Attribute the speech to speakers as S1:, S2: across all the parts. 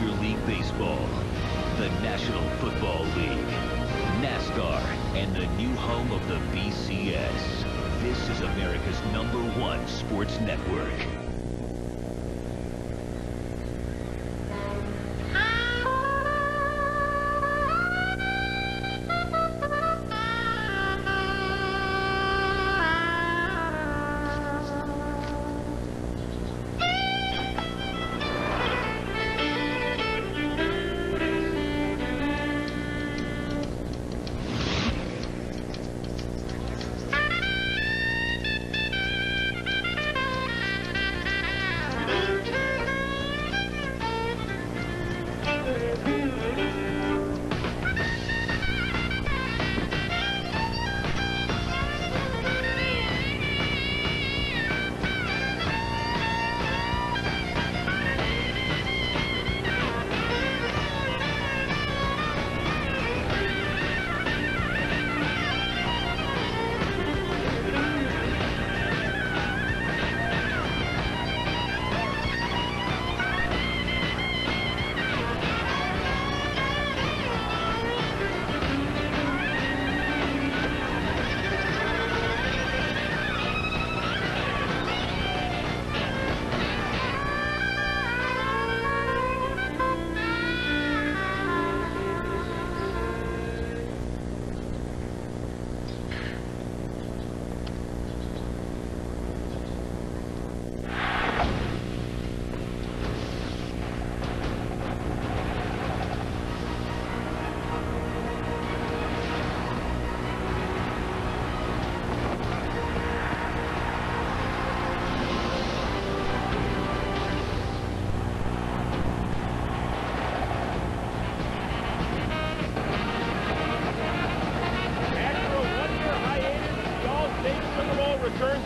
S1: Major League Baseball, the National Football League, NASCAR, and the new home of the BCS. This is America's #1 sports network.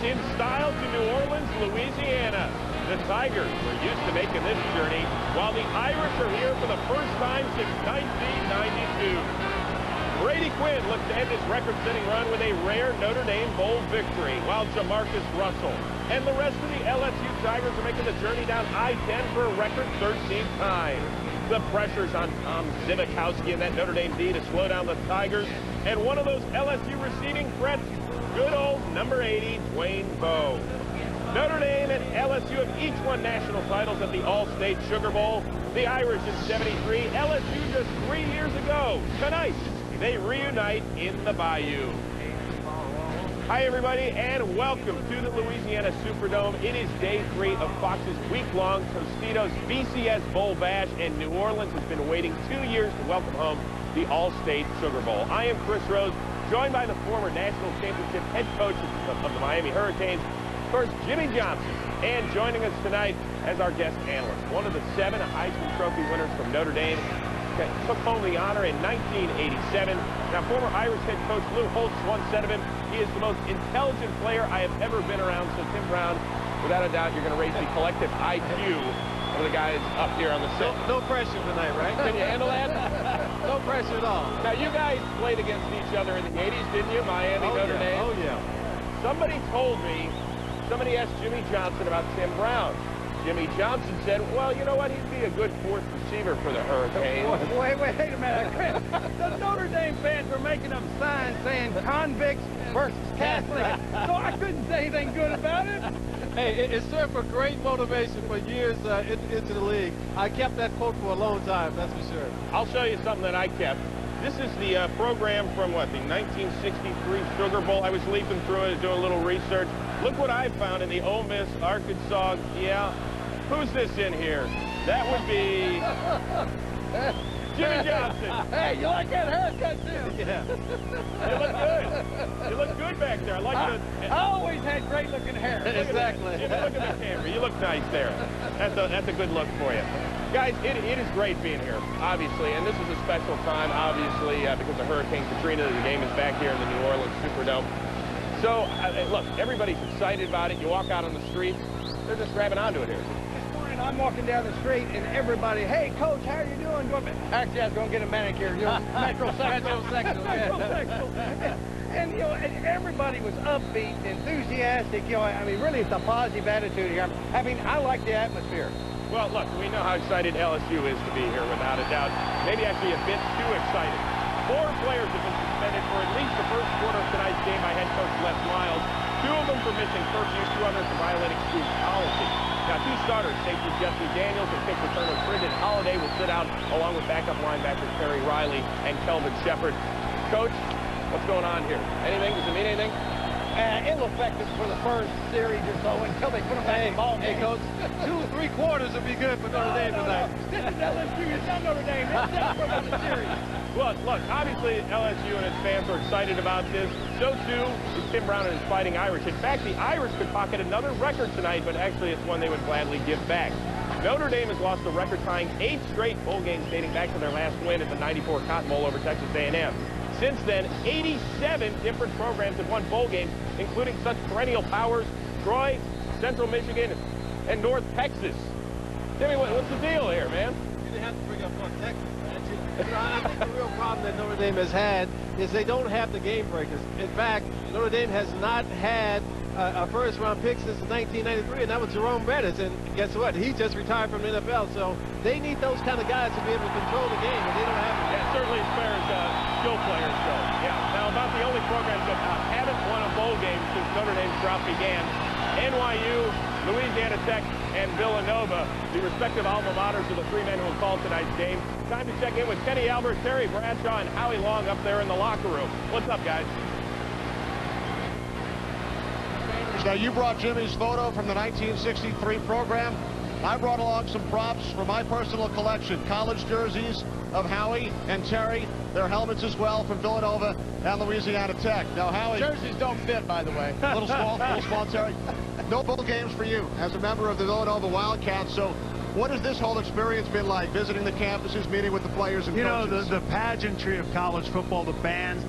S2: In style to New Orleans, Louisiana. The Tigers were used to making this journey, while the Irish are here for the first time since 1992. Brady Quinn looks to end his record-setting run with a rare Notre Dame Bowl victory, while Jamarcus Russell and the rest of the LSU Tigers are making the journey down I-10 for a record 13th time. The pressure's on Tom Zivakowski and that Notre Dame D to slow down the Tigers, and one of those LSU receiving threats, good old number 80, Dwayne Bowe. Notre Dame and LSU have each won national titles at the Allstate Sugar Bowl. The Irish in '73, LSU just 3 years ago. Tonight, they reunite in the Bayou. Hi, everybody, and welcome to the Louisiana Superdome. It is day 3 of Fox's week-long Tostitos BCS Bowl Bash, and New Orleans has been waiting 2 years to welcome home the Allstate Sugar Bowl. I am Chris Rose, joined by the former national championship head coach of the Miami Hurricanes, of course, Jimmy Johnson. And joining us tonight as our guest analyst, one of the 7 Heisman Trophy winners from Notre Dame, took home the honor in 1987. Now, former Irish head coach Lou Holtz once said of him, he is the most intelligent player I have ever been around. So, Tim Brown, without a doubt, you're going to raise the collective IQ of the guys up here on the set.
S3: No pressure tonight, right?
S2: Can you handle that?
S3: No pressure at all.
S2: Now, you guys played against each other in the 80s, didn't you? Miami, Notre Dame.
S3: Oh, yeah.
S2: Somebody told me, somebody asked Jimmy Johnson about Tim Brown. Jimmy Johnson said, well, you know what? He'd be a good 4th receiver for the Hurricanes.
S4: Wait a minute. The Notre Dame fans were making up signs saying convicts versus Catholics, so I couldn't say anything good about it.
S3: Hey, it served for great motivation for years into the league. I kept that quote for a long time, that's for sure.
S2: I'll show you something that I kept. This is the program from, what, the 1963 Sugar Bowl. I was leafing through it, doing a little research. Look what I found in the Ole Miss, Arkansas. Yeah, who's this in here? That would be Jimmy Johnson.
S4: Hey, you like that haircut, too?
S3: Yeah.
S2: You look good. You look good back there. I like
S4: I always had great-looking hair.
S3: Exactly.
S2: Jimmy, look at the camera. You look nice there. That's a good look for you. Guys, it is great being here, obviously, and this is a special time, obviously, because of Hurricane Katrina. The game is back here in the New Orleans Superdome. So, look, everybody's excited about it. You walk out on the streets, they're just grabbing onto it here.
S4: This morning, I'm walking down the street, and everybody, hey, Coach, how are you doing? Actually, I was going to get a manicure. You know, metrosexual. Metrosexual. And, you know, everybody was upbeat, enthusiastic. You know, I mean, really, it's a positive attitude here. I mean, I like the atmosphere.
S2: Well, look, we know how excited LSU is to be here, without a doubt. Maybe actually a bit too excited. 4 players have been suspended for at least the first quarter of tonight's game by head coach Les Miles. 2 of them for missing curfews, 2 others for violating school policy. Now, 2 starters, safety Jesse Daniels and kick returner Bridget Holiday, will sit out along with backup linebackers Terry Riley and Kelvin Shepard. Coach, what's going on here? Anything? Does it mean anything?
S4: It'll affect us for the first series or so until they put them back in the ball game.
S3: Hey, Coach, 2-3 quarters would be good for Notre Dame tonight.
S4: This is LSU. It's not Notre Dame. It's not for the series.
S2: Well, look, obviously LSU and its fans are excited about this. So, too, is Tim Brown and his Fighting Irish. In fact, the Irish could pocket another record tonight, but actually it's one they would gladly give back. Notre Dame has lost a record-tying 8 straight bowl games dating back to their last win at the '94 Cotton Bowl over Texas A&M. Since then, 87 different programs have won bowl games, including such perennial powers, Troy, Central Michigan, and North Texas. Timmy, what's the deal here, man?
S3: You didn't have to bring up North Texas, man. You know, I think the real problem that Notre Dame has had is they don't have the game breakers. In fact, Notre Dame has not had a first-round pick since 1993, and that was Jerome Bettis. And guess what? He just retired from the NFL, so they need those kind of guys to be able to control the game, and they don't have it.
S2: Yeah, certainly as far as skill players go. Yeah. Now, about the only programs that haven't won a bowl game since Notre Dame's drought began, NYU, Louisiana Tech, and Villanova, the respective alma maters of the 3 men who will call tonight's game. Time to check in with Kenny Albert, Terry Bradshaw, and Howie Long up there in the locker room. What's up, guys?
S5: Now, you brought Jimmy's photo from the 1963 program. I brought along some props from my personal collection. College jerseys of Howie and Terry. Their helmets as well from Villanova and Louisiana Tech. Now, Howie...
S4: Jerseys don't fit, by the way.
S5: A little small, Terry. No bowl games for you as a member of the Villanova Wildcats. So what has this whole experience been like, visiting the campuses, meeting with the players and coaches?
S6: You know, the pageantry of college football, the bands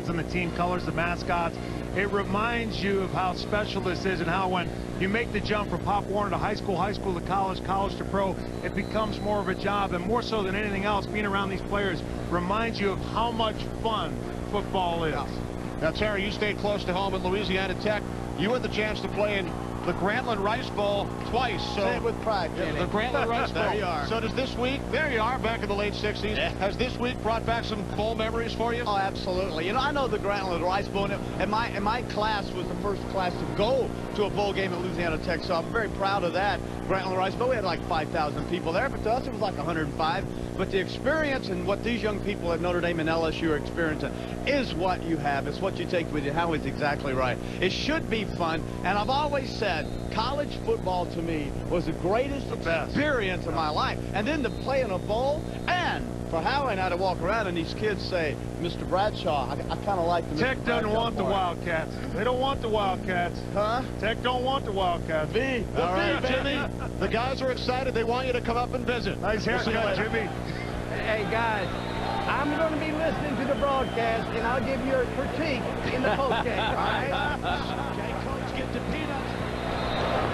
S6: and the team colors, the mascots, it reminds you of how special this is and how when you make the jump from Pop Warner to high school to college, college to pro, it becomes more of a job. And more so than anything else, being around these players reminds you of how much fun football is.
S5: Now, Terry, you stayed close to home at Louisiana Tech. You had the chance to play in the Grantland Rice Bowl twice. So
S4: Say it with pride, Kenny.
S5: the Grantland Rice Bowl.
S4: There you are.
S5: So does this week, there you are, back in the late 60s.
S4: Yeah.
S5: Has this week brought back some bowl memories for you?
S4: Oh, absolutely. You know, I know the Grantland Rice Bowl, and my class was the first class to go to a bowl game at Louisiana Tech, so I'm very proud of that. Grantland Rice Bowl, we had like 5,000 people there, but to us it was like 105. But the experience and what these young people at Notre Dame and LSU are experiencing is what you have. It's what you take with you. Howie's exactly right. It should be fun, and I've always said college football to me was the greatest experience of my life. And then to play in a bowl, and for Howie and I to walk around and these kids say, Mr. Bradshaw, I kind of like the
S6: Tech
S4: Mr.
S6: doesn't
S4: Bradshaw
S6: want the
S4: more.
S6: Wildcats. They don't want the Wildcats.
S4: Huh?
S6: Tech don't want the Wildcats.
S4: V.
S5: All right,
S4: V,
S5: Jimmy, the guys are excited. They want you to come up and visit.
S6: Nice
S5: We'll see you
S6: haircut,
S5: later.
S6: Jimmy.
S4: Hey, guys, I'm going to be listening to the broadcast, and I'll give you a critique in the postgame, all right?
S5: Okay, Coach, get to peanuts.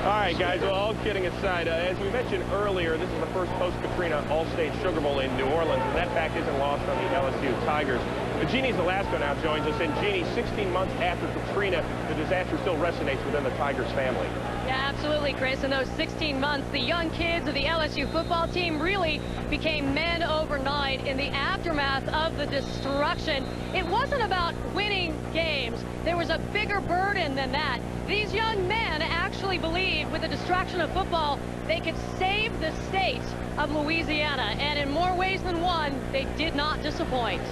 S2: All right, guys, well, all kidding aside, as we mentioned earlier, this is the first post-Katrina Allstate Sugar Bowl in New Orleans, and that fact isn't lost on the LSU Tigers. But Jeannie Zelasco now joins us, and Jeannie, 16 months after Katrina, the disaster still resonates within the Tigers family.
S7: Yeah, absolutely, Chris. In those 16 months, the young kids of the LSU football team really became men overnight in the aftermath of the destruction. It wasn't about winning games. There was a bigger burden than that. These young men actually believed with the destruction of football, they could save the state of Louisiana. And in more ways than one, they did not disappoint.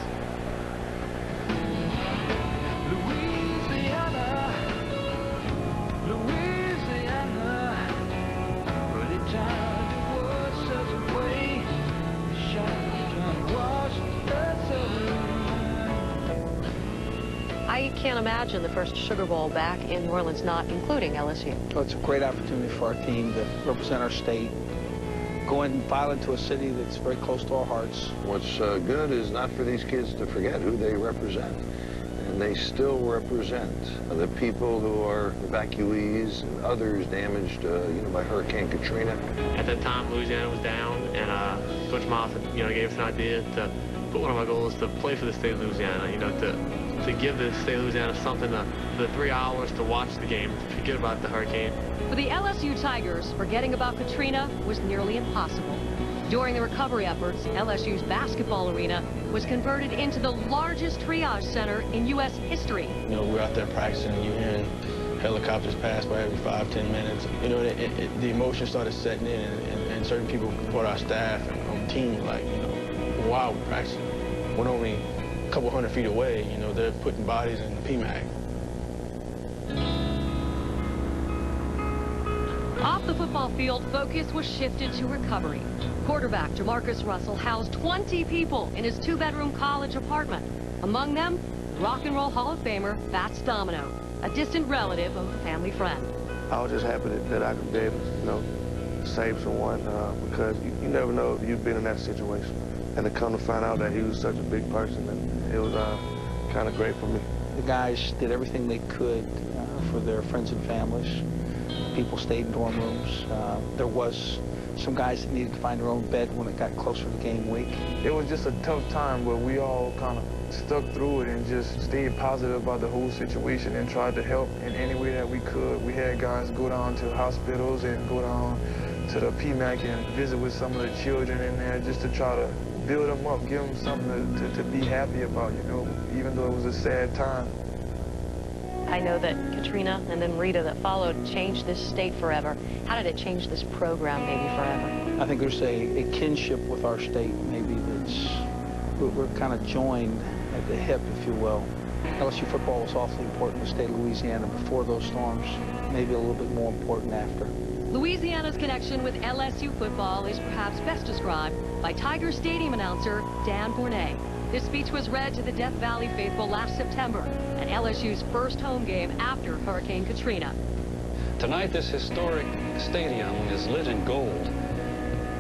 S7: I can't imagine the first Sugar Bowl back in New Orleans not including LSU.
S8: Well, it's a great opportunity for our team to represent our state, go and file into a city that's very close to our hearts.
S9: What's good is not for these kids to forget who they represent. And they still represent the people who are evacuees and others damaged by Hurricane Katrina.
S10: At that time, Louisiana was down, and Coach Moffett, gave us an idea to put one of our goals to play for the state of Louisiana, to give the state of Louisiana something the 3 hours to watch the game, to forget about the hurricane,
S7: For the LSU Tigers, forgetting about Katrina was nearly impossible. During the recovery efforts, LSU's basketball arena was converted into the largest triage center in U.S. history.
S8: You know, we're out there practicing, and you're hearing helicopters pass by every 5-10 minutes. You know, the emotion started setting in, and certain people brought our staff and on the team, like, you know, wow, we're practicing. We're only a couple hundred feet away, you know, they're putting bodies in the PMAC.
S7: Off the football field, focus was shifted to recovery. Quarterback Jamarcus Russell housed 20 people in his 2-bedroom college apartment. Among them, Rock and Roll Hall of Famer Fats Domino, a distant relative of a family friend.
S11: I was just happy that I could be able to, you know, save someone because you never know if you've been in that situation. And to come to find out that he was such a big person, and it was kind of great for me.
S8: The guys did everything they could for their friends and families. People stayed in dorm rooms. There was some guys that needed to find their own bed when it got closer to game week.
S11: It was just a tough time, but we all kind of stuck through it and just stayed positive about the whole situation and tried to help in any way that we could. We had guys go down to hospitals and go down to the PMAC and visit with some of the children in there just to try to build them up, give them something to be happy about, you know, even though it was a sad time.
S7: I know that Katrina and then Rita that followed changed this state forever. How did it change this program maybe forever?
S8: I think there's a kinship with our state, maybe that's, we're kind of joined at the hip, if you will. LSU football was awfully important in the state of Louisiana before those storms, maybe a little bit more important after.
S7: Louisiana's connection with LSU football is perhaps best described by Tiger Stadium announcer Dan Bournet. This speech was read to the Death Valley faithful last September at LSU's first home game after Hurricane Katrina.
S12: Tonight, this historic stadium is lit in gold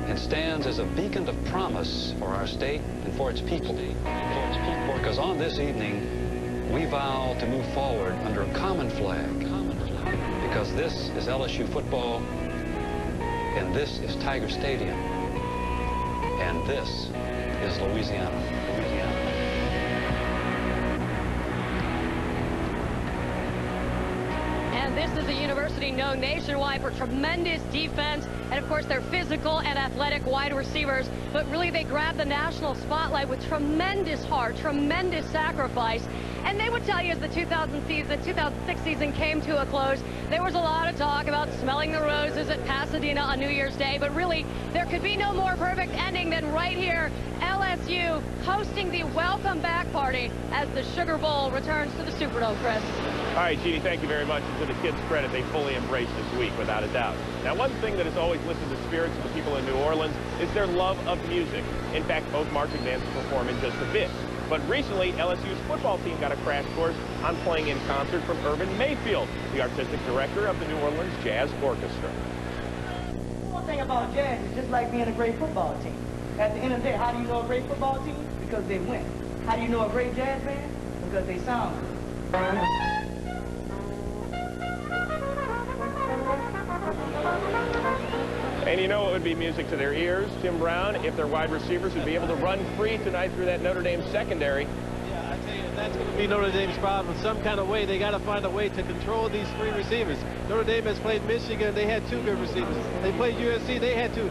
S12: and stands as a beacon of promise for our state and for its people. Because on this evening, we vow to move forward under a common flag. Because this is LSU football, and this is Tiger Stadium, and this is Louisiana.
S7: And this is a university known nationwide for tremendous defense and, of course, their physical and athletic wide receivers. But really, they grabbed the national spotlight with tremendous heart, tremendous sacrifice. And they would tell you as the 2006 season came to a close, there was a lot of talk about smelling the roses at Pasadena on New Year's Day. But really, there could be no more perfect ending than right here, LSU hosting the welcome back party as the Sugar Bowl returns to the Superdome, Chris.
S2: All right, Jeannie, thank you very much. And to the kids' credit, they fully embraced this week, without a doubt. Now, one thing that has always lifted the spirits of the people in New Orleans is their love of music. In fact, both marching bands perform in just a bit. But recently, LSU's football team got a crash course on playing in concert from Urban Mayfield, the artistic director of the New Orleans Jazz Orchestra.
S13: One thing about jazz is just like being a great football team. At the end of the day, how do you know a great football team? Because they win. How do you know a great jazz band? Because they sound good.
S2: And you know it would be music to their ears, Tim Brown, if their wide receivers would be able to run free tonight through that Notre Dame secondary.
S3: Yeah, I tell you, that's going to be Notre Dame's problem. Some kind of way, they got to find a way to control these 3 receivers. Notre Dame has played Michigan. They had 2 good receivers. They played USC. They had two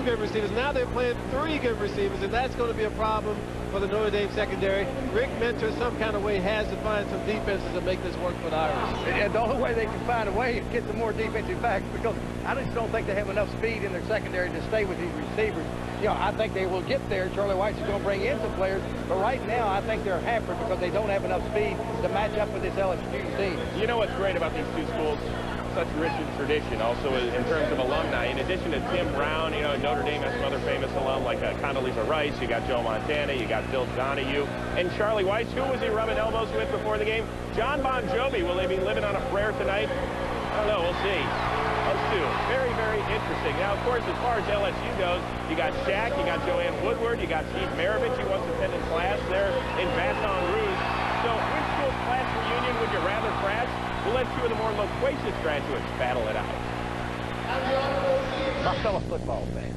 S3: good receivers. Now they're playing 3 good receivers, and that's going to be a problem for the Notre Dame secondary. Rick Mentor, some kind of way, has to find some defenses to make this work for the Irish.
S14: And the only way they can find a way is get some more defensive backs, because I just don't think they have enough speed in their secondary to stay with these receivers. You know, I think they will get there. Charlie White's going to bring in some players, but right now I think they're hampered because they don't have enough speed to match up with this LSU team.
S2: You know what's great about these 2 schools? Such rich in tradition, also in terms of alumni. In addition to Tim Brown, you know, Notre Dame has some other famous alum like Condoleezza Rice. You got Joe Montana, you got Bill Donahue, and Charlie Weiss. Who was he rubbing elbows with before the game? John Bon Jovi. Will they be living on a prayer tonight? I don't know. We'll see. Those 2, very, very interesting. Now, of course, as far as LSU goes, you got Shaq, you got Joanne Woodward, you got Steve Maravich, who once attended class there in Baton Rouge. So, which school's class reunion would you rather crash? We'll let 2 of the more loquacious graduates battle it out.
S14: My fellow football fans,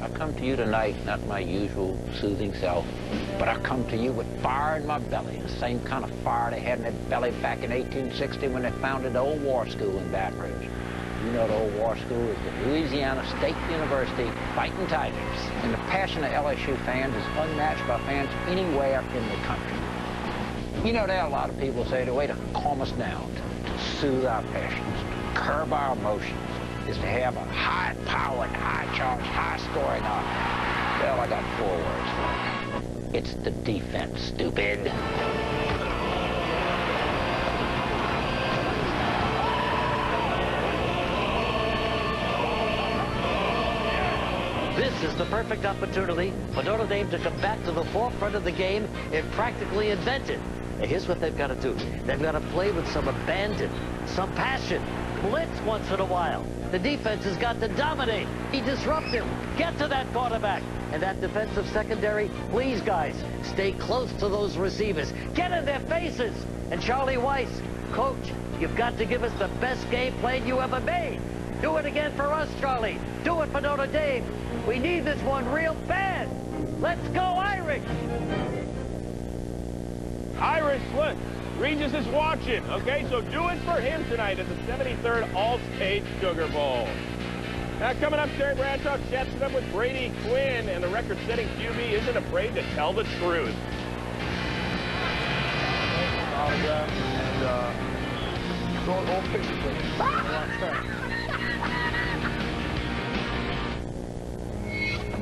S15: I come to you tonight, not my usual soothing self, but I come to you with fire in my belly, the same kind of fire they had in their belly back in 1860 when they founded the old war school in Baton Rouge. You know, the old war school is the Louisiana State University Fighting Tigers. And the passion of LSU fans is unmatched by fans anywhere in the country. You know, there are a lot of people say the way to calm us down, to soothe our passions, to curb our emotions, is to have a high-powered, high-charged, high-scoring offense. Well, I got 4 words for it. It's the defense, stupid.
S16: This is the perfect opportunity for Notre Dame to come back to the forefront of the game and practically invent it. Now, here's what they've got to do. They've got to play with some abandon, some passion, blitz once in a while. The defense has got to dominate, be disruptive, get to that quarterback. And that defensive secondary, please, guys, stay close to those receivers. Get in their faces. And Charlie Weiss, coach, you've got to give us the best game plan you ever made. Do it again for us, Charlie. Do it for Notre Dame. We need this one real bad. Let's go, Irish!
S2: Irish, look, Regis is watching, okay? So do it for him tonight at the 73rd Allstate Sugar Bowl. Now, coming up, Terry Bradshaw chats it up with Brady Quinn, and the record-setting QB isn't afraid to tell the truth.
S11: Autograph and short old pictures with him.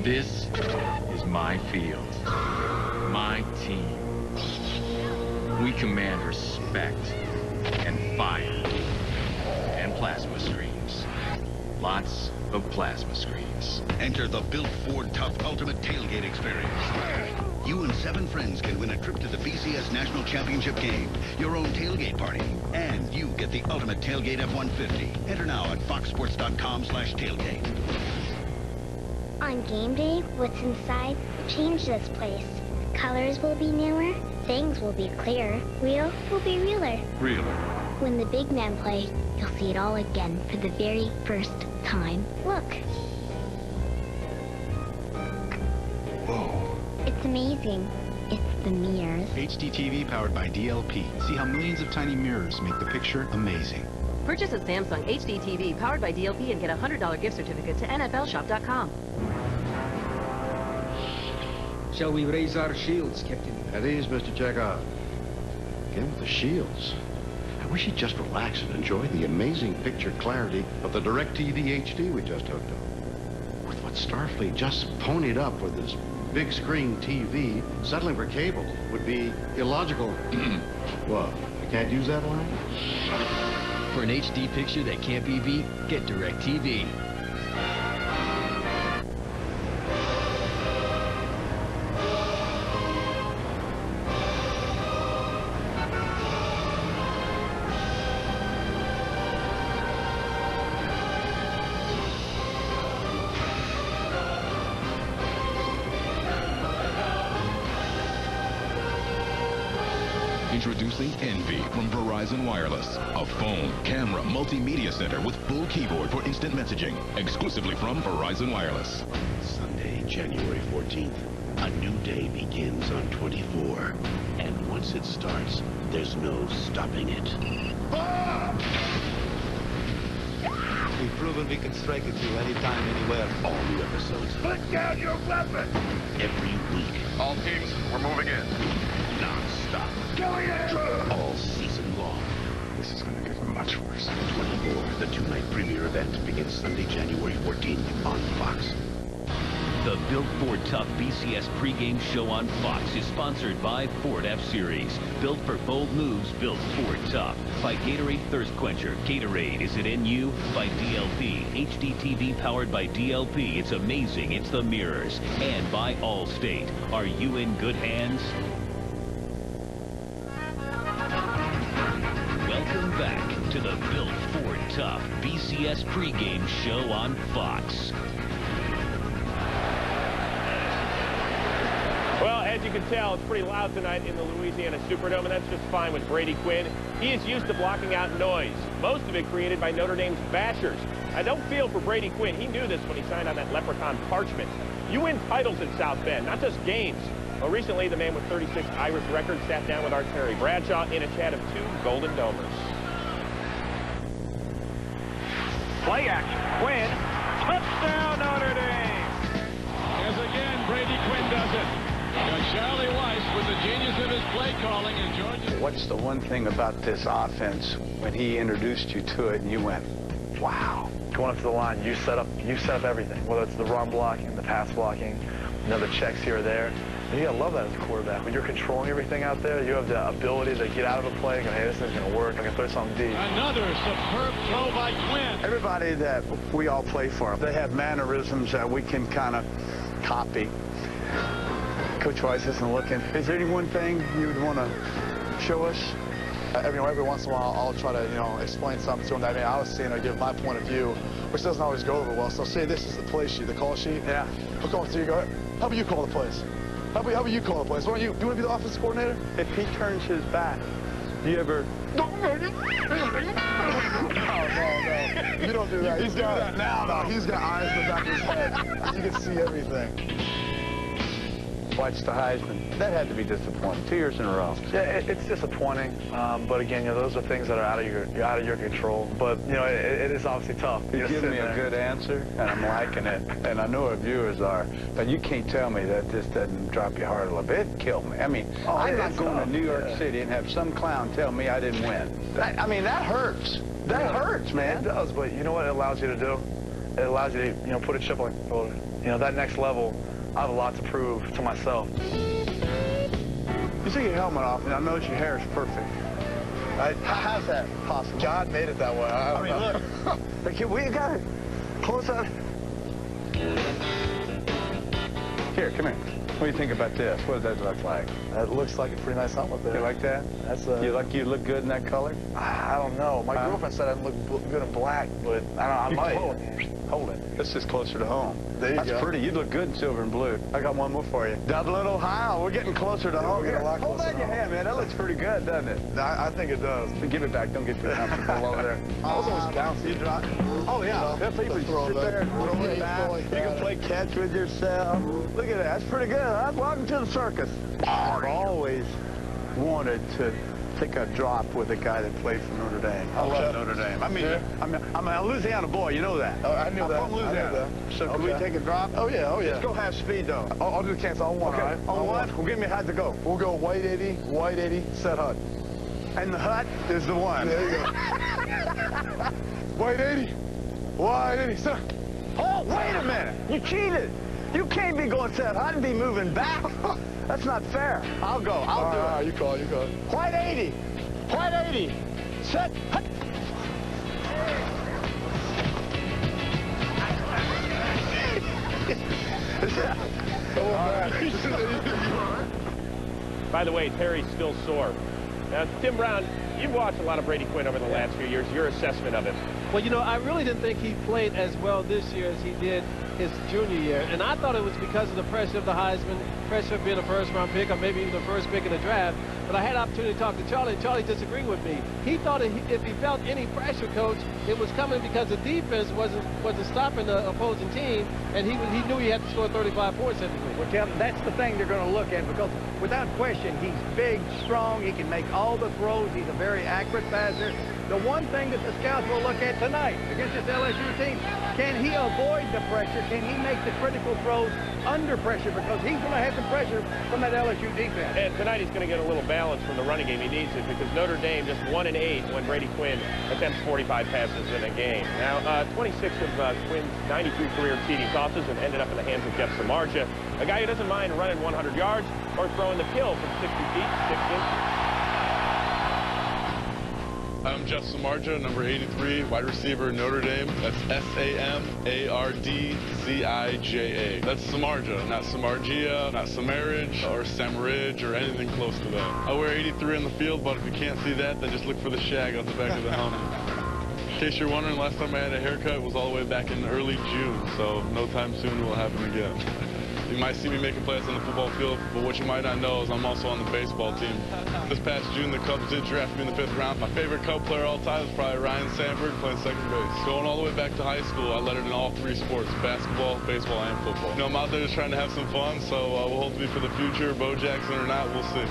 S17: This is my field, my team. We command respect and fire and plasma screens. Lots of plasma screens.
S18: Enter the Built Ford Tough Ultimate Tailgate Experience. You and 7 friends can win a trip to the BCS National Championship game, your own tailgate party, and you get the Ultimate Tailgate F-150. Enter now at foxsports.com/tailgate.
S19: On game day, what's inside will change this place. Colors will be newer, things will be clearer, real will be realer.
S18: Realer.
S19: When the big men play, you'll see it all again for the very first time. Look.
S18: Whoa.
S19: It's amazing. It's the mirrors.
S20: HD TV powered by DLP. See how millions of tiny mirrors make the picture amazing.
S21: Purchase a Samsung HD TV powered by DLP and get a $100 gift certificate to NFLshop.com.
S22: Shall we raise our shields, Captain?
S5: At ease, Mr. Chekhov. Again with the shields. I wish he'd just relax and enjoy the amazing picture clarity of the DirecTV HD we just hooked up. With what Starfleet just ponied up with this big screen TV, settling for cable would be illogical. What? I can't use that line?
S23: For an HD picture that can't be beat, get DirecTV.
S24: Introducing Envy from Verizon Wireless. A phone, camera, multimedia center with full keyboard for instant messaging. Exclusively from Verizon Wireless.
S25: Sunday, January 14th. A new day begins on 24. And once it starts, there's no stopping it.
S26: We've proven we can strike at you anytime, anywhere.
S25: All new episodes.
S26: Put down your weapon!
S25: Every week.
S24: All teams, we're moving in.
S25: Non-stop.
S26: Going after!
S25: All season long.
S24: This is going to get much worse.
S25: 24, the 2-night premiere event begins Sunday, January 14th on Fox.
S1: The Built Ford Tough BCS pregame show on Fox is sponsored by Ford F-Series. Built for bold moves, built Ford Tough. By Gatorade Thirst Quencher. Gatorade, is it in you? By DLP. HD TV powered by DLP. It's amazing. It's the mirrors. And by Allstate. Are you in good hands? Welcome back to the Built Ford Tough BCS pregame show on Fox.
S2: Well, as you can tell, it's pretty loud tonight in the Louisiana Superdome, and that's just fine with Brady Quinn. He is used to blocking out noise, most of it created by Notre Dame's bashers. I don't feel for Brady Quinn. He knew this when he signed on that leprechaun parchment. You win titles in South Bend, not just games. Well, recently, the man with 36 Irish records sat down with our Terry Bradshaw in a chat of 2 Golden Domers. Play action. Quinn. Touchdown, Notre Dame.
S4: As again, Brady Quinn does it. Charlie Weiss with the genius of his play calling in Georgia.
S6: What's the one thing about this offense when he introduced you to it and you went, wow?
S11: Going up to the line, you set up everything, whether it's the run blocking, the pass blocking, the checks here or there. And you gotta love that as a quarterback. When you're controlling everything out there, you have the ability to get out of a play and go, hey, this thing's gonna work. I can throw something deep.
S4: Another superb throw by Quinn.
S6: Everybody that we all play for, they have mannerisms that we can kind of copy. Coach Weiss isn't looking. Is there any one thing you would want to show us?
S11: Every once in a while, I'll try to, explain something to him. I mean, I was seeing or give my point of view, which doesn't always go over well. So say this is the play sheet, the call sheet. Yeah. I'll go to you, go, how about you call the plays? How about you call the plays? Why don't you want to be the offensive coordinator?
S6: If he turns his back, do you ever...
S11: No. You don't do that. He's got that now. No, he's got eyes in the back of his head. You can see everything.
S6: Watch the Heisman. That had to be disappointing. 2 years in a row.
S11: Yeah, it's disappointing. But again, those are things that are out of your control. But it is obviously tough.
S6: You give me a good answer, and I'm liking it. And I know our viewers are. But you can't tell me that this doesn't drop your heart a little bit. It killed me. I mean, I'm not going to New York City and have some clown tell me I didn't win. I mean, that hurts. That hurts, man.
S11: It does. But you know what it allows you to do? It allows you to put a chip on your shoulder. That next level. I have a lot to prove to myself.
S6: You take your helmet off, and I notice your hair is perfect. How's that possible?
S11: God made it that way. I mean,
S6: look. We got it. Close up. Here, come here. What do you think about this? What does that look like?
S11: That looks like a pretty nice helmet there.
S6: You like that?
S11: That's
S6: you look good in that color?
S11: I don't know. My girlfriend said I look good in black, but I might. Hold it.
S6: This is closer to home.
S11: There you go.
S6: That's pretty. You look good in silver and blue.
S11: I got one more for you.
S6: Dublin, Ohio. We're getting closer to home.
S11: Here,
S6: hold that in your hand, man. That looks pretty good, doesn't it?
S11: I think it does.
S6: Give it back. Don't get too comfortable over there.
S11: I was always bouncing.
S6: You drop. Oh, yeah. That's people sit there. You can play catch with yourself. Look at that. That's pretty good, huh? Welcome to the circus. I've always wanted to take a drop with a guy that played for Notre Dame. I love Notre Dame. I mean, I'm a Louisiana boy. You know that.
S11: Oh, I knew that.
S6: I'm from Louisiana. So can we take a drop?
S11: Oh, yeah.
S6: Let's go have speed, though.
S11: I'll do the cancel on one,
S6: okay.
S11: all right?
S6: On one? Well, give me a hat to go.
S11: We'll go white 80, set hut.
S6: And the hut is the one.
S11: There you go. White 80, set.
S6: Oh, wait a minute. You cheated. You can't be going set hut and be moving back. That's not fair. I'll go. I'll do it.
S11: All right, you call.
S6: White 80. White 80. Set hut.
S2: By the way, Terry's still sore. Now, Tim Brown, you've watched a lot of Brady Quinn over the last few years. Your assessment of him?
S3: Well, I really didn't think he played as well this year as he did his junior year. And I thought it was because of the pressure of the Heisman, pressure of being a first-round pick, or maybe even the first pick in the draft. But I had an opportunity to talk to Charlie, and Charlie disagreed with me. He thought if he felt any pressure, Coach, it was coming because the defense wasn't stopping the opposing team, and he knew he had to score 35 points every week.
S14: Well, Tim, that's the thing they're going to look at, because without question, he's big, strong, he can make all the throws, he's a very accurate passer. The one thing that the scouts will look at tonight against this LSU team, can he avoid the pressure? Can he make the critical throws under pressure? Because he's going to have some pressure from that LSU defense.
S2: And tonight he's going to get a little balance from the running game. He needs it, because Notre Dame just 1-8 when Brady Quinn attempts 45 passes in a game. Now, 26 of Quinn's 93 career TD tosses have ended up in the hands of Jeff Samardzija, a guy who doesn't mind running 100 yards or throwing the kill from 60 feet, 6 inches.
S8: I'm Jeff Samardzija, number 83, wide receiver, Notre Dame. That's Samardzija. That's Samardzija, not Samardzija, not Samarridge, or Samaridge, or anything close to that. I wear 83 on the field, but if you can't see that, then just look for the shag on the back of the helmet. In case you're wondering, last time I had a haircut was all the way back in early June, so no time soon will it happen again. You might see me making plays on the football field, but what you might not know is I'm also on the baseball team. This past June, the Cubs did draft me in the 5th round. My favorite Cub player all time is probably Ryan Sandberg, playing second base. Going all the way back to high school, I lettered in all 3 sports, basketball, baseball, and football. I'm out there just trying to have some fun, so we'll hold me for the future. Bo Jackson or not, we'll see.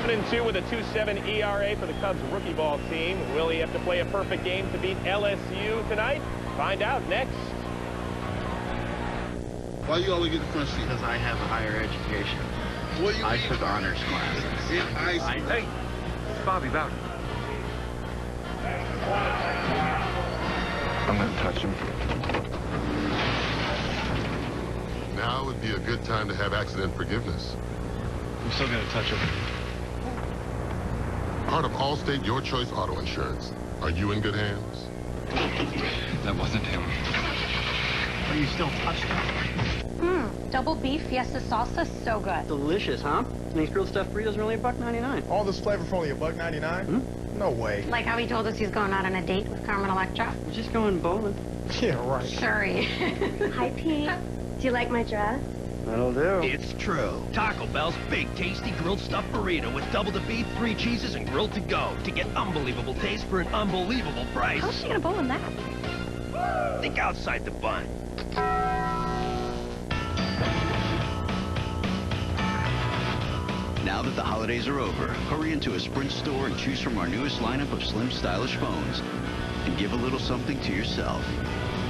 S2: 7-2 with a 2.7 ERA for the Cubs rookie ball team. Will he have to play a perfect game to beat LSU tonight? Find out next.
S7: Why you always get the front seat?
S9: Because I have a higher education.
S7: What do you
S9: I
S7: mean?
S9: took honors classes.
S7: In high school.
S9: Hey, Bobby Bowden.
S11: I'm going to touch him.
S10: Now would be a good time to have accident forgiveness.
S8: I'm still going to touch him.
S10: Part of Allstate Your Choice Auto Insurance. Are you in good hands?
S11: That wasn't him.
S9: Are you still touching him?
S12: Double beef fiesta salsa, so good.
S13: Delicious, huh? These grilled stuffed burritos are only $1.99.
S15: All this flavor for only $1.99? No way.
S12: Like how he told us he's going out on a date with Carmen Electra.
S13: We're just going bowling.
S15: Yeah, right.
S12: Sorry.
S19: Hi, Pete. Do you like my dress?
S13: That'll do.
S1: It's true. Taco Bell's big, tasty grilled stuffed burrito with double the beef, 3 cheeses, and grilled to go to get unbelievable taste for an unbelievable price.
S12: How's she gonna bowl in that?
S1: Think outside the bun.
S18: Now that the holidays are over, hurry into a Sprint store and choose from our newest lineup of slim, stylish phones. And give a little something to yourself.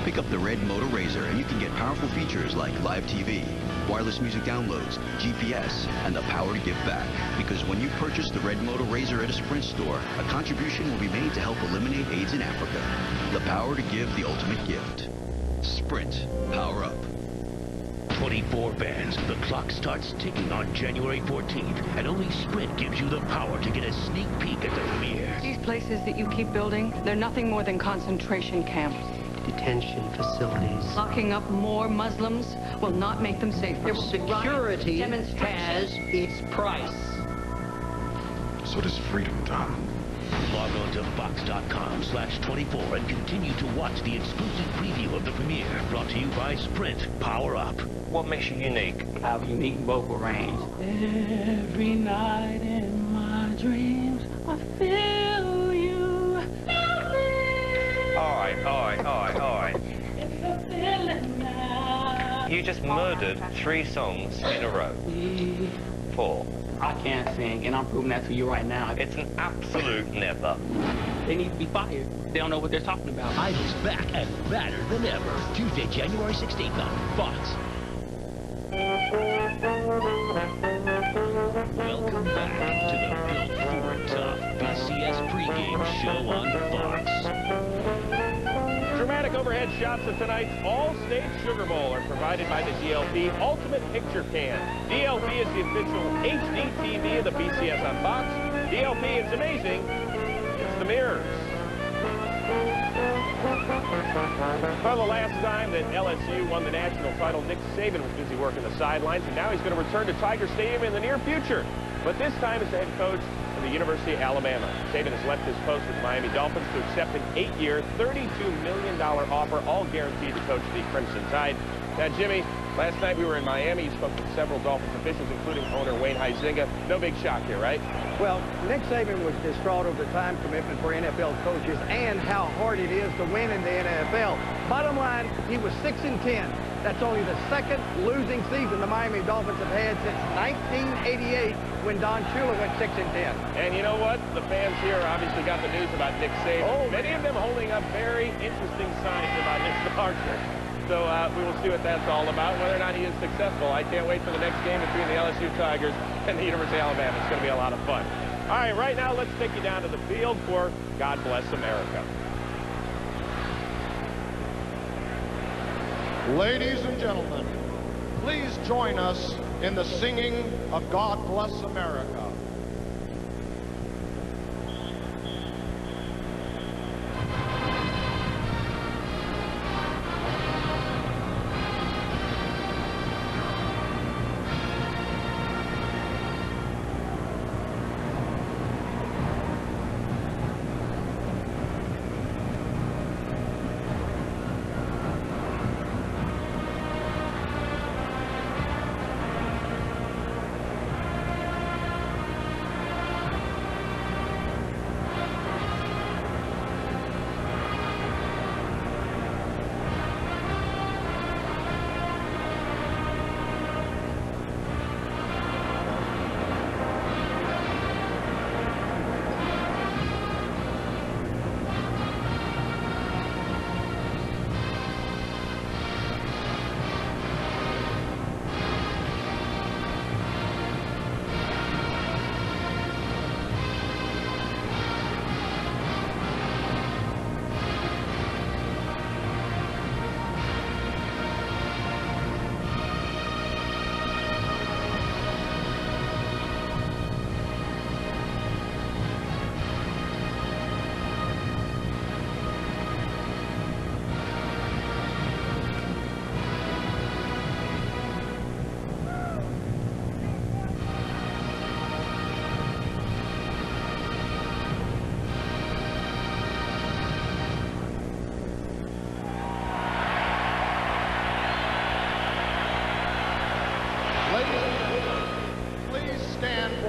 S18: Pick up the Red Moto Razr and you can get powerful features like live TV, wireless music downloads, GPS, and the power to give back. Because when you purchase the Red Moto Razr at a Sprint store, a contribution will be made to help eliminate AIDS in Africa. The power to give the ultimate gift. Sprint. Power up.
S1: 24 bands. The clock starts ticking on January 14th, and only Sprint gives you the power to get a sneak peek at the premiere.
S27: These places that you keep building, they're nothing more than concentration camps.
S13: Detention facilities.
S27: Locking up more Muslims will not make them safer.
S13: Security has its price.
S10: So does freedom, Tom.
S1: Log on to Fox.com/24 and continue to watch the exclusive preview of the premiere. Brought to you by Sprint. Power up.
S13: What makes you unique? I have unique vocal range.
S27: Every night in my dreams, I feel you.
S13: All right.
S27: It's a feeling now.
S13: You just murdered 3 songs in a row. 4. I can't sing, and I'm proving that to you right now. It's an absolute never. They need to be fired. They don't know what they're talking about.
S1: Idol's back and badder than ever. Tuesday, January 16th on Fox. Welcome back to the Built Ford Tough BCS pregame show on Fox.
S2: Dramatic overhead shots of tonight's Allstate Sugar Bowl are provided by the DLP Ultimate Picture Can. DLP is the official HD TV of the BCS on Fox. DLP, it's amazing. It's the mirrors. Well, the last time that LSU won the national title, Nick Saban was busy working the sidelines, and now he's going to return to Tiger Stadium in the near future. But this time as the head coach of the University of Alabama. Saban has left his post with the Miami Dolphins to accept an 8-year, $32 million offer, all guaranteed to coach the Crimson Tide. Now, Jimmy, last night we were in Miami. You spoke with several Dolphins officials, including owner Wayne Huizinga. No big shock here, right?
S14: Well, Nick Saban was distraught over the time commitment for NFL coaches and how hard it is to win in the NFL. Bottom line, he was 6-10. That's only the second losing season the Miami Dolphins have had since 1988 when Don Shula went 6-10.
S2: And you know what? The fans here obviously got the news about Nick Saban.
S14: Oh,
S2: many of them holding up very interesting signs about his departure. So we will see what that's all about, whether or not he is successful. I can't wait for the next game between the LSU Tigers and the University of Alabama. It's going to be a lot of fun. All right, right now let's take you down to the field for God Bless America.
S5: Ladies and gentlemen, please join us in the singing of God Bless America.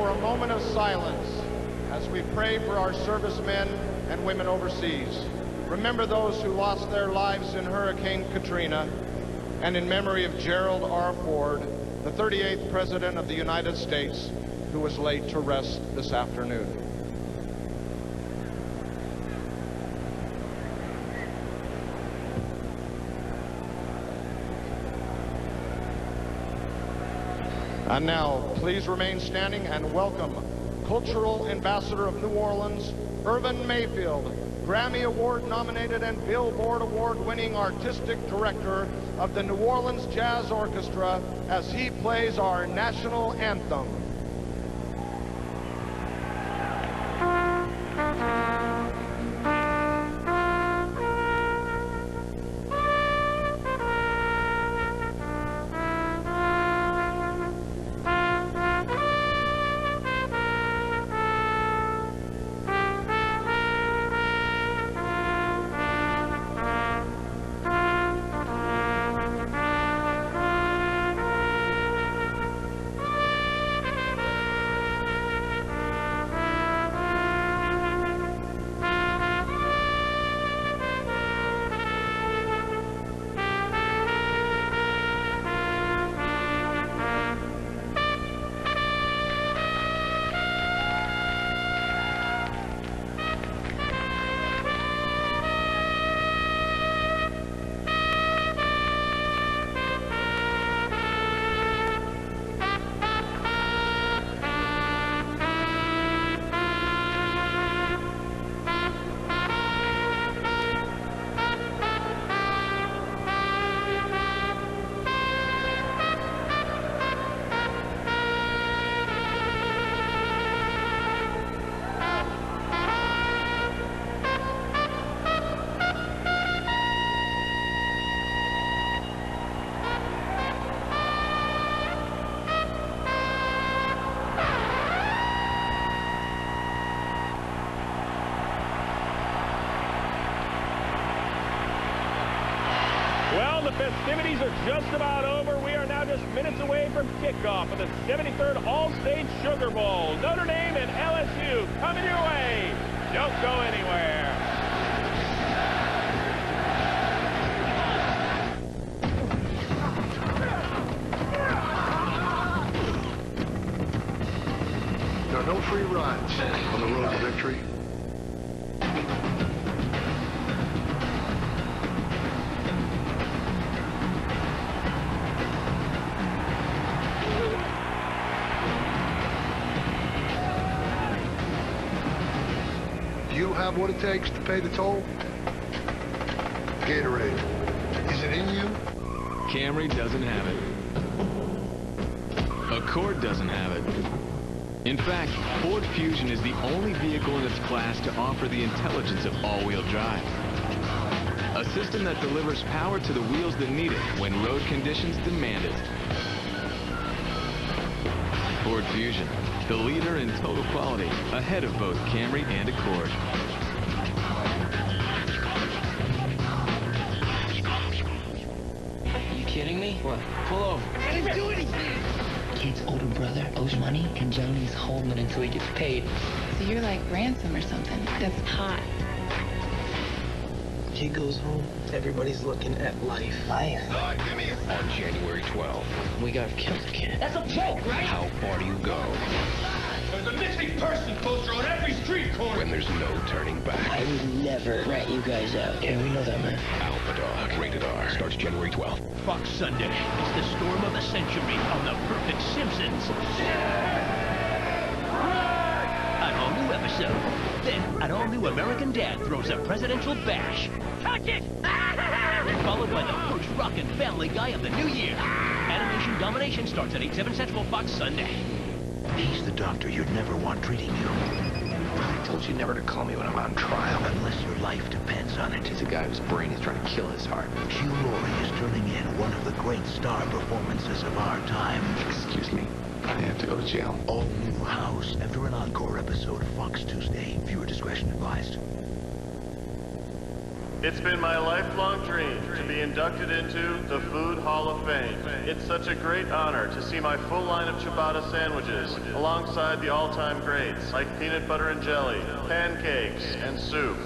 S5: for a moment of silence as we pray for our servicemen and women overseas. Remember those who lost their lives in Hurricane Katrina, and in memory of Gerald R. Ford, the 38th President of the United States, who was laid to rest this afternoon. And now, please remain standing and welcome Cultural Ambassador of New Orleans, Irvin Mayfield, Grammy Award nominated and Billboard Award winning Artistic Director of the New Orleans Jazz Orchestra, as he plays our national anthem.
S2: Well, the festivities are just about over. We are now just minutes away from kickoff of the 73rd Allstate Sugar Bowl. Notre Dame and LSU coming your way. Don't go anywhere.
S10: There are no free rides on the road to victory. Do you have what it takes to pay the toll? Gatorade. Is it in you?
S24: Camry doesn't have it. Accord doesn't have it. In fact, Ford Fusion is the only vehicle in its class to offer the intelligence of all-wheel drive. A system that delivers power to the wheels that need it when road conditions demand it. Ford Fusion, the leader in total quality, ahead of both Camry and Accord.
S13: Are you kidding me? What? Pull over.
S16: I didn't do anything. Kid's older brother owes money, and Johnny's holding it until he gets paid.
S17: So you're like ransom or something. That's hot.
S16: Kid goes home, everybody's looking at life. Life?
S25: On January 12th.
S16: We gotta kill the kid. That's a joke, right?
S25: How far do you go?
S20: There's a missing person poster on every street corner.
S25: When there's no turning back.
S16: I would never rat you guys out. Yeah, we know that, man.
S25: Alpha Dog, rated R, starts January 12th.
S1: Fox Sunday. It's the storm of the century on the perfect Simpsons. An all-new episode. Then, an all-new American Dad throws a presidential bash. Touch it! Followed by the first rockin' Family Guy of the new year. Animation Domination starts at 8/7 Central Fox Sunday.
S25: He's the doctor you'd never want treating you.
S16: I told you never to call me when I'm on trial.
S25: Unless your life depends on it.
S16: He's a guy whose brain is trying to kill his heart.
S25: Hugh Laurie is turning in one of the great star performances of our time.
S16: Excuse me. I have to go to jail.
S25: All new House after an encore episode, Fox Tuesday. Viewer discretion advised.
S3: It's been my lifelong dream to be inducted into the Food Hall of Fame. It's such a great honor to see my full line of ciabatta sandwiches alongside the all-time greats like peanut butter and jelly, pancakes, and soup.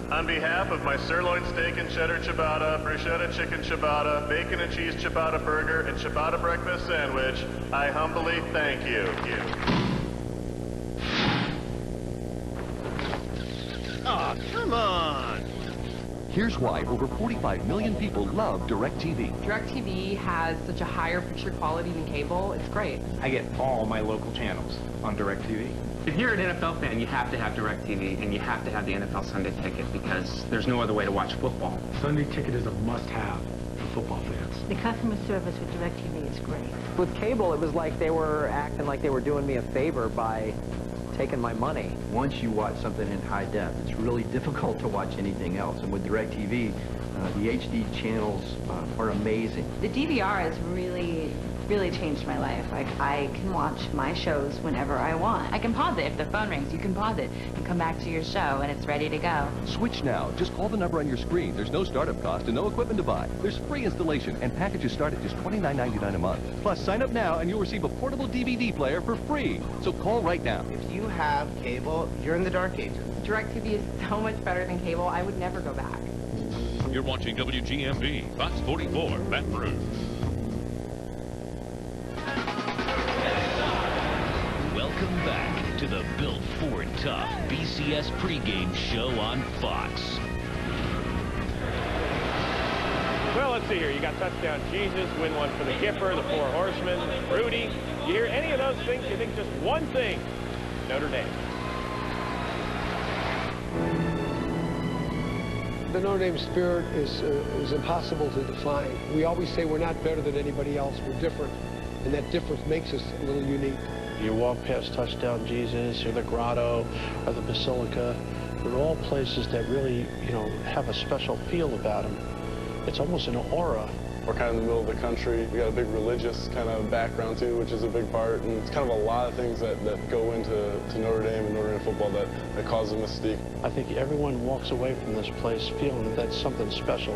S3: On behalf of my sirloin steak and cheddar ciabatta, bruschetta chicken ciabatta, bacon and cheese ciabatta burger, and ciabatta breakfast sandwich, I humbly thank you.
S4: Oh, come on! Here's why over 45 million people love DirecTV.
S6: DirecTV has such a higher picture quality than cable. It's great.
S9: I get all my local channels on DirecTV. If you're an NFL fan, you have to have DirecTV, and you have to have the NFL Sunday Ticket because there's no other way to watch football.
S15: Sunday Ticket is a must-have for football fans.
S21: The customer service with DirecTV is great.
S22: With cable, it was like they were acting like they were doing me a favor by taking my money.
S23: Once you watch something in high def, it's really difficult to watch anything else. And with DirecTV, the HD channels are amazing.
S21: The DVR has really changed my life. Like, I can watch my shows whenever I want.
S12: I can pause it. If the phone rings, you can pause it and come back to your show, and it's ready to go.
S4: Switch now. Just call the number on your screen. There's no startup cost and no equipment to buy. There's free installation, and packages start at just $29.99 a month. Plus, sign up now, and you'll receive a portable DVD player for free. So call right now.
S26: If you have cable, you're in the dark ages.
S6: DirecTV is so much better than cable. I would never go back.
S2: You're watching WGMB, Fox 44, Baton Rouge.
S1: Welcome back to the Built Ford Tough BCS pregame show on Fox.
S2: Well, let's see here. You got touchdown Jesus, win one for the Kipper, the Four Horsemen, Rudy. You hear any of those things? You think just one thing, Notre Dame.
S28: The Notre Dame spirit is impossible to define. We always say we're not better than anybody else. We're different, and that difference makes us a little unique.
S29: You walk past Touchdown Jesus or the Grotto or the Basilica. They're all places that really, have a special feel about them. It's almost an aura.
S8: We're kind of in the middle of the country. We got a big religious kind of background too, which is a big part. And it's kind of a lot of things that go into Notre Dame and Notre Dame football that cause a mystique.
S29: I think everyone walks away from this place feeling that that's something special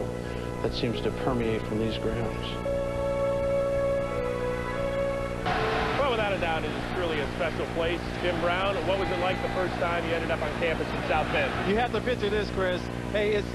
S29: that seems to permeate from these grounds.
S2: Well, without a doubt, it is truly a special place. Tim Brown, what was it like the first time you ended up on campus in South Bend?
S14: You have to picture this, Chris. Hey, it's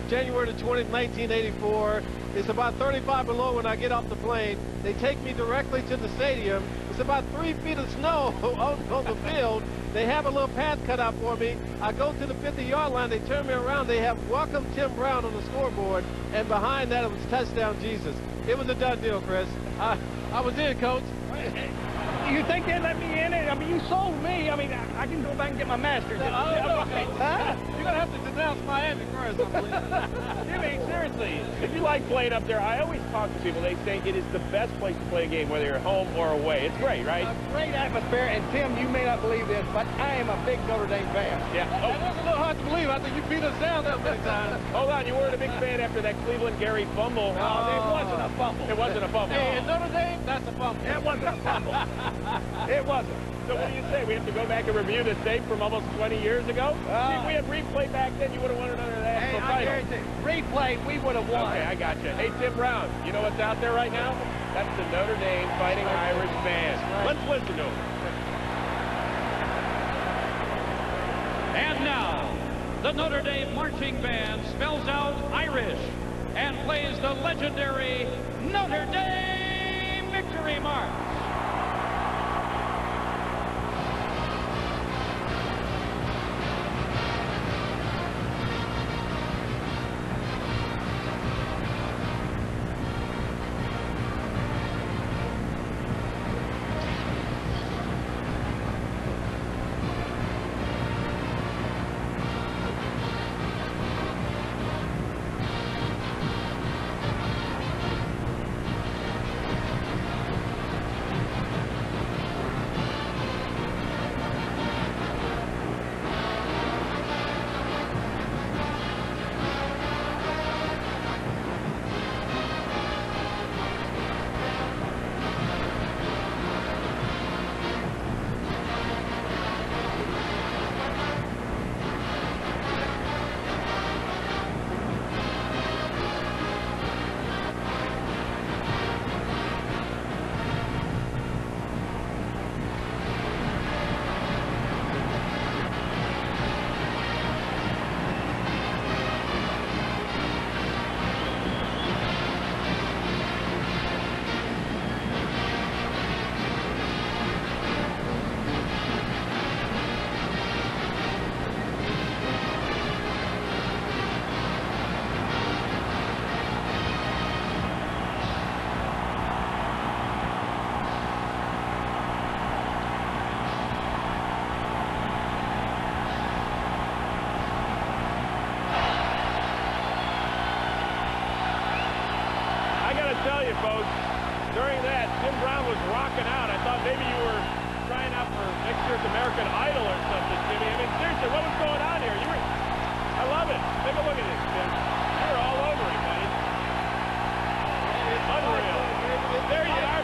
S14: January the 20th, 1984. It's about 35 below when I get off the plane. They take me directly to the stadium. It's about 3 feet of snow on the field. They have a little path cut out for me. I go to the 50-yard line. They turn me around. They have "Welcome Tim Brown" on the scoreboard. And behind that, it was "Touchdown Jesus." It was a done deal, Chris. I was in, Coach. You think they let me in it? I mean, you sold me. I mean, I can go back and get my master's. Huh? You're going to have to denounce Miami first, I believe.
S2: You mean, seriously, if you like playing up there, I always talk to people. They say it is the best place to play a game, whether you're home or away. It's great, right?
S14: A great atmosphere. And, Tim, you may not believe this, but I am a big Notre Dame fan.
S2: Yeah.
S14: Oh. That's a little hard to believe after you beat us down that many times.
S2: Hold on. You weren't a big fan after that Cleveland Gary fumble.
S14: No, it wasn't a fumble.
S2: It wasn't a fumble.
S14: Hey, in Notre Dame, that's a fumble.
S2: It wasn't a fumble. It wasn't. So what do you say? We have to go back and review the tape from almost 20 years ago? See, if we had replay back then, you would have won another national title.
S14: I guarantee. Replay, we would have won.
S2: Okay, I got you. Hey, Tim Brown, you know what's out there right now? That's the Notre Dame Fighting Irish band. Let's listen to them.
S30: And now, the Notre Dame marching band spells out Irish and plays the legendary Notre Dame Victory March.
S2: working out. I thought maybe you were trying out for next year's American Idol or something, Jimmy. I mean, seriously, what was going on here? I love it. Take a look at this, Jim. You're all over it, buddy. It's unreal. There you are.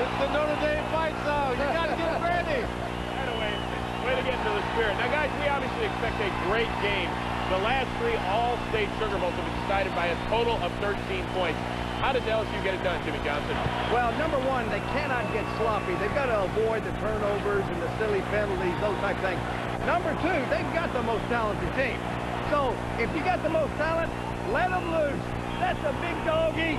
S14: It's the Notre Dame fight song. You got to get ready.
S2: Right away. Way to get into the spirit. Now, guys, we obviously expect a great game. The last 3 All-State Sugar Bowls have been decided by a total of 13 points. How does LSU get it done, Jimmy Johnson?
S14: Well, number one, they cannot get sloppy. They've got to avoid the turnovers and the silly penalties, those type of things. Number two, they've got the most talented team. So if you got the most talent, let them loose. That's a big doggy.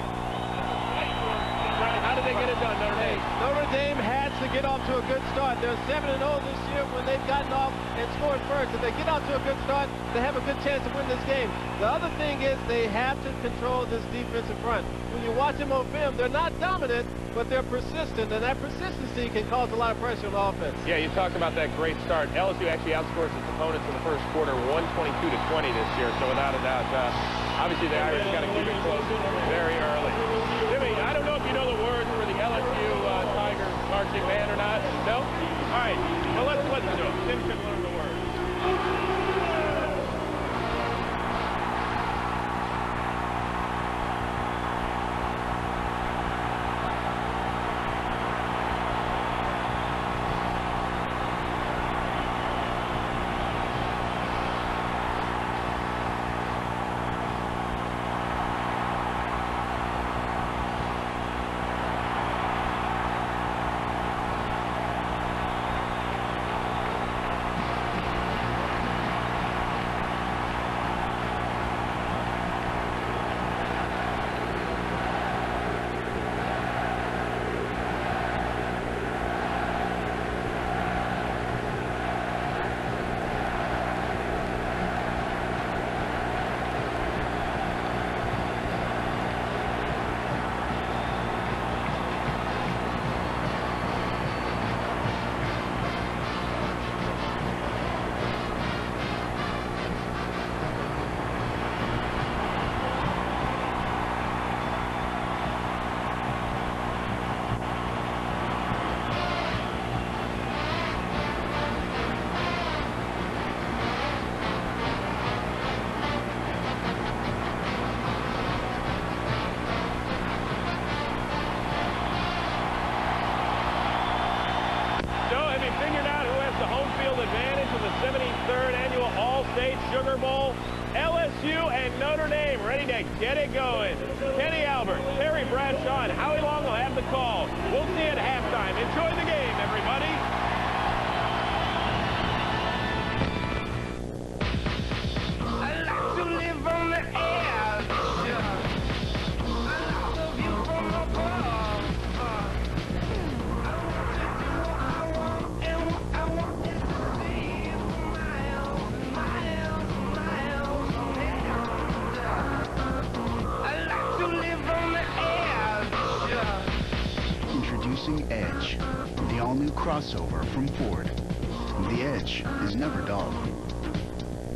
S2: How did they get it done, Notre Dame?
S14: Notre Dame had to get off to a good start. They're 7-0 this year when they've gotten off and scored first. If they get off to a good start, they have a good chance to win this game. The other thing is they have to control this defensive front. When you watch them on film, they're not dominant, but they're persistent, and that persistency can cause a lot of pressure on the offense.
S2: Yeah, you talked about that great start. LSU actually outscores its opponents in the first quarter 122-20 this year, so without a doubt, obviously the Irish got to keep it close very early. Jimmy, I don't know if you know the words for the LSU Tigers marching band or not. No? All right. Well, let's listen to them. Tim can learn the words. Advantage in the 73rd annual All-State Sugar Bowl. LSU and Notre Dame ready to get it going. Kenny Albert, Terry Bradshaw, and Howie Long will have the call. We'll see you at halftime. Enjoy the game, everybody.
S5: I like to live on the edge. I like the view from above.
S7: Introducing Edge, the all-new crossover from Ford. The Edge is never dull.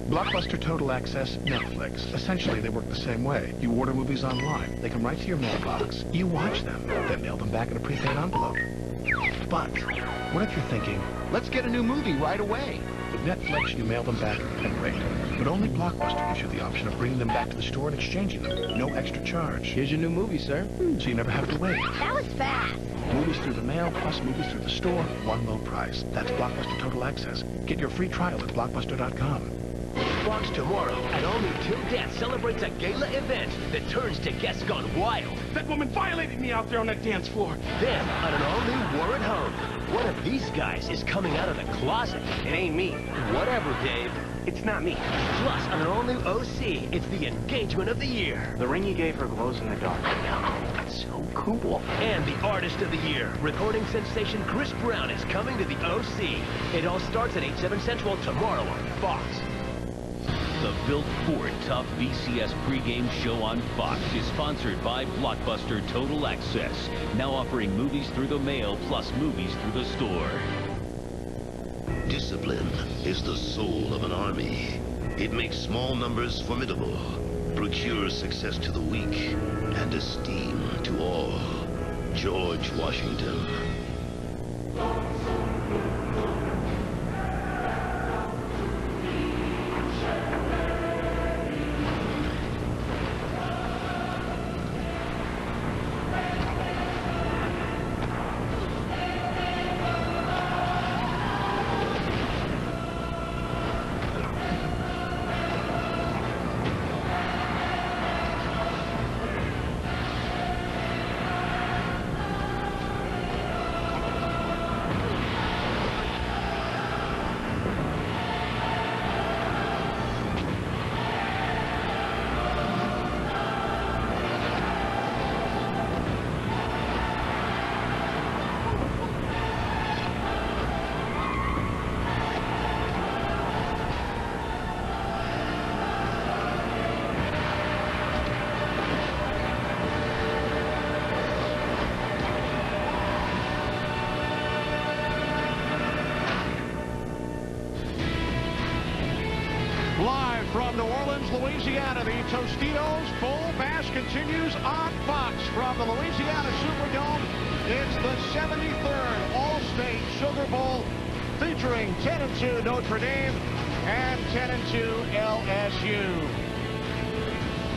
S15: Blockbuster Total Access, Netflix. Essentially, they work the same way. You order movies online. They come right to your mailbox. You watch them, then mail them back in a prepaid envelope. But what if you're thinking, let's get a new movie right away? With Netflix, you mail them back and wait. But only Blockbuster gives you the option of bringing them back to the store and exchanging them. No extra charge. Here's your new movie, sir. So you never have to wait.
S21: That was fast.
S15: Movies through the mail plus movies through the store, one low price. That's Blockbuster Total Access. Get your free trial at Blockbuster.com.
S10: Fox tomorrow, an all-new Till Death celebrates a gala event that turns to guests gone wild.
S20: That woman violated me out there on that dance floor.
S10: Then, on an all-new War at Home, one of these guys is coming out of the closet.
S20: It ain't me.
S10: Whatever, Dave.
S20: It's not me.
S10: Plus, on an all-new OC, it's the engagement of the year.
S9: The ring you gave her glows in the dark.
S10: I know. It's so cool. And the artist of the year, recording sensation Chris Brown, is coming to the OC. It all starts at 8/7 Central tomorrow on Fox.
S1: The Built Ford Tough BCS pregame show on Fox is sponsored by Blockbuster Total Access, now offering movies through the mail plus movies through the store.
S25: Discipline is the soul of an army. It makes small numbers formidable, procures success to the weak, and esteem to all. George Washington.
S3: Live from New Orleans, Louisiana, the Tostitos Full Bash continues on Fox from the Louisiana Superdome. It's the 73rd Allstate Sugar Bowl featuring 10-2 Notre Dame and 10-2 LSU.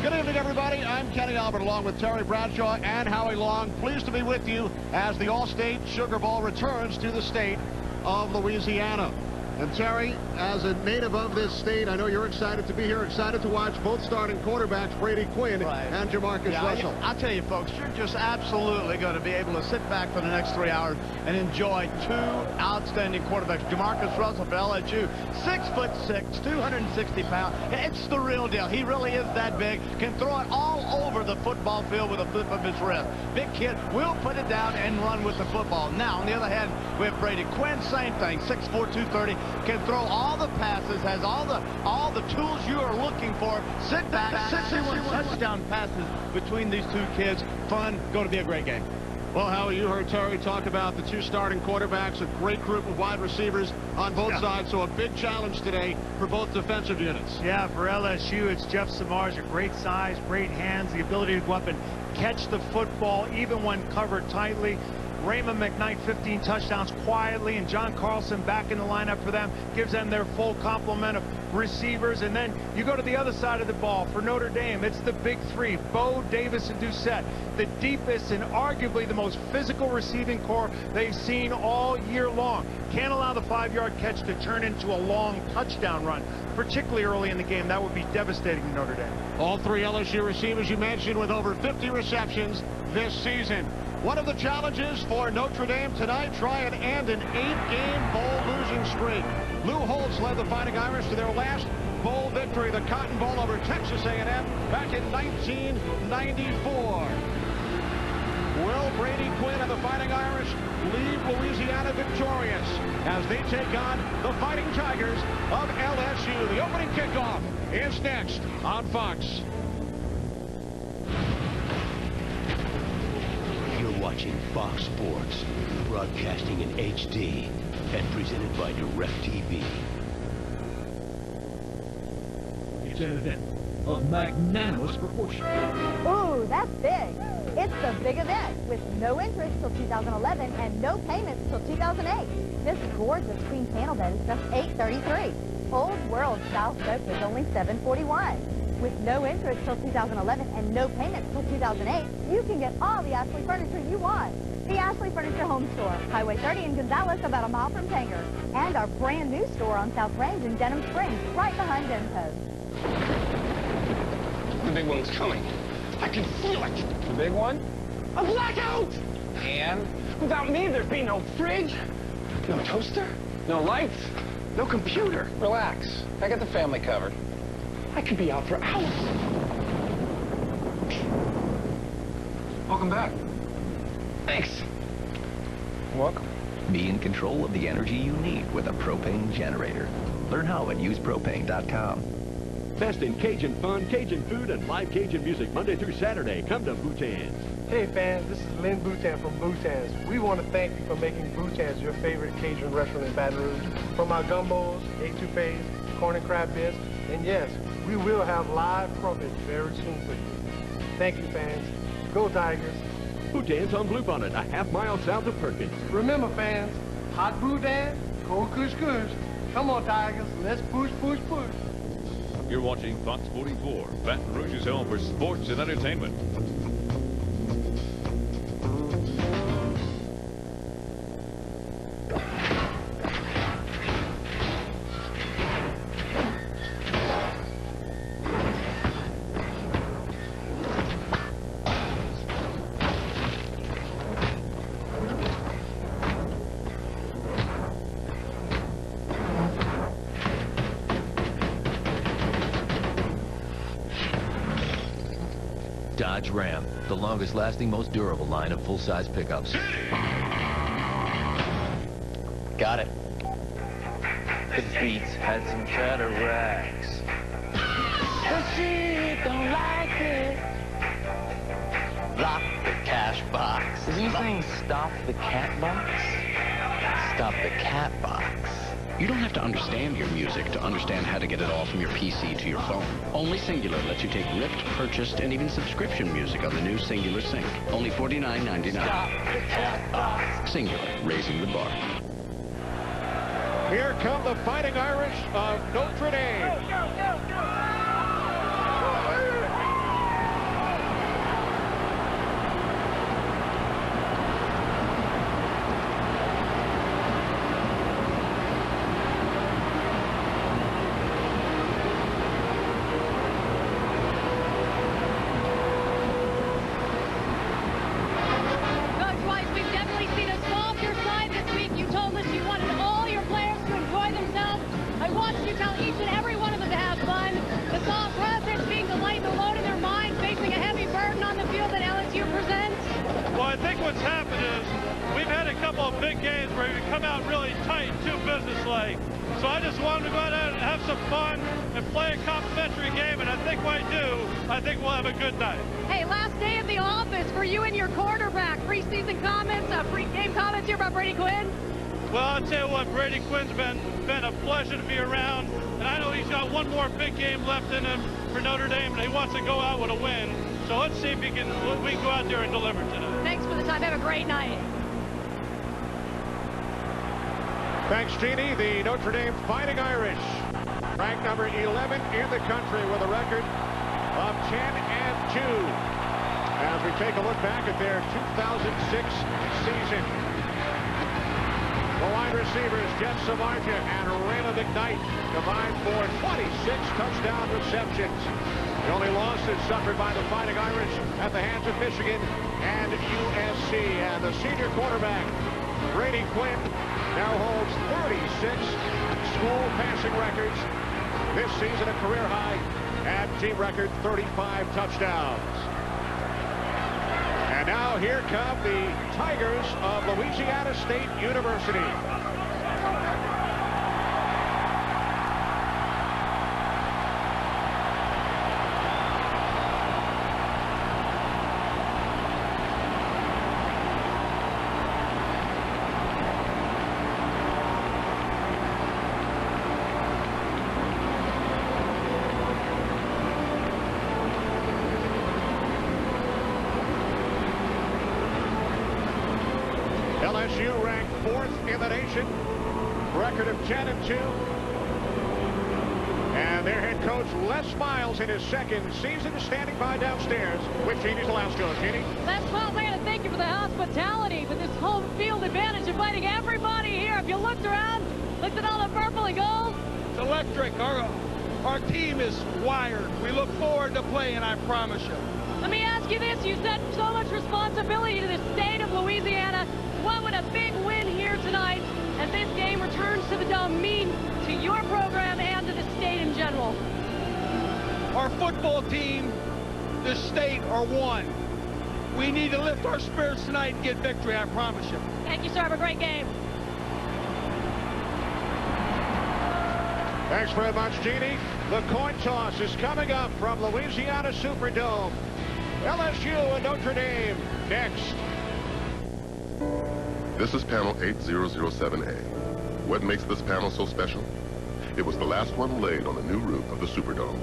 S3: Good evening, everybody. I'm Kenny Albert along with Terry Bradshaw and Howie Long. Pleased to be with you as the Allstate Sugar Bowl returns to the state of Louisiana. And Terry, as a native of this state, I know you're excited to be here, excited to watch both starting quarterbacks, Brady Quinn and Jamarcus Russell.
S14: I'll tell you, folks, you're just absolutely going to be able to sit back for the next 3 hours and enjoy two outstanding quarterbacks. Jamarcus Russell for LSU, 6'6", 260 pounds. It's the real deal. He really is that big. Can throw it all over the football field with a flip of his wrist. Big kid, will put it down and run with the football. Now, on the other hand, we have Brady Quinn, same thing, 6'4", 230. Can throw all the passes, has all the tools you are looking for. Sit back, 61 touchdown passes between these two kids. Fun, going to be a great game.
S3: Well, Howie, you heard Terry talk about the two starting quarterbacks, a great group of wide receivers on both sides, so a big challenge today for both defensive units.
S11: Yeah, for LSU, it's Jeff Samardzija, great size, great hands, the ability to go up and catch the football even when covered tightly. Raymond McKnight, 15 touchdowns quietly, and John Carlson back in the lineup for them, gives them their full complement of receivers. And then you go to the other side of the ball for Notre Dame. It's the big three, Bo, Davis, and Doucette, the deepest and arguably the most physical receiving core they've seen all year long. Can't allow the 5-yard catch to turn into a long touchdown run, particularly early in the game. That would be devastating to Notre Dame.
S3: All three LSU receivers you mentioned with over 50 receptions this season. One of the challenges for Notre Dame tonight, try and end an 8-game bowl losing streak. Lou Holtz led the Fighting Irish to their last bowl victory, the Cotton Bowl over Texas A&M back in 1994. Will Brady Quinn and the Fighting Irish leave Louisiana victorious as they take on the Fighting Tigers of LSU? The opening kickoff is next on Fox.
S1: You're watching Fox Sports, broadcasting in HD and presented by DirecTV.
S10: It's an event of magnanimous proportion.
S13: Ooh, that's big. It's the big event with no interest till 2011 and no payments till 2008. This gorgeous queen panel bed is just $833. Old World style sofa is only $741. With no interest till 2011 and no payments till 2008, you can get all the Ashley furniture you want. The Ashley Furniture Home Store, Highway 30 in Gonzales, about a mile from Tanger. And our brand new store on South Range in Denham Springs, right behind Denpost.
S20: The big one's coming. I can feel it. The big one? A blackout! And without me, there'd be no fridge, no toaster, no lights, no computer. Relax. I got the family covered. I could be out for hours. Welcome back. Thanks.
S16: You're welcome. Be in control of the energy you need with a propane generator. Learn how at usepropane.com.
S17: Best in Cajun fun, Cajun food, and live Cajun music Monday through Saturday. Come to Bhutan's.
S28: Hey fans, this is Lynn Bhutan from Bhutan's. We want to thank you for making Bhutan's your favorite Cajun restaurant in Baton Rouge. From our gumbos, etouffees, corn and crab bits, and yes, we will have live crumpets very soon for you. Thank you, fans. Go Tigers.
S17: Bhutan's on Bluebonnet, a half-mile south of Perkins.
S28: Remember, fans, hot boudin, cold kush kush. Come on, Tigers, let's push, push, push.
S4: You're watching Fox 44, Baton Rouge's home for sports and entertainment.
S16: Dodge Ram, the longest-lasting, most durable line of full-size pickups.
S6: Got it. The beats had some cataracts. The sheep don't like it. Lock the cash box. Is he saying stop the cat box? Stop the cat box.
S7: You don't have to understand your music to understand how to get it all from your PC to your phone. Only Singular lets you take ripped, purchased, and even subscription music on the new Singular Sync. Only $49.99.
S6: Stop the cat box.
S7: Singular, raising the bar.
S3: Here come the Fighting Irish of Notre Dame.
S5: Go, go, go, go.
S11: I think what's happened is we've had a couple of big games where we come out really tight, too businesslike. So I just wanted to go out and have some fun and play a complimentary game, and I think when I do, I think we'll have a good night.
S12: Hey, last day at the office for you and your quarterback. Preseason comments, pre-game comments here about Brady Quinn?
S11: Well, I'll tell you what, Brady Quinn's been a pleasure to be around, and I know he's got one more big game left in him for Notre Dame, and he wants to go out with a win. So let's see if we can go out there and deliver today.
S12: Thanks for the time. Have a great night.
S3: Thanks, Jeannie. The Notre Dame Fighting Irish, ranked number 11 in the country with a record of 10-2. As we take a look back at their 2006 season. The wide receivers, Jeff Samardzija and Raymond McKnight, combined for 26 touchdown receptions. The only losses suffered by the Fighting Irish at the hands of Michigan and USC. And the senior quarterback, Brady Quinn, now holds 36 school passing records. This season a career high and team record 35 touchdowns. And now here come the Tigers of Louisiana State University. LSU ranked 4th in the nation, record of 10-2. And their head coach, Les Miles, in his second season, standing by downstairs with Jeannie's last go. Jeannie?
S12: Les Miles, I gotta thank you for the hospitality, for this home field advantage, inviting everybody here. If you looked around, looked at all the purple and gold.
S20: It's electric. Our team is wired. We look forward to playing, I promise you.
S12: Let me ask you this. You said so much responsibility to the state of Louisiana. What would a big win here tonight as this game returns to the Dome mean to your program and to the state in general?
S20: Our football team, the state are one. We need to lift our spirits tonight and get victory, I promise you.
S12: Thank you, sir. Have a great game.
S3: Thanks very much, Jeannie. The coin toss is coming up from Louisiana Superdome. LSU and Notre Dame next.
S18: This is panel 8007A. What makes this panel so special? It was the last one laid on the new roof of the Superdome,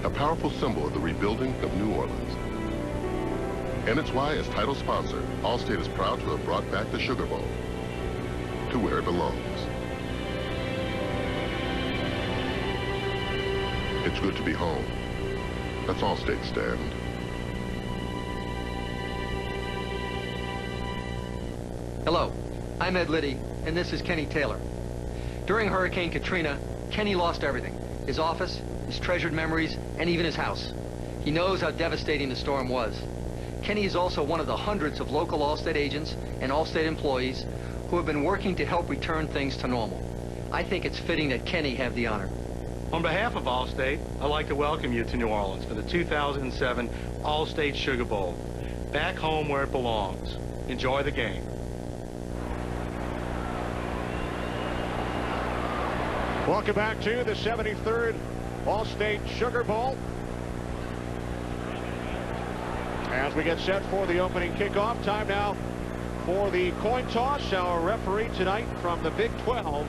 S18: a powerful symbol of the rebuilding of New Orleans. And it's why, as title sponsor, Allstate is proud to have brought back the Sugar Bowl to where it belongs. It's good to be home. That's Allstate stand.
S2: Hello, I'm Ed Liddy, and this is Kenny Taylor. During Hurricane Katrina, Kenny lost everything. His office, his treasured memories, and even his house. He knows how devastating the storm was. Kenny is also one of the hundreds of local Allstate agents and Allstate employees who have been working to help return things to normal. I think it's fitting that Kenny have the honor.
S28: On behalf of Allstate, I'd like to welcome you to New Orleans for the 2007 Allstate Sugar Bowl. Back home where it belongs. Enjoy the game.
S3: Welcome back to the 73rd Allstate Sugar Bowl. As we get set for the opening kickoff, time now for the coin toss. Our referee tonight from the Big 12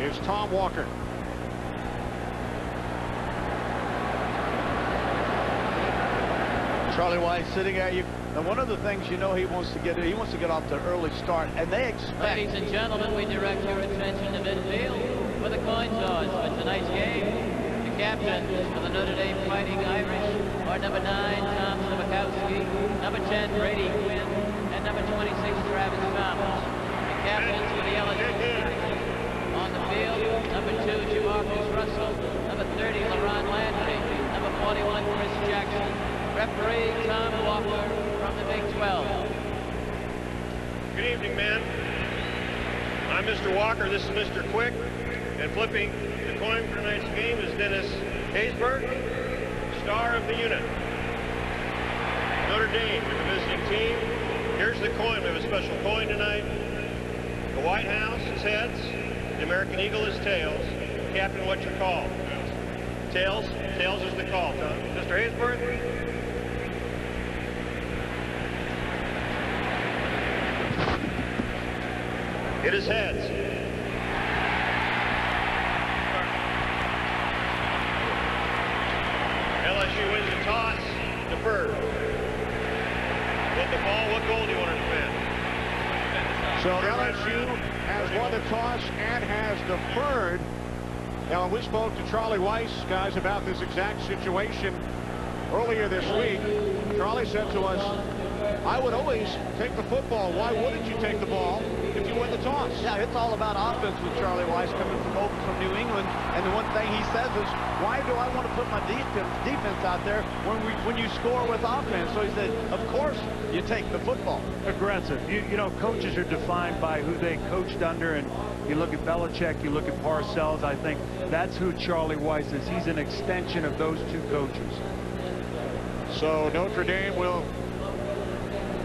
S3: is Tom Walker.
S14: Charlie Weiss sitting at you. And one of the things he wants to get off to an early start, and they expect.
S8: Ladies and gentlemen, we direct your attention to midfield for the coin toss for tonight's game. The captains for the Notre Dame Fighting Irish are number 9, Tom Szymanowski, number 10, Brady Quinn, and number 26, Travis Thomas. The captains for the LSU on the field, number 2, Jamarcus Russell, number 30, LaRon Landry, number 41, Chris Jackson. Referee Tom Walker from the Big 12.
S19: Good evening, men. I'm Mr. Walker. This is Mr. Quick. And flipping the coin for tonight's game is Dennis Haysbert, star of the unit. Notre Dame, the visiting team. Here's the coin. We have a special coin tonight. The White House is heads. The American Eagle is tails. Captain, what's your call? Tails? Tails is the call, Tom. Mr. Haysbert? It is heads. LSU wins the toss. Deferred. With the ball, what goal do you want to defend?
S3: So LSU has won the toss and has deferred. Now, we spoke to Charlie Weiss, guys, about this exact situation earlier this week. Charlie said to us, I would always take the football. Why wouldn't you take the ball if you win the toss?
S14: Yeah, it's all about offense with Charlie Weiss coming from New England. And the one thing he says is, why do I want to put my defense out there when you score with offense? So he said, of course you take the football.
S11: Aggressive. You know, coaches are defined by who they coached under, and you look at Belichick, you look at Parcells. I think that's who Charlie Weiss is. He's an extension of those two coaches.
S3: So Notre Dame will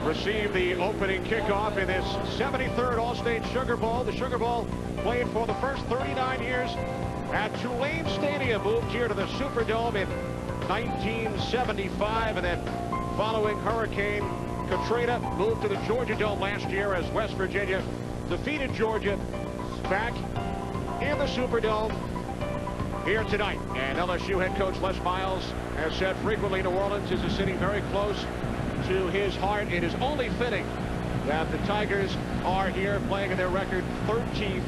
S3: receive the opening kickoff in this 73rd Allstate Sugar Bowl. The Sugar Bowl played for the first 39 years at Tulane Stadium, moved here to the Superdome in 1975, and then following Hurricane Katrina, moved to the Georgia Dome last year as West Virginia defeated Georgia back in the Superdome here tonight. And LSU head coach Les Miles has said frequently New Orleans is a city very close to his heart. It is only fitting that the Tigers are here playing in their record 13th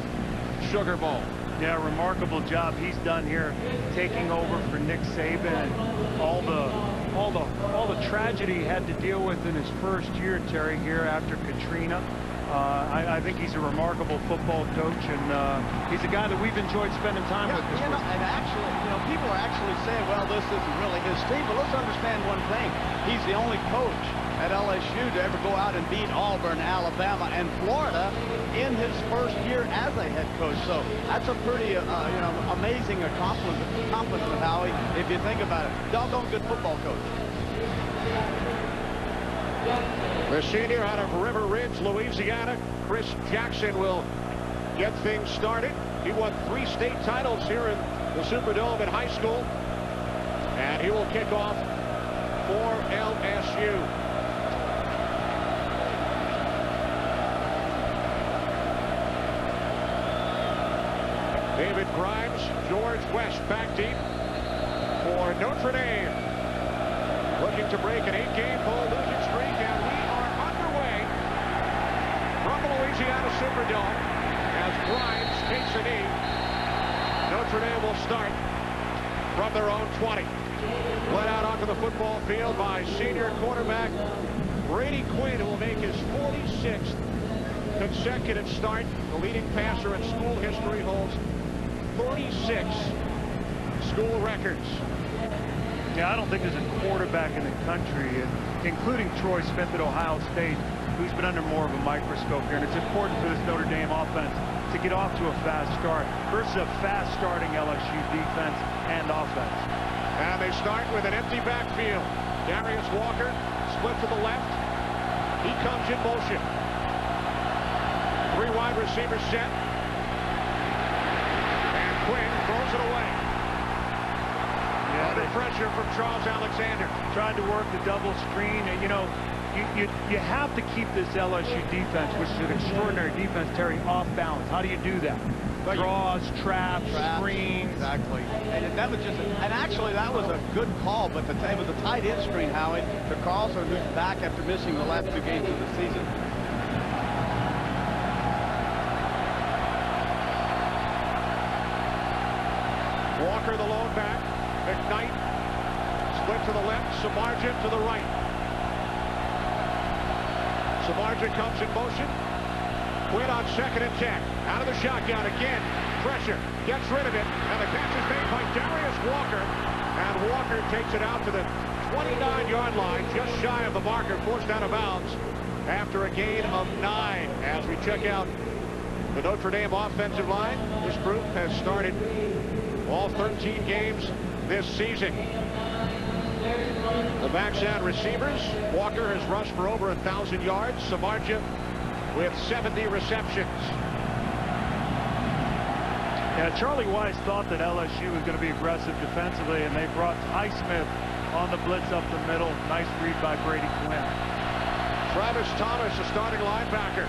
S3: Sugar Bowl.
S11: Yeah, remarkable job he's done here, taking over for Nick Saban, and all the tragedy he had to deal with in his first year, Terry, here after Katrina. I think he's a remarkable football coach, and he's a guy that we've enjoyed spending time with this week.
S14: And actually, people are actually saying, well, this isn't really his team, but let's understand one thing. He's the only coach at LSU to ever go out and beat Auburn, Alabama, and Florida in his first year as a head coach. So that's a pretty, amazing accomplishment, Howie, if you think about it. Doggone good football coach.
S3: The senior out of River Ridge, Louisiana, Chris Jackson, will get things started. He won 3 state titles here in the Superdome in high school, and he will kick off for LSU. David Grimes, George West back deep for Notre Dame, looking to break an 8-game bowl losing streak and we are underway from the Louisiana Superdome as Grimes takes a knee. Notre Dame will start from their own 20. Led out onto the football field by senior quarterback Brady Quinn, who will make his 46th consecutive start. The leading passer in school history holds 36 school records.
S11: Yeah, I don't think there's a quarterback in the country, including Troy Smith at Ohio State, who's been under more of a microscope here. And it's important for this Notre Dame offense to get off to a fast start versus a fast starting LSU defense and offense.
S3: And they start with an empty backfield. Darius Walker split to the left. He comes in motion. 3 wide receivers set. And Quinn throws it away. Under pressure from Charles Alexander.
S11: Tried to work the double screen. And, you know, you have to keep this LSU defense, which is an extraordinary defense, Terry, off balance. How do you do that? Draws, traps, screens.
S9: Exactly. And that was actually that was a good call, but it was a tight end screen, Howie, to Carlson, who's back after missing the last 2 games of the season.
S3: Walker, the lone back. McKnight split to the left. Samardzija to the right. Samardzija comes in motion. Quinn on 2nd and 10. Out of the shotgun again. Pressure. Gets rid of it. And the catch is made by Darius Walker. And Walker takes it out to the 29-yard line, just shy of the marker, forced out of bounds after a gain of 9. As we check out the Notre Dame offensive line, this group has started all 13 games this season. The backs and receivers. Walker has rushed for over 1,000 yards. Samardzija with 70 receptions.
S11: Yeah, Charlie Weiss thought that LSU was going to be aggressive defensively, and they brought Highsmith on the blitz up the middle. Nice read by Brady Quinn.
S3: Travis Thomas, the starting linebacker,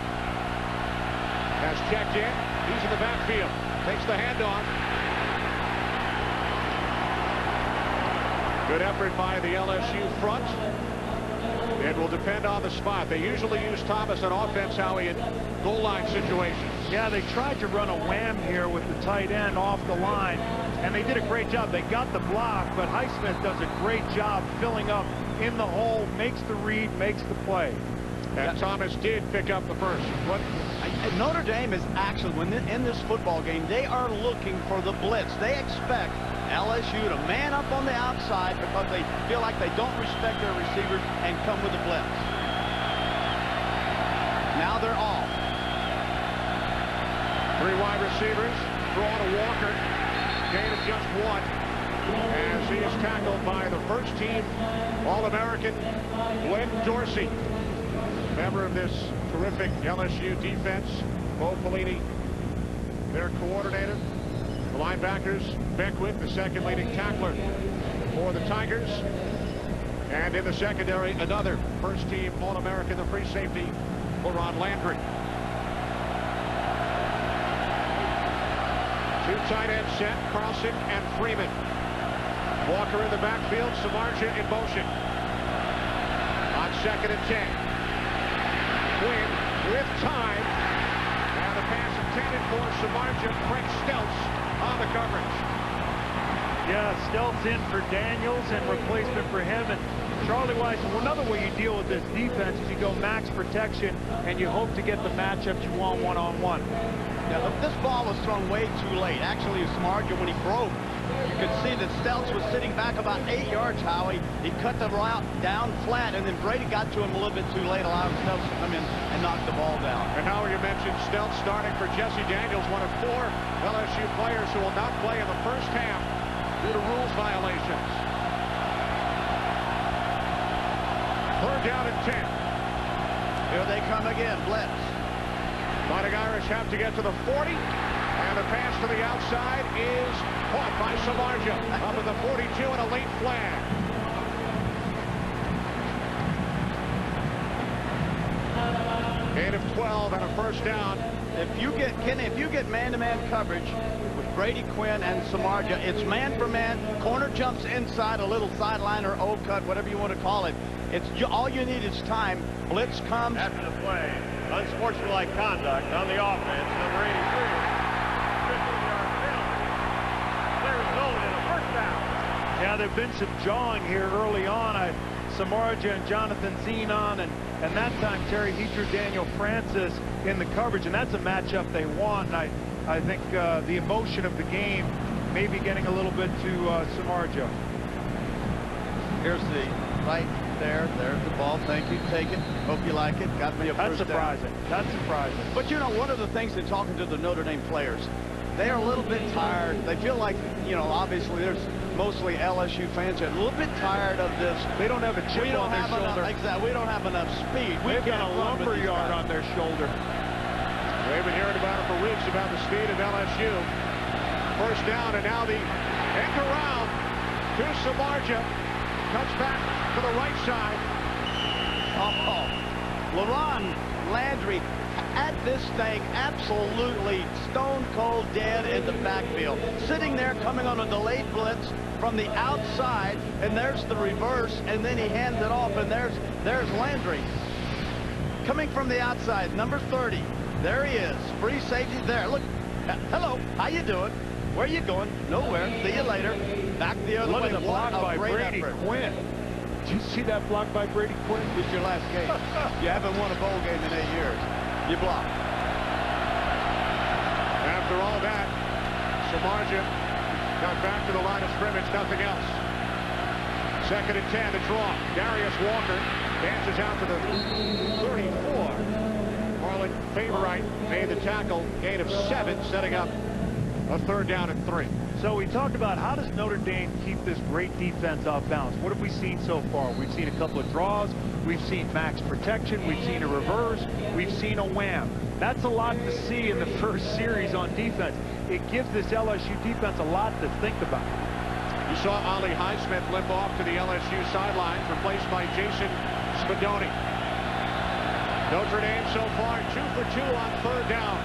S3: has checked in. He's in the backfield. Takes the handoff. Good effort by the LSU front. It will depend on the spot. They usually use Thomas on offense, Howie, in goal line situations.
S11: Yeah, they tried to run a wham here with the tight end off the line, and they did a great job. They got the block, but Highsmith does a great job filling up in the hole, makes the read, makes the play.
S3: And Thomas did pick up the first.
S9: Notre Dame is actually, when in this football game, they are looking for the blitz. They expect LSU to man up on the outside because they feel like they don't respect their receivers and come with the blitz. Now they're off.
S3: 3 wide receivers. Throw to Walker. Gain of just 1. As he is tackled by the first team All-American Glenn Dorsey. Member of this terrific LSU defense. Bo Pelini, their coordinator. The linebackers, Beckwith, the second leading tackler for the Tigers. And in the secondary, another first-team All-American, the free safety, Ron Landry. 2 tight ends set, Carlson and Freeman. Walker in the backfield, Samardzija in motion. On 2nd and 10. Quinn with time. And the pass intended for Samardzija. Frank Stelz on the coverage.
S11: Yeah, Stelz in for Daniels and replacement for him. And Charlie Weiss, another way you deal with this defense is you go max protection and you hope to get the matchups you want one-on-one.
S9: Yeah, this ball was thrown way too late. Actually, Samardzija, when he broke, you could see that Stelz was sitting back about 8 yards, Howie. He cut the route down flat, and then Brady got to him a little bit too late, allowing Stelz to come in and knock the ball down.
S3: And Howard, you mentioned Stelz starting for Jesse Daniels, one of 4 LSU players who will not play in the first half due to rules violations. 3rd down and 10.
S9: Here they come again, blitz.
S3: Fighting Irish have to get to the 40, and the pass to the outside is caught by Samardzija up at the 42 and a late flag. Gain of 12 and a first down.
S9: If you get man-to-man coverage with Brady Quinn and Samardzija. It's man for man. Corner jumps inside, a little sideline or O-cut, whatever you want to call it. All you need is time. Blitz comes.
S19: After the play, unsportsmanlike conduct on the offense, number 83. 15-yard penalty. Clear resulted in a first down.
S11: Yeah, there have been some jawing here early on. Samardzija and Jonathan Zenon, and that time Terry he drew Daniel Francis in the coverage, and that's a matchup they want. And I think the emotion of the game may be getting a little bit to Samardzija.
S9: Here's the right there. There's the ball. Thank you. Take it. Hope you like it. Got me a
S11: That's
S9: first
S11: surprising.
S9: down.
S11: That's surprising.
S9: But you know, one of the things in talking to the Notre Dame players, they are a little bit tired. They feel like, you know, obviously there's mostly LSU fans are a little bit tired of this.
S11: They don't have a chip on their shoulder.
S9: Exactly. We don't have enough speed.
S11: They've got a lumber yard on their shoulder.
S3: We've been hearing about it for weeks, about the speed of LSU. First down, and now the end around to Samardzija. Cuts back to the right side.
S9: Oh, LaRon Landry at this thing absolutely stone cold dead in the backfield. Sitting there coming on a delayed blitz from the outside, and there's the reverse, and then he hands it off, and there's Landry. Coming from the outside, number 30. There he is. Free safety there. Look. Hello. How you doing? Where you going? Nowhere. See you later. Back the other way.
S11: Look at the block by Brady Quinn. Did you see that block by Brady Quinn?
S9: It's your last game. You haven't won a bowl game in 8 years. You block.
S3: After all that, Samardzija got back to the line of scrimmage, nothing else. 2nd and 10, the draw. Darius Walker dances out to the 34. Marlon Favorite made the tackle, gain of 7, setting up a 3rd down and 3.
S11: So we talked about how does Notre Dame keep this great defense off balance. What have we seen so far? We've seen a couple of draws. We've seen max protection. We've seen a reverse. We've seen a wham. That's a lot to see in the first series on defense. It gives this LSU defense a lot to think about.
S3: You saw Ollie Highsmith limp off to the LSU sidelines, replaced by Jason Spadoni. Notre Dame so far 2 for 2 on 3rd down.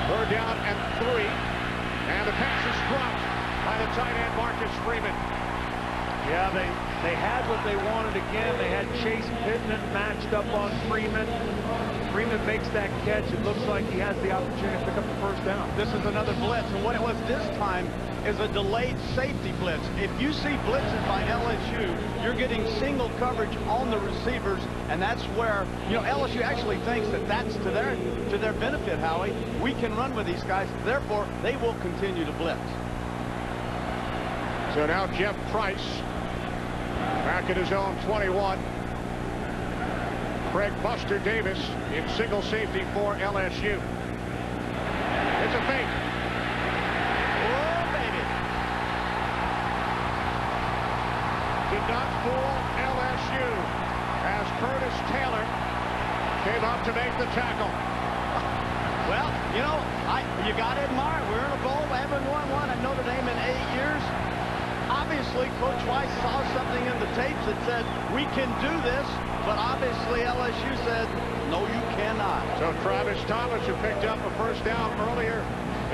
S3: 3rd down and 3. And the pass is dropped by the tight end Marcus Freeman.
S11: Yeah, they had what they wanted again. They had Chase Pittman matched up on Freeman. Freeman makes that catch. It looks like he has the opportunity to pick up the first down.
S9: This is another blitz, and what it was this time is a delayed safety blitz. If you see blitzes by LSU, you're getting single coverage on the receivers, and that's where, you know, LSU actually thinks that that's to their benefit, Howie. We can run with these guys, therefore they will continue to blitz.
S3: So now Jeff Price back at his own 21. Craig Buster Davis in single safety for LSU. It's a fake.
S9: Oh, baby.
S3: Did not fool LSU as Curtis Taylor came up to make the tackle.
S9: Well, you know, you got to admire it. We're in a bowl. We haven't won one at Notre Dame in 8 years. Obviously, Coach Weiss saw something in the tapes that said, we can do this, but obviously LSU said, no, you cannot.
S3: So Travis Thomas, who picked up a first down earlier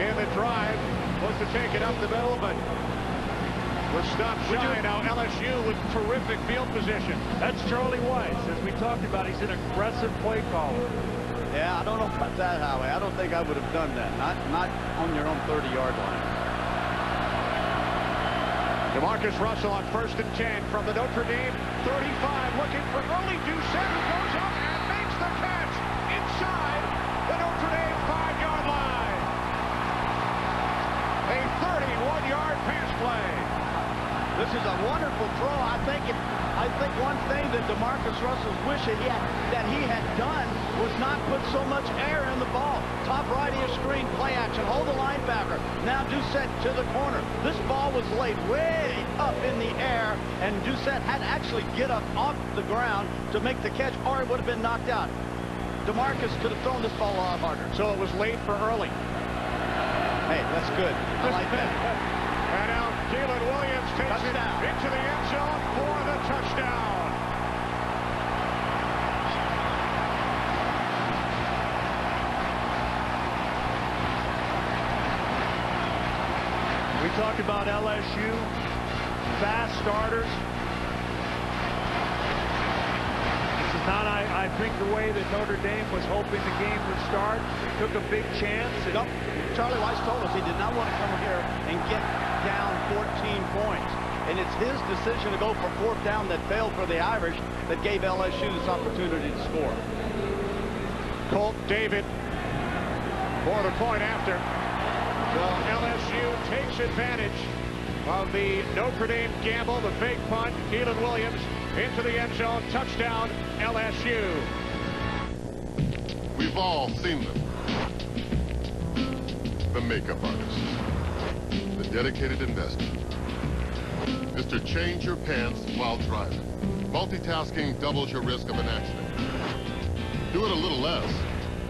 S3: in the drive, supposed to take it up the middle, but was stopped shy. Now LSU with terrific field position.
S11: That's Charlie Weiss. As we talked about, he's an aggressive play caller.
S9: Yeah, I don't know about that, Howie. I don't think I would have done that. Not on your own 30-yard line.
S3: Jamarcus Russell on 1st and 10 from the Notre Dame 35, looking for early Doucette, who goes up and makes the catch inside the Notre Dame 5-yard line. A 31-yard pass play.
S9: This is a wonderful throw. I think one thing that Jamarcus Russell's wishing that he had done was not put so much air in the ball. Top right of your screen, play action, hold the linebacker. Now Doucette to the corner. This ball was laid way up in the air, and Doucette had to actually get up off the ground to make the catch, or it would have been knocked out. DeMarcus could have thrown this ball a lot harder.
S3: So it was late for early.
S9: Hey, that's good. I like that.
S3: And now Keelan Williams takes it into the end zone for the touchdown.
S11: talked about LSU, fast starters. This is not, I think, the way that Notre Dame was hoping the game would start. Took a big chance.
S9: Nope. Charlie Weiss told us he did not want to come here and get down 14 points. And it's his decision to go for fourth down that failed for the Irish that gave LSU this opportunity to score.
S3: Colt David for the point after. So LSU takes advantage of the Notre Dame gamble, the fake punt. Keelan Williams into the end zone. Touchdown, LSU.
S18: We've all seen them. The makeup artist. The dedicated investor. Mr. Change Your Pants while driving. Multitasking doubles your risk of an accident. Do it a little less,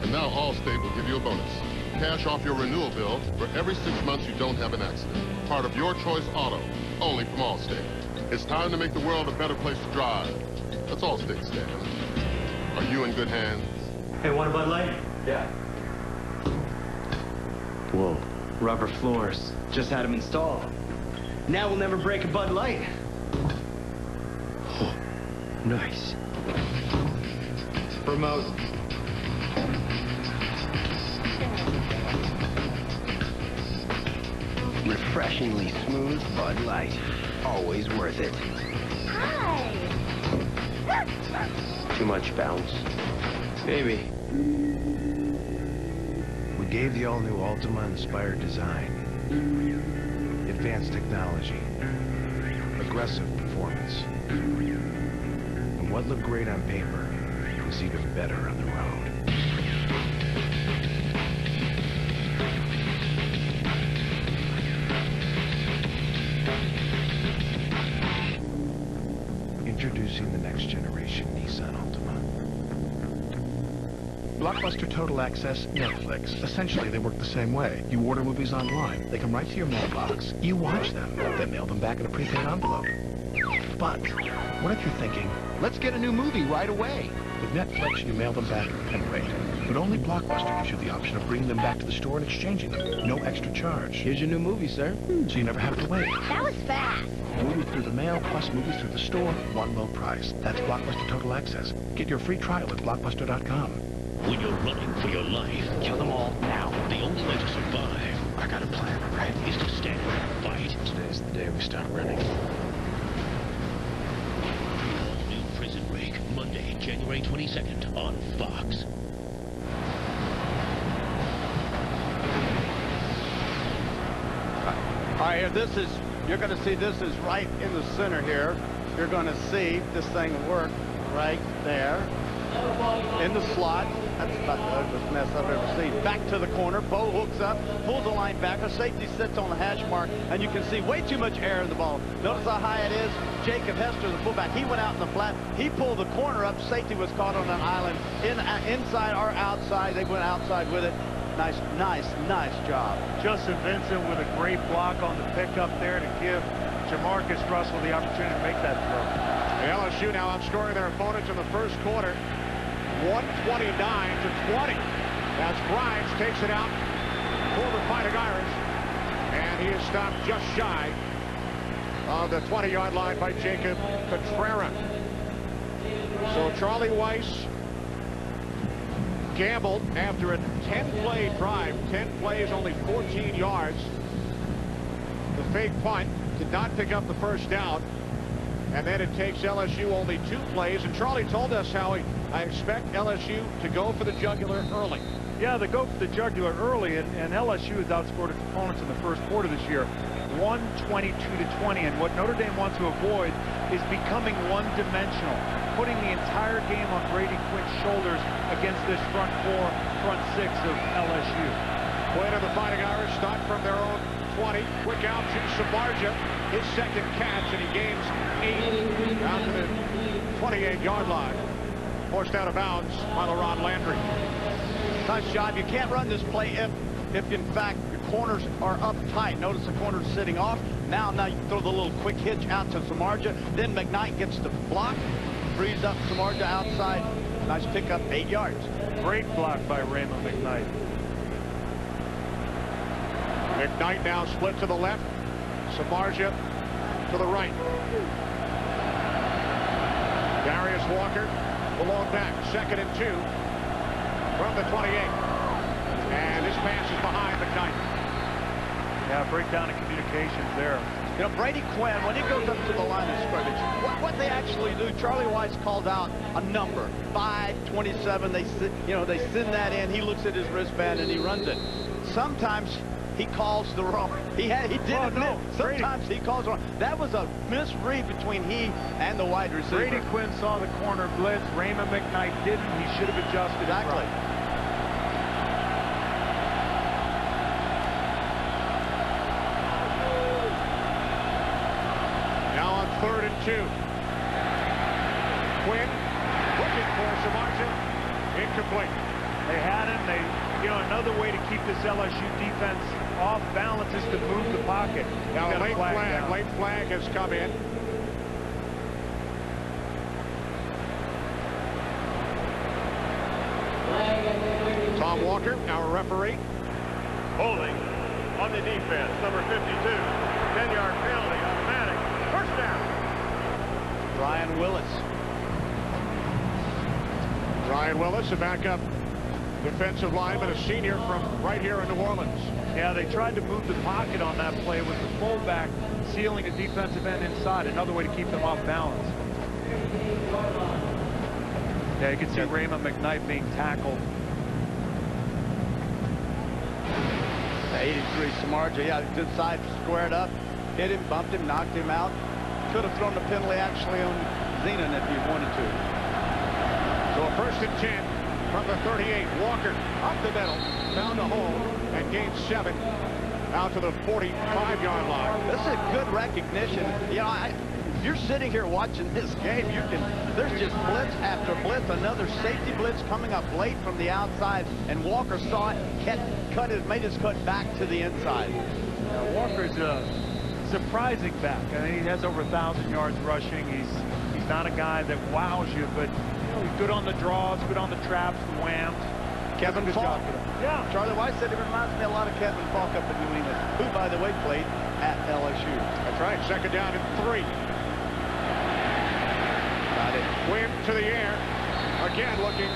S18: and now Allstate will give you a bonus. Cash off your renewal bill for every 6 months you don't have an accident. Part of Your Choice Auto, only from Allstate. It's time to make the world a better place to drive. That's Allstate stands. Are you in good hands?
S15: Hey, want a Bud Light?
S9: Yeah.
S15: Whoa. Rubber floors. Just had them installed. Now we'll never break a Bud Light. Oh, nice.
S14: Promote.
S7: Refreshingly smooth Bud Light. Always worth it.
S13: Hi.
S15: Too much bounce. Maybe.
S21: We gave the all-new Altima inspired design. Advanced technology. Aggressive performance. And what looked great on paper was even better on the road. Introducing the next generation Nissan Altima.
S22: Blockbuster Total Access, Netflix. Essentially, they work the same way. You order movies online. They come right to your mailbox. You watch them. Then mail them back in a prepaid envelope. But what if you're thinking, let's get a new movie right away? With Netflix, you mail them back and wait. But only Blockbuster gives you the option of bringing them back to the store and exchanging them. No extra charge. Here's your new movie, sir. So you never have to wait.
S13: That was fast.
S22: Movies through the mail plus movies through the store, one low price. That's Blockbuster Total Access. Get your free trial at Blockbuster.com.
S1: When you're running for your life,
S22: Kill them all now.
S1: the only way to survive
S22: I got a plan, right?
S1: is to stand and fight.
S22: Today's the day we start running.
S1: New Prison Break, Monday, January 22nd on Fox.
S9: All right, here, this is, you're going to see this is right in the center here. You're going to see this thing work right there in the slot. That's about the ugliest mess I've ever seen. Back to the corner. Bo hooks up, pulls the linebacker. Safety sits on the hash mark, and you can see way too much air in the ball. Notice how high it is. Jacob Hester, the fullback, he went out in the flat. He pulled the corner up. Safety was caught on an island. Inside or outside, they went outside with it. Nice job.
S11: Justin Vincent with a great block on the pickup there to give Jamarcus Russell the opportunity to make that throw.
S3: The LSU now outscoring their opponents in the first quarter, 129-20. As Grimes takes it out for the Fighting Irish, and he is stopped just shy of the 20-yard line by Jacob Petrera. So Charlie Weiss gambled after a 10-play drive. 10 plays, only 14 yards. The fake punt did not pick up the first down. And then it takes LSU only 2 plays. And Charlie told us how I expect LSU to go for the jugular early.
S11: Yeah, they go for the jugular early, and LSU has outscored its opponents in the first quarter this year, 122-20. And what Notre Dame wants to avoid is becoming one-dimensional, putting the entire game on Brady Quinn's shoulders against this front six of LSU.
S3: Quinn and the Fighting Irish start from their own 20. Quick out to Samardzija, his second catch, and he gains 8 down to the 28-yard line. Forced out of bounds by LaRon Landry.
S9: Nice job. You can't run this play if in fact your corners are up tight. Notice the corner's sitting off. Now you throw the little quick hitch out to Samardzija. Then McKnight gets the block, frees up Samardzija outside. Nice pickup, 8 yards.
S11: Great block by Raymond McKnight.
S3: McKnight now split to the left. Samardzija to the right. Darius Walker, the long back, 2nd and 2 from the 28. And his pass is behind McKnight.
S11: Yeah, breakdown in communications there.
S9: You know, Brady Quinn, when he goes up to the line of scrimmage, what they actually do, Charlie Weiss called out a number, 527. They send that in. He looks at his wristband and he runs it. Sometimes he calls the wrong. He did admit. Sometimes he calls wrong. That was a misread between he and the wide receiver.
S11: Brady Quinn saw the corner blitz. Raymond McKnight didn't. He should have adjusted.
S9: Exactly.
S3: Now on 3rd and 2. Quinn looking for Samardzija. Incomplete.
S11: They had him. Another way to keep this LSU defense off balance is to move the pocket.
S3: Now late flag has come in. Tom Walker, our referee.
S19: Holding on the defense, number 52. 10-yard penalty, automatic. First down.
S9: Ryan Willis.
S3: Ryan Willis, a backup defensive lineman, a senior from right here in New Orleans.
S11: Yeah, they tried to move the pocket on that play with the fullback sealing a defensive end inside. Another way to keep them off balance. Yeah, you can see Raymond McKnight being tackled.
S9: 83 Samardzija, yeah, good side, squared up, hit him, bumped him, knocked him out. Could have thrown the penalty actually on Zenon if he wanted to.
S3: So a 1st and 10 from the 38. Walker up the middle, found a hole, and gained 7 out to the 45-yard line.
S9: This is a good recognition. You know, if you're sitting here watching this game, there's just blitz after blitz, another safety blitz coming up late from the outside, and Walker saw it, made his cut back to the inside.
S11: Walker's a surprising back. I mean, he has over 1,000 yards rushing. He's not a guy that wows you, but he's good on the draws, good on the traps, the whams.
S9: Kevin Falk.
S11: Yeah.
S9: Charlie Weiss said he reminds me a lot of Kevin Falk up in New England, who, by the way, played at LSU.
S3: That's right. 2nd down and 3.
S9: Got it.
S3: Quinn to the air. Again looking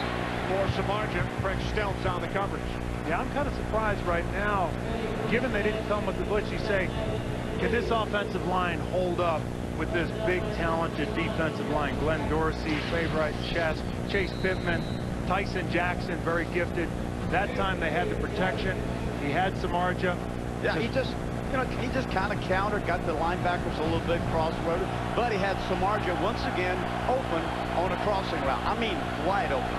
S3: for Samardzija. Frank Stelz on the coverage.
S11: Yeah, I'm kind of surprised right now, given they didn't come with the blitz. You say, can this offensive line hold up with this big, talented defensive line? Glenn Dorsey, Favorite Chase Pittman, Tyson Jackson, very gifted. That time they had the protection. He had Samardzija.
S9: Yeah, he just kind of countered, got the linebackers a little bit crossroaded, but he had Samardzija once again open on a crossing route. I mean, wide open.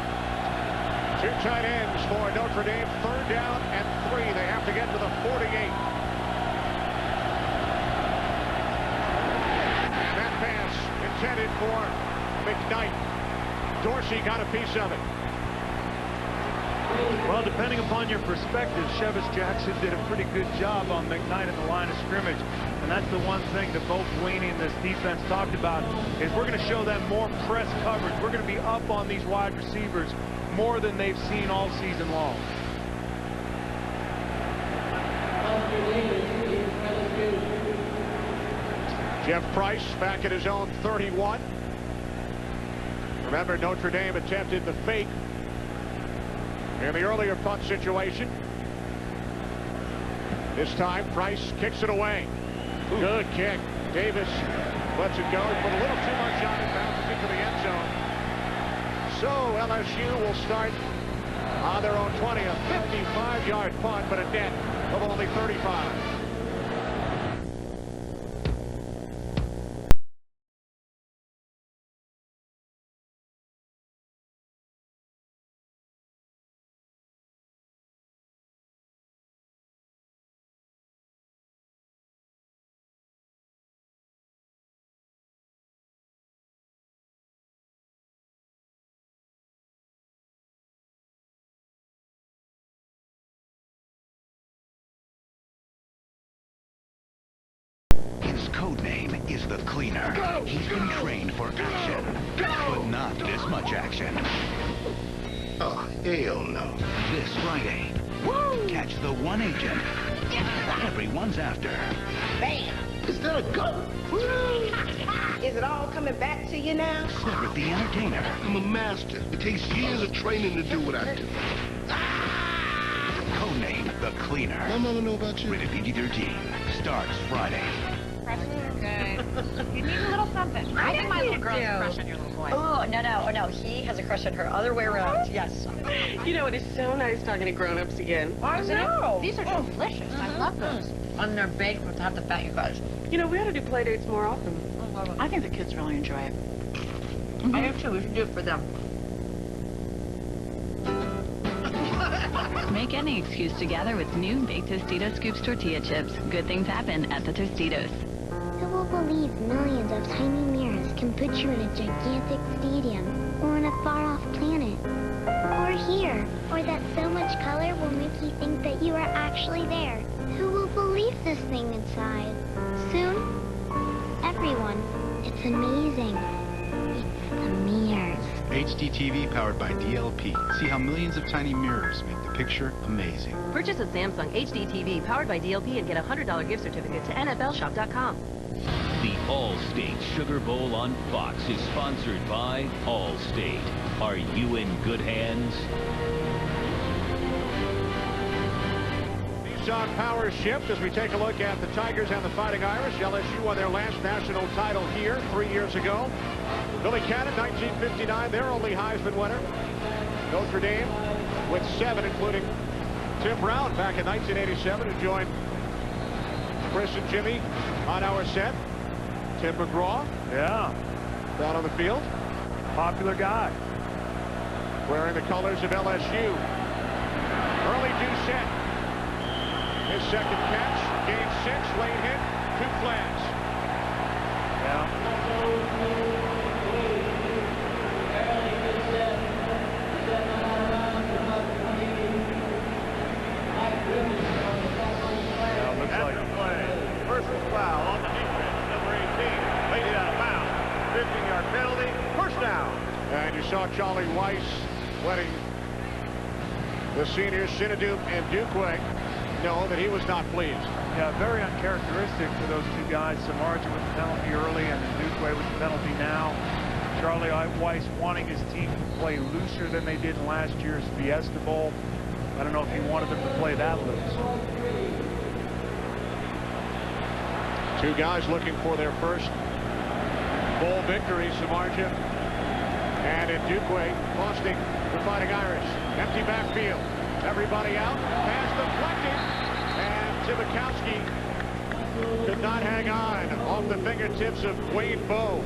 S3: 2 tight ends for Notre Dame. 3rd down and 3. They have to get to the 48. That pass intended for McKnight. Dorsey got a piece of it.
S11: Well, depending upon your perspective, Chevis Jackson did a pretty good job on McKnight in the line of scrimmage. And that's the one thing that both Weenie and this defense talked about, is we're going to show them more press coverage. We're going to be up on these wide receivers more than they've seen all season long.
S3: Jeff Price back at his own 31. Remember, Notre Dame attempted the fake in the earlier punt situation. This time, Price kicks it away. Good kick. Davis lets it go, put a little too much on it, bounces into the end zone. So LSU will start on their own 20, a 55-yard punt, but a net of only 35.
S4: His code name is the Cleaner. He's been trained for action, but not this much action.
S10: Oh, hell no.
S4: This Friday, catch the one agent everyone's after.
S10: Bam! Is that a goat?
S5: Is it all coming back to you now?
S4: Cedric the Entertainer.
S10: I'm a master. It takes years of training to do what I do.
S4: Codename The Cleaner.
S10: My mama know about you.
S4: Rated PG-13. Starts Friday.
S12: Okay. You need a little something. I think my little girl has a crush on your little boy.
S6: Oh, no. He has a crush on her. Other way around. Yes.
S16: You know, it is so nice talking to grown-ups again.
S6: I know.
S12: These are delicious. I love those.
S6: And they're baked with half the fat, you guys.
S16: You know, we ought to do play dates more often.
S12: I think the kids really enjoy it.
S6: I do too. We should do it for them.
S17: Make any excuse to gather with new baked Tostitos Scoops tortilla chips. Good things happen at the Tostitos.
S23: Who will believe millions of tiny mirrors can put you in a gigantic stadium, or on a far-off planet, or here, or that so much color will make you think that you are actually there? Who will believe this thing inside? Soon, everyone. It's amazing. It's the mirrors.
S21: HDTV powered by DLP. See how millions of tiny mirrors make the picture amazing.
S24: Purchase a Samsung HDTV powered by DLP and get a $100 gift certificate to NFLshop.com.
S1: The Allstate Sugar Bowl on Fox is sponsored by Allstate. Are you in good hands?
S3: Nissan power shift as we take a look at the Tigers and the Fighting Irish. LSU won their last national title here 3 years ago. Billy Cannon, 1959, their only Heisman winner. Notre Dame with 7, including Tim Brown back in 1987, who joined Chris and Jimmy on our set. Tim McGraw.
S11: Yeah.
S3: Down on the field.
S11: Popular guy.
S3: Wearing the colors of LSU. Early Doucette. His second catch. Gain 6. Late hit. 2 flags.
S11: Yeah.
S3: Looks like play. Personal foul on the defense. Number 18. Laid it out of bounds. 15-yard penalty. First down. And you saw Charlie Weiss letting the seniors Sinaduke and Duquay know that he was not pleased.
S11: Yeah, very uncharacteristic for those two guys. Samardzija with the penalty early and Duquay with the penalty now. Charlie Weiss wanting his team to play looser than they did in last year's Fiesta Bowl. I don't know if he wanted them to play that loose.
S3: Two guys looking for their first bowl victory, Samardzija and in Duquay, costing the Fighting Irish. Empty backfield. Everybody out. Pass deflected. And Tibikowski could not hang on off the fingertips of Wayne Bowe.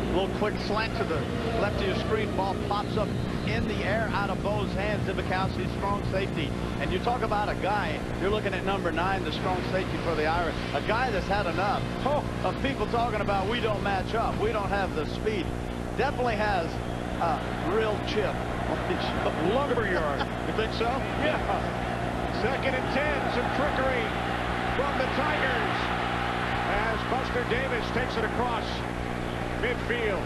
S9: A little quick slant to the left of your screen. Ball pops up in the air out of Bowe's hands. Tibikowski, strong safety. And you talk about a guy, you're looking at number 9, the strong safety for the Irish. A guy that's had enough of people talking about we don't match up, we don't have the speed. Definitely has a real chip on his shoulder.
S3: Lumberyard. You think so? Yeah. 2nd and 10. Some trickery from the Tigers as Buster Davis takes it across midfield.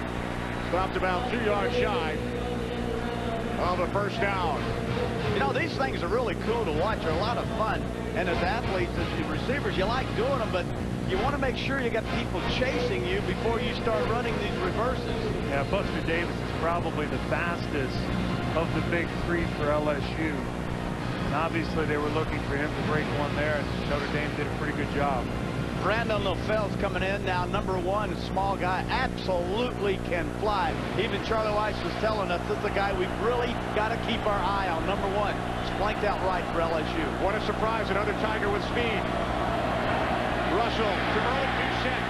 S3: Stopped about 2 yards shy of a first down.
S9: You know, these things are really cool to watch. They're a lot of fun. And as athletes, as receivers, you like doing them, but you want to make sure you got people chasing you before you start running these reverses.
S11: Yeah, Buster Davis is probably the fastest of the big 3 for LSU. And obviously they were looking for him to break one there, and Notre Dame did a pretty good job.
S9: Brandon LaFell's coming in now, number 1, small guy, absolutely can fly. Even Charlie Weiss was telling us this is a guy we've really got to keep our eye on. Number 1, flanked out right for LSU.
S3: What a surprise, another Tiger with speed. Russell to early Doucette,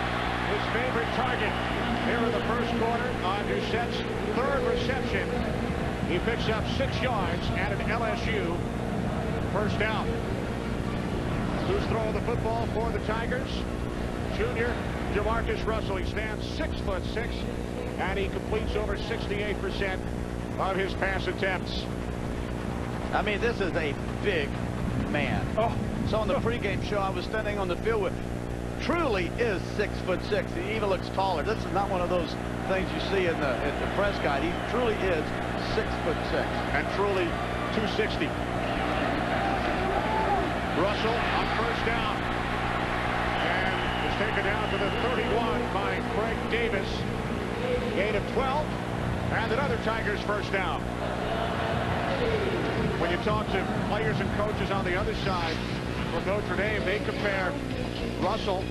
S3: his favorite target here in the first quarter on Doucette's 3rd reception. He picks up 6 yards at an LSU first down. Who's throwing the football for the Tigers? Junior Jamarcus Russell. He stands 6'6", and he completes over 68% of his pass attempts.
S9: I mean, this is a big man. So in the pregame show, I was standing on the field with truly is 6'6". He even looks taller. This is not one of those things you see in the press guide. He truly is 6'6".
S3: And truly 260. Russell on first down. And is taken down to the 31 by Craig Davis. Gain of 12. And another Tigers first down. When you talk to players and coaches on the other side from Notre Dame, they compare Russell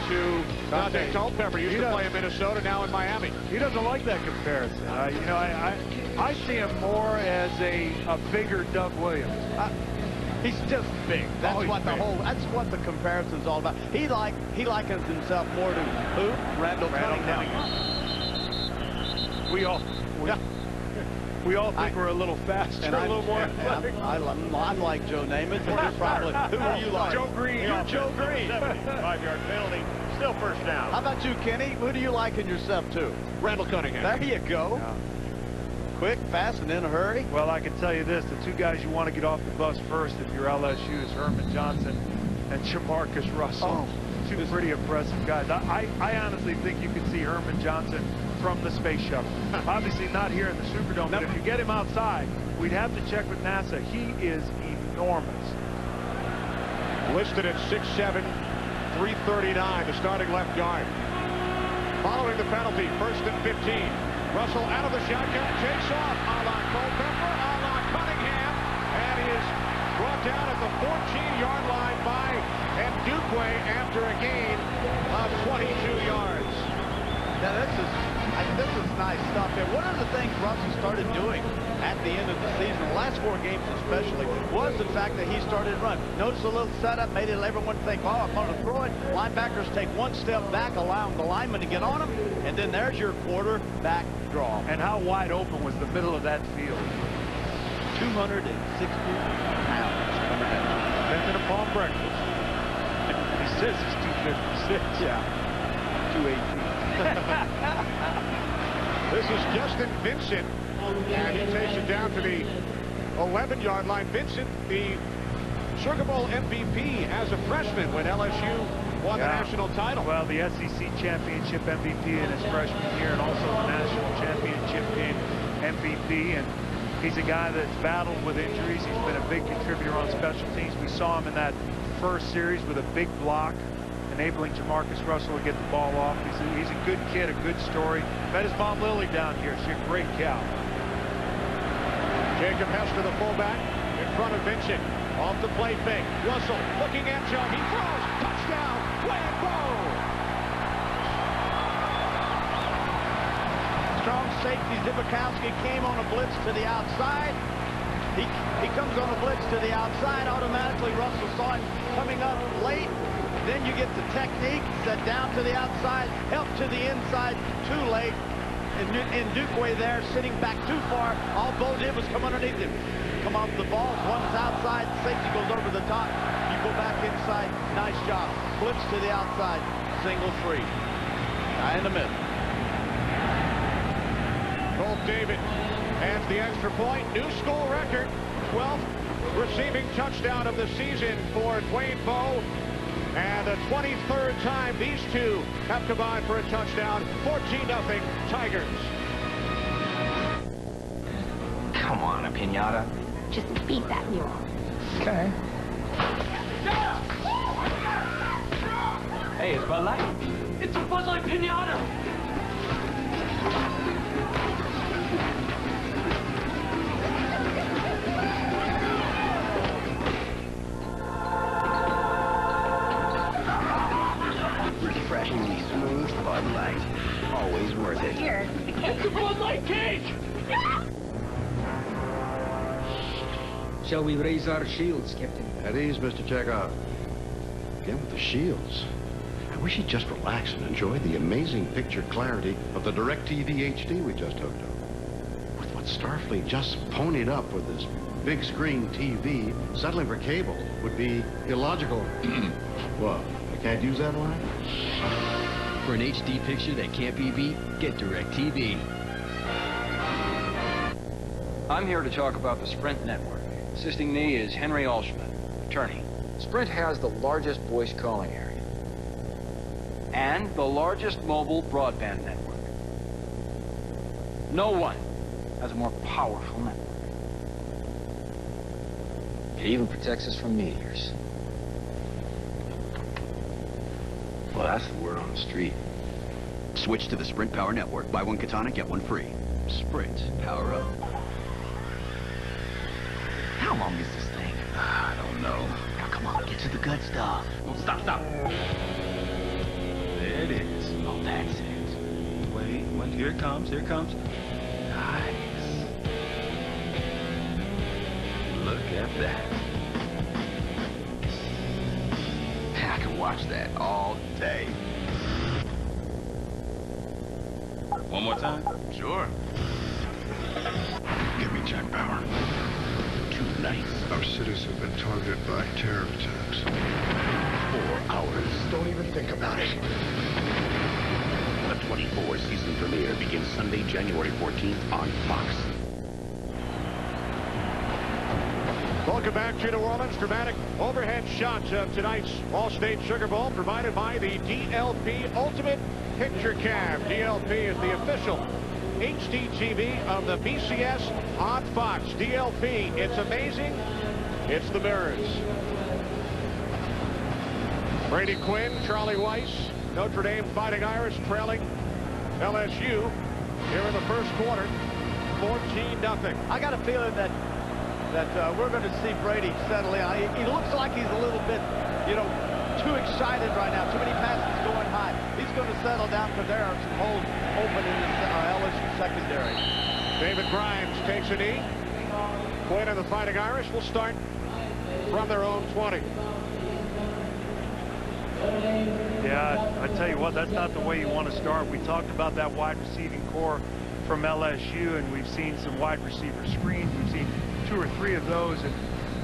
S3: to Dante Culpepper. Used to play in Minnesota, now in Miami.
S11: He doesn't like that comparison. You know, I see him more as a bigger Doug Williams.
S9: He's just big. That's that's what the comparison's all about. He likens himself more to who? Randall Cunningham.
S11: We all think we're a little faster,
S9: and
S11: a little more.
S9: I'm like Joe Namath. You're probably, who are you like?
S11: Joe Green.
S9: You're Joe Green.
S3: 5-yard penalty. Still first down.
S9: How about you, Kenny? Who do you liken yourself to?
S3: Randall Cunningham.
S9: There you go. Yeah. Quick, fast, and in a hurry.
S11: Well, I can tell you this. The two guys you want to get off the bus first if you're LSU is Herman Johnson and Jamarcus Russell. Two pretty impressive guys. I honestly think you could see Herman Johnson from the space shuttle. Obviously not here in the Superdome, but if you get him outside, we'd have to check with NASA. He is enormous.
S3: Listed at 6'7", 339, the starting left guard. Following the penalty, 1st and 15. Russell out of the shotgun, takes off, a la Culpepper, a la Cunningham, and he is brought down at the 14-yard line by Ndukwe after a gain of 22 yards.
S9: Now this is nice stuff. And one of the things Russell started doing at the end of the season, the last 4 games especially, was the fact that he started run. Notice a little setup, made everyone think, oh, I'm going to throw it. Linebackers take one step back, allowing the lineman to get on him, and then there's your quarterback draw.
S11: And how wide open was the middle of that field?
S9: 260 pounds coming down.
S11: Depending upon breakfast. He says he's 256.
S9: Yeah. 218.
S3: This is Justin Vincent, and he takes it down to the 11-yard line. Vincent, the Sugar Bowl MVP as a freshman when LSU won the national title.
S11: Well, the SEC championship MVP in his freshman year, and also the national championship game MVP. And he's a guy that's battled with injuries. He's been a big contributor on special teams. We saw him in that first series with a big block, enabling Jamarcus Russell to get the ball off. He's a good kid, a good story. Met his mom Lily down here. She's a great cow.
S3: Jacob Hester, the fullback, in front of Vincent. Off the play fake. Russell looking at Joe. He throws. Touchdown. Whammo!
S9: Strong safety Zibikowski came on a blitz to the outside. He comes on a blitz to the outside. Automatically, Russell saw him coming up late. Then you get the technique, set down to the outside, help to the inside, too late. And Ndukwe there, sitting back too far. All Bo did was come underneath him. Come off the ball, one's outside, safety goes over the top. You go back inside, nice job. Blitz to the outside, single free. Guy in the middle.
S3: Colt David adds the extra point. New school record, 12th receiving touchdown of the season for Dwayne Bowe. And the 23rd time these two have combined for a touchdown. 14-0 Tigers.
S2: Come on, a pinata.
S23: Just beat that mule.
S2: Okay. Hey, it's Bud Light.
S5: It's a Bud Light pinata.
S2: Refreshingly smooth Bud Light. Always worth it.
S23: Here.
S5: It's a Bud Light cake!
S8: Shall we raise our shields, Captain?
S21: At ease, Mr. Chekhov. Again with the shields. I wish he'd just relax and enjoy the amazing picture clarity of the DirecTV HD we just hooked up. With what Starfleet just ponied up with this big screen TV, settling for cable would be illogical. What? I can't use that line?
S18: For an HD picture that can't be beat, get DirecTV.
S20: I'm here to talk about the Sprint network. Assisting me is Henry Alschman, attorney. Sprint has the largest voice calling area and the largest mobile broadband network. No one has a more powerful network. It even protects us from meteors.
S2: Well, that's the word on the street.
S7: Switch to the Sprint Power Network. Buy one Katana, get one free. Sprint. Power up.
S2: How long is this thing? I don't know. Now, come on, get to the good stuff. Oh, stop. There it is. Oh, that's it. Wait, here it comes. Nice. Look at that. I can watch that all day. One more time? Sure.
S10: Give me jack power.
S2: Too nice.
S10: Our cities have been targeted by terror attacks.
S2: 4 hours.
S10: Don't even think about it.
S2: The 24 season premiere begins Sunday, January 14th on Fox.
S3: Welcome back to New Orleans. Dramatic overhead shots of tonight's Allstate Sugar Bowl provided by the DLP Ultimate Picture Cam. DLP is the official HD TV of the BCS on Fox. DLP, it's amazing. It's the Mirrors. Brady Quinn, Charlie Weiss, Notre Dame Fighting Irish trailing LSU here in the first quarter, 14-0.
S9: I got a feeling that we're going to see Brady settle in. He looks like he's a little bit, too excited right now. Too many passes going high. He's going to settle down because there are some holes open in this LSU secondary.
S3: David Grimes takes a knee. Quinn and the Fighting Irish will start from their own 20.
S11: Yeah, I tell you what, that's not the way you want to start. We talked about that wide receiving core from LSU, and we've seen some wide receiver screens. We've seen 2 or 3 of those,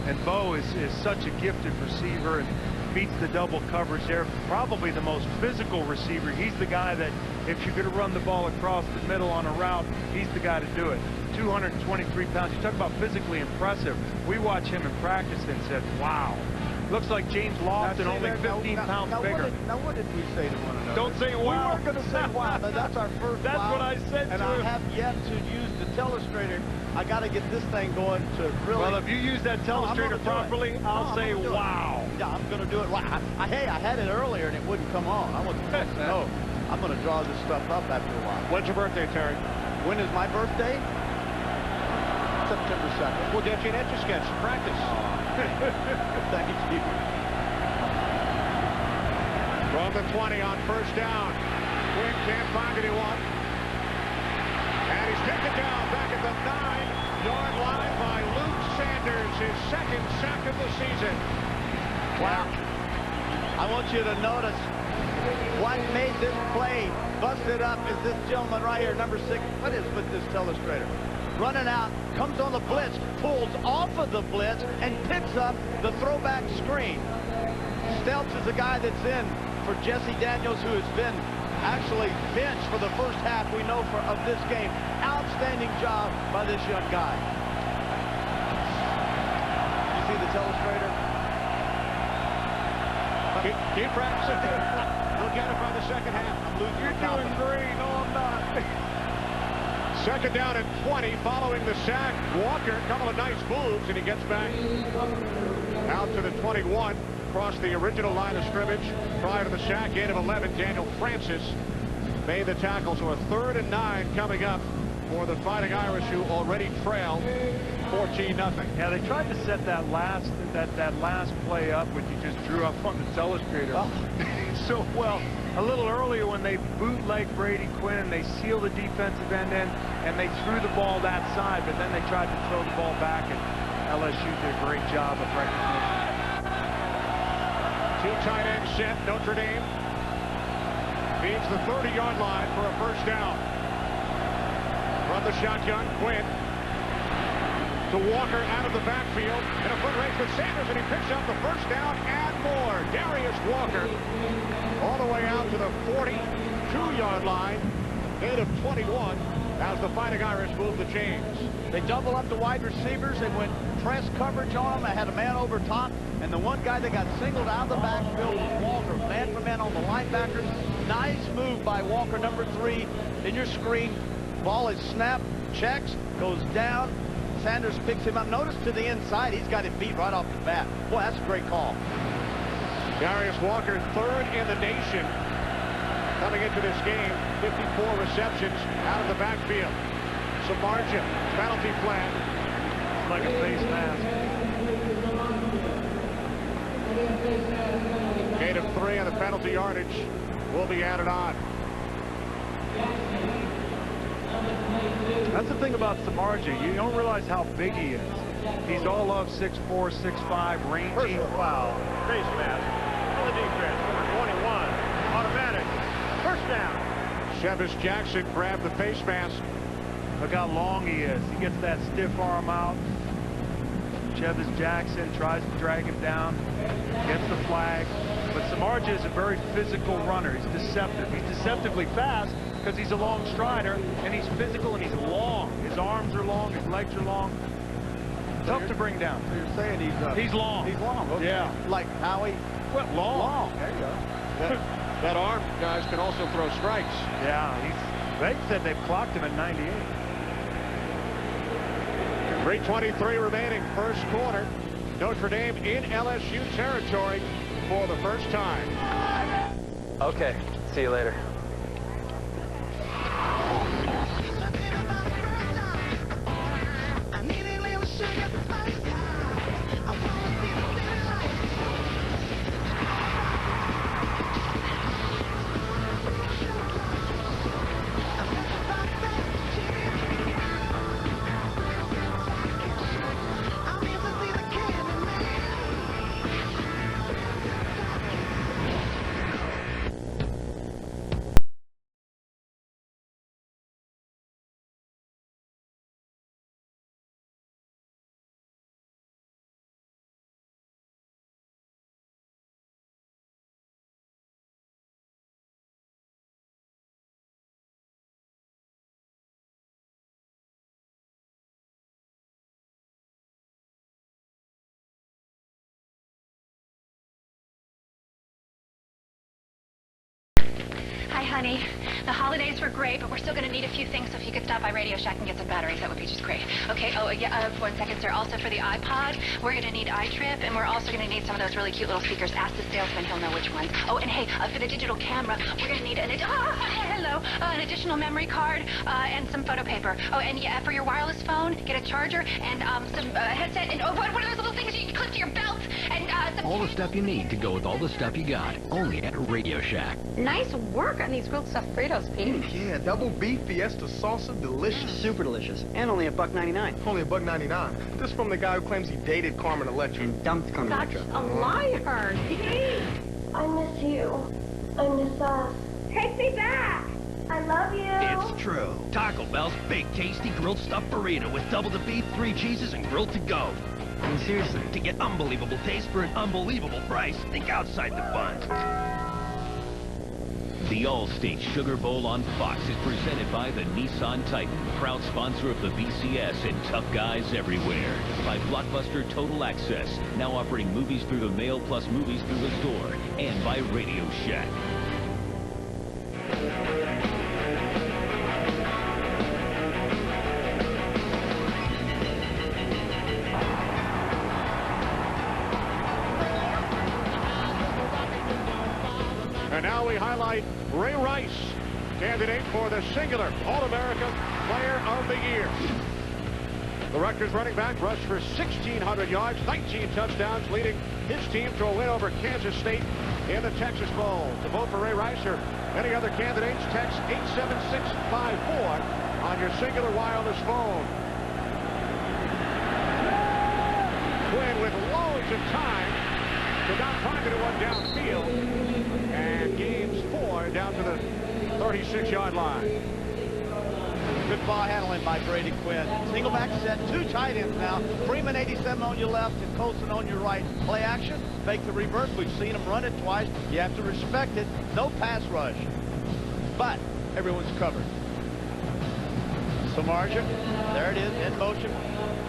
S11: and Bo is such a gifted receiver and beats the double coverage there. Probably the most physical receiver. He's the guy that if you're going to run the ball across the middle on a route, he's the guy to do it. 223 pounds. You talk about physically impressive. We watch him in practice and said, wow. Looks like James Lofton, only 15 pounds bigger.
S9: What did we say to one another?
S11: Don't say wow.
S9: We weren't going to say wow, but that's our first
S11: That's
S9: wow.
S11: what I said
S9: and
S11: to him.
S9: I have yet to use the telestrator. I got to get this thing going to really...
S11: Well, if you use that telestrator properly, I'll say wow.
S9: Yeah, I'm going to do it. Hey, I had it earlier and it wouldn't come on. I wasn't supposed to know. I'm going to draw this stuff up after a while.
S3: When's your birthday, Terry?
S9: When is my birthday? September 2nd.
S3: We'll get you an Etch-a-Sketch to practice.
S9: Thank you.
S3: From the 20 on first down. Quinn can't find anyone. And he's taken down back at the 9-yard line by Luke Sanders, his second sack of the season.
S9: Wow. I want you to notice what made this play busted up is this gentleman right here, number 6. What is with this telestrator? Running out, comes on the blitz, pulls off of the blitz, and picks up the throwback screen. Stelz is the guy that's in for Jesse Daniels, who has been actually benched for the first half, we know, of this game. Outstanding job by this young guy. You see the telestrator?
S3: Keep practicing. Look at it by the second half.
S11: You're doing great. No, I'm not.
S3: Second down and 20 following the sack. Walker, a couple of nice moves, and he gets back out to the 21. Across the original line of scrimmage prior to the sack. Gain of 11. Daniel Francis made the tackle. So a 3rd and 9 coming up for the Fighting Irish, who already trail 14-0.
S11: Yeah, they tried to set that last play up, which you just drew up on the telestrator. So well. A little earlier when they bootleg Brady Quinn and they seal the defensive end in and they threw the ball that side, but then they tried to throw the ball back, and LSU did a great job of recognition.
S3: 2 tight ends set. Notre Dame feeds the 30-yard line for a first down. From the shotgun, Quinn to Walker out of the backfield in a foot race with Sanders, and he picks up the first down and more. Darius Walker all the way out to the 42-yard line. Gain of 21 as the Fighting Irish move the chains.
S9: They double up the wide receivers. They went press coverage on them. They had a man over top, and the one guy that got singled out of the backfield was Walker. Man for man on the linebackers. Nice move by Walker, number 3 in your screen. Ball is snapped, checks, goes down. Sanders picks him up. Notice to the inside, he's got him beat right off the bat. Boy, that's a great call.
S3: Darius Walker, 3rd in the nation coming into this game. 54 receptions out of the backfield. Samardzija, penalty flag.
S11: Like a face mask.
S3: Gain of 3 on the penalty yardage will be added on.
S11: That's the thing about Samardzija. You don't realize how big he is. He's all of 6'4", 6'5", rangy.
S19: Personal foul. Face mask. On the defense. Number 21. Automatic. First down.
S3: Chevis Jackson grabbed the face mask.
S11: Look how long he is. He gets that stiff arm out. Chevis Jackson tries to drag him down. Gets the flag. But Samardzija is a very physical runner. He's deceptive. He's deceptively fast because he's a long strider, and he's physical and he's long. His arms are long. His legs are long. Tough to bring down.
S9: So you're saying
S11: he's long.
S9: He's long. Okay.
S11: Yeah.
S9: Like Howie.
S11: Well, long.
S9: There you go.
S3: That arm, guys, can also throw strikes.
S11: Yeah. They said they've clocked him at 98.
S3: 3:23 remaining, first quarter. Notre Dame in LSU territory for the first time.
S13: Okay, see you later.
S14: Hi, honey. The holidays were great, but we're still going to need a few things, so if you could stop by Radio Shack and get some batteries, that would be just great. Okay, oh, yeah, 1 second, sir. Also for the iPod, we're going to need iTrip, and we're also going to need some of those really cute little speakers. Ask the salesman, he'll know which ones. Oh, and hey, for the digital camera, we're going to need an additional memory card, and some photo paper. Oh, and yeah, for your wireless phone, get a charger, and some headset, and what are those little things you can clip to your belt? And some...
S18: All the stuff you need to go with all the stuff you got, only at Radio Shack.
S16: Nice work on these grilled stuffed Fritos, Pete.
S15: Yeah, double beef fiesta salsa, delicious.
S7: Super delicious. And only $1.99.
S15: Only $1.99. This from the guy who claims he dated Carmen Electra.
S7: And dumped Carmen Electra.
S16: A liar. Pete.
S23: I miss you. I miss us. Take me back. I love you.
S22: It's true. Taco Bell's big, tasty, grilled stuffed burrito with double the beef, 3 cheeses, and grilled to go.
S7: I mean, seriously.
S22: To get unbelievable taste for an unbelievable price, think outside the bun.
S1: The Allstate Sugar Bowl on Fox is presented by the Nissan Titan, proud sponsor of the BCS and Tough Guys Everywhere. By Blockbuster Total Access, now offering movies through the mail plus movies through the store. And by Radio Shack.
S3: And now we highlight Ray Rice, candidate for the singular All-America Player of the Year. The Rutgers running back rushed for 1,600 yards, 19 touchdowns, leading his team to a win over Kansas State in the Texas Bowl. To vote for Ray Rice or any other candidates, text 87654 on your singular wireless phone. Quinn with loads of time, could not find anyone downfield. And gains 4 down to the 36-yard line.
S9: Good ball handling by Brady Quinn. Single back set, 2 tight ends now. Freeman 87 on your left and Colson on your right. Play action, fake the reverse. We've seen him run it twice. You have to respect it. No pass rush. But everyone's covered. Samardzija, there it is, in motion.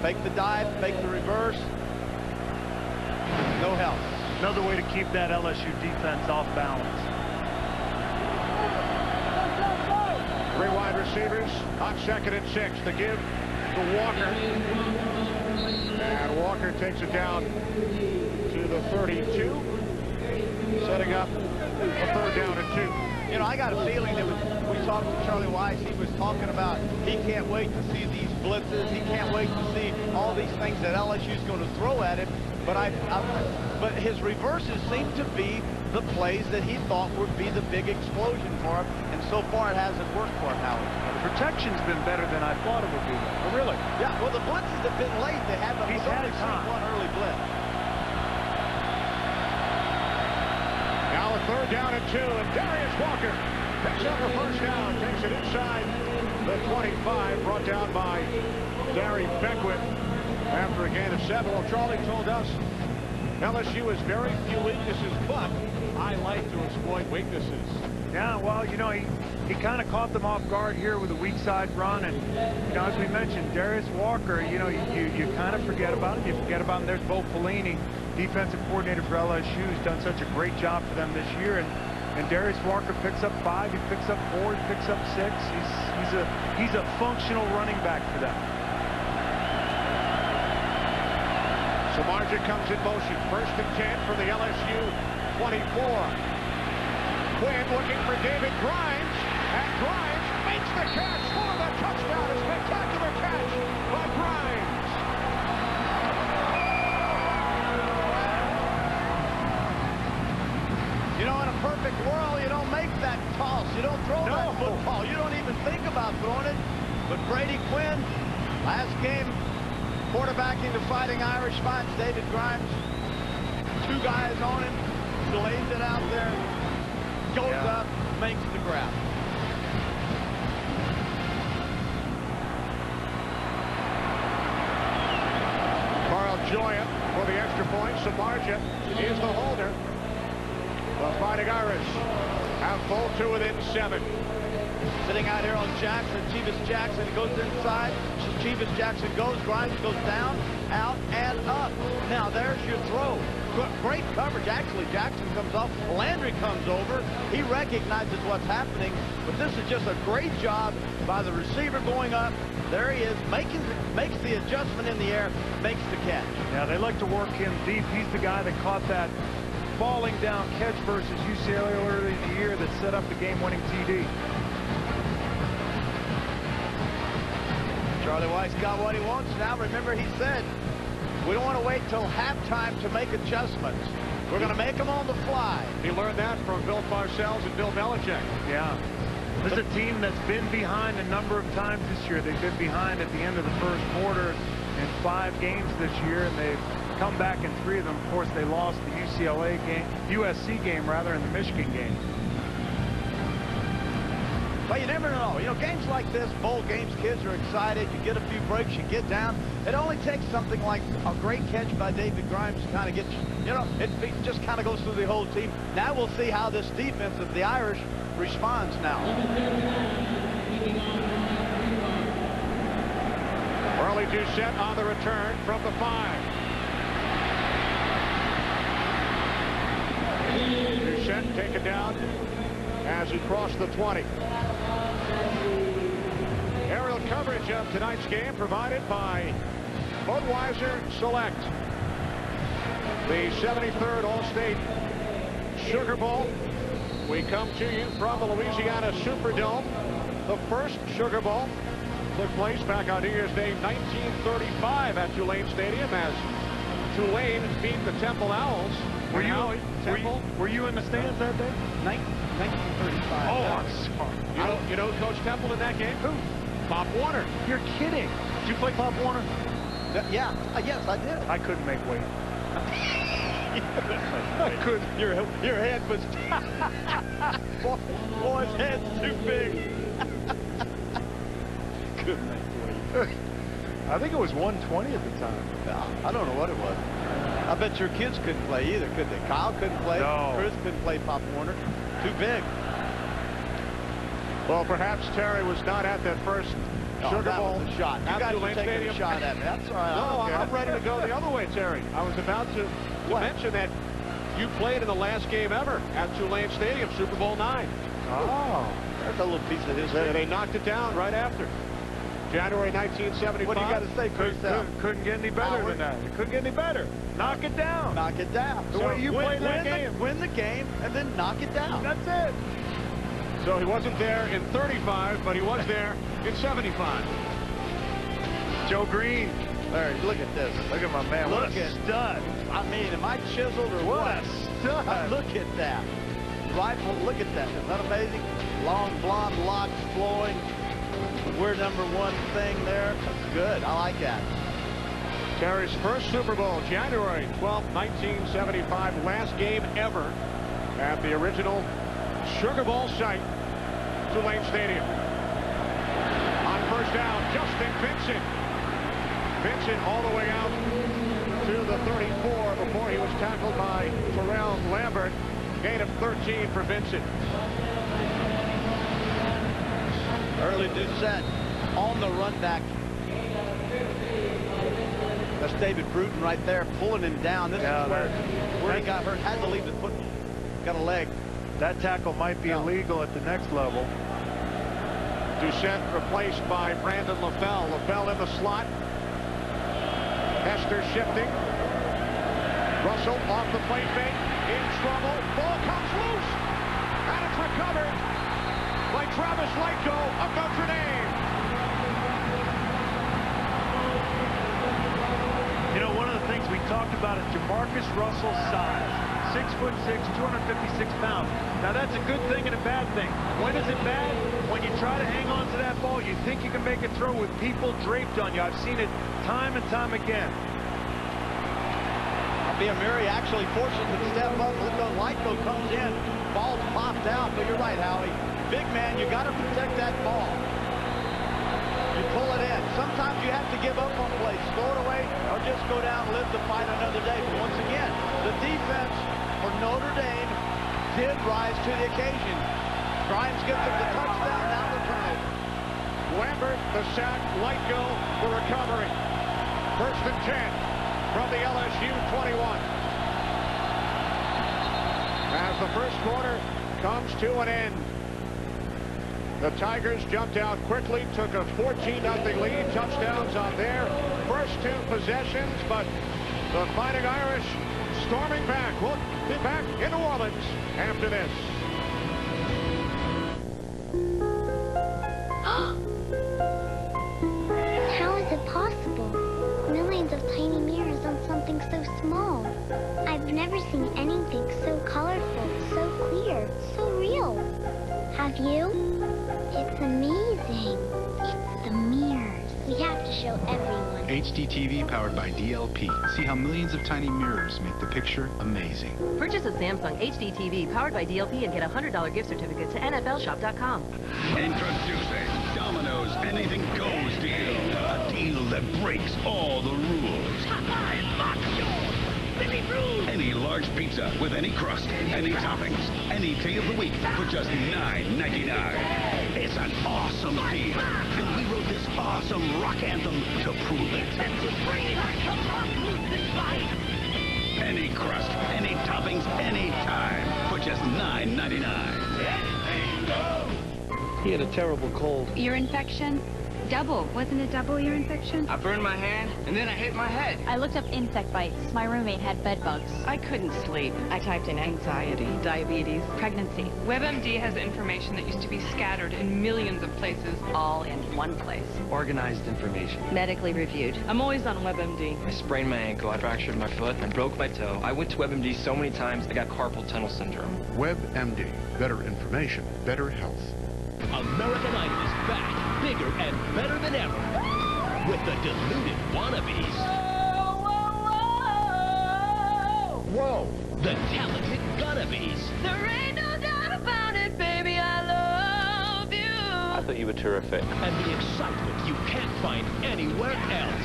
S9: Fake the dive, fake the reverse. No help.
S11: Another way to keep that LSU defense off balance.
S3: 3 wide receivers on 2nd and 6. The give to Walker. And Walker takes it down to the 32. Setting up a 3rd down and 2.
S9: You know, I got a feeling that we talked to Charlie Weiss, he was talking about he can't wait to see these blitzes. He can't wait to see all these things that LSU's going to throw at him. But his reverses seem to be the plays that he thought would be the big explosion for him, and so far it hasn't worked for him, Howard.
S11: The protection's been better than I thought it would be. Oh, really?
S9: Yeah, well, the blitzes have been late. They haven't.
S11: He's had time.
S9: One early blitz.
S3: Now a 3rd down and 2, and Darius Walker picks up the first down, takes it inside the 25, brought down by Gary Beckwith after a gain of 7. Well, Charlie told us LSU has very few weaknesses, but I like to exploit weaknesses.
S11: Yeah, well, you know, he kind of caught them off guard here with a weak side run, and you know, as we mentioned, Darius Walker, you know, you kind of forget about him. You forget about him. There's Bo Pelini, defensive coordinator for LSU, who's done such a great job for them this year, and Darius Walker picks up 5, he picks up 4, he picks up 6. He's a functional running back for them.
S3: Samardzija comes in motion. 1st and 10 for the LSU 24. Quinn looking for David Grimes, and Grimes makes the catch for the touchdown. A spectacular catch by Grimes.
S9: You know, in a perfect world, you don't make that toss. You don't throw that football. You don't even think about throwing it. But Brady Quinn, last game, quarterbacking the Fighting Irish, finds David Grimes. 2 guys on him, lays it out there, goes up, makes the grab.
S3: Carl Joya for the extra point. Samardzija is the holder. The Fighting Irish have pulled to within 7.
S9: Sitting out here on Jackson, Chivas Jackson goes inside. Chivas Jackson goes, Grimes goes down, out, and up. Now there's your throw. Great coverage. Actually, Jackson comes off. Landry comes over. He recognizes what's happening, but this is just a great job by the receiver going up. There he is, makes the adjustment in the air, makes the catch.
S11: Yeah, they like to work him deep. He's the guy that caught that falling down catch versus UCLA earlier in the year that set up the game-winning TD.
S9: Charlie Weiss got what he wants now. Remember, he said, we don't want to wait till halftime to make adjustments. We're going to make them on the fly.
S3: He learned that from Bill Parcells and Bill Belichick.
S11: Yeah. This is a team that's been behind a number of times this year. They've been behind at the end of the 1st quarter in 5 games this year, and they've come back in 3 of them. Of course, they lost the USC game, rather, in the Michigan game.
S9: But you never know. You know, games like this, bowl games, kids are excited. You get a few breaks, you get down. It only takes something like a great catch by David Grimes to kind of get you know, it just kind of goes through the whole team. Now we'll see how this defense of the Irish responds now.
S3: Early Doucette on the return from the 5. Doucette taken down as he crossed the 20. Aerial coverage of tonight's game provided by Budweiser Select. The 73rd Allstate Sugar Bowl. We come to you from the Louisiana Superdome. The first Sugar Bowl took place back on New Year's Day 1935 at Tulane Stadium as Tulane beat the Temple Owls.
S11: Were you in the stands that day?
S9: 1935.
S11: Oh, I'm sorry.
S3: You know Coach Temple in that game? Who? Pop Warner.
S11: You're kidding. Did you play Pop Warner?
S9: Yeah. Yes, I did.
S11: I couldn't make weight.
S9: I couldn't. Your head was... Boy's head's too big. Couldn't make weight.
S11: I think it was 120 at the time.
S9: I don't know what it was. I bet your kids couldn't play either, could they? Kyle couldn't play.
S11: No.
S9: Chris couldn't play Pop Warner. Too big.
S3: Well, perhaps Terry was not at that first Sugar Bowl.
S9: Was a shot. You guys were taking a shot at me. That's all right.
S3: No, I'm ready to go the other way, Terry. I was about to mention that you played in the last game ever at Tulane Stadium, Super Bowl IX.
S9: Oh. That's a little piece of history.
S3: They knocked it down right after. January 1975.
S9: What do you got to say, Chris?
S11: Couldn't get any better than that. It couldn't get any better. Knock it down.
S9: Knock it down.
S11: The way you played that game.
S9: Win the game and then knock it down.
S11: That's it.
S3: So he wasn't there in 35, but he was there in 75.
S11: Joe Green.
S9: Larry, look at this.
S11: Look at my man.
S9: Look at stud. I mean, am I chiseled or what? Stud. Look at that. Rifle, look at that. Isn't that amazing? Long blonde locks flowing. We're number one thing there. That's good. I like that.
S3: Terry's first Super Bowl, January 12, 1975. Last game ever at the original Sugar Bowl site, Tulane Stadium. On first down, Justin Vincent. Vincent all the way out to the 34 before he was tackled by Terrell Lambert. Gain of 13 for Vincent.
S9: Early Doucette on the run back. That's David Bruton right there pulling him down. This is where he got hurt. Had to leave the foot. Got a leg.
S11: That tackle might be illegal at the next level.
S3: Doucette replaced by Brandon LaFell. LaFell in the slot. Hester shifting. Russell off the play fake. In trouble. Ball comes loose. And it's recovered by Travis Lyko of Notre Dame.
S11: You know, one of the things we talked about is Jamarcus Russell's size. 6'6", 256 pounds. Now that's a good thing and a bad thing. When is it bad? When you try to hang on to that ball, you think you can make a throw with people draped on you. I've seen it time and time again.
S9: Murray actually forces him to step up. Lyko comes in. Ball's popped out, but you're right, Howie. Big man, you got to protect that ball. You pull it in. Sometimes you have to give up on plays. Throw it away or just go down and live to fight another day. But once again, the defense for Notre Dame did rise to the occasion. Grimes gets him the touchdown, now the turnover.
S3: Lambert, the sack. Lyko, the recovery. First and 10. From the LSU 21. As the first quarter comes to an end, the Tigers jumped out quickly, took a 14-0 lead, touchdowns on their first two possessions, but the Fighting Irish storming back. We'll be back in New Orleans after this.
S23: How is it possible? Millions of tiny mirrors on something so small. I've never seen anything so colorful, so clear, so real. Have you? It's amazing. It's the mirrors. We have to show everyone.
S4: HDTV powered by DLP. See how millions of tiny mirrors make the picture amazing.
S24: Purchase a Samsung HD TV powered by DLP and get a $100 gift certificate to NFLshop.com.
S2: Introducing Domino's Anything Goes deal. A deal that breaks all the rules. Any large pizza with any crust, any toppings, any day of the week for just $9.99. It's an awesome deal. And we wrote this awesome rock anthem to prove it. Any crust, any toppings, any time for just $9.99.
S13: He had a terrible cold.
S14: Ear infection? Double. Wasn't it double ear infection?
S13: I burned my hand, and then I hit my head.
S14: I looked up insect bites. My roommate had bed bugs.
S16: I couldn't sleep. I typed in anxiety, diabetes,
S14: Pregnancy.
S16: WebMD has information that used to be scattered in millions of places, all in one place.
S13: Organized information.
S16: Medically reviewed. I'm always on WebMD.
S13: I sprained my ankle, I fractured my foot, and broke my toe. I went to WebMD so many times, I got carpal tunnel syndrome.
S10: WebMD. Better information, better health.
S1: American Idol is back, bigger and better than ever, with the deluded wannabes.
S10: Whoa!
S1: The talented gonnabes.
S16: There ain't no doubt about it, baby, I love you.
S13: I thought you were terrific.
S1: And the excitement you can't find anywhere else.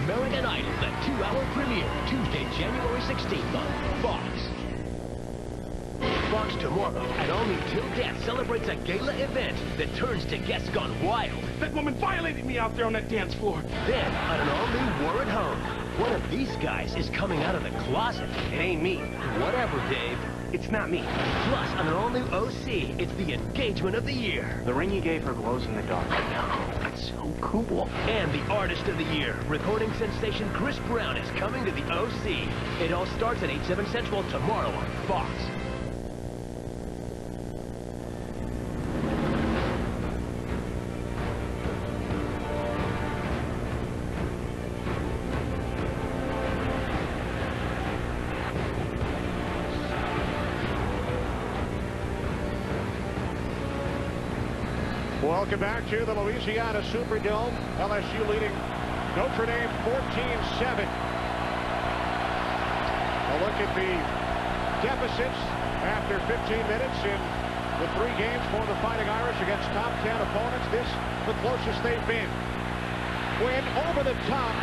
S1: American Idol, the 2-hour premiere, Tuesday, January 16th on Fox. Fox tomorrow, an all-new Till Death celebrates a gala event that turns to guests gone wild.
S22: That woman violated me out there on that dance floor.
S1: Then, on an all-new War at Home, one of these guys is coming out of the closet.
S22: It ain't me.
S1: Whatever, Dave.
S22: It's not me.
S1: Plus, on an all-new OC, it's the engagement of the year.
S13: The ring you gave her glows in the dark right now.
S22: So cool. And the Artist of the Year, recording sensation Chris Brown is coming to the OC. It all starts at 8/7 Central tomorrow on Fox.
S3: Welcome back to the Louisiana Superdome. LSU leading Notre Dame 14-7. A look at the deficits after 15 minutes in the 3 games for the Fighting Irish against top 10 opponents. This the closest they've been. Quinn over the top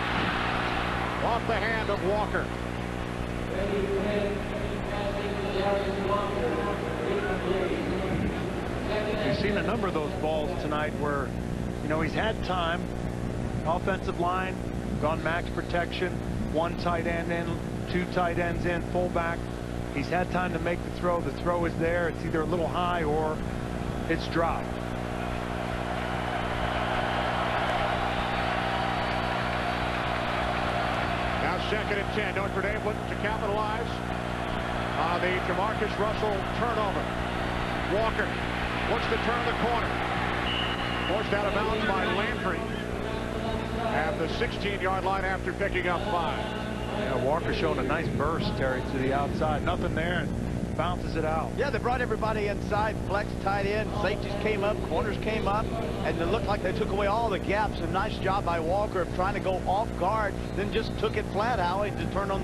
S3: off the hand of Walker.
S11: We've seen a number of those balls tonight where, you know, he's had time. Offensive line, gone max protection, 1 tight end in, 2 tight ends in, fullback. He's had time to make the throw. The throw is there. It's either a little high or it's dropped.
S3: Now 2nd and 10. Notre Dame looking to capitalize on the Jamarcus Russell turnover. Walker wants to turn the corner. Forced out of bounds by Landry at the 16-yard line after picking up 5.
S11: Yeah, Walker showing a nice burst, Terry, to the outside. Nothing there, and bounces it out.
S9: Yeah, they brought everybody inside. Flex tight end, safeties came up, corners came up, and it looked like they took away all the gaps. A nice job by Walker of trying to go off guard, then just took it flat, Howie, to turn on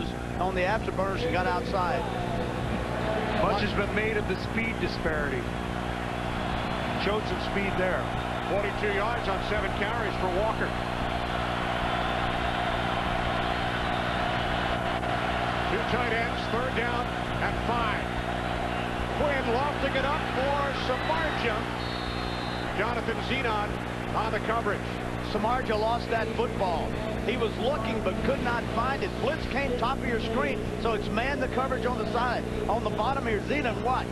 S9: the afterburners and got outside.
S11: Much has been made of the speed disparity. Showed some speed there.
S3: 42 yards on 7 carries for Walker. Two tight ends, 3rd down at 5. Quinn lofting it up for Samardzija. Jonathan Zenon on the coverage.
S9: Samardzija lost that football. He was looking but could not find it. Blitz came top of your screen, so it's man the coverage on the side. On the bottom here, Zenon, watch.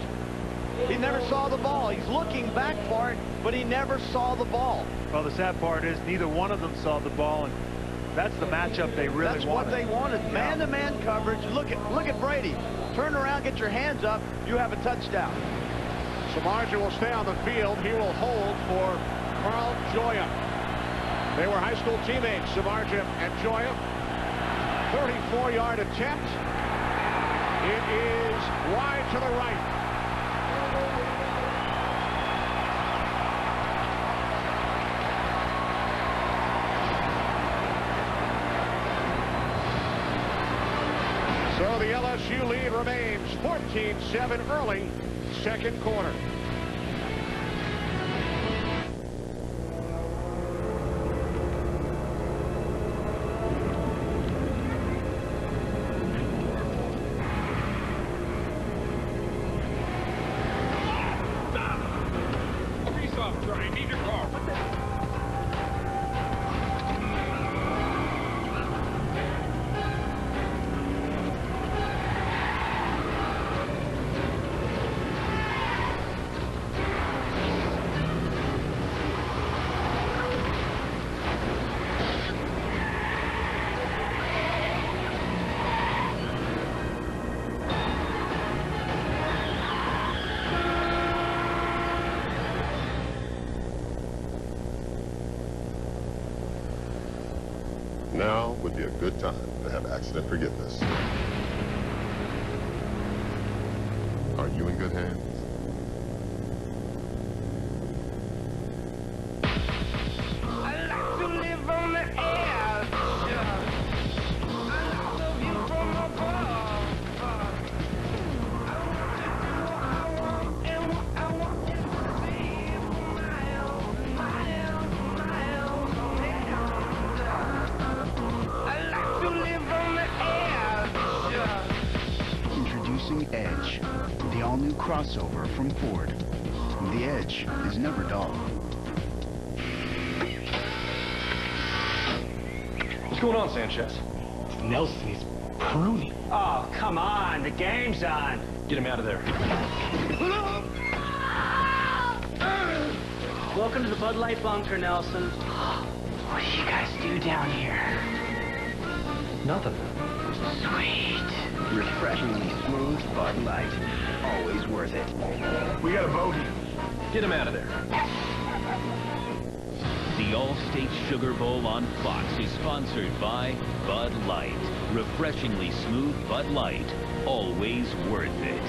S9: He never saw the ball. He's looking back for it, but he never saw the ball.
S11: Well, the sad part is neither one of them saw the ball, and that's the matchup they really wanted.
S9: That's what they wanted. Man-to-man coverage. Look at Brady. Turn around, get your hands up. You have a touchdown.
S3: Samardzija will stay on the field. He will hold for Carl Joya. They were high school teammates, Samardzija and Joya. 34-yard attempt. It is wide to the right. So the LSU lead remains 14-7 early, 2nd quarter.
S5: Now would be a good time to have accident forgiveness. Are you in good hands?
S6: Edge, the all-new crossover from Ford. The Edge is never dull.
S13: What's going on, Sanchez?
S12: Nelson is pruning.
S13: Oh, come on. The game's on. Get him out of there.
S12: Welcome to the Bud Light bunker, Nelson.
S8: What do you guys do down here?
S12: Nothing.
S8: Sweet. Refreshingly smooth Bud Light. Always worth it.
S10: We got a bogey.
S22: Get him out of there.
S1: The Allstate Sugar Bowl on Fox is sponsored by Bud Light. Refreshingly smooth Bud Light. Always worth it.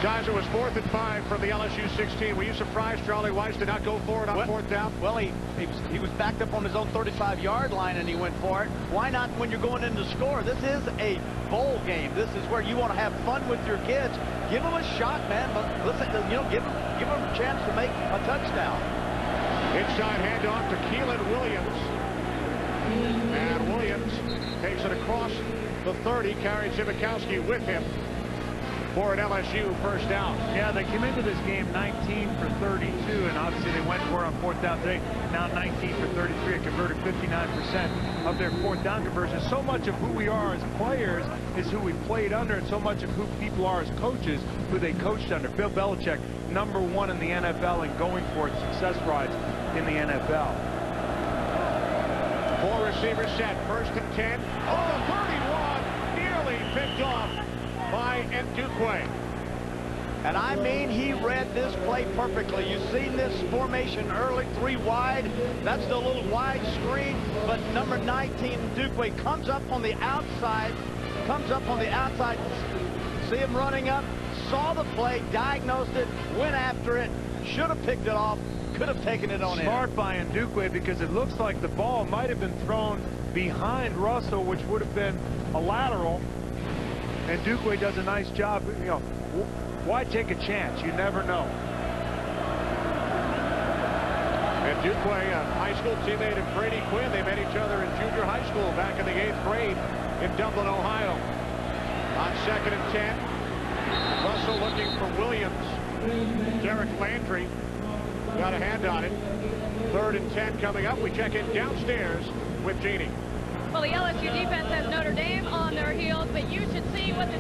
S3: Guys, it was 4th and 5 from the LSU 16. Were you surprised Charlie Weiss did not go for it on 4th down?
S9: Well, he was backed up on his own 35-yard line, and he went for it. Why not when you're going in to score? This is a bowl game. This is where you want to have fun with your kids. Give them a shot, man. But listen, give them a chance to make a touchdown.
S3: Inside handoff to Keelan Williams. And Williams takes it across the 30, carried Zibikowski with him for an LSU first down.
S11: Yeah, they came into this game 19 for 32, and obviously they went for it on 4th down today. Now 19 for 33, and converted 59% of their 4th down conversions. So much of who we are as players is who we played under, and so much of who people are as coaches, who they coached under. Bill Belichick, #1 in the NFL and going for it, success rides in the NFL.
S3: 4 receivers set, 1st and 10. Oh, the 31, nearly picked off by Ndukwe.
S9: And I mean, he read this play perfectly. You've seen this formation early, 3 wide. That's the little wide screen. But number 19, Ndukwe, comes up on the outside. See him running up, saw the play, diagnosed it, went after it, should have picked it off, could have taken it on in.
S11: Smart by Ndukwe, because it looks like the ball might have been thrown behind Russell, which would have been a lateral. And Ndukwe does a nice job. You know, why take a chance? You never know.
S3: And Ndukwe, a high school teammate of Brady Quinn. They met each other in junior high school back in the 8th grade in Dublin, Ohio. On 2nd and 10, Russell looking for Williams. Derek Landry got a hand on it. 3rd and 10 coming up. We check in downstairs with Jeannie.
S16: Well, the LSU defense has Notre Dame on their heels, but you should see what the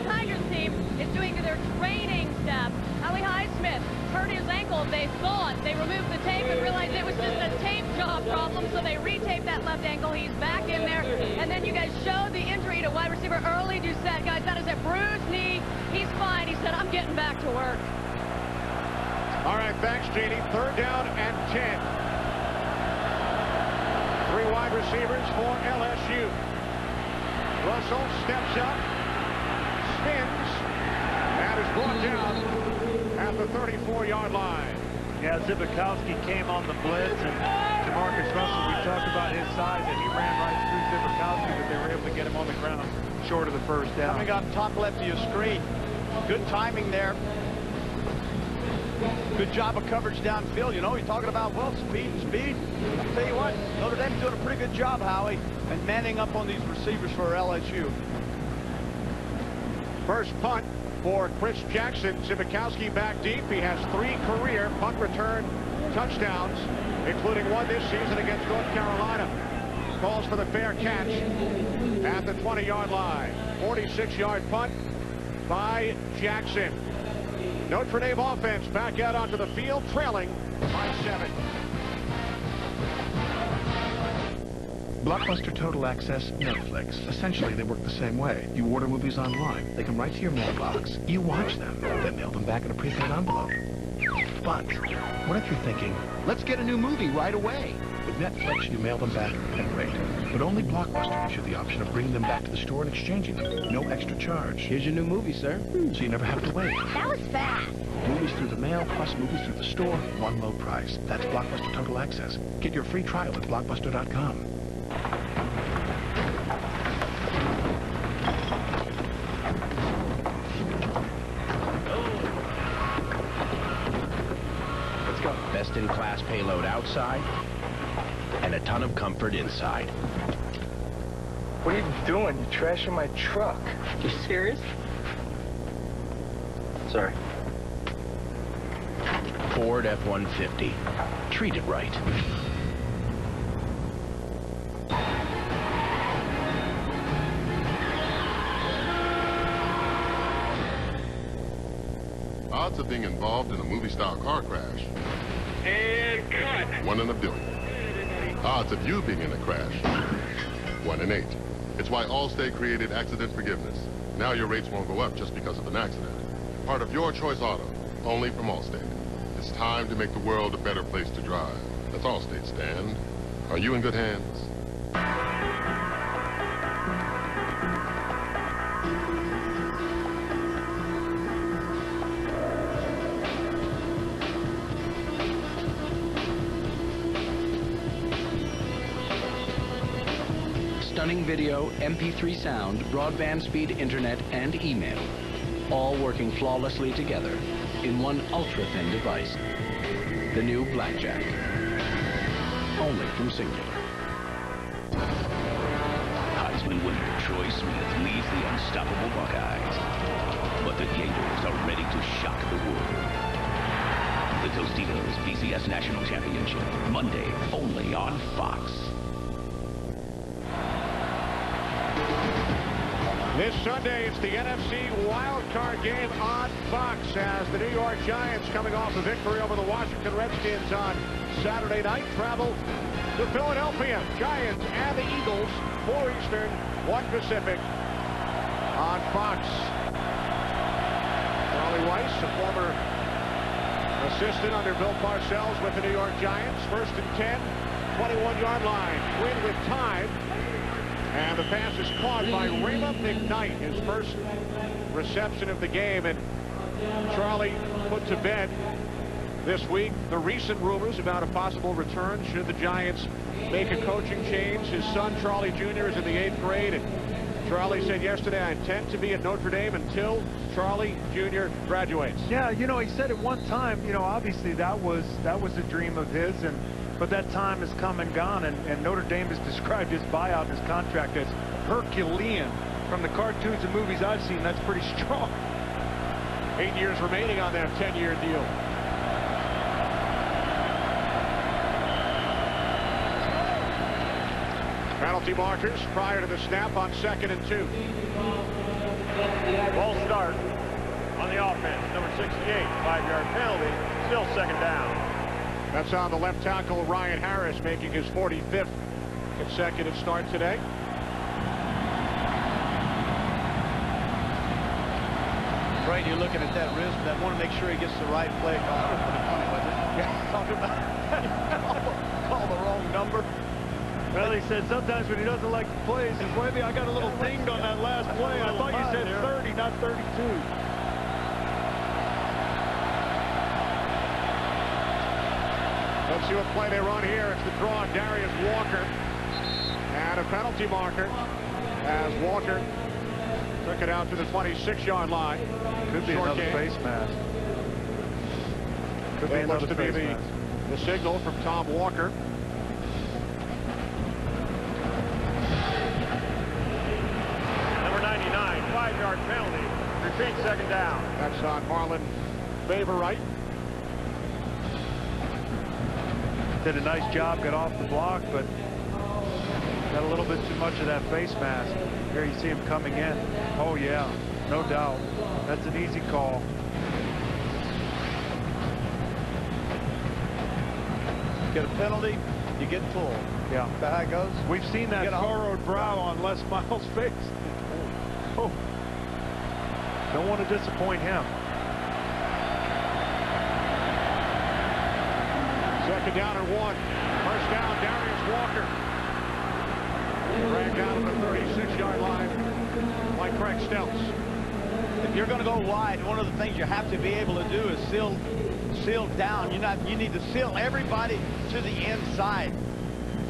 S16: Tigers team is doing to their training staff. Ali Highsmith hurt his ankle. They thought they removed the tape and realized it was just a tape job problem, so they retaped that left ankle. He's back in there. And then you guys showed the injury to wide receiver Early Doucette. Guys, that is a bruised knee. He's fine. He said, I'm getting back to work.
S3: All right, thanks, Jeannie. 3rd down and 10. 3 wide receivers for LSU. Russell steps up, spins, and is brought down at the 34-yard line.
S11: Yeah, Zibikowski came on the blitz, and Jamarcus Russell, we talked about his size, and he ran right through Zibikowski, but they were able to get him on the ground short of the 1st down.
S9: Coming up top left of your screen. Good timing there. Good job of coverage downfield. You know, you're talking about, well, speed. I'll tell you what, Notre Dame's doing a pretty good job, Howie, and manning up on these receivers for LSU.
S3: First punt for Chris Jackson. Zibikowski back deep. He has 3 career punt return touchdowns, including one this season against North Carolina. Calls for the fair catch at the 20-yard line. 46-yard punt by Jackson. Notre Dame offense back out onto the field, trailing by 7.
S10: Blockbuster Total Access, Netflix. Essentially, they work the same way. You order movies online. They come right to your mailbox. You watch them, then mail them back in a prepaid envelope. But what if you're thinking, let's get a new movie right away? With Netflix, you mail them back and wait. But only Blockbuster gives you the option of bringing them back to the store and exchanging them. No extra charge. Here's your new movie, sir. So you never have to wait.
S23: That was fast.
S10: Movies through the mail plus movies through the store, one low price. That's Blockbuster Total Access. Get your free trial at Blockbuster.com.
S22: Let's go.
S17: Best-in-class payload outside and a ton of comfort inside.
S15: What are you doing? You're trashing my truck.
S17: You serious? Sorry. Ford F-150. Treat it right.
S5: Odds of being involved in a movie-style car crash.
S18: And cut.
S5: 1 in a billion. Odds of you being in a crash. 1 in 8. It's why Allstate created accident forgiveness. Now your rates won't go up just because of an accident. Part of your choice auto, only from Allstate. It's time to make the world a better place to drive. That's Allstate, Stan. Are you in good hands?
S7: Stunning video, MP3 sound, broadband speed internet, and email. All working flawlessly together in one ultra-thin device. The new Blackjack. Only from Singular.
S2: Heisman winner Troy Smith leads the unstoppable Buckeyes. But the Gators are ready to shock the world. The Tostitos BCS National Championship, Monday, only on Fox.
S3: This Sunday, it's the NFC wildcard game on Fox as the New York Giants, coming off a victory over the Washington Redskins on Saturday night, travel to Philadelphia. Giants and the Eagles, 4 Eastern, 1 Pacific on Fox. Charlie Weiss, a former assistant under Bill Parcells with the New York Giants. 1st and 10, 21-yard line. Quinn with time. And the pass is caught by Raymond McKnight, his first reception of the game. And Charlie put to bed this week the recent rumors about a possible return should the Giants make a coaching change. His son, Charlie Jr., is in the 8th grade. And Charlie said yesterday, I intend to be at Notre Dame until Charlie Jr. graduates.
S11: Yeah, you know, he said at one time, you know, obviously that was a dream of his, but that time has come and gone, and Notre Dame has described his buyout and his contract as Herculean. From the cartoons and movies I've seen, that's pretty strong.
S3: 8 years remaining on that 10-year deal. Penalty markers prior to the snap on 2nd and 2.
S9: Ball start on the offense. Number 68, 5-yard penalty. Still 2nd down.
S3: That's on the left tackle, Ryan Harris, making his 45th consecutive start today.
S9: Brady, you're looking at that wrist, but I want to make sure he gets the right play call. Pretty funny, wasn't it? Yeah, talking about call the wrong number.
S11: Well, he said sometimes when he doesn't like the plays, he says, maybe I got a little dinged on that last play. I thought you said 30, not 32.
S3: Let's see what play they run here. It's the draw on Darius Walker. And a penalty marker as Walker took it out to the 26-yard line.
S11: Could be another face mask. Could be another face mask.
S3: The signal from Tom Walker.
S9: Number 99, 5-yard penalty. Repeat 2nd down.
S3: That's on Marlon Favorite.
S11: Did a nice job, got off the block, but got a little bit too much of that face mask. Here you see him coming in. Oh yeah, no doubt. That's an easy call.
S9: Get a penalty, you get pulled.
S11: Yeah.
S9: That's how it goes.
S11: We've seen that furrowed brow on Les Miles' face. Oh. Don't want to disappoint him.
S3: 2nd down and 1. First down, Darius Walker. Dragged down to the 36-yard line by Craig Stelz.
S9: If you're going to go wide, one of the things you have to be able to do is seal down. You need to seal everybody to the inside.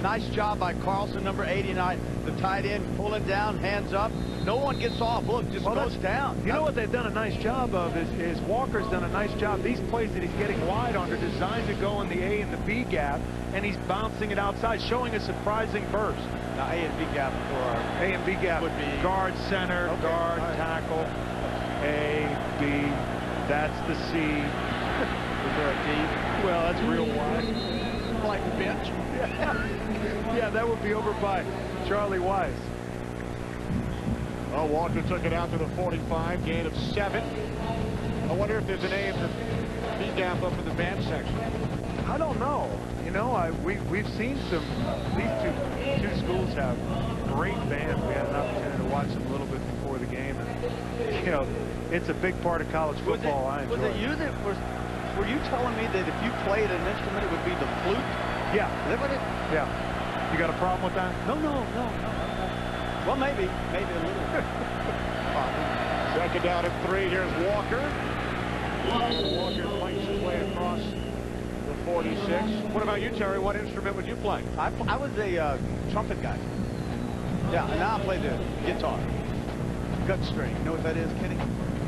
S9: Nice job by Carlson, number 89, the tight end, pulling down, hands up. No one gets off. Look, just goes down.
S11: You know what they've done a nice job of is Walker's done a nice job. These plays that he's getting wide on are designed to go in the A and the B gap, and he's bouncing it outside, showing a surprising burst.
S9: Now, A and B gap for our
S11: A and B gap
S9: would be
S11: guard, center, guard, tackle, A, B. That's the C.
S9: Is there a D?
S11: Well, that's real wide.
S9: Like the bench.
S11: Yeah, that would be over by Charlie Weiss.
S3: Well, Walker took it out to the 45, gain of 7. I wonder if there's a name that beat gap up in the band section.
S11: I don't know. You know, we've seen some. These two schools have great bands. We had an opportunity to watch them a little bit before the game, and you know, it's a big part of college football. I enjoy.
S9: Was it you that were you telling me that if you played an instrument, it would be the flute?
S11: Yeah.
S9: Is that what it?
S11: Yeah. You got a problem with that?
S9: No. Well, maybe a little.
S3: Second down and 3. Here's Walker. Walker fights his way across the 46. What about you, Terry? What instrument would you play?
S9: I was a trumpet guy. Yeah, and now I play the guitar. Gut string. You know what that is, Kenny?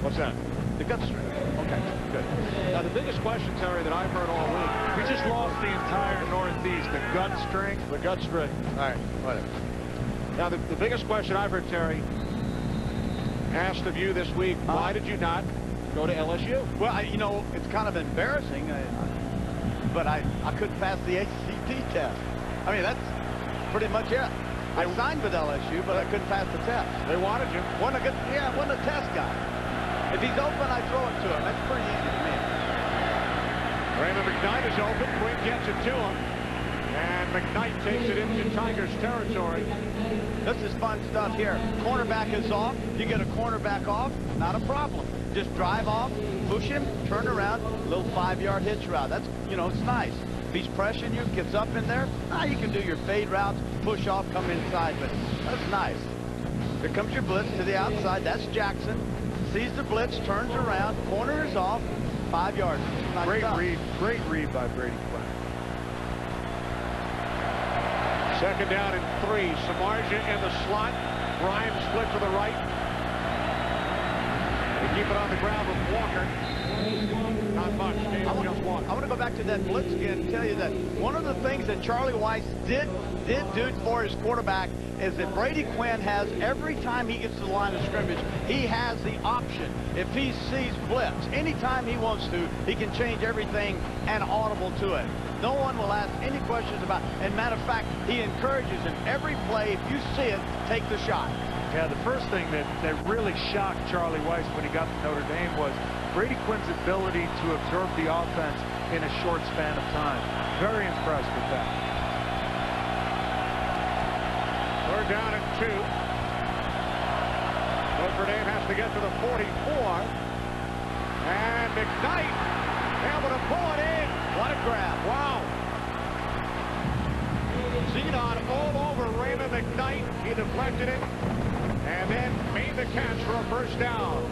S3: What's that?
S9: The gut string. Okay, good.
S3: Now, the biggest question, Terry, that I've heard all week.
S11: We just lost the entire Northeast. The gut string.
S3: The gut string. All right, whatever. Now, the biggest question I've heard, Terry, asked of you this week, why did you not go to LSU?
S9: Well, you know, it's kind of embarrassing, but I couldn't pass the ACT test. I mean, that's pretty much it. I signed with LSU, but I couldn't pass the test.
S3: They wanted you.
S9: Wasn't a test guy. If he's open, I throw it to him. That's pretty easy to me.
S3: Raymond McKnight is open. Quinn gets it to him. And McKnight takes it into Tigers territory.
S9: This is fun stuff here. Cornerback is off. You get a cornerback off, not a problem. Just drive off, push him, turn around, little 5-yard hitch route. That's, you know, it's nice. If he's pressuring you, gets up in there, you can do your fade routes, push off, come inside, but that's nice. Here comes your blitz to the outside. That's Jackson. Sees the blitz, turns around, corner is off, 5 yards. Nice
S11: Great
S9: stuff.
S11: Great read by Brady Quinn.
S3: Second down and 3. Samardzija in the slot. Ryan split to the right. They keep it on the ground with Walker. Not much. Just one.
S9: I want to go back to that blitz again and tell you that one of the things that Charlie Weiss did do for his quarterback is that Brady Quinn has, every time he gets to the line of scrimmage, he has the option. If he sees blitz, anytime he wants to, he can change everything and audible to it. No one will ask any questions about it. And matter of fact, he encourages him every play. If you see it, take the shot.
S11: Yeah, the first thing that really shocked Charlie Weiss when he got to Notre Dame was Brady Quinn's ability to absorb the offense in a short span of time. Very impressed with that.
S3: Third down and 2. Notre Dame has to get to the 44. And McKnight able to pull it in.
S9: What a grab.
S3: Wow. Zenon all over Raymond McKnight. He deflected it and then made the catch for a first down.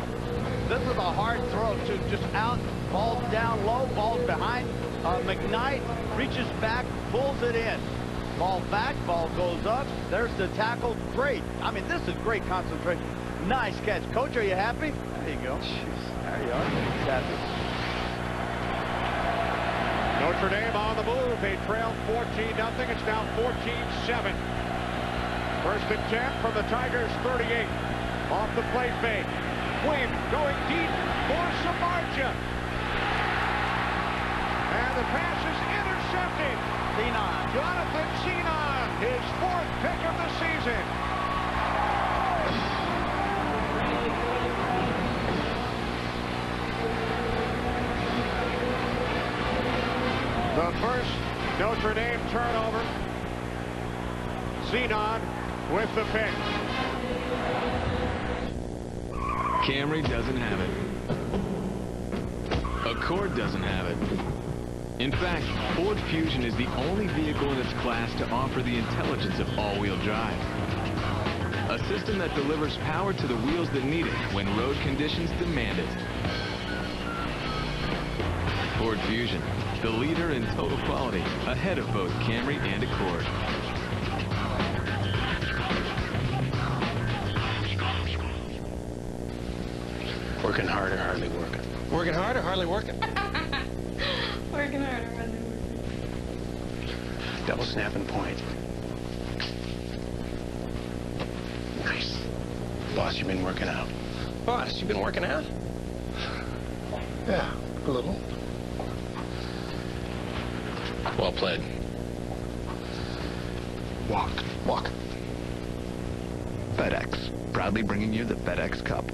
S9: This is a hard throw, too. Just out, ball's down low, ball's behind. McKnight reaches back, pulls it in. Ball back, ball goes up. There's the tackle. Great. I mean, this is great concentration. Nice catch. Coach, are you happy? There you go. There you are. He's happy.
S3: Notre Dame on the move. They trailed 14-0. It's now 14-7. First and 10 from the Tigers' 38. Off the play fake. Quinn going deep for Samardzija. And the pass is intercepted. Jonathan Zenon, his 4th pick of the season. The first Notre Dame turnover. Zenon with the pick.
S4: Camry doesn't have it. Accord doesn't have it. In fact, Ford Fusion is the only vehicle in its class to offer the intelligence of all-wheel drive. A system that delivers power to the wheels that need it when road conditions demand it. Ford Fusion, the leader in total quality, ahead of both Camry and Accord.
S22: Working hard or hardly working? Working hard or hardly working?
S19: Working hard or hardly working?
S22: Double snap and point. Nice. Boss, you've been working out. Boss, you've been working out?
S10: Yeah, a little.
S22: Well played.
S10: Walk.
S20: FedEx, proudly bringing you the FedEx Cup.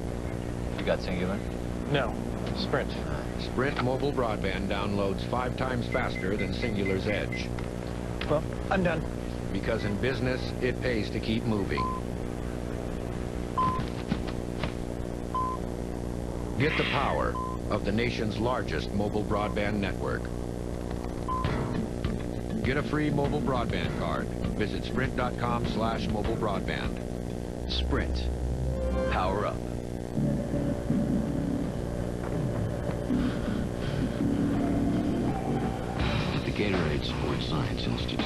S21: You got singular?
S11: No. Sprint.
S14: Sprint mobile broadband downloads 5 times faster than Singular's Edge.
S11: Well, I'm done.
S14: Because in business, it pays to keep moving. Get the power of the nation's largest mobile broadband network. Get a free mobile broadband card. Visit sprint.com/mobile broadband.
S7: Sprint. Power up.
S20: At the Gatorade Sports Science Institute,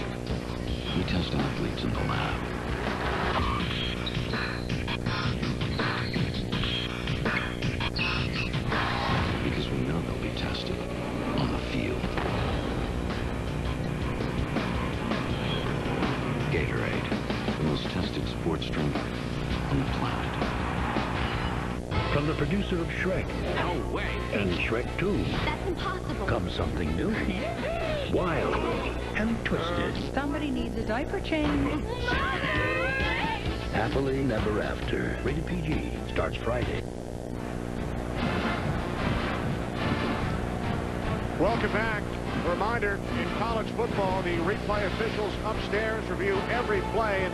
S20: we test athletes in the lab. Because we know they'll be tested on the field. Gatorade, the most tested sports drink on the planet.
S21: From the producer of Shrek.
S20: No way.
S21: And Shrek 2.
S23: That's impossible.
S21: Comes something new. Wild and twisted.
S24: Somebody needs a diaper change.
S21: Happily Never After. Rated PG. Starts Friday.
S3: Welcome back. A reminder, in college football, the replay officials upstairs review every play, and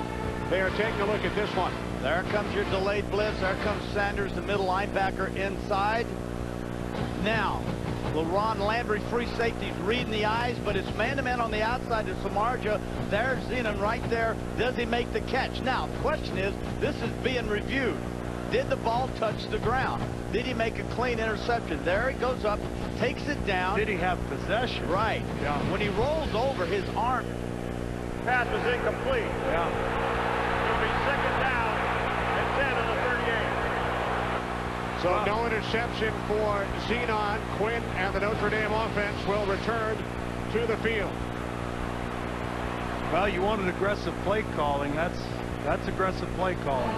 S3: they are taking a look at this one.
S9: There comes your delayed blitz. There comes Sanders, the middle linebacker, inside. Now, LaRon Landry, free safety, reading the eyes, but it's man-to-man on the outside to Samardzija. There's Zenon right there. Does he make the catch? Now, the question is, this is being reviewed. Did the ball touch the ground? Did he make a clean interception? There he goes up, takes it down.
S11: Did he have possession?
S9: Right.
S11: Yeah.
S9: When he rolls over, his arm.
S11: Pass was incomplete. Yeah. It'll be second down and 10 on the 38.
S3: So no interception for Zenon. Quinn and the Notre Dame offense will return to the field.
S11: Well, you wanted aggressive play calling. That's aggressive play calling.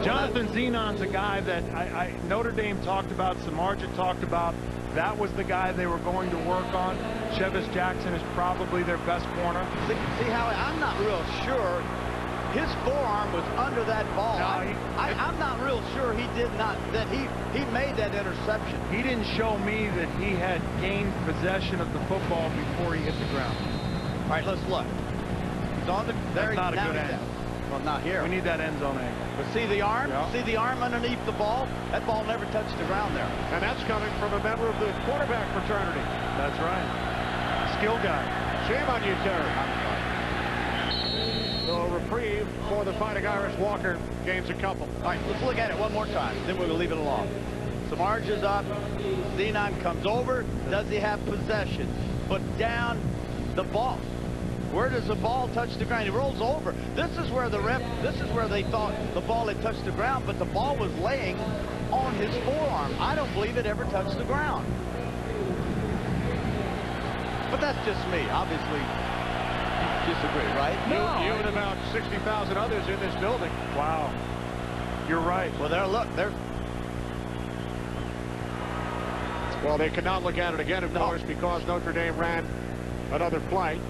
S11: Jonathan Zenon's a guy that Notre Dame talked about, Samardzija talked about. That was the guy they were going to work on. Chevis Jackson is probably their best corner.
S9: See how I'm not real sure. His forearm was under that ball.
S11: No,
S9: I'm not real sure he did not, that he made that interception.
S11: He didn't show me that he had gained possession of the football before he hit the ground.
S9: All right, let's look. He's on the, there.
S11: That's not a good angle.
S9: Well, not here.
S11: We need that end zone angle.
S9: But see the arm?
S11: Yeah.
S9: See the arm underneath the ball? That ball never touched the ground there.
S3: And that's coming from a member of the quarterback fraternity.
S11: That's right. Skill guy.
S3: Shame on you, Terry. So a reprieve for the Fighting Irish. Walker gains a couple.
S9: All right, let's look at it one more time. Then we'll leave it alone. Samardzija's up. Zenon comes over. Does he have possession? But down the ball. Where does the ball touch the ground? He rolls over. This is where they thought the ball had touched the ground, but the ball was laying on his forearm. I don't believe it ever touched the ground. But that's just me. Obviously, you disagree, right?
S3: No. You and about 60,000 others in this building.
S11: Wow. You're right.
S9: Well, look.
S3: Well, they could not look at it again, of course, because Notre Dame ran another play.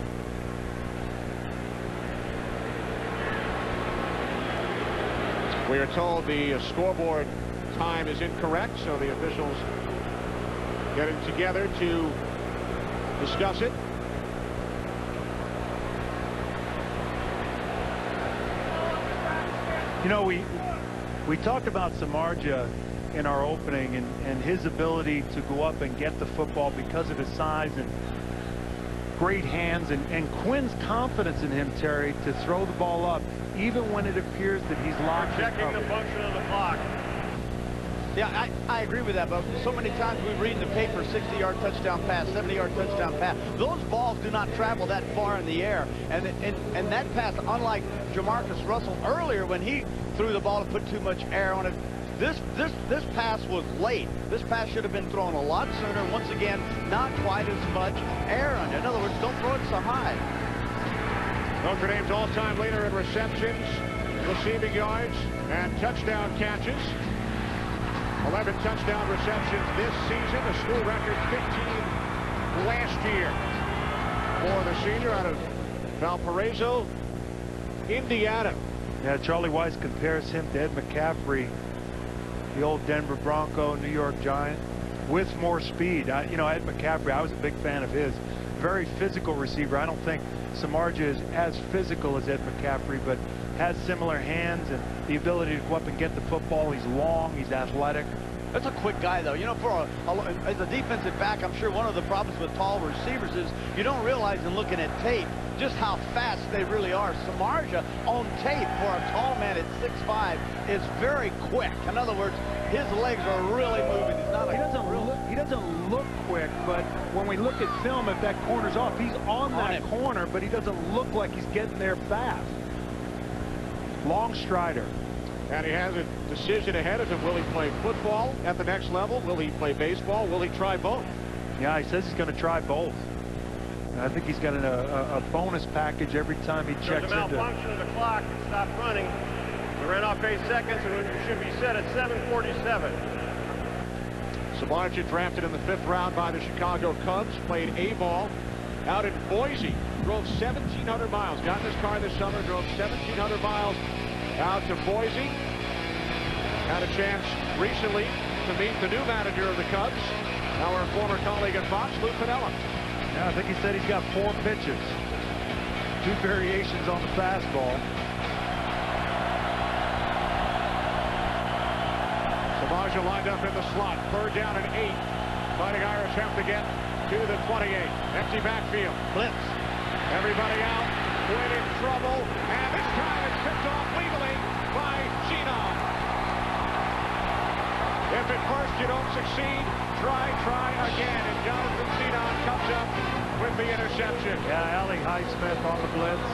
S3: We are told the scoreboard time is incorrect, so the officials getting together to discuss it.
S11: You know, we talked about Samardzija in our opening and his ability to go up and get the football because of his size and great hands, and Quinn's confidence in him, Terry, to throw the ball up even when it appears that he's locked.
S18: Checking the function of the clock.
S9: Yeah, I agree with that, but so many times we read in the paper 60-yard touchdown pass, 70-yard touchdown pass. Those balls do not travel that far in the air. And that pass, unlike Jamarcus Russell earlier when he threw the ball and put too much air on it, this pass was late. This pass should have been thrown a lot sooner. Once again, not quite as much air on it. In other words, don't throw it so high.
S3: Notre Dame's all-time leader in receptions, receiving yards, and touchdown catches. 11 touchdown receptions this season, a school record 15 last year for the senior out of Valparaiso, Indiana.
S11: Yeah, Charlie Weiss compares him to Ed McCaffrey the old Denver Bronco, New York Giant, with more speed. Ed McCaffrey, I was a big fan of his. Very physical receiver. I don't think Samardzija is as physical as Ed McCaffrey, but has similar hands and the ability to go up and get the football. He's long, he's athletic.
S9: That's a quick guy, though. As a defensive back, I'm sure one of the problems with tall receivers is you don't realize in looking at tape just how fast they really are. Samardzija on tape for a tall man at 6'5" is very quick. In other words, his legs are really moving.
S11: He doesn't look quick, but when we look at film, if that corner's off, he's on that corner, but he doesn't look like he's getting there fast. Long strider.
S3: And he has a decision ahead of him. Will he play football at the next level? Will he play baseball? Will he try both?
S11: Yeah, he says he's going to try both. And I think he's got a bonus package every time he checks into.
S18: There's a malfunction of the clock. It stopped running. We ran off 8 seconds, and it should be set at 7:47.
S3: Samardzija, drafted in the 5th round by the Chicago Cubs, played A-ball out in Boise. Drove 1,700 miles. Got in his car this summer, drove 1,700 miles out to Boise. Had a chance recently to meet the new manager of the Cubs, our former colleague at Fox, Lou Piniella.
S11: Yeah, I think he said he's got 4 pitches. 2 variations on the fastball.
S3: Samardzija lined up in the slot. 3rd down and 8. Fighting Irish have to get to the 28. Empty backfield. Blitz. Everybody out. Quinn in trouble. And this time it's picked off legally by Gino. If at first you don't succeed, try again. And Jonathan Zenon comes up with the interception.
S11: Yeah, Ali Highsmith on the blitz.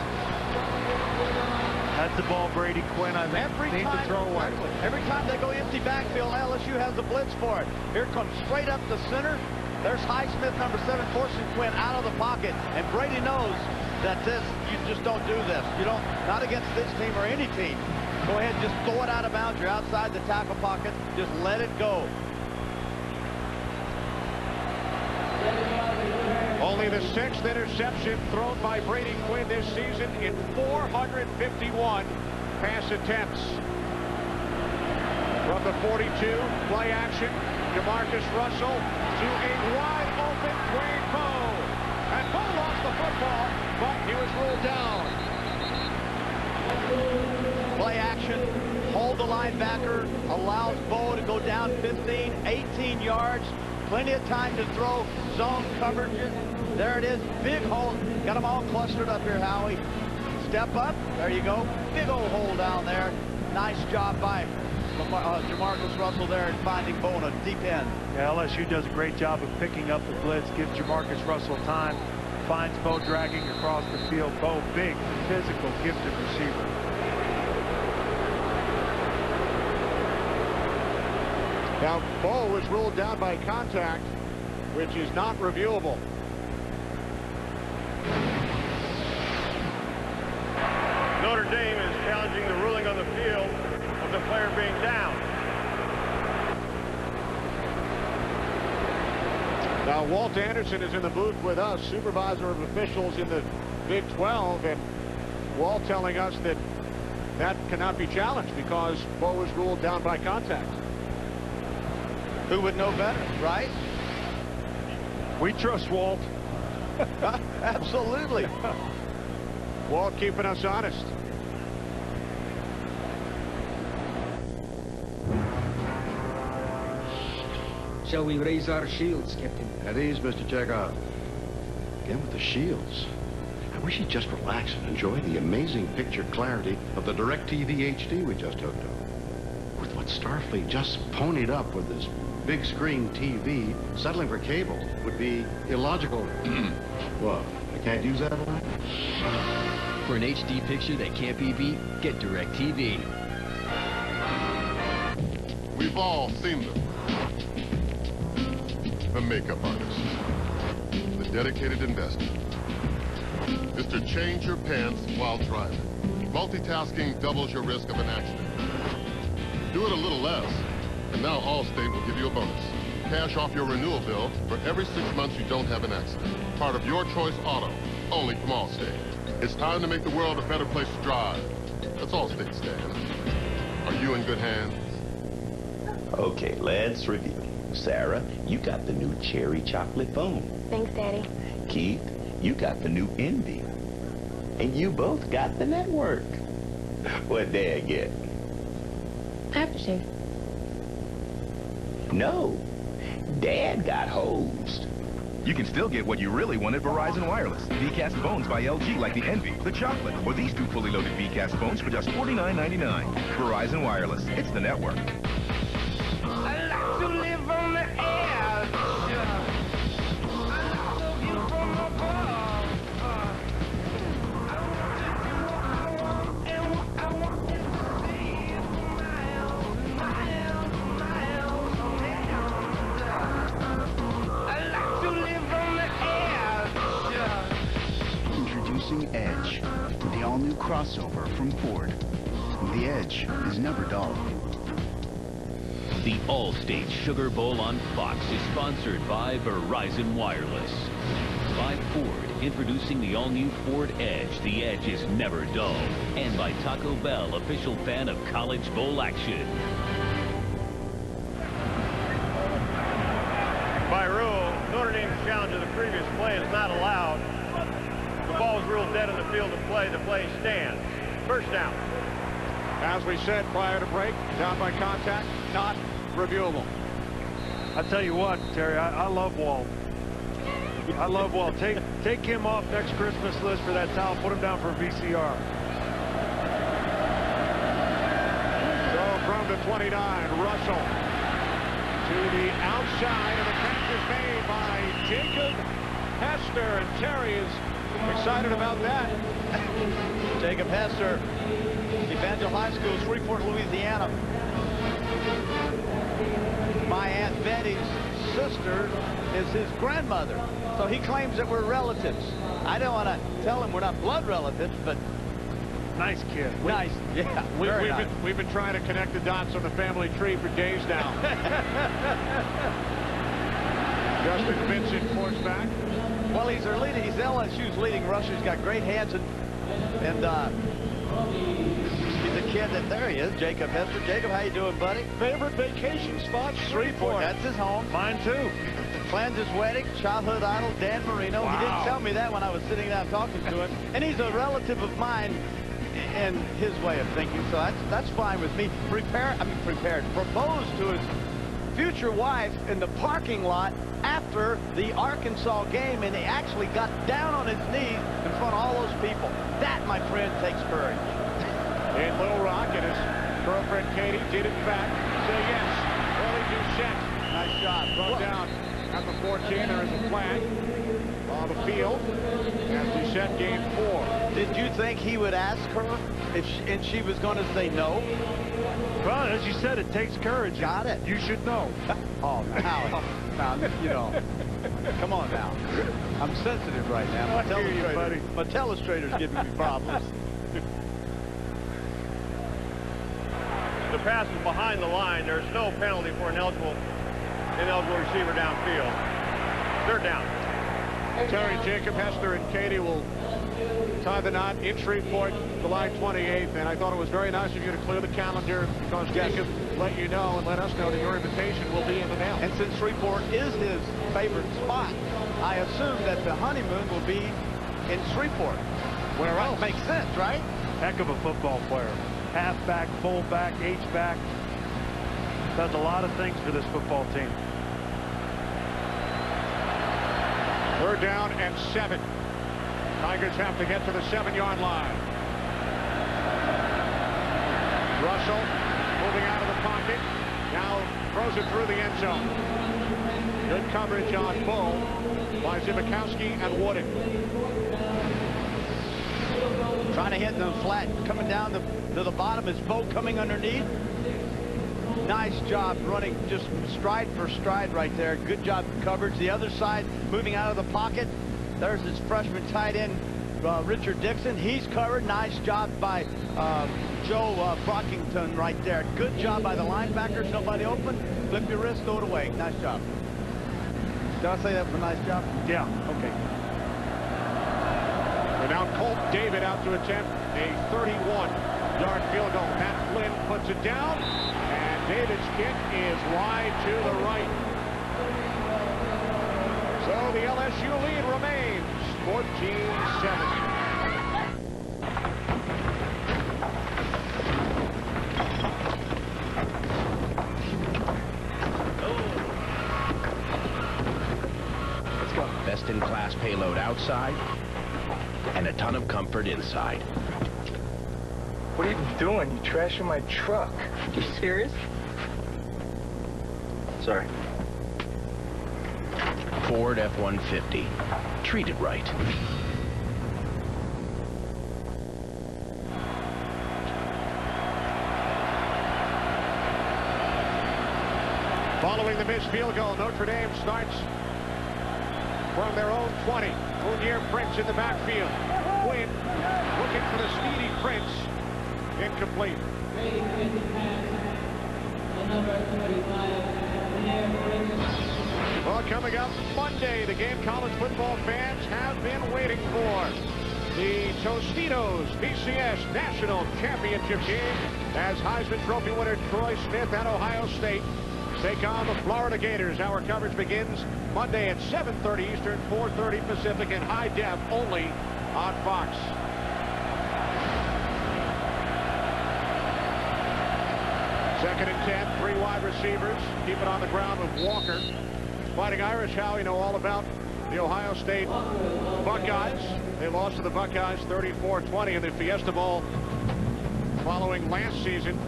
S11: That's the ball Brady Quinn, I think, needs to throw away.
S9: Every time they go empty backfield, LSU has a blitz for it. Here comes straight up the center. There's Highsmith, number 7, forcing Quinn out of the pocket. And Brady knows that you just don't do this. You don't, not against this team or any team. Go ahead and just throw it out of bounds. You're outside the tackle pocket. Just let it go.
S3: Only the 6th interception thrown by Brady Quinn this season in 451 pass attempts. From the 42, play action, Jamarcus Russell to a wide open Dwayne Bowe. And Bowe lost the football, but he was ruled down.
S9: Play action, hold the linebacker, allows Bowe to go down 15, 18 yards. Plenty of time to throw, zone coverage. There it is, big hole. Got them all clustered up here, Howie. Step up, there you go. Big old hole down there. Nice job by Jamarcus Russell there and finding Bowe in a deep end.
S11: Yeah, LSU does a great job of picking up the blitz, gives Jamarcus Russell time, finds Bowe dragging across the field. Bowe, big, physical, gifted receiver.
S3: Now, Bowe was ruled down by contact, which is not reviewable.
S18: Notre Dame is challenging the ruling on the field of the player being down.
S3: Now, Walt Anderson is in the booth with us, supervisor of officials in the Big 12, and Walt telling us that that cannot be challenged because Bowe was ruled down by contact.
S9: Who would know better, right?
S11: We trust Walt.
S9: Absolutely.
S3: Walt keeping us honest.
S6: Shall we raise our shields, Captain?
S20: At ease, Mr. Chekhov. Again with the shields. I wish he'd just relax and enjoy the amazing picture clarity of the DirecTV HD we just hooked up. With what Starfleet just ponied up with this big screen TV, settling for cable would be illogical. What? I can't use that line?
S8: For an HD picture that can't be beat, get DirecTV.
S5: We've all seen them. The makeup artist. The dedicated investor. Mr. Change Your Pants while driving. Multitasking doubles your risk of an accident. Do it a little less, and now Allstate will give you a bonus. Cash off your renewal bill for every 6 months you don't have an accident. Part of your choice auto, only from Allstate. It's time to make the world a better place to drive. That's Allstate, Stan. Are you in good hands?
S1: Okay, let's review. Sarah, you got the new cherry chocolate phone.
S23: Thanks, Daddy.
S1: Keith, you got the new Envy. And you both got the network. What'd Dad get?
S23: Aftershave.
S1: No. Dad got hosed.
S12: You can still get what you really want at Verizon Wireless. V-Cast phones by LG like the Envy, the Chocolate, or these two fully loaded V-Cast phones for just $49.99. Verizon Wireless. It's the network.
S13: I like to live on the edge. I love you from above. I want and what I want is to see you miles and miles and miles on I like to live on the edge.
S16: Introducing Edge, the all-new crossover from Ford. The Edge is never dull.
S25: The Allstate Sugar Bowl on Fox is sponsored by Verizon Wireless. By Ford, introducing the all-new Ford Edge. The Edge is never dull. And by Taco Bell, official fan of college bowl action.
S18: By rule, Notre Dame's challenge of the previous play is not allowed. The ball is ruled dead in the field of play. The play stands. First down.
S3: As we said prior to break, down by contact, not reviewable.
S11: I tell you what, Terry, I love Walt. I love Walt. Take him off next Christmas list for that towel. Put him down for a VCR.
S3: So from the 29, Russell to the outside, and the catch is made by Jacob Hester, and Terry is excited about that.
S9: Jacob Hester, Evangel High School, Shreveport, Louisiana. My Aunt Betty's sister is his grandmother, so he claims that we're relatives. I don't want to tell him we're not blood relatives, but
S11: nice kid.
S9: Nice, yeah.
S3: We've been trying to connect the dots on the family tree for days now. Justin Vincent, quarterback.
S9: Well, he's LSU's leading rusher. He's got great hands, and he's a kid that, there he is, Jacob Hester. Jacob, how you doing, buddy?
S3: Favorite vacation spot?
S9: Shreveport. That's his home.
S11: Mine too.
S9: Plans his wedding, childhood idol, Dan Marino.
S11: Wow.
S9: He didn't tell me that when I was sitting down talking to him. And he's a relative of mine in his way of thinking, so that's fine with me. Proposed to his future wife in the parking lot after the Arkansas game, and he actually got down on his knees in front of all those people. That, my friend, takes courage.
S3: In Little Rock, and his girlfriend Katie did in fact say yes. Early Duchette.
S9: Nice shot.
S3: Brought down at the 14. There is a flag on the field as Duchette gained 4.
S9: Did you think he would ask her if she was going to say no?
S11: Well, as you said, it takes courage.
S9: Got it.
S11: You should know.
S9: Oh, now, you know. Come on now. I'm sensitive right now.
S11: I hear you, buddy.
S9: My telestrator's giving me problems.
S18: The pass is behind the line. There's no penalty for an ineligible receiver downfield. Third down.
S3: Terry, Jacob Hester and Katie will tie the knot in Shreveport July 28th, and I thought it was very nice of you to clear the calendar because Jacob let you know and let us know that your invitation will be in the mail.
S9: And since Shreveport is his favorite spot, I assume that the honeymoon will be in Shreveport.
S3: Where else?
S9: Makes sense, right?
S11: Heck of a football player. Halfback, fullback, H-back. Does a lot of things for this football team.
S3: We're down and 7. Tigers have to get to the 7-yard line. Russell moving out of the pocket. Now throws it through the end zone. Good coverage on Bull by Zibikowski and Wooding.
S9: Trying to hit them flat, coming down to the bottom. Is Bo coming underneath? Nice job running just stride for stride right there. Good job coverage. The other side moving out of the pocket. There's his freshman tight end, Richard Dixon. He's covered. Nice job by Joe Brockington right there. Good job by the linebackers. Nobody open. Flip your wrist, throw it away. Nice job. Did I say that was a nice job?
S11: Yeah.
S9: Okay.
S3: And now Colt David out to attempt a 31-yard field goal. Matt Flynn puts it down, and David's kick is wide to the right. So the LSU lead remains 14-7.
S2: Best-in-class payload outside and a ton of comfort inside.
S4: What are you doing? You trashing my truck. You serious? Sorry.
S2: Ford F-150. Treat it right.
S3: Following the missed field goal, Notre Dame starts from their own 20. Munier Prince in the backfield. Quinn looking for the speedy Prince. Incomplete. Well, coming up Monday, the game college football fans have been waiting for. The Tostitos BCS National Championship game as Heisman Trophy winner Troy Smith at Ohio State take on the Florida Gators. Our coverage begins Monday at 7:30 Eastern, 4:30 Pacific, in high def only on Fox. Second and 10, 3 wide receivers. Keep it on the ground with Walker. Fighting Irish, how you know all about the Ohio State Buckeyes. They lost to the Buckeyes 34-20 in the Fiesta Bowl following last season.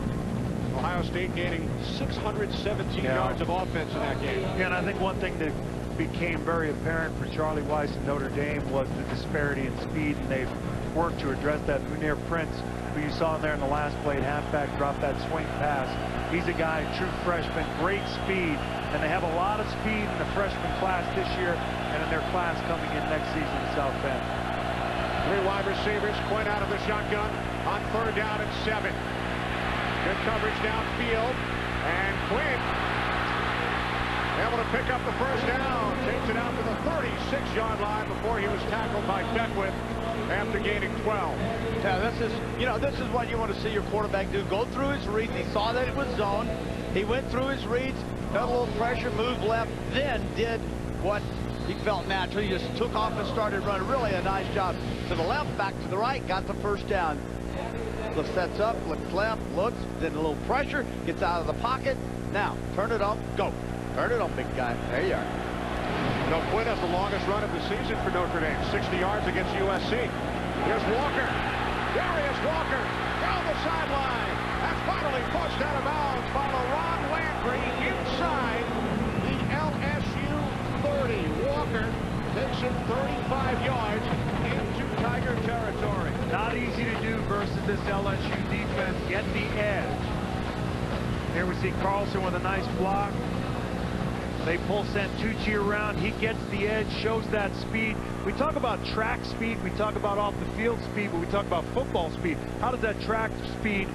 S3: Ohio State gaining 617 yards of offense in that game.
S11: Yeah, and I think one thing that became very apparent for Charlie Weiss and Notre Dame was the disparity in speed, and they've worked to address that. Munier Prince, who you saw in there in the last play at halfback, dropped that swing pass. He's a guy, true freshman, great speed, and they have a lot of speed in the freshman class this year and in their class coming in next season in South Bend.
S3: 3 wide receivers. Quinn out of the shotgun on 3rd down and 7. Good coverage downfield, and Quinn able to pick up the first down. Takes it out to the 36-yard line before he was tackled by Beckwith after gaining 12.
S9: Yeah, this is what you want to see your quarterback do. Go through his reads. He saw that it was zone. He went through his reads, felt a little pressure, moved left, then did what he felt natural. He just took off and started running. Really a nice job. To the left, back to the right, got the first down. Sets up, looks left, looks, then a little pressure, gets out of the pocket. Now, turn it on, go. Turn it on, big guy. There you are.
S3: You know, Quinn has the longest run of the season for Notre Dame, 60 yards against USC. Here's Walker. Darius Walker down the sideline. And finally pushed out of bounds by LaRon Landry inside the LSU 30. Walker takes it 35 yards into Tiger territory.
S11: Not easy to do versus this LSU defense. Get the edge. Here we see Carlson with a nice block. They pull Santucci around. He gets the edge, shows that speed. We talk about track speed, we talk about off the field speed, but we talk about football speed. How does that track speed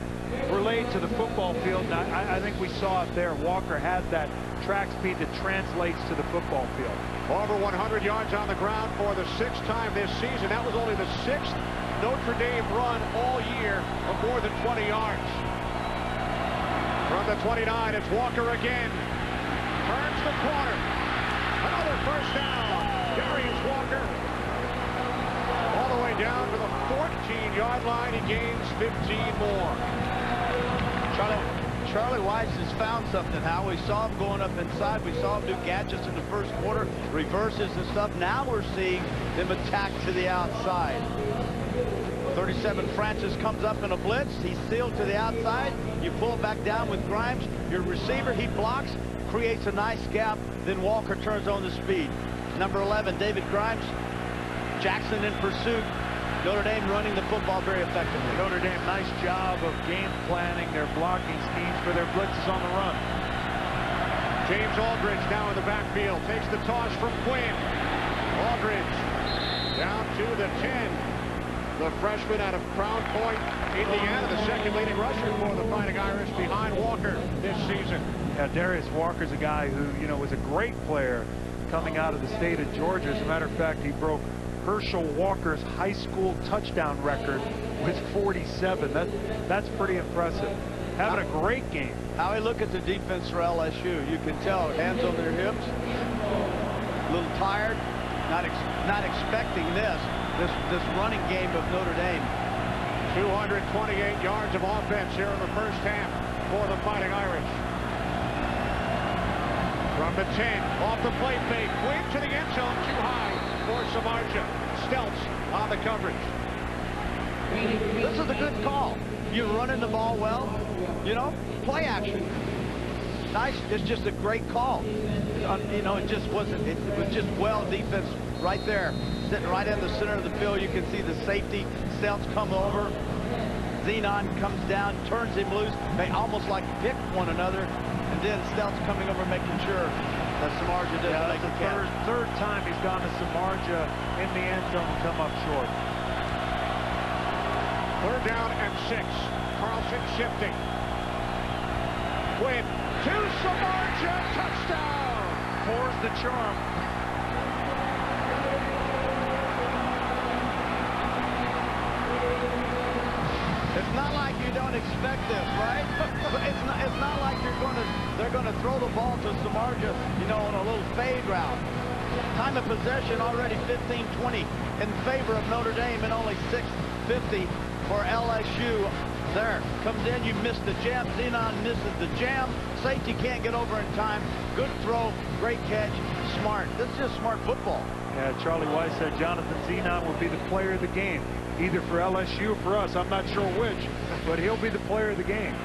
S11: relate to the football field? Now, I think we saw it there. Walker has that track speed that translates to the football field.
S3: Over 100 yards on the ground for the 6th time this season. That was only the 6th Notre Dame run all year of more than 20 yards. From the 29, it's Walker again. Turns the corner. Another first down. Darius Walker. All the way down to the 14-yard line. He gains 15 more.
S9: Charlie Weiss has found something. How we saw him going up inside. We saw him do gadgets in the first quarter, reverses and stuff. Now we're seeing them attack to the outside. 37 Francis comes up in a blitz. He's sealed to the outside. You pull it back down with Grimes. Your receiver, he blocks, creates a nice gap. Then Walker turns on the speed. Number 11, David Grimes. Jackson in pursuit. Notre Dame running the football very effectively.
S11: Notre Dame, nice job of game planning their blocking schemes for their blitzes on the run.
S3: James Aldridge now in the backfield. Takes the toss from Quinn. Aldridge down to the 10. The freshman out of Crown Point, Indiana, the second leading rusher for the Fighting Irish behind Walker this season.
S11: Yeah, Darius Walker's a guy who, was a great player coming out of the state of Georgia. As a matter of fact, he broke Herschel Walker's high school touchdown record with 47. That's pretty impressive. having a great game.
S9: How I look at the defense for LSU, you can tell hands on their hips, a little tired, not expecting this running game of Notre Dame.
S3: 228 yards of offense here in the first half for the Fighting Irish. From the 10, off the play fake, Quinn to the end zone, too high for Samardzija. Stelz on the coverage.
S9: This is a good call. You're running the ball well, you know, play action. Nice, it's just a great call. You know, it was just well defense right there, sitting right in the center of the field. You can see the safety, Stelz come over. Zenon comes down, turns him loose. They almost like pick one another. And then Stelz coming over, making sure that Samardzija doesn't make a catch.
S11: Third time he's gone to Samardzija in the end zone and come up short.
S3: 3rd down and 6. Carlson shifting. Quinn to Samardzija, touchdown!
S11: Four's the charm.
S9: It's not like you don't expect this, right? It's not like they're going to throw the ball to Samardzija, you know, on a little fade route. Time of possession already 15-20 in favor of Notre Dame and only 6:50 for LSU. There comes in, you missed the jam. Zenon misses the jam. Safety can't get over in time. Good throw, great catch, smart. This is just smart football.
S11: Yeah, Charlie Weiss said Jonathan Zenon will be the player of the game, either for LSU or for us. I'm not sure which, but he'll be the player of the game.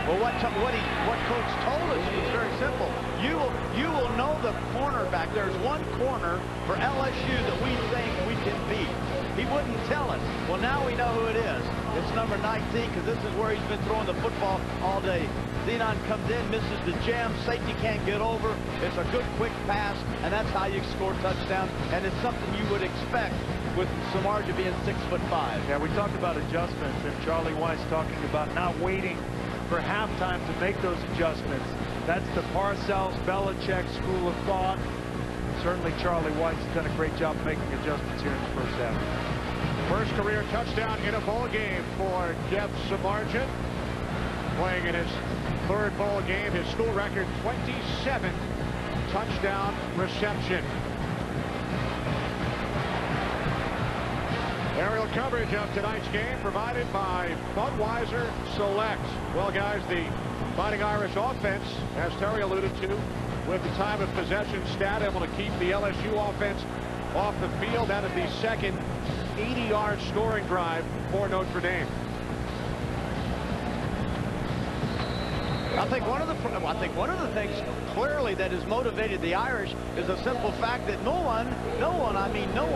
S9: Well, what Coach told us was very simple. You will know the cornerback. There's one corner for LSU that we think we can beat. He wouldn't tell us. Well, now we know who it is. It's number 19, because this is where he's been throwing the football all day. Zenon comes in, misses the jam. Safety can't get over. It's a good, quick pass, and that's how you score touchdowns. And it's something you would expect with Samardzija being 6'5".
S11: Yeah, we talked about adjustments, and Charlie Weiss talking about not waiting for halftime to make those adjustments. That's the Parcells, Belichick school of thought. Certainly Charlie Weiss has done a great job of making adjustments here in the first half.
S3: First career touchdown in a bowl game for Jeff Samardzija. Playing in his 3rd bowl game, his school record 27 touchdown reception. Aerial coverage of tonight's game provided by Budweiser Select. Well, guys, the Fighting Irish offense, as Terry alluded to, with the time of possession stat, able to keep the LSU offense off the field. That is the second 80-yard scoring drive for Notre Dame.
S9: I think one of the things clearly that has motivated the Irish is a simple fact that no one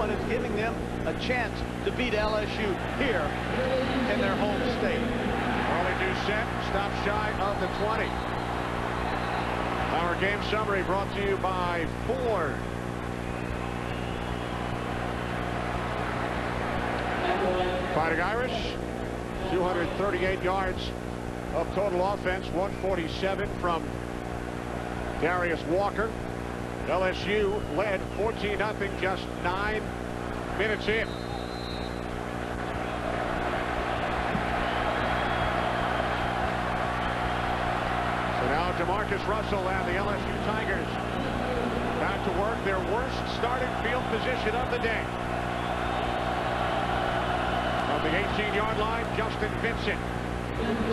S9: is giving them a chance to beat LSU here in their home state.
S3: Early Doucette stops shy of the 20. Our game summary brought to you by Ford. Fighting Irish, 238 yards of total offense, 147 from Darius Walker. LSU led 14-0 just 9 minutes in. So now Jamarcus Russell and the LSU Tigers back to work, their worst starting field position of the day. From the 18-yard line, Justin Vincent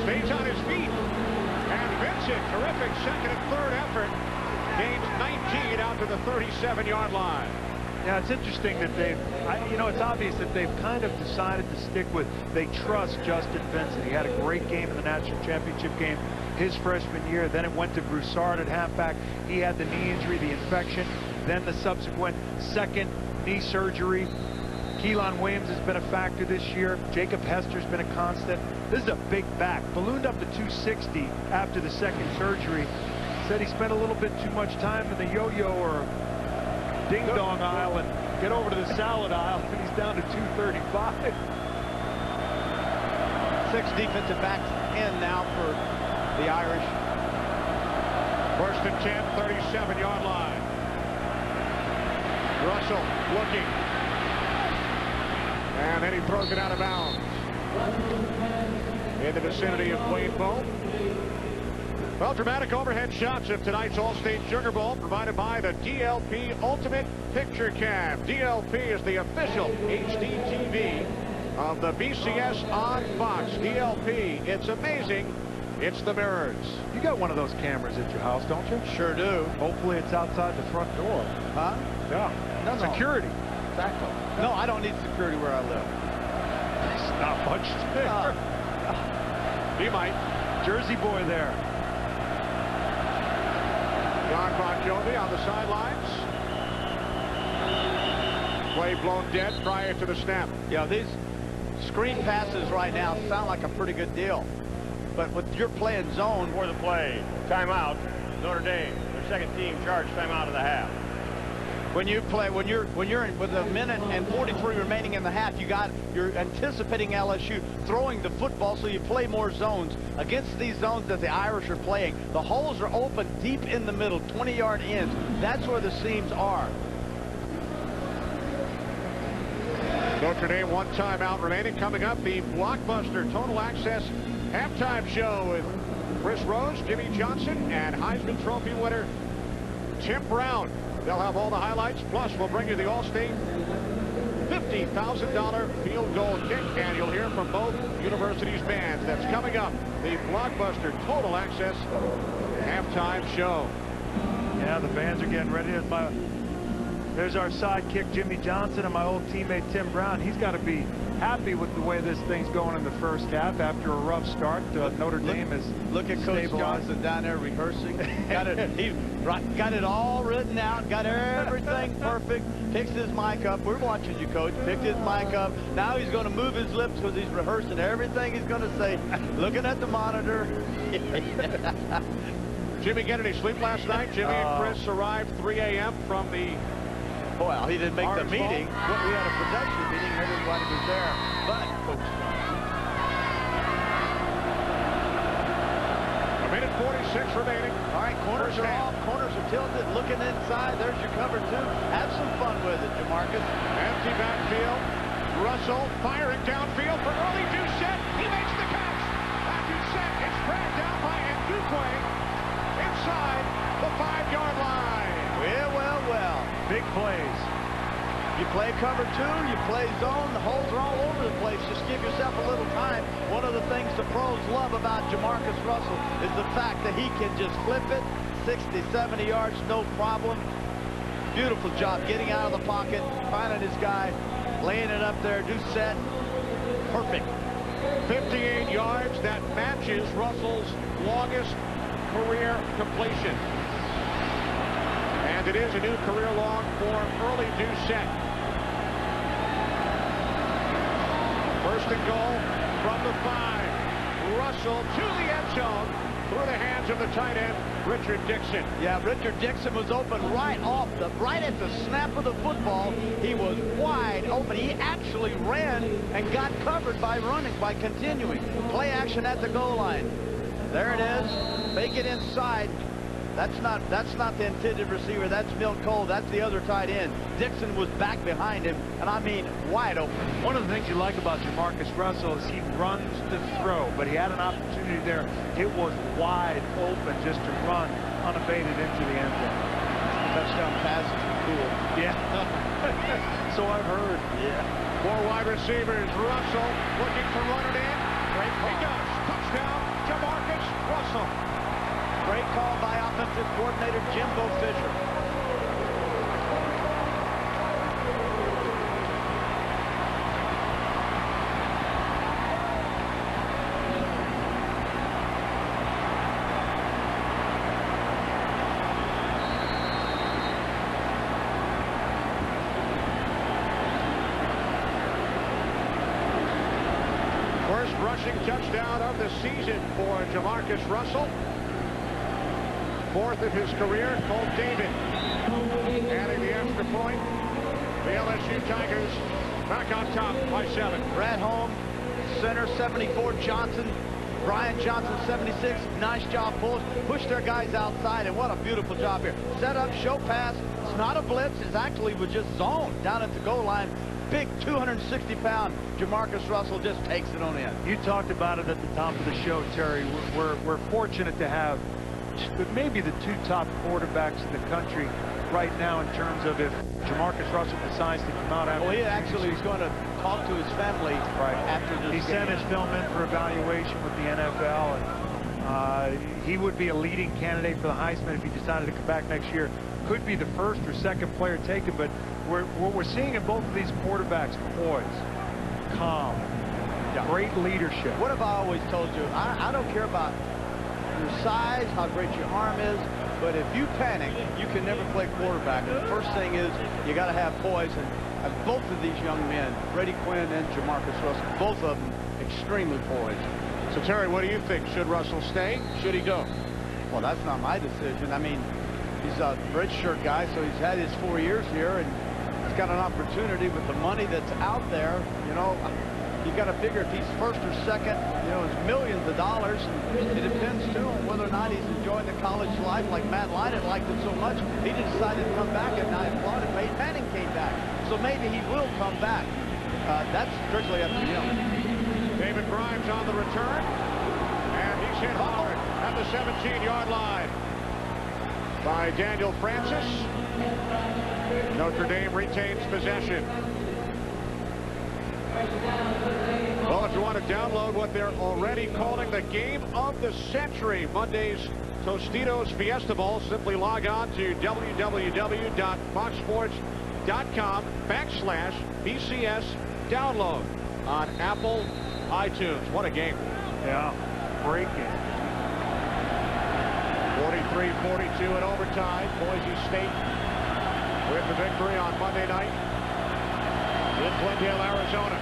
S3: stays on his feet. And Vincent, terrific second and third effort, gains 19 out to the 37-yard line.
S11: Yeah, it's interesting that it's obvious that they've kind of decided to stick with, they trust Justin Vincent. He had a great game in the national championship game his freshman year. Then it went to Broussard at halfback. He had the knee injury, the infection, then the subsequent second knee surgery. Keelan Williams has been a factor this year. Jacob Hester's been a constant. This is a big back. Ballooned up to 260 after the second surgery. Said he spent a little bit too much time in the yo-yo or ding-dong aisle and get over to the salad aisle, and he's down to 235.
S9: 6 defensive backs in now for the Irish.
S3: First and 10, 37-yard line. Russell looking. And then he throws it out of bounds. in the vicinity of Wayne Bowl. Well, dramatic overhead shots of tonight's Allstate Sugar Bowl provided by the DLP Ultimate Picture Cam. DLP is the official HD TV of the BCS on Fox. DLP, it's amazing. It's the mirrors.
S11: You got one of those cameras at your house, don't you?
S9: Sure do.
S11: Hopefully it's outside the front door.
S9: Huh?
S11: Yeah.
S9: No.
S11: Security.
S9: Exactly. No, I don't need security where I live.
S11: It's not much there.
S3: He might.
S11: Jersey boy there.
S3: John Bon Jovi on the sidelines. Play blown dead prior to the snap.
S9: Yeah, these screen passes right now sound like a pretty good deal. But with your playing zone.
S18: For the play, timeout, Notre Dame. Their second team charged timeout of the half.
S9: When you play, when you're in, with a minute and 43 remaining in the half, you're anticipating LSU throwing the football, so you play more zones. Against these zones that the Irish are playing, the holes are open deep in the middle, 20-yard ends. That's where the seams are.
S3: Notre Dame, one timeout remaining. Coming up, the blockbuster Total Access halftime show with Chris Rose, Jimmy Johnson, and Heisman Trophy winner Tim Brown. They'll have all the highlights, plus we'll bring you the Allstate $50,000 field goal kick, and you'll hear from both universities' bands. That's coming up, the blockbuster Total Access halftime show.
S11: Yeah, the bands are getting ready. There's our sidekick, Jimmy Johnson, and my old teammate, Tim Brown. He's got to be happy with the way this thing's going in the first half after a rough start. Notre Dame is
S9: Look at Coach Johnson down there rehearsing. Got it all written out. Got everything perfect. Picks his mic up. We're watching you, Coach. Picked his mic up. Now he's going to move his lips because he's rehearsing everything he's going to say. Looking at the monitor.
S3: Jimmy get any sleep last night? Jimmy and Chris arrived 3 a.m. from the...
S9: Well, he didn't make the meeting. Well, we had a production meeting. Everybody was there. But Coach
S3: a minute 46 remaining.
S9: All right, corners are off. Corners are tilted. Looking inside. There's your cover two. Have some fun with it, Jamarcus.
S3: Empty backfield. Russell firing downfield for early Doucette. He makes the catch. Doucette is dragged down by Ndukwe inside the 5-yard line.
S9: Well.
S11: Big plays.
S9: You play cover two, you play zone, the holes are all over the place. Just give yourself a little time. One of the things the pros love about Jamarcus Russell is the fact that he can just flip it 60, 70 yards, no problem. Beautiful job getting out of the pocket, finding his guy, laying it up there, Doucette. Perfect.
S3: 58 yards. That matches Russell's longest career completion. And it is a new career long for early Doucette. First and goal from the 5. Russell to the end zone through the hands of the tight end, Richard Dixon.
S9: Yeah, Richard Dixon was open right at the snap of the football. He was wide open. He actually ran and got covered by continuing. Play action at the goal line. There it is. Make it inside. That's not the intended receiver. That's Milt Cole. That's the other tight end. Dixon was back behind him, and I mean wide open.
S11: One of the things you like about Jamarcus Russell is he runs to throw, but he had an opportunity there. It was wide open just to run unabated into the end zone.
S9: Touchdown passes are cool.
S11: Yeah. So I've heard.
S9: Yeah.
S3: 4 wide receivers. Russell looking to run it in. He does. Touchdown, Jamarcus Russell.
S9: Great call by offensive coordinator Jimbo Fisher.
S3: First rushing touchdown of the season for Jamarcus Russell. 4th of his career. Cole David adding the extra point. The LSU Tigers back on top by 7.
S9: Brad Holm, center, 74. Johnson, Brian Johnson, 76. Nice job, push their guys outside, and what a beautiful job here. Set up, show pass. It's not a blitz. It actually was just zoned down at the goal line. big 260-pound Jamarcus Russell just takes it on in.
S11: You talked about it at the top of the show, Terry. We're fortunate to have maybe the two top quarterbacks in the country right now in terms of if Jamarcus Russell decides to come out after.
S9: Well, he actually is going to talk to his family after this
S11: He
S9: game.
S11: sent his film in for evaluation with the NFL, and he would be a leading candidate for the Heisman if he decided to come back next year. Could be the first or second player taken, but what we're seeing in both of these quarterbacks, poise, calm, great leadership.
S9: What have I always told you? I don't care about your size, how great your arm is, but if you panic, you can never play quarterback. And the first thing is you got to have poise, and both of these young men, Brady Quinn and Jamarcus Russell, both of them extremely poised.
S3: So, Terry, what do you think? Should Russell stay? Should he go?
S9: Well, that's not my decision. I mean, he's a redshirt guy, so he's had his 4 years here, and he's got an opportunity with the money that's out there. You know, you got to figure if he's first or second, you know, it's millions of dollars. And it depends, too, on whether or not he's enjoying the college life like Matt Lynott liked it so much. He decided to come back, and I applauded Peyton Manning came back. So maybe he will come back. That's strictly up to him.
S3: David Grimes on the return, and he's hit hard at the 17-yard line by Daniel Francis. Notre Dame retains possession. Well, if you want to download what they're already calling the game of the century, Monday's Tostitos Fiesta Bowl, simply log on to www.foxsports.com/BCS download on Apple iTunes. What a game.
S11: Yeah, great game.
S3: 43-42 in overtime. Boise State with the victory on Monday night in Glendale, Arizona.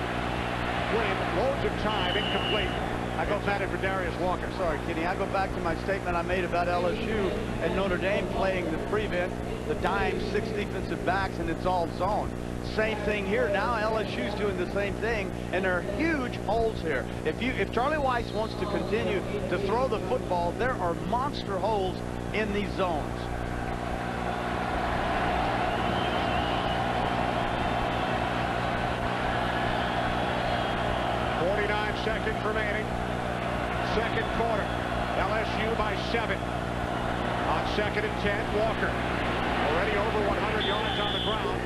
S3: Quinn, loads of time, incomplete. I go back for Darius Walker.
S9: Sorry, Kenny. I go back to my statement I made about LSU and Notre Dame playing the prevent, the dime, 6 defensive backs, and it's all zone. Same thing here. Now LSU's doing the same thing, and there are huge holes here. If Charlie Weiss wants to continue to throw the football, there are monster holes in these zones.
S3: Seconds remaining. Second quarter. LSU by 7. On 2nd and 10, Walker. Already over 100 yards on the ground.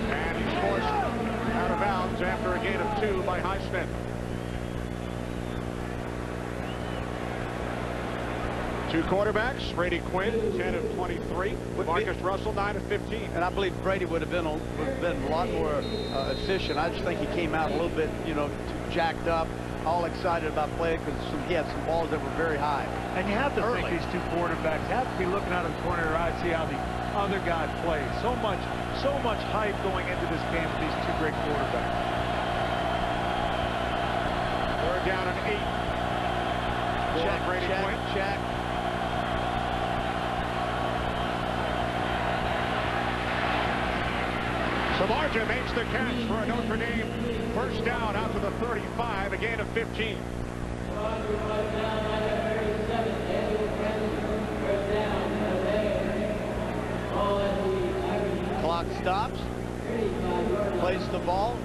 S3: And he's forced out of bounds after a gain of 2 by Highsmith. Two quarterbacks, Brady Quinn, 10 of 23. Marcus Russell, 9 of 15.
S9: And I believe Brady would have been a lot more efficient. I just think he came out a little bit, you know, too jacked up, all excited about playing because he had some balls that were very high.
S11: And you have to think these two quarterbacks have to be looking out of the corner of their eye to see how the other guy plays. So much hype going into this game with these two great quarterbacks.
S3: Third down and 8.
S9: Check,
S3: Brady Quinn.
S9: Check.
S3: Samardzija makes the catch for a Notre Dame first down out to the 35, a gain of 15.
S9: Clock stops. Plays the ball.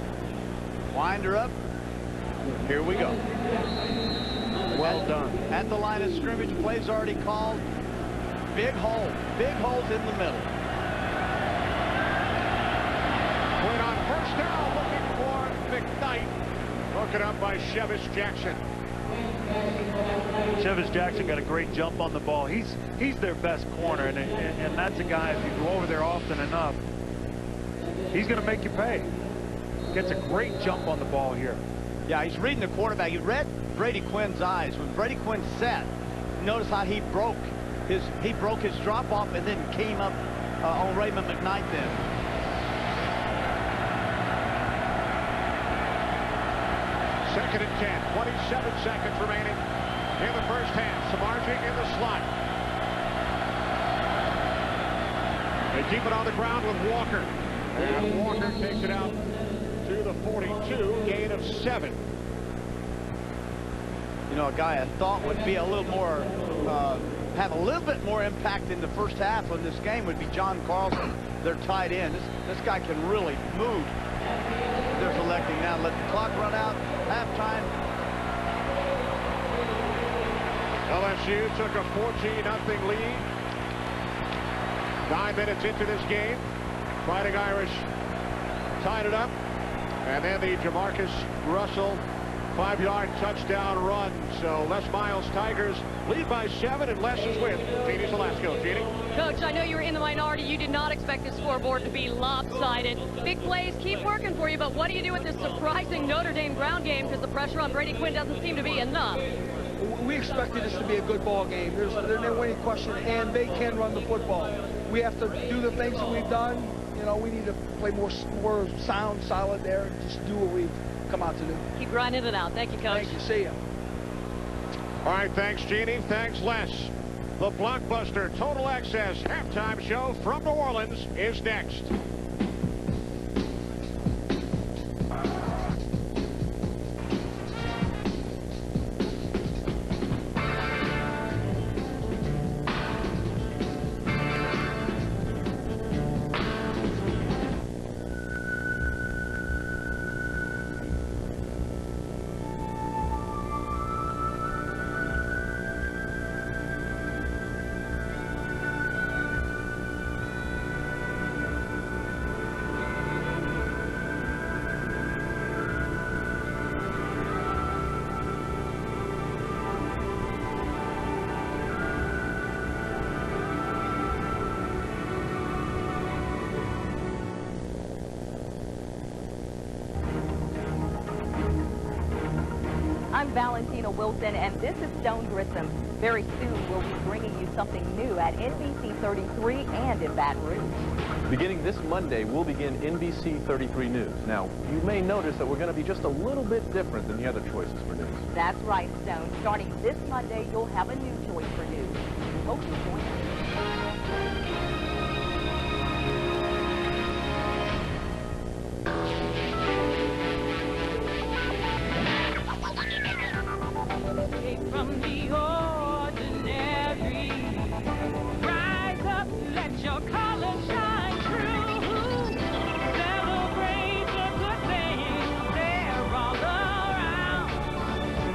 S9: Wind her up. Here we go. Well done. At the line of scrimmage, plays already called. Big hole. Big holes in the middle.
S3: Quinn on first down, looking for McKnight. Broken up by Chevis Jackson.
S11: Chevis Jackson got a great jump on the ball. He's their best corner, and that's a guy, if you go over there often enough, he's going to make you pay. Gets a great jump on the ball here.
S9: Yeah, he's reading the quarterback. He read Brady Quinn's eyes. When Brady Quinn set, notice how he broke his drop off and then came up on Raymond McKnight then.
S3: Second and 10, 27 seconds remaining in the first half. Samardzija in the slot. They keep it on the ground with Walker. And Walker takes it out to the 42, gain of 7.
S9: You know, a guy I thought would be a little more, have a little bit more impact in the first half of this game would be John Carlson, their tight end. This guy can really move. They're selecting now. Let the clock run out. Halftime.
S3: LSU took a 14-0 lead. 9 minutes into this game. Fighting Irish tied it up. And then the Jamarcus Russell 5-yard touchdown run. So Les Miles Tigers lead by 7, and Les is with Jeannie Velasco. Jeannie?
S10: Coach, I know you were in the minority. You did not expect the scoreboard to be lopsided. Big plays keep working for you, but what do you do with this surprising Notre Dame ground game? Because the pressure on Brady Quinn doesn't seem to be enough.
S15: We expected this to be a good ball game. There's no any question, and they can run the football. We have to do the things that we've done. You know, we need to play more sound, solid there, and just do what we've come out to do.
S10: Keep grinding it out. Thank you, Coach.
S15: Thank you. See ya.
S3: All right, thanks, Jeannie. Thanks, Les. The blockbuster Total Access halftime show from New Orleans is next.
S17: I'm Valentina Wilson, and this is Stone Grissom. Very soon, we'll be bringing you something new at NBC 33 and in Baton Rouge.
S19: Beginning this Monday, we'll begin NBC 33 News. Now, you may notice that we're going to be just a little bit different than the other choices for news.
S17: That's right, Stone. Starting this Monday, you'll have a new choice for news. Hope you join us.
S13: From the ordinary, rise up, let your colors shine through. Celebrate the good things, they're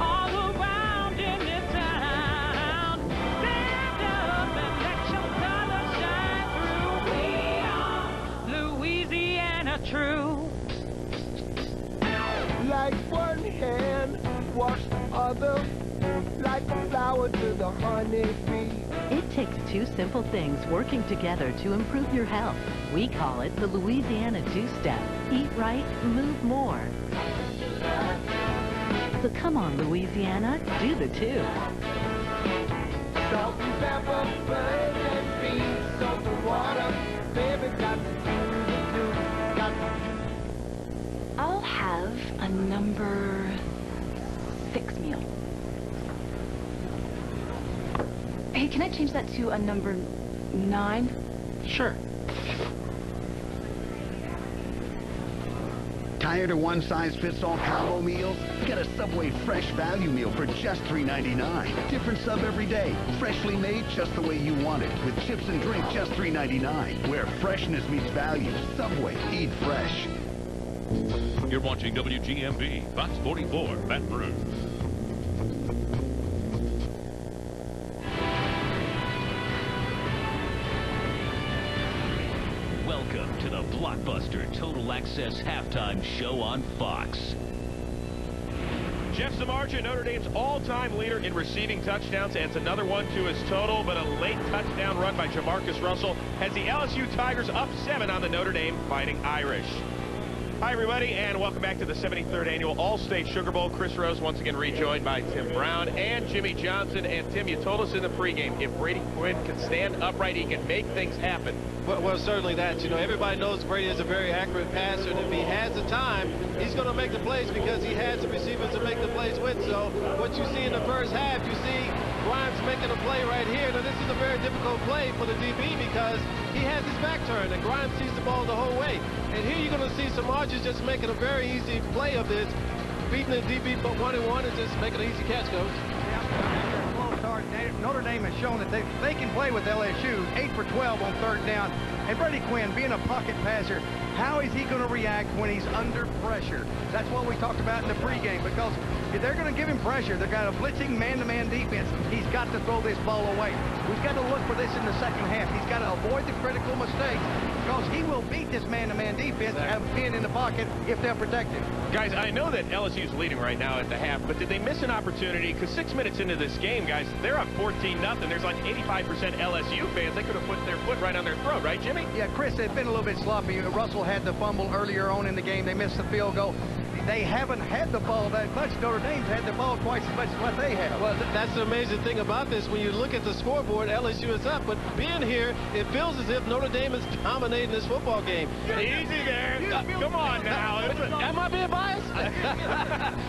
S13: all around in this town. Stand up and let your colors shine through. We are Louisiana true.
S22: Like one hand wash the other, like a flower to the honeybee.
S26: It takes two simple things working together to improve your health. We call it the Louisiana two-step. Eat right, move more. So come on, Louisiana, do the two.
S22: Salt and pepper, birds and beans, soap and water. Baby, got to do, got to.
S27: I'll have a number 6 meal. Hey, can I change that to a number 9?
S16: Sure. Tired of one-size-fits-all combo meals? Get a Subway Fresh Value Meal for just $3.99. Different sub every day. Freshly made just the way you want it. With chips and drink just $3.99. Where freshness meets value. Subway. Eat fresh.
S28: You're watching WGMB, Fox 44, Baton Rouge.
S25: Welcome to the blockbuster Total Access halftime show on Fox.
S18: Jeff Samardzija, Notre Dame's all-time leader in receiving touchdowns, adds another one to his total, but a late touchdown run by Jamarcus Russell has the LSU Tigers up 7 on the Notre Dame Fighting Irish. Hi, everybody, and welcome back to the 73rd Annual Allstate Sugar Bowl. Chris Rose once again rejoined by Tim Brown and Jimmy Johnson. And, Tim, you told us in the pregame, if Brady Quinn can stand upright, he can make things happen.
S29: Well, certainly that. You know, everybody knows Brady is a very accurate passer, and if he has the time, he's going to make the plays because he has the receivers to make the plays with. So what you see in the first half, you see Grimes making a play right here. Now, this is a very difficult play for the DB because he has his back turned, and Grimes sees the ball the whole way. And here you're going to see Samardzija just making a very easy play of this, beating the DB but 1-and-1 and just making an easy catch, Coach.
S9: Close, hard, Notre Dame has shown that they can play with LSU. 8 for 12 on third down. And Brady Quinn, being a pocket passer, how is he going to react when he's under pressure? That's what we talked about in the pregame, because if they're going to give him pressure, they've got a blitzing man-to-man defense. He's got to throw this ball away. We've got to look for this in the second half. He's got to avoid the critical mistakes, because he will beat this man-to-man defense and have Penn in the pocket if they're protected.
S18: Guys, I know that LSU's leading right now at the half, but did they miss an opportunity? Because 6 minutes into this game, guys, they're up 14-0. There's like 85% LSU fans. They could have put their foot right on their throat, right, Jimmy?
S9: Yeah, Chris, they've been a little bit sloppy. Russell had the fumble earlier on in the game. They missed the field goal. They haven't had the ball that much. Notre Dame's had the ball twice as much as what they have.
S29: Well, that's the amazing thing about this. When you look at the scoreboard, LSU is up. But being here, it feels as if Notre Dame is dominating this football game.
S18: Easy there. Come on now.
S29: Am I being biased?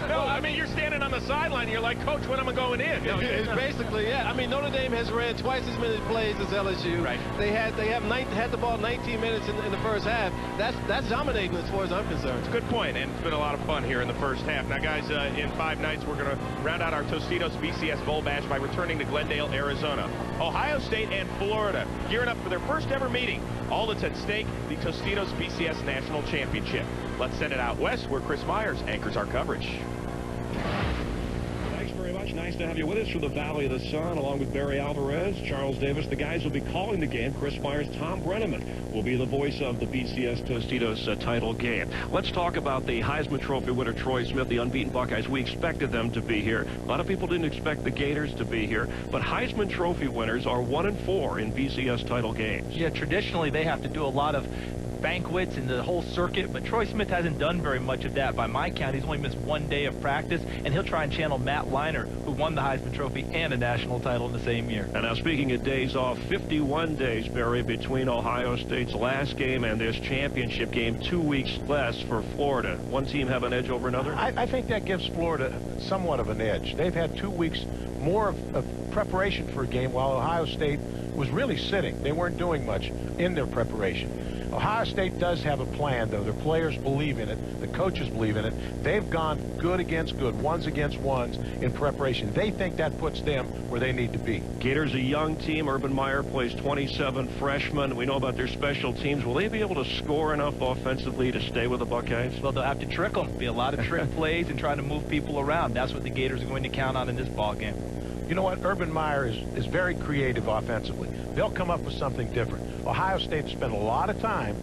S18: No, I mean, you're standing on the sideline. You're like, Coach, when am I going in? No,
S29: it's basically, yeah. I mean, Notre Dame has ran twice as many plays as LSU.
S18: Right.
S29: They had the ball 19 minutes in the first half. That's dominating as far as I'm concerned.
S18: It's a good point, and it's been a lot of fun here in the first half. Now, guys, in 5 nights, we're going to round out our Tostitos BCS Bowl Bash by returning to Glendale, Arizona. Ohio State and Florida gearing up for their first ever meeting. All that's at stake, the Tostitos BCS National Championship. Let's send it out west, where Chris Myers anchors our coverage.
S3: Thanks very much. Nice to have you with us from the Valley of the Sun, along with Barry Alvarez, Charles Davis. The guys will be calling the game. Chris Myers, Tom Brenneman will be the voice of the BCS Tostitos title game. Let's talk about the Heisman Trophy winner, Troy Smith, the unbeaten Buckeyes. We expected them to be here. A lot of people didn't expect the Gators to be here, but Heisman Trophy winners are 1-4 in BCS title games.
S5: Yeah, traditionally they have to do a lot of banquets and the whole circuit, but Troy Smith hasn't done very much of that. By my count, he's only missed 1 day of practice, and he'll try and channel Matt Leinart, who won the Heisman Trophy and a national title in the same year.
S3: And now, speaking of days off, 51 days, Barry, between Ohio State's last game and this championship game. 2 weeks less for Florida. One team have an edge over another?
S6: I think that gives Florida somewhat of an edge. They've had 2 weeks more of preparation for a game, while Ohio State was really sitting. They weren't doing much in their preparation. Ohio State does have a plan, though. Their players believe in it. The coaches believe in it. They've gone good against good, ones against ones in preparation. They think that puts them where they need to be.
S3: Gators, a young team. Urban Meyer plays 27 freshmen. We know about their special teams. Will they be able to score enough offensively to stay with the Buckeyes?
S5: Well, they'll have to trick them. Be a lot of trick plays and try to move people around. That's what the Gators are going to count on in this ball game.
S6: You know what? Urban Meyer is very creative offensively. They'll come up with something different. Ohio State spent a lot of time.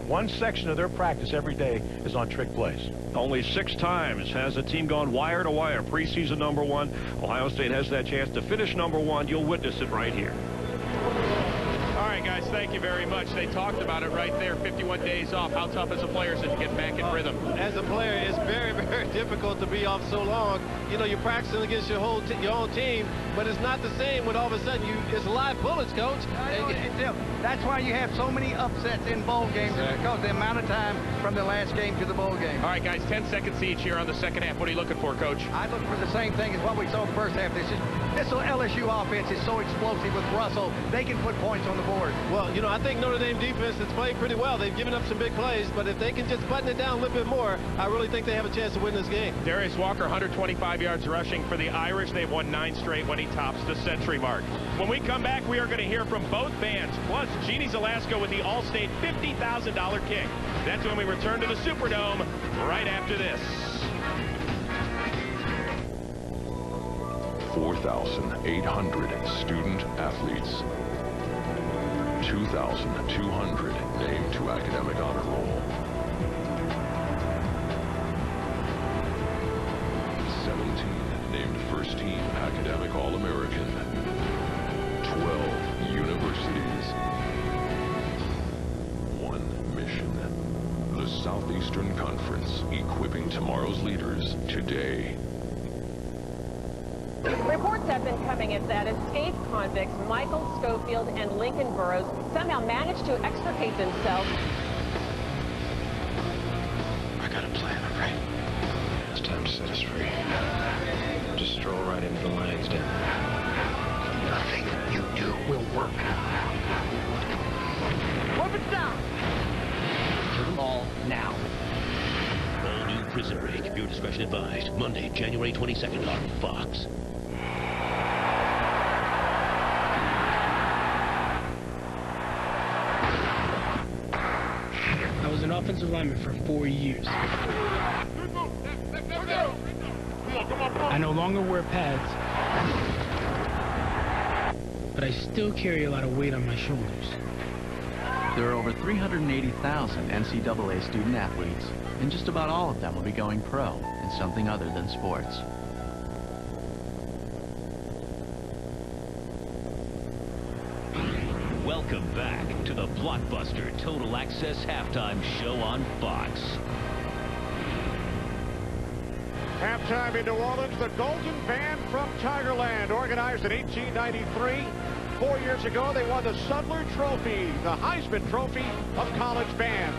S6: One section of their practice every day is on trick plays.
S3: Only 6 times has a team gone wire to wire. Preseason #1. Ohio State has that chance to finish #1. You'll witness it right here.
S18: All right, guys, thank you very much. They talked about it right there. 51 days off. How tough as a player is it to get back in rhythm?
S29: As a player, it's very, very difficult to be off so long. You know, you're practicing against your own team, but it's not the same when all of a sudden it's live bullets, Coach.
S9: That's why you have so many upsets in bowl games, because the amount of time from the last game to the bowl game.
S18: All right, guys, 10 seconds each here on the second half. What are you looking for, Coach?
S9: I look for the same thing as what we saw in the first half. This LSU offense is so explosive with Russell. They can put points on the board.
S29: Well, you know, I think Notre Dame defense has played pretty well. They've given up some big plays, but if they can just button it down a little bit more, I really think they have a chance to win this game.
S18: Darius Walker, 125 yards rushing for the Irish. They've won 9 straight when he tops the century mark. When we come back, we are going to hear from both bands, plus Jeannie Zalasko with the Allstate $50,000 kick. That's when we return to the Superdome right after this.
S7: 4,800 student athletes. 2,200 named to academic honor roll. 17 named first team academic All-American. 12 universities. 1 mission. The Southeastern Conference, equipping tomorrow's leaders today.
S8: Reports have been coming in that escaped convicts Michael Schofield and Lincoln Burrows somehow managed to extricate themselves.
S14: I got a plan, all right? It's time to set us free. Just stroll right into the lion's den. Nothing you do will work.
S8: Weapons down!
S25: Kill them all now. All new Prison Break. Viewer discretion advised. Monday, January 22nd on Fox.
S1: offensive lineman for 4 years. I no longer wear pads, but I still carry a lot of weight on my shoulders.
S2: There are over 380,000 NCAA student athletes, and just about all of them will be going pro in something other than sports.
S25: Welcome back to the blockbuster Total Access Halftime Show on Fox.
S3: Halftime in New Orleans, the Golden Band from Tigerland, organized in 1893. 4 years ago, they won the Sudler Trophy, the Heisman Trophy of college bands.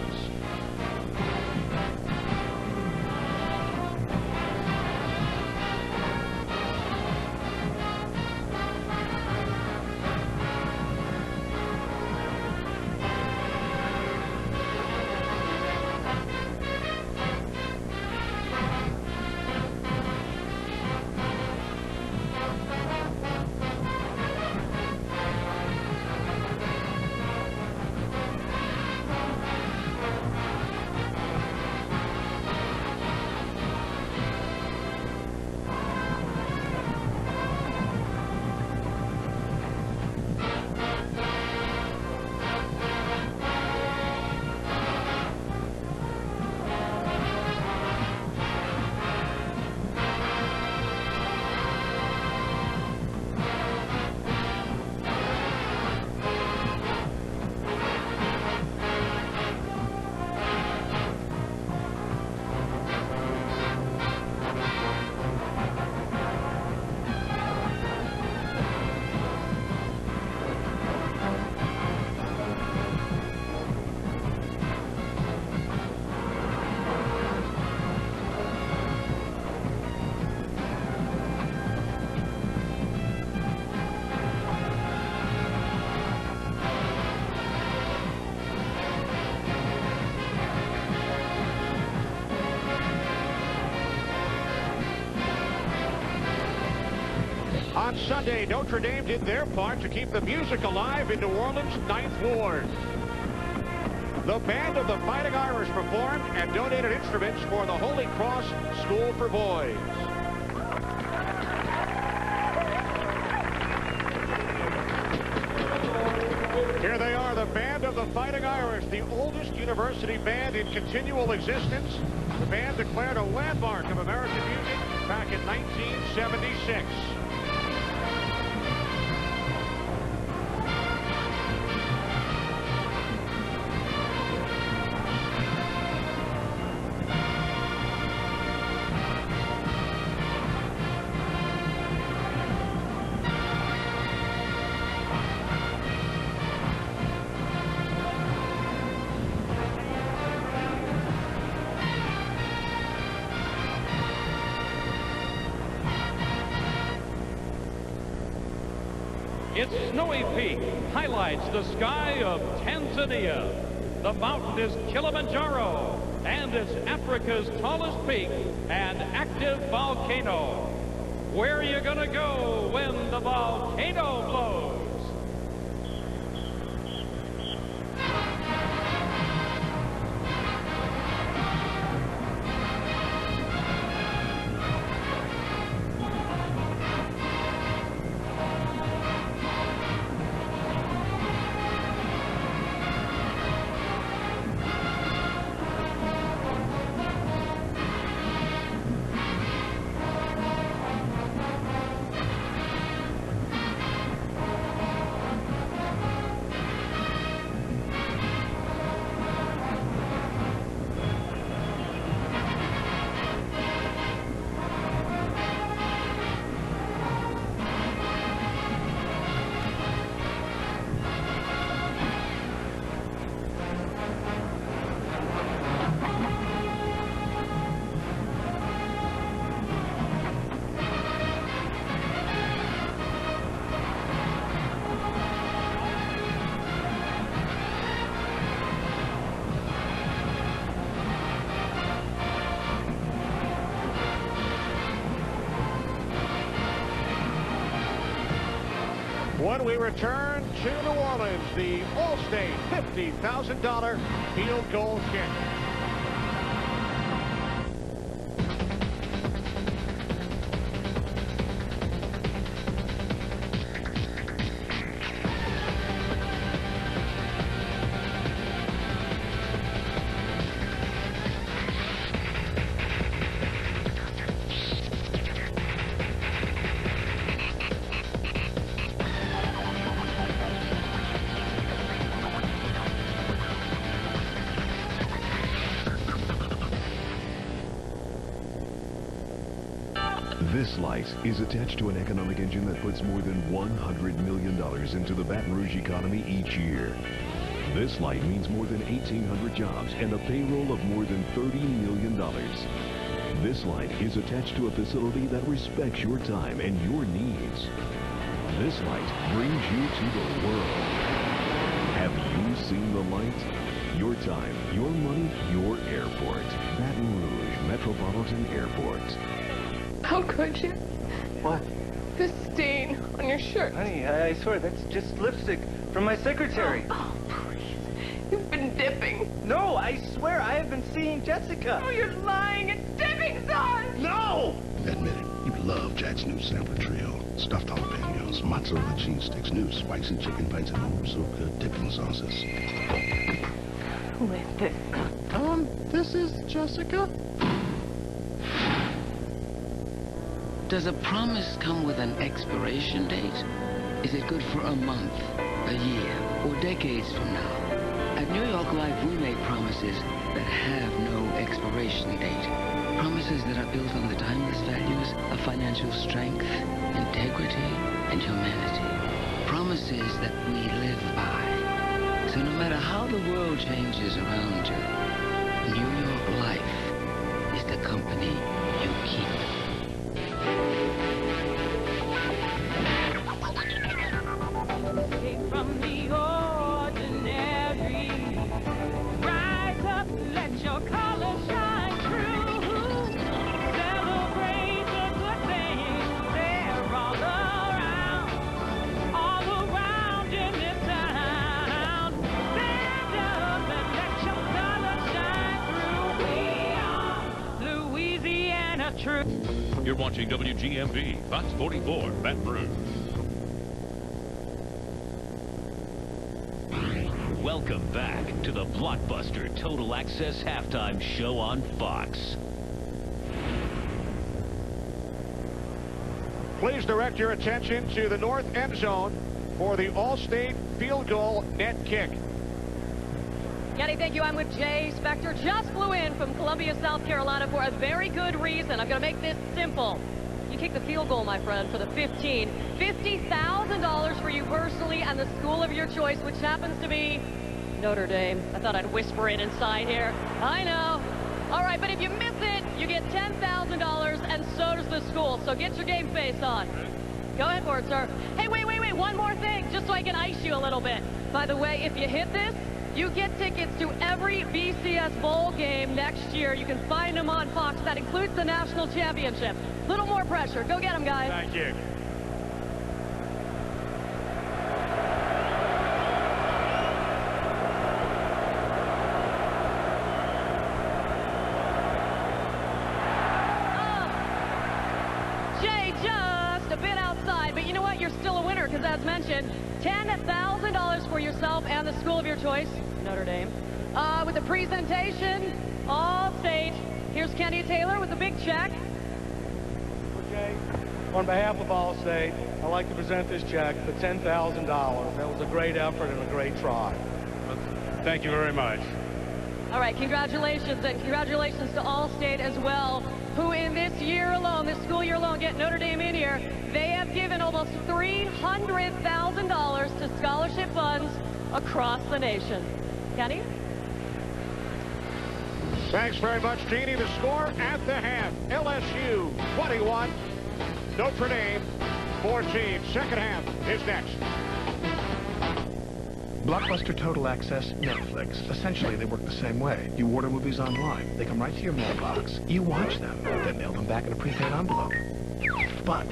S3: On Sunday, Notre Dame did their part to keep the music alive in New Orleans' 9th Ward. The band of the Fighting Irish performed and donated instruments for the Holy Cross School for Boys. Here they are, the band of the Fighting Irish, the oldest university band in continual existence. The band declared a landmark of American music back in 1976.
S4: Its snowy peak highlights the sky of Tanzania. The mountain is Kilimanjaro, and it's Africa's tallest peak and active volcano. Where are you gonna go when the volcano blows?
S3: when we return to New Orleans, the Allstate $50,000 field goal kick.
S10: This light is attached to an economic engine that puts more than $100 million into the Baton Rouge economy each year. This light means more than 1,800 jobs and a payroll of more than $30 million. This light is attached to a facility that respects your time and your needs. This light brings you to the world. Have you seen the light? Your time, your money, your airport. Baton Rouge Metropolitan Airport.
S22: How could you?
S11: What?
S22: This stain on your shirt.
S11: Honey, I swear, that's just lipstick from my secretary.
S22: Oh, please. You've been dipping.
S11: No, I swear, I have been seeing Jessica.
S22: Oh, you're lying. It's dipping sauce.
S11: No!
S16: Admit it, you love Jack's new sampler trio. Stuffed jalapenos, mozzarella cheese sticks, new spicy chicken bites, and oh, so good dipping sauces.
S22: Who is this?
S11: This is Jessica.
S12: Does a promise come with an expiration date? Is it good for a month, a year, or decades from now? At New York Life, we make promises that have no expiration date. Promises that are built on the timeless values of financial strength, integrity, and humanity. Promises that we live by. So no matter how the world changes around you, New York Life is the company you keep.
S22: Escape from the ordinary. Rise up, let your colors shine through. Celebrate the good things, they're all around in this town. Stand up and let your colors shine through. We are Louisiana true.
S28: You're watching WGMB, Fox 44, Baton Rouge.
S25: Welcome back to the blockbuster Total Access Halftime Show on Fox.
S3: Please direct your attention to the north end zone for the Allstate field goal net kick.
S8: Kenny, thank you. I'm with Jay Spector. Just flew in from Columbia, South Carolina for a very good reason. I'm going to make this simple. You kick the field goal, my friend, for the 15. $50,000 for you personally and the school of your choice, which happens to be Notre Dame. I thought I'd whisper it inside here. I know. All right, but if you miss it, you get $10,000, and so does the school. So get your game face on. Go ahead for it, sir. Hey, wait. One more thing, just so I can ice you a little bit. By the way, if you hit this, you get tickets to every BCS Bowl game next year. You can find them on Fox. That includes the national championship. Little more pressure. Go get them, guys.
S11: Thank you.
S8: Jay, just a bit outside, but you know what? You're still a winner, because as mentioned, $10,000 for yourself and the school of your choice, Notre Dame. With the presentation, Allstate. Here's Kenny Taylor with the big check.
S11: Okay. On behalf of Allstate, I'd like to present this check for $10,000. That was a great effort and a great try. Thank you very much.
S8: All right, congratulations, and congratulations to Allstate as well, who in this year alone, this school year alone, get Notre Dame in here. They have given almost $300,000 to scholarship funds across the nation. Kenny?
S3: Thanks very much, Jeannie. The score at the half, LSU 21, Notre Dame 14. Second half is next.
S15: Blockbuster Total Access, Netflix. Essentially, they work the same way. You order movies online. They come right to your mailbox. You watch them, then mail them back in a prepaid envelope. But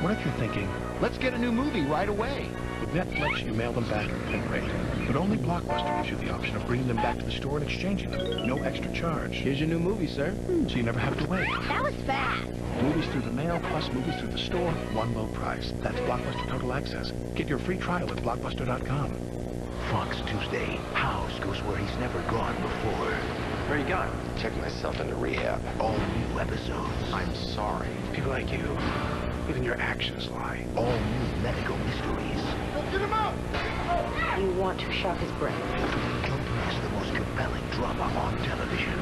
S15: what if you're thinking, let's get a new movie right away? With Netflix, you mail them back and wait. But only Blockbuster gives you the option of bringing them back to the store and exchanging them. No extra charge.
S13: Here's your new movie, sir.
S15: So you never have to wait.
S22: That was fast.
S15: Movies through the mail plus movies through the store, one low price. That's Blockbuster Total Access. Get your free trial at Blockbuster.com.
S14: Fox Tuesday. House goes where he's never gone before. Where you going? Check myself into rehab. All new episodes. I'm sorry. People like you, even your actions lie. All new medical mysteries.
S22: Get him out! You want to shock his brain.
S14: Don't miss the most compelling drama on television.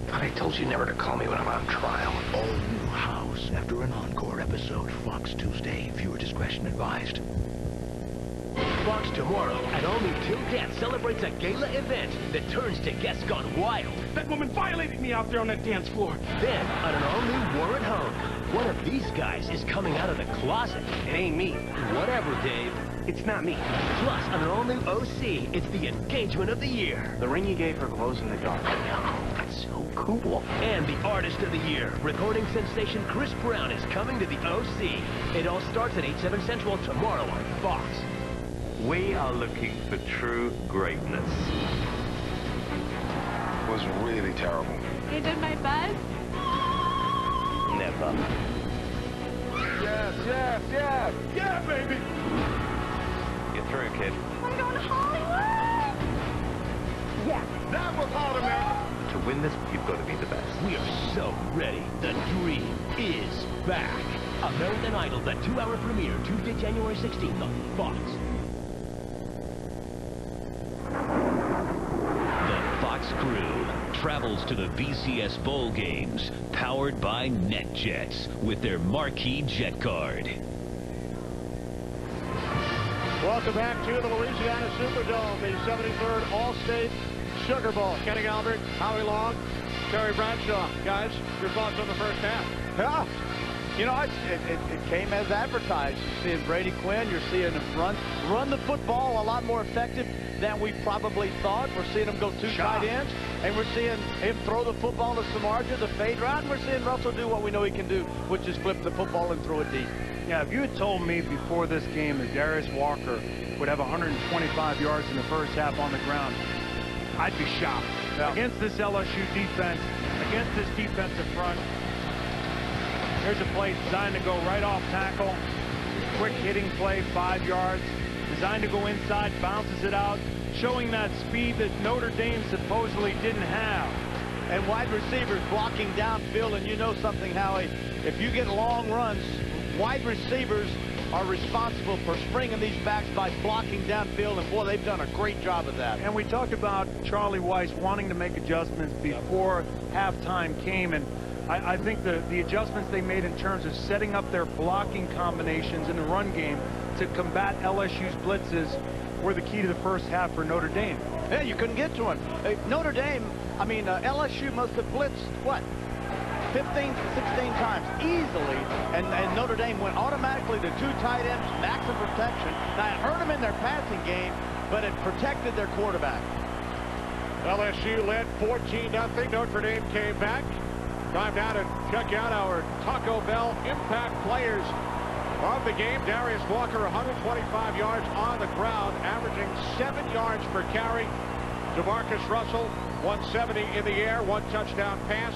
S14: Thought I told you never to call me when I'm on trial. All new House after an encore episode. Fox Tuesday. Viewer discretion advised.
S17: Fox tomorrow, an all-new Till Death celebrates a gala event that turns to guests gone wild.
S11: That woman violated me out there on that dance floor.
S17: Then, on an all-new War at Home, one of these guys is coming out of the closet. It ain't me. Whatever, Dave. It's not me. Plus, on an all-new OC, it's the engagement of the year.
S14: The ring you gave her glows in the dark. I know. That's so cool.
S17: And the artist of the year, recording sensation Chris Brown, is coming to the OC. It all starts at 8/7 Central tomorrow on Fox.
S19: We are looking for true greatness.
S14: It was really terrible.
S22: You did my best?
S19: Never.
S11: Yes, yes, yes. Yeah, baby.
S19: You're through, kid.
S22: I'm going to Hollywood! Yeah.
S11: That was All America.
S19: To win this, you've got to be the best.
S17: We are so ready. The dream is back. American Idol, the 2-hour premiere, Tuesday, January 16th on Fox.
S25: The Fox crew travels to the BCS Bowl games, powered by NetJets, with their marquee jet card.
S3: Welcome back to the Louisiana Superdome, the 73rd Allstate Sugar Bowl. Kenny Albert, Howie Long, Terry Bradshaw. Guys, your thoughts on the first half?
S9: Yeah. You know, it came as advertised. You're seeing Brady Quinn. You're seeing him run the football a lot more effective than we probably thought. We're seeing him go two tight ends, and we're seeing him throw the football to Samardzija, the fade route, and we're seeing Russell do what we know he can do, which is flip the football and throw it deep.
S11: Yeah, if you had told me before this game that Darius Walker would have 125 yards in the first half on the ground, I'd be shocked. Yeah. Against this LSU defense, against this defensive front, here's a play designed to go right off tackle. Quick hitting play, 5 yards. Designed to go inside, bounces it out, showing that speed that Notre Dame supposedly didn't have.
S9: And wide receivers blocking downfield, and you know something, Howie, if you get long runs, wide receivers are responsible for springing these backs by blocking downfield, and boy, they've done a great job of that.
S11: And we talked about Charlie Weiss wanting to make adjustments before halftime came, and I think the adjustments they made in terms of setting up their blocking combinations in the run game to combat LSU's blitzes were the key to the first half for Notre Dame.
S9: Yeah, you couldn't get to him. LSU must have blitzed, what, 15, 16 times easily, and Notre Dame went automatically to two tight ends, maximum protection. Now, it hurt them in their passing game, but it protected their quarterback.
S3: LSU led 14-0. Notre Dame came back. Time now to check out our Taco Bell impact players of the game. Darius Walker, 125 yards on the ground, averaging 7 yards per carry. Jamarcus Russell, 170 in the air, 1 touchdown pass,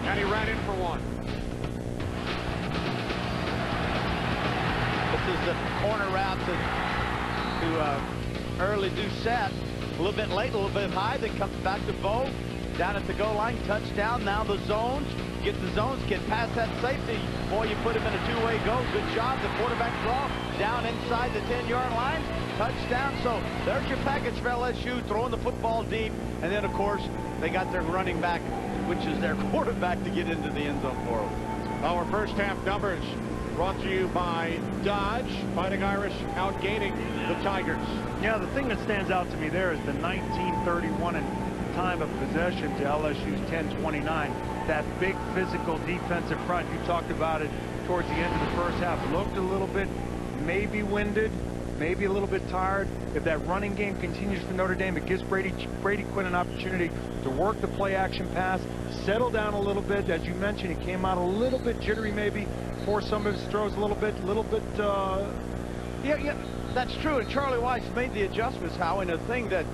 S3: and he ran in for 1.
S9: This is the corner route to early Doucette. A little bit late, a little bit high, then comes back to Bo. Down at the goal line, touchdown. Now the zones. Get the zones, get past that safety. Boy, you put him in a two-way go. Good job. The quarterback draw down inside the 10-yard line. Touchdown. So there's your package for LSU, throwing the football deep. And then, of course, they got their running back, which is their quarterback, to get into the end zone for them.
S3: Our first half numbers brought to you by Dodge. Fighting Irish outgaining the Tigers.
S11: Yeah, the thing that stands out to me there is the 1931 and time of possession to LSU's 10-29. That big physical defensive front, you talked about it towards the end of the first half, looked a little bit maybe winded, maybe a little bit tired. If that running game continues for Notre Dame, it gives Brady Quinn an opportunity to work the play action pass, settle down a little bit. As you mentioned, he came out a little bit jittery maybe, forced some of his throws a little bit
S9: Yeah, that's true. And Charlie Weiss made the adjustments, Howie. And the thing that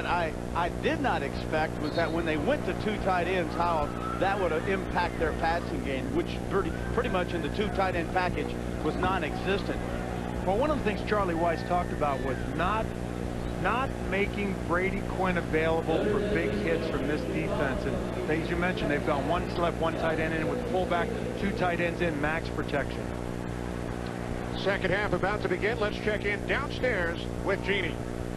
S9: I did not expect was that when they went to 2 tight ends, how that would impact their passing game, which pretty much in the 2 tight end package was non-existent.
S11: Well, one of the things Charlie Weiss talked about was not making Brady Quinn available for big hits from this defense. And as you mentioned, they've gone 1 left, 1 tight end in with fullback, 2 tight ends in, max protection.
S3: Second half about to begin. Let's check in downstairs with Jeannie.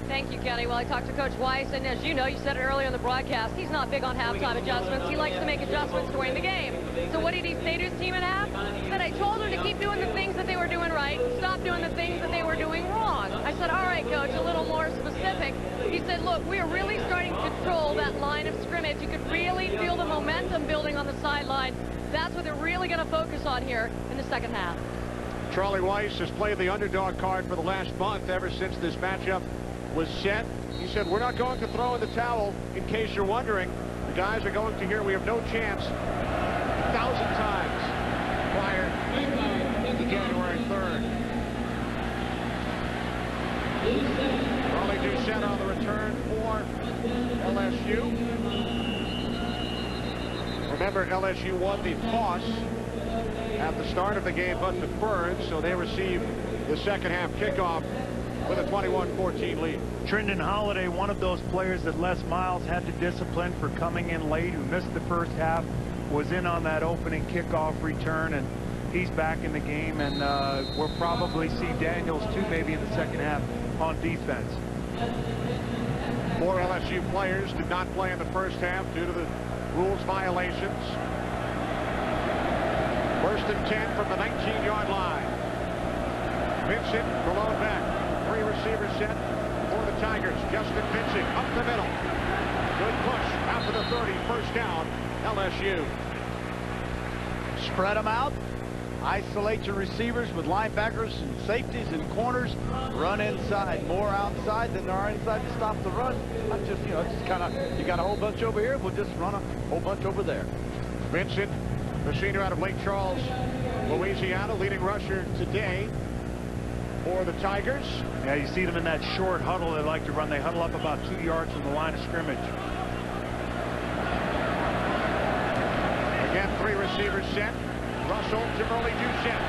S8: Thank you, Kenny. Well, I talked to Coach Weiss, and as you know, you said it earlier in the broadcast, he's not big on halftime adjustments. He likes to make adjustments during the game. So what did he say to his team at half? He said, I told them to keep doing the things that they were doing right, stop doing the things that they were doing wrong. I said, all right, Coach, a little more specific. He said, look, we are really starting to control that line of scrimmage. You could really feel the momentum building on the sideline. That's what they're really going to focus on here in the second half.
S3: Charlie Weiss has played the underdog card for the last month ever since this matchup was set. He said, we're not going to throw in the towel, in case you're wondering. The guys are going to hear we have no chance 1,000 times prior to January 3rd. Charlie Doucette on the return for LSU. Remember, LSU won the toss at the start of the game, but deferred, so they receive the second half kickoff with a 21-14 lead.
S11: Trendon Holiday, one of those players that Les Miles had to discipline for coming in late, who missed the first half, was in on that opening kickoff return, and he's back in the game, and we'll probably see Daniels too, maybe in the second half on defense.
S3: 4 LSU players did not play in the first half due to the rules violations. 1st and 10 from the 19-yard line. Vincent, the lone back. 3 receivers set for the Tigers. Justin Vincent up the middle. Good push after the 30. First down, LSU.
S9: Spread them out. Isolate your receivers with linebackers and safeties and corners. Run inside. More outside than there are inside to stop the run. Not just, it's just kind of, you got a whole bunch over here, we'll just run a whole bunch over there.
S3: Vincent, the senior out of Lake Charles, Louisiana, leading rusher today for the Tigers.
S11: Yeah, you see them in that short huddle they like to run. They huddle up about 2 yards from the line of scrimmage.
S3: Again, 3 receivers set. Russell to early Doucette.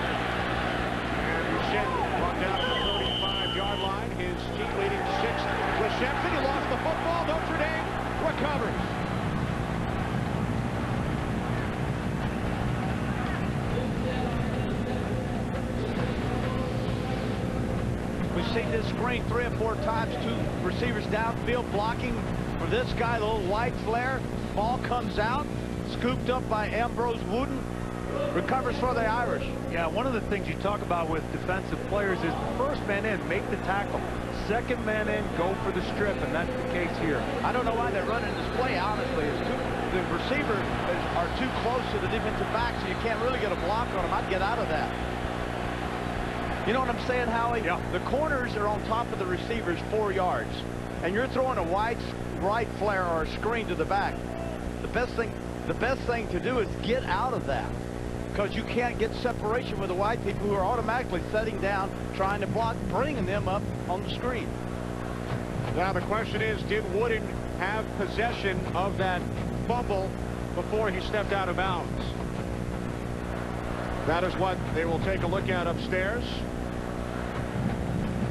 S3: And Doucette brought down to the 35-yard line. His team-leading 6th reception. He lost the football. Notre Dame recovers.
S9: We've seen this screen 3 or 4 times. 2 receivers downfield blocking for this guy. The little white flare. Ball comes out. Scooped up by Ambrose Wooden. Recovers for the Irish.
S11: Yeah, one of the things you talk about with defensive players is the first man in, make the tackle. Second man in, go for the strip, and that's the case here.
S9: I don't know why they're running this play, honestly. The receivers are too close to the defensive back, so you can't really get a block on them. I'd get out of that. You know what I'm saying, Howie?
S11: Yeah.
S9: The corners are on top of the receivers 4 yards, and you're throwing a wide right flare or a screen to the back. The best thing to do is get out of that, because you can't get separation with the wide people who are automatically setting down, trying to block, bringing them up on the screen.
S3: Now the question is, did Wooden have possession of that fumble before he stepped out of bounds? That is what they will take a look at upstairs.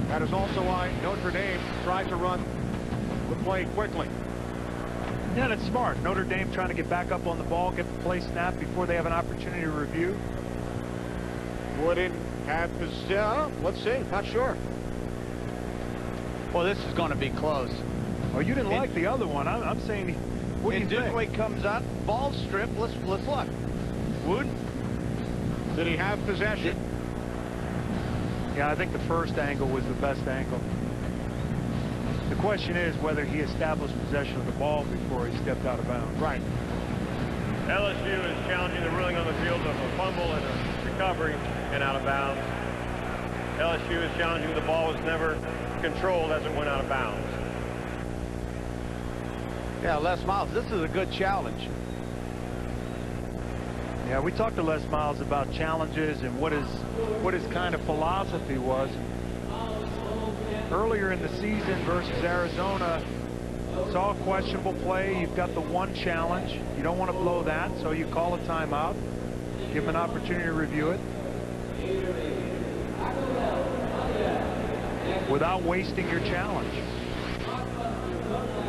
S3: That is also why Notre Dame tried to run the play quickly.
S11: Yeah, that's smart. Notre Dame trying to get back up on the ball, get the play snapped before they have an opportunity to review.
S3: Wooden had possession. Let's see. Not sure.
S9: Well, this is going to be close.
S11: Oh, you didn't like the other one. I'm saying, what do you think?
S9: Dugway comes up, ball strip. Let's look. Wooden.
S3: Did he have possession?
S11: Yeah, I think the first angle was the best angle. The question is whether he established possession of the ball before he stepped out of bounds.
S3: Right.
S5: LSU is challenging the ruling on the field of a fumble and a recovery and out of bounds. LSU is challenging the ball was never controlled as it went out of bounds.
S9: Yeah, Les Miles, this is a good challenge.
S11: Yeah, we talked to Les Miles about challenges and what his kind of philosophy was. earlier in the season versus Arizona, saw a questionable play. You've got the one challenge. You don't want to blow that, so you call a timeout. Give them an opportunity to review it without wasting your challenge.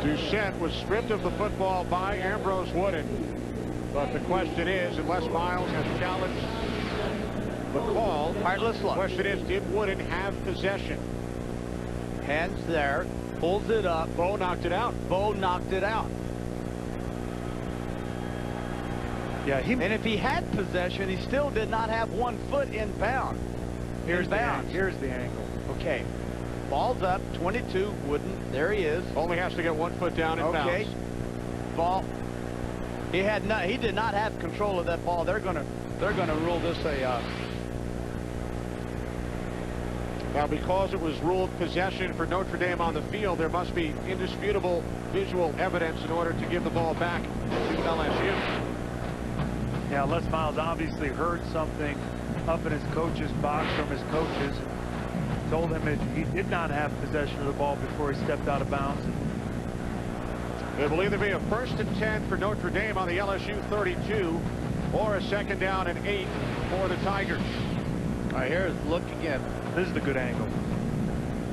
S3: Doucette was stripped of the football by Ambrose Wooden. But the question is, and Les Miles has challenged the call.
S9: All right, let's look.
S3: The question is, did Wooden have possession?
S9: Hands there, pulls it up.
S3: Bo knocked it out.
S9: Bo knocked it out.
S11: Yeah,
S9: and if he had possession, he still did not have 1 foot inbound.
S11: Here's the angle.
S9: Okay. Ball's up, 22, Wooden. There he is.
S3: Only has to get 1 foot down in bounds.
S9: Okay. Ball. He did not have control of that ball. They're gonna rule this a.
S3: Now, because it was ruled possession for Notre Dame on the field, there must be indisputable visual evidence in order to give the ball back to LSU.
S11: Yeah, Les Miles obviously heard something up in his coach's box from his coaches. Told him that he did not have possession of the ball before he stepped out of bounds.
S3: It will either be a 1st and 10 for Notre Dame on the LSU 32 or a 2nd down and 8 for the Tigers.
S9: All right, here's look again.
S11: This is the good angle.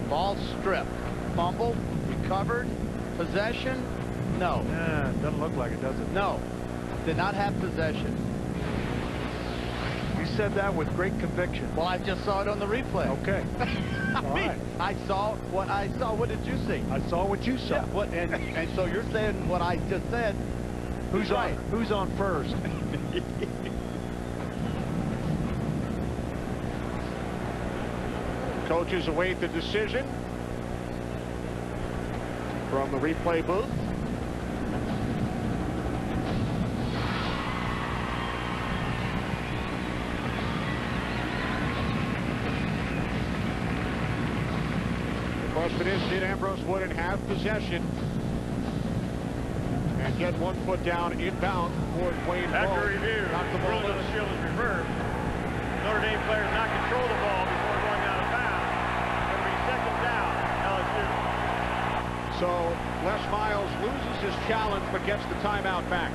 S9: Ball stripped. Fumble. Recovered. Possession. No.
S11: Yeah, it doesn't look like it, does it?
S9: No. Did not have possession.
S11: You said that with great conviction.
S9: Well, I just saw it on the replay.
S11: Okay. All right.
S9: I saw what I saw. What did you see?
S11: I saw what you saw.
S9: Yeah, and so you're saying what I just said.
S11: Who's right? Who's on first?
S3: Coaches await the decision from the replay booth. The question is, did Ambrose Wooden have possession and get 1 foot down inbound toward Wayne Ball?
S5: After review, the ruling on the field is reversed. Notre Dame players not control the ball before going out of bounds. It'll be 2nd down, LSU.
S3: So Les Miles loses his challenge but gets the timeout back.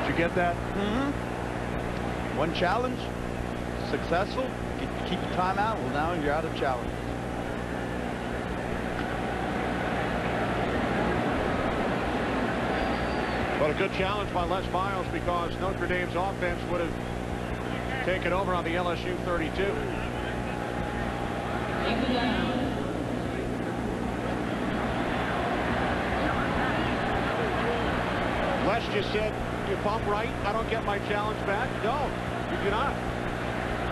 S11: Did you get that?
S9: Mm-hmm. One challenge, successful. Keep your timeout. Well, now you're out of challenge.
S3: But a good challenge by Les Miles because Notre Dame's offense would have taken over on the LSU 32. Les just said, if I'm right, I don't get my challenge back. No, you do not.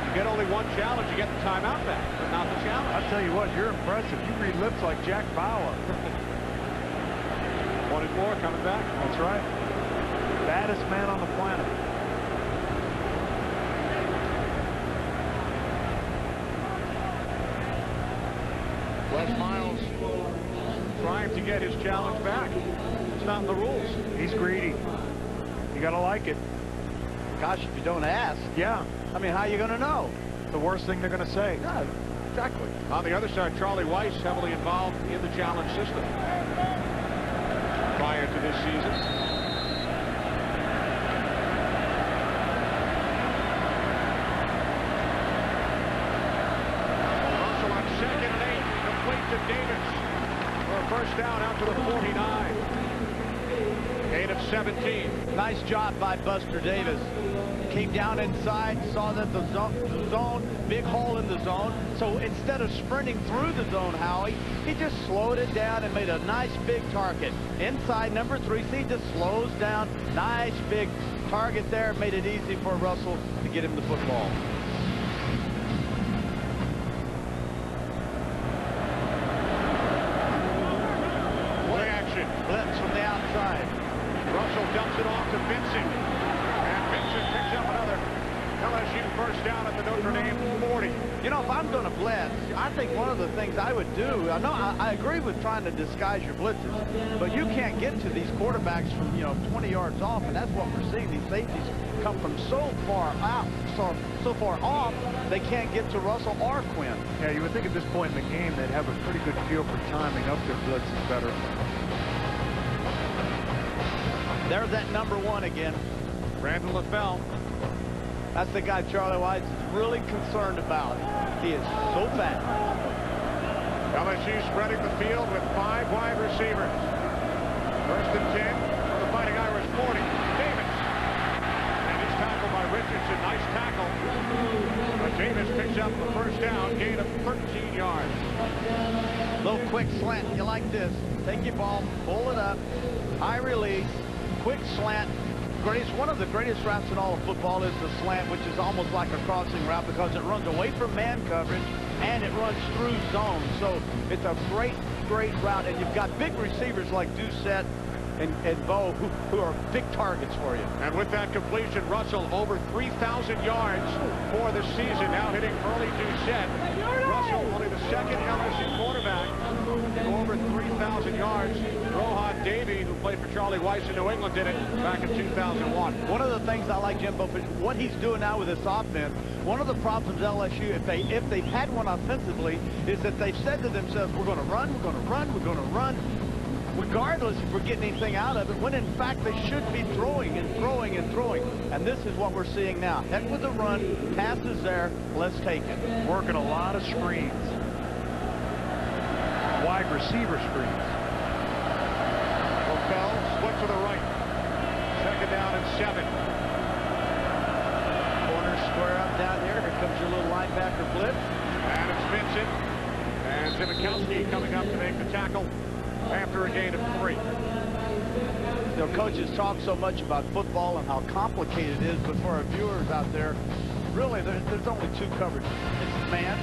S3: You get only one challenge, you get the timeout back, but not the challenge.
S11: I'll tell you what, you're impressive. You read lips like Jack Bauer.
S3: 1 and 4 coming back.
S11: That's right. Baddest man on the planet.
S3: Les Miles trying to get his challenge back. It's not in the rules.
S11: He's greedy. You gotta like it.
S9: Gosh, if you don't ask.
S11: Yeah.
S9: I mean, how are you gonna know?
S11: The worst thing they're gonna say.
S9: Yeah, exactly.
S3: On the other side, Charlie Weiss heavily involved in the challenge system prior to this season. Russell on 2nd and 8, complete to Davis for a 1st down out to the 49. 8 of 17.
S9: Nice job by Buster Davis. Came down inside, saw that the zone, big hole in the zone. So instead of sprinting through the zone, Howie, he just slowed it down and made a nice big target. Inside number 3, see, just slows down. Nice big target there. Made it easy for Russell to get him the football.
S3: Play action.
S9: Blitz from the outside.
S3: Russell dumps it off to Vincent. And Vincent picks up another LSU 1st down at the Notre Dame 40.
S9: You know, if I'm going to blitz, I think one of the things I would do, I agree with trying to disguise your blitzes, but you can't get to these quarterbacks from, 20 yards off, and that's what we're seeing. These safeties come from so far out, so far off, they can't get to Russell or Quinn.
S11: Yeah, you would think at this point in the game they'd have a pretty good feel for timing up their blitzes better.
S9: There's that number 1 again.
S3: Brandon LaFell.
S9: That's the guy Charlie White is really concerned about. He is so fast.
S3: LSU spreading the field with 5 wide receivers. First and 10 for the Fighting Irish 40. Davis. And he's tackled by Richardson. Nice tackle. But Davis picks up the first down, gain of 13 yards.
S9: Little quick slant. You like this. Take your ball, pull it up, high release, quick slant. One of the greatest routes in all of football is the slant, which is almost like a crossing route because it runs away from man coverage and it runs through zone. So it's a great route, and you've got big receivers like Doucette and Bo who are big targets for you.
S3: And with that completion, Russell over 3,000 yards for the season, now hitting early Doucette. Russell, only the second LSU quarterback to go over 3,000 yards. Rohan Davey, who played for Charlie Weiss in New England, did it back in 2001.
S9: One of the things I like, Jimbo, what he's doing now with this offense, one of the problems LSU, if they've had one offensively, is that they've said to themselves, we're going to run, we're going to run, we're going to run, regardless if we're getting anything out of it, when in fact they should be throwing and throwing and throwing. And this is what we're seeing now. Heck with the run, pass is there, let's take it.
S11: Working a lot of screens. Wide receiver screens.
S3: Bell split to the right. Second down and 7.
S9: Corner square up down here. Here comes your little linebacker blitz.
S3: And it's Vincent. And Zimikowski coming up to make the tackle after a gain of 3.
S9: Coaches talk so much about football and how complicated it is, but for our viewers out there, really, there's only 2 coverages. It's man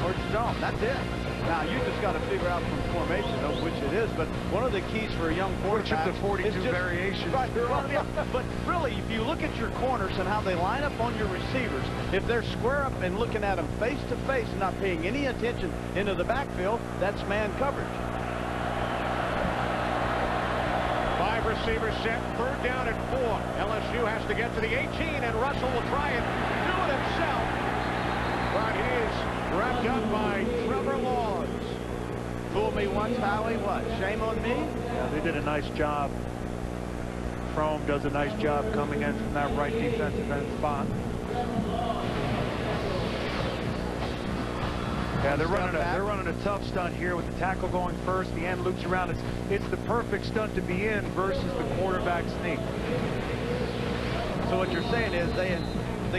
S9: or it's zone. That's it. Now, you just got to figure out from formation of which it is, but one of the keys for a young quarterback
S11: is the 42 variations.
S9: Right, but really, if you look at your corners and how they line up on your receivers, if they're square up and looking at them face to face and not paying any attention into the backfield, that's man coverage.
S3: 5 receivers set, third down and 4. LSU has to get to the 18, and Russell will try and do it himself. But he is wrapped up by Trevor Laws.
S9: Fool me once, Howie, what? Shame on me?
S11: Yeah, they did a nice job. Frome does a nice job coming in from that right defensive end spot. Yeah, they're running a tough stunt here with the tackle going first. The end loops around. It's the perfect stunt to be in versus the quarterback sneak.
S9: So what you're saying is they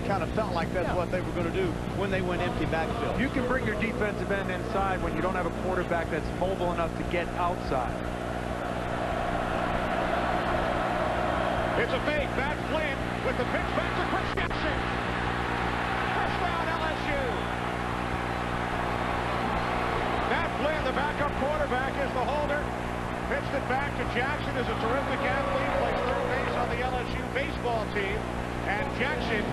S9: kind of felt like that's what they were going to do when they went empty backfield.
S11: You can bring your defensive end inside when you don't have a quarterback that's mobile enough to get outside.
S3: It's a fake. Matt Flynn with the pitch back to Chris Jackson. First down, LSU. Matt Flynn, the backup quarterback, is the holder. Pitched it back to Jackson, is a terrific athlete, plays third base on the LSU baseball team. And Jackson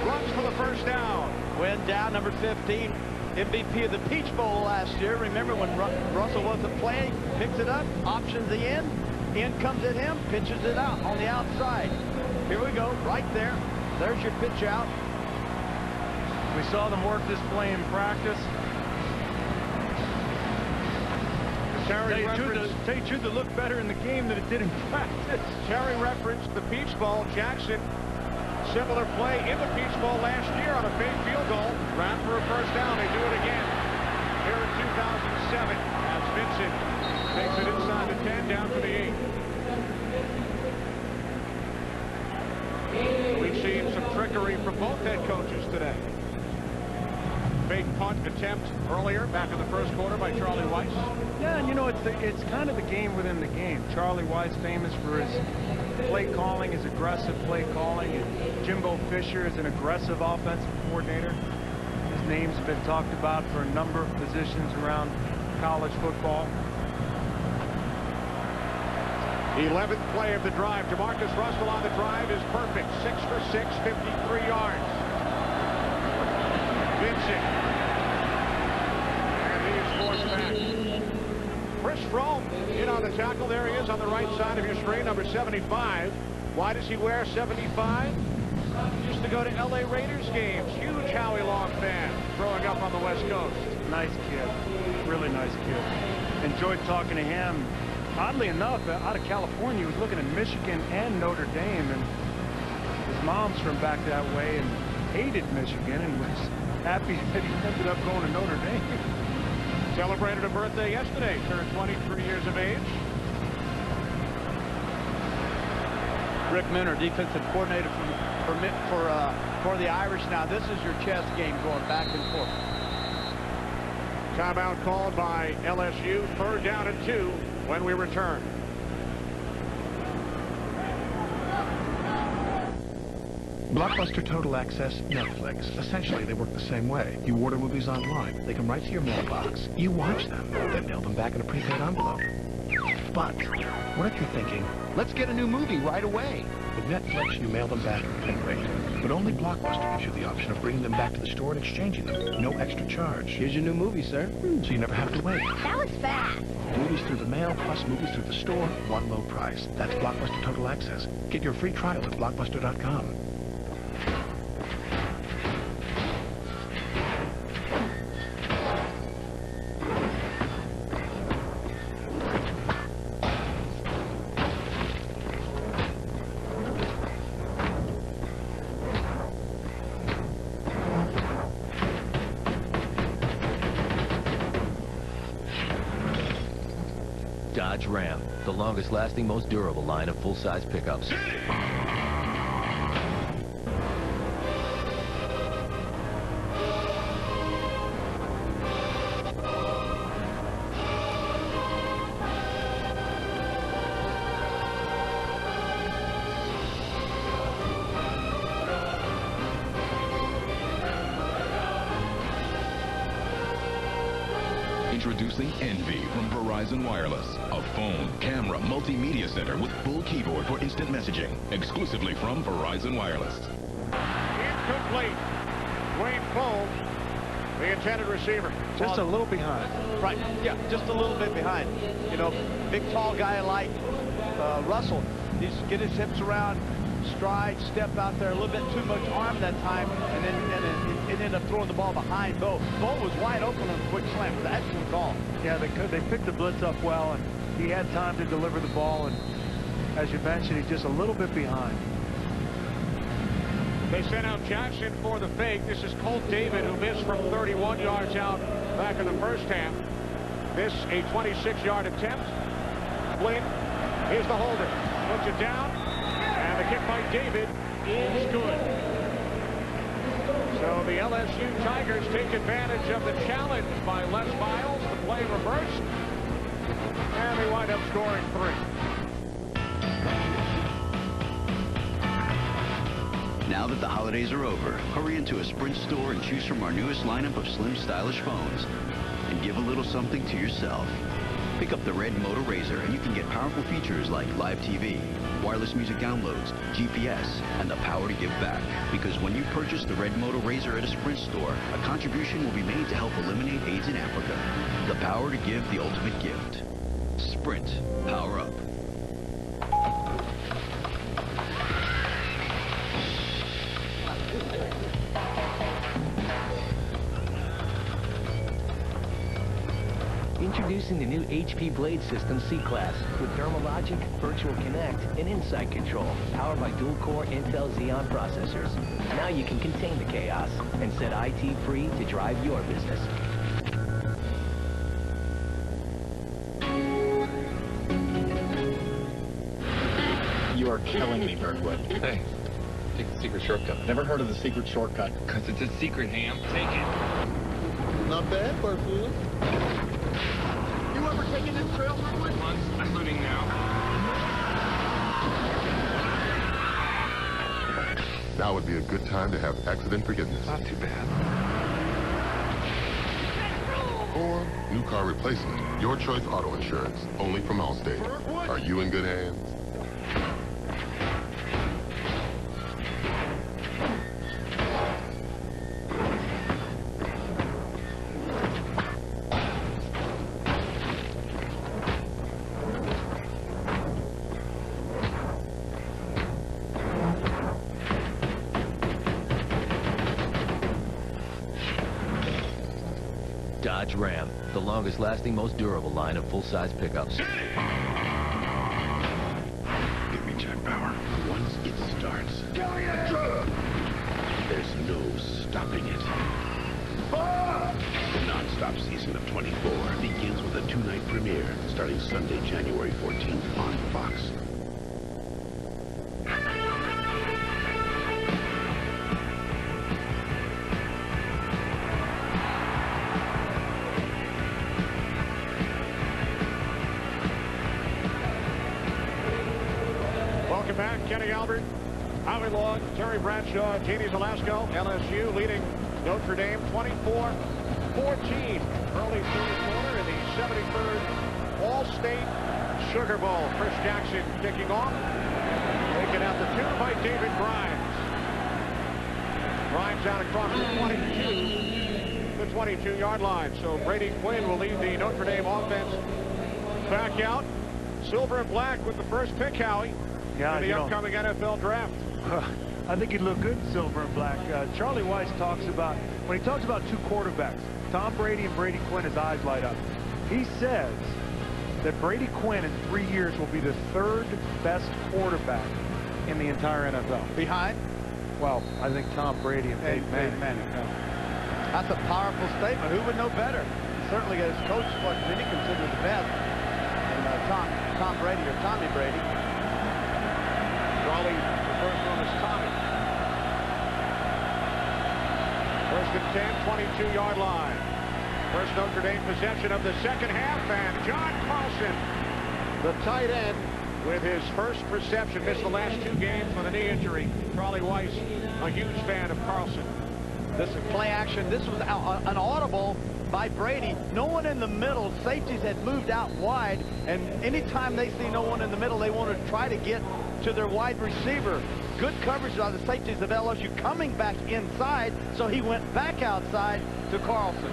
S3: runs for the first down.
S9: Quinn down, number 15. MVP of the Peach Bowl last year. Remember when Russell wasn't playing? Picks it up, options the end. In comes at him, pitches it out on the outside. Here we go, right there. There's your pitch out.
S11: We saw them work this play in practice.
S3: Terry
S11: tell you truth, it looked better in the game than it did in practice.
S3: Terry referenced the Peach Bowl. Jackson, similar play in the Peach Bowl last year on a big field goal. Ran for a first down. They do it again here in 2007 as Vincent takes it inside the 10 down to the 8. We've seen some trickery from both head coaches today. Fake punt attempt earlier back in the first quarter by Charlie Weiss.
S11: Yeah, and you know, it's kind of the game within the game. Charlie Weiss famous for his play calling, his aggressive play calling, and Jimbo Fisher is an aggressive offensive coordinator. His name's been talked about for a number of positions around college football.
S3: 11th play of the drive. Jamarcus Russell on the drive is perfect. 6 for 6, 53 yards. Vincent Strom in on the tackle. There he is on the right side of your screen, number 75. Why does he wear 75? Used to go to LA Raiders games. Huge Howie Long fan growing up on the West Coast.
S11: Nice kid. Really nice kid. Enjoyed talking to him. Oddly enough, out of California, he was looking at Michigan and Notre Dame, and his mom's from back that way and hated Michigan and was happy that he ended up going to Notre Dame.
S3: Celebrated a birthday yesterday, turned 23 years of age.
S9: Rick Minner, defensive coordinator for the Irish. Now this is your chess game going back and forth.
S3: Timeout called by LSU. 3rd down and 2 when we return.
S15: Blockbuster Total Access, Netflix. Essentially, they work the same way. You order movies online. They come right to your mailbox. You watch them, then mail them back in a prepaid envelope. But what if you're thinking, let's get a new movie right away? With Netflix, you mail them back and wait. But only Blockbuster gives you the option of bringing them back to the store and exchanging them. No extra charge. Here's your new movie, sir. So you never have to wait.
S22: That was fast.
S15: Movies through the mail plus movies through the store, one low price. That's Blockbuster Total Access. Get your free trial at Blockbuster.com.
S6: Dodge Ram, the longest lasting, most durable line of full-size pickups.
S7: Introducing Envy from Verizon Wireless. A phone, camera, multimedia center with full keyboard for instant messaging. Exclusively from Verizon Wireless.
S3: Incomplete. Dwayne Cole, the intended receiver.
S9: Just a little behind. Right, yeah, just a little bit behind. You know, big, tall guy like Russell needs to get his hips around, stride, step out there, a little bit too much arm that time, and then ended up throwing the ball behind Bo. Bo was wide open on a quick slam. It was an excellent call.
S11: Yeah, they picked the blitz up well, and he had time to deliver the ball, and as you mentioned, he's just a little bit behind.
S3: They sent out Jackson for the fake. This is Colt David, who missed from 31 yards out back in the first half. This, a 26-yard attempt. Flynn is the holder. Puts it down, and the kick by David is good. So the LSU Tigers take advantage of the challenge by Les Miles. The play reversed, and they wind up scoring 3.
S13: Now that the holidays are over, hurry into a Sprint store and choose from our newest lineup of slim, stylish phones. And give a little something to yourself. Pick up the Red Moto Razr and you can get powerful features like live TV, wireless music downloads, GPS, and the power to give back. Because when you purchase the Red Moto Razr at a Sprint store, a contribution will be made to help eliminate AIDS in Africa. The power to give the ultimate gift. Sprint. Power up.
S17: Introducing the new HP Blade System C-Class with Thermal Logic, Virtual Connect, and Insight Control, powered by dual-core Intel Xeon processors. Now you can contain the chaos and set IT free to drive your business.
S20: You are killing me, Birdwood. Hey, take the secret shortcut. Never heard of the secret shortcut. Because it's a secret, Ham. Take it. Not bad, Birdwood.
S22: You ever taken this trail, Birdwood?
S20: Once, including now.
S21: Now would be a good time to have accident forgiveness.
S15: Not too bad.
S21: Or new car replacement. Your choice auto insurance. Only from Allstate. Are you in good hands?
S6: Dodge Ram, the longest-lasting, most durable line of full-size pickups.
S14: Give me jack power. Once it starts, there's no stopping it. The non-stop season of 24 begins with a 2-night premiere starting Sunday, January 14th on Fox.
S3: Welcome back, Kenny Albert, Howie Long, Terry Bradshaw, Jeannie Velasco. LSU leading Notre Dame 24-14. Early third quarter in the 73rd Allstate Sugar Bowl. Chris Jackson kicking off. Taken out the 2 by David Grimes. Grimes out across the 22-yard line. So Brady Quinn will lead the Notre Dame offense back out. Silver and black with the first pick, Howie.
S11: Yeah,
S3: in the upcoming NFL draft.
S11: I think he'd look good in silver and black. Charlie Weiss talks about, when he talks about 2 quarterbacks, Tom Brady and Brady Quinn, his eyes light up. He says that Brady Quinn in 3 years will be the 3rd best quarterback in the entire NFL.
S9: Behind?
S11: Well, I think Tom Brady and Peyton Manning.
S9: That's a powerful statement. Who would know better? Certainly his coach was many consider the best. And Tom Brady or Tommy Brady.
S3: Raleigh refers to him as Tommy. First and 10, 22-yard line. First Notre Dame possession of the second half, and John Carlson, the tight end, with his first reception. Missed the last 2 games with a knee injury. Charlie Weiss, a huge fan of Carlson.
S9: This is play action. This was an audible by Brady. No one in the middle. Safeties had moved out wide, and anytime they see no one in the middle, they want to try to get to their wide receiver. Good coverage by the safeties of LSU coming back inside, so he went back outside to Carlson.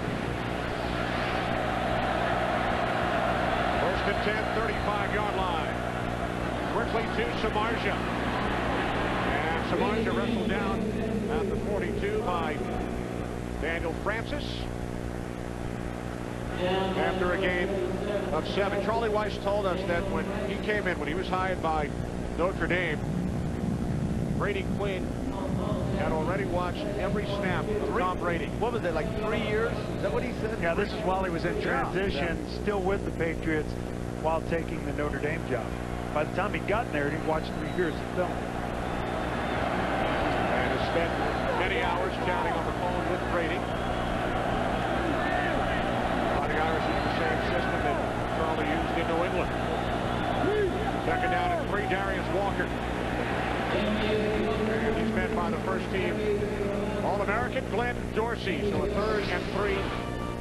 S3: First and 10, 35-yard line. Quickly to Samardzija. And Samardzija wrestled down at the 42 by Daniel Francis. After a game of 7. Charlie Weiss told us that when he came in, when he was hired by Notre Dame, Brady Quinn had already watched every snap of Tom Brady.
S9: What was it, like 3 years? Is that what he said?
S11: Yeah, this is while he was in transition, still with the Patriots while taking the Notre Dame job. By the time he got there, he'd watched 3 years of film.
S3: And has spent many hours chatting on the phone with Brady. Fighting Irish is the same system that Charlie used in New England. Second down and 3, Darius Walker. And he's met by the first team All-American Glenn Dorsey. So a 3rd and 3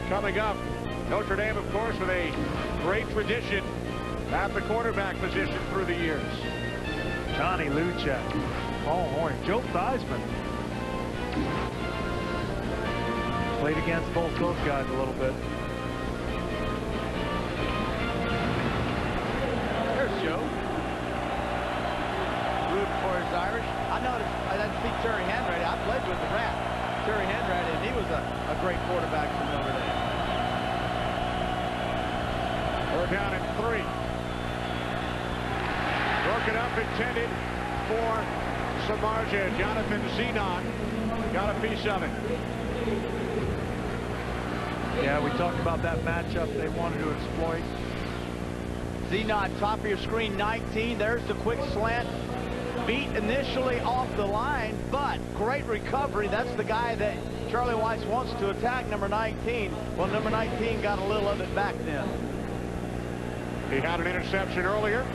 S3: coming up. Notre Dame, of course, with a great tradition at the quarterback position through the years.
S11: Johnny Luchak, Paul Horn, Joe Theismann. Played against both those guys a little bit.
S9: There's Joe. Rooting for his Irish. I noticed, I didn't see Terry Hanratty. I played with the Rat, Terry Hanratty, and he was a great quarterback from Notre Dame.
S3: We're down at 3. Broken up, intended for Samardzija. Jonathan Zenon got a piece of it.
S11: Yeah, we talked about that matchup they wanted to exploit.
S9: Zenon, top of your screen, 19. There's the quick slant. Beat initially off the line, but great recovery. That's the guy that Charlie Weiss wants to attack, number 19. Well, number 19 got a little of it back then.
S3: He had an interception earlier.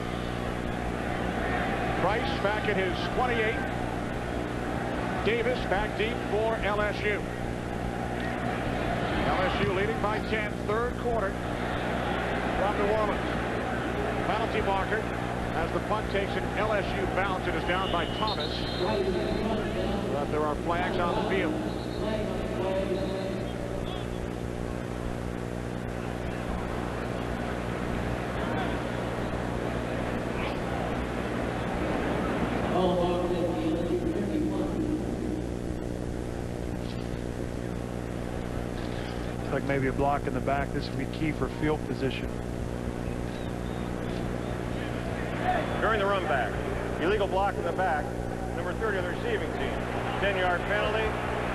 S3: Price back at his 28. Davis back deep for LSU. LSU leading by 10, 3rd quarter from New Orleans. Penalty marker as the punt takes an LSU bounce. It is down by Thomas. But there are flags on the field.
S11: maybe a block in the back. This would be key for field position.
S5: During the run back, illegal block in the back, number 30 on the receiving team. 10-yard penalty,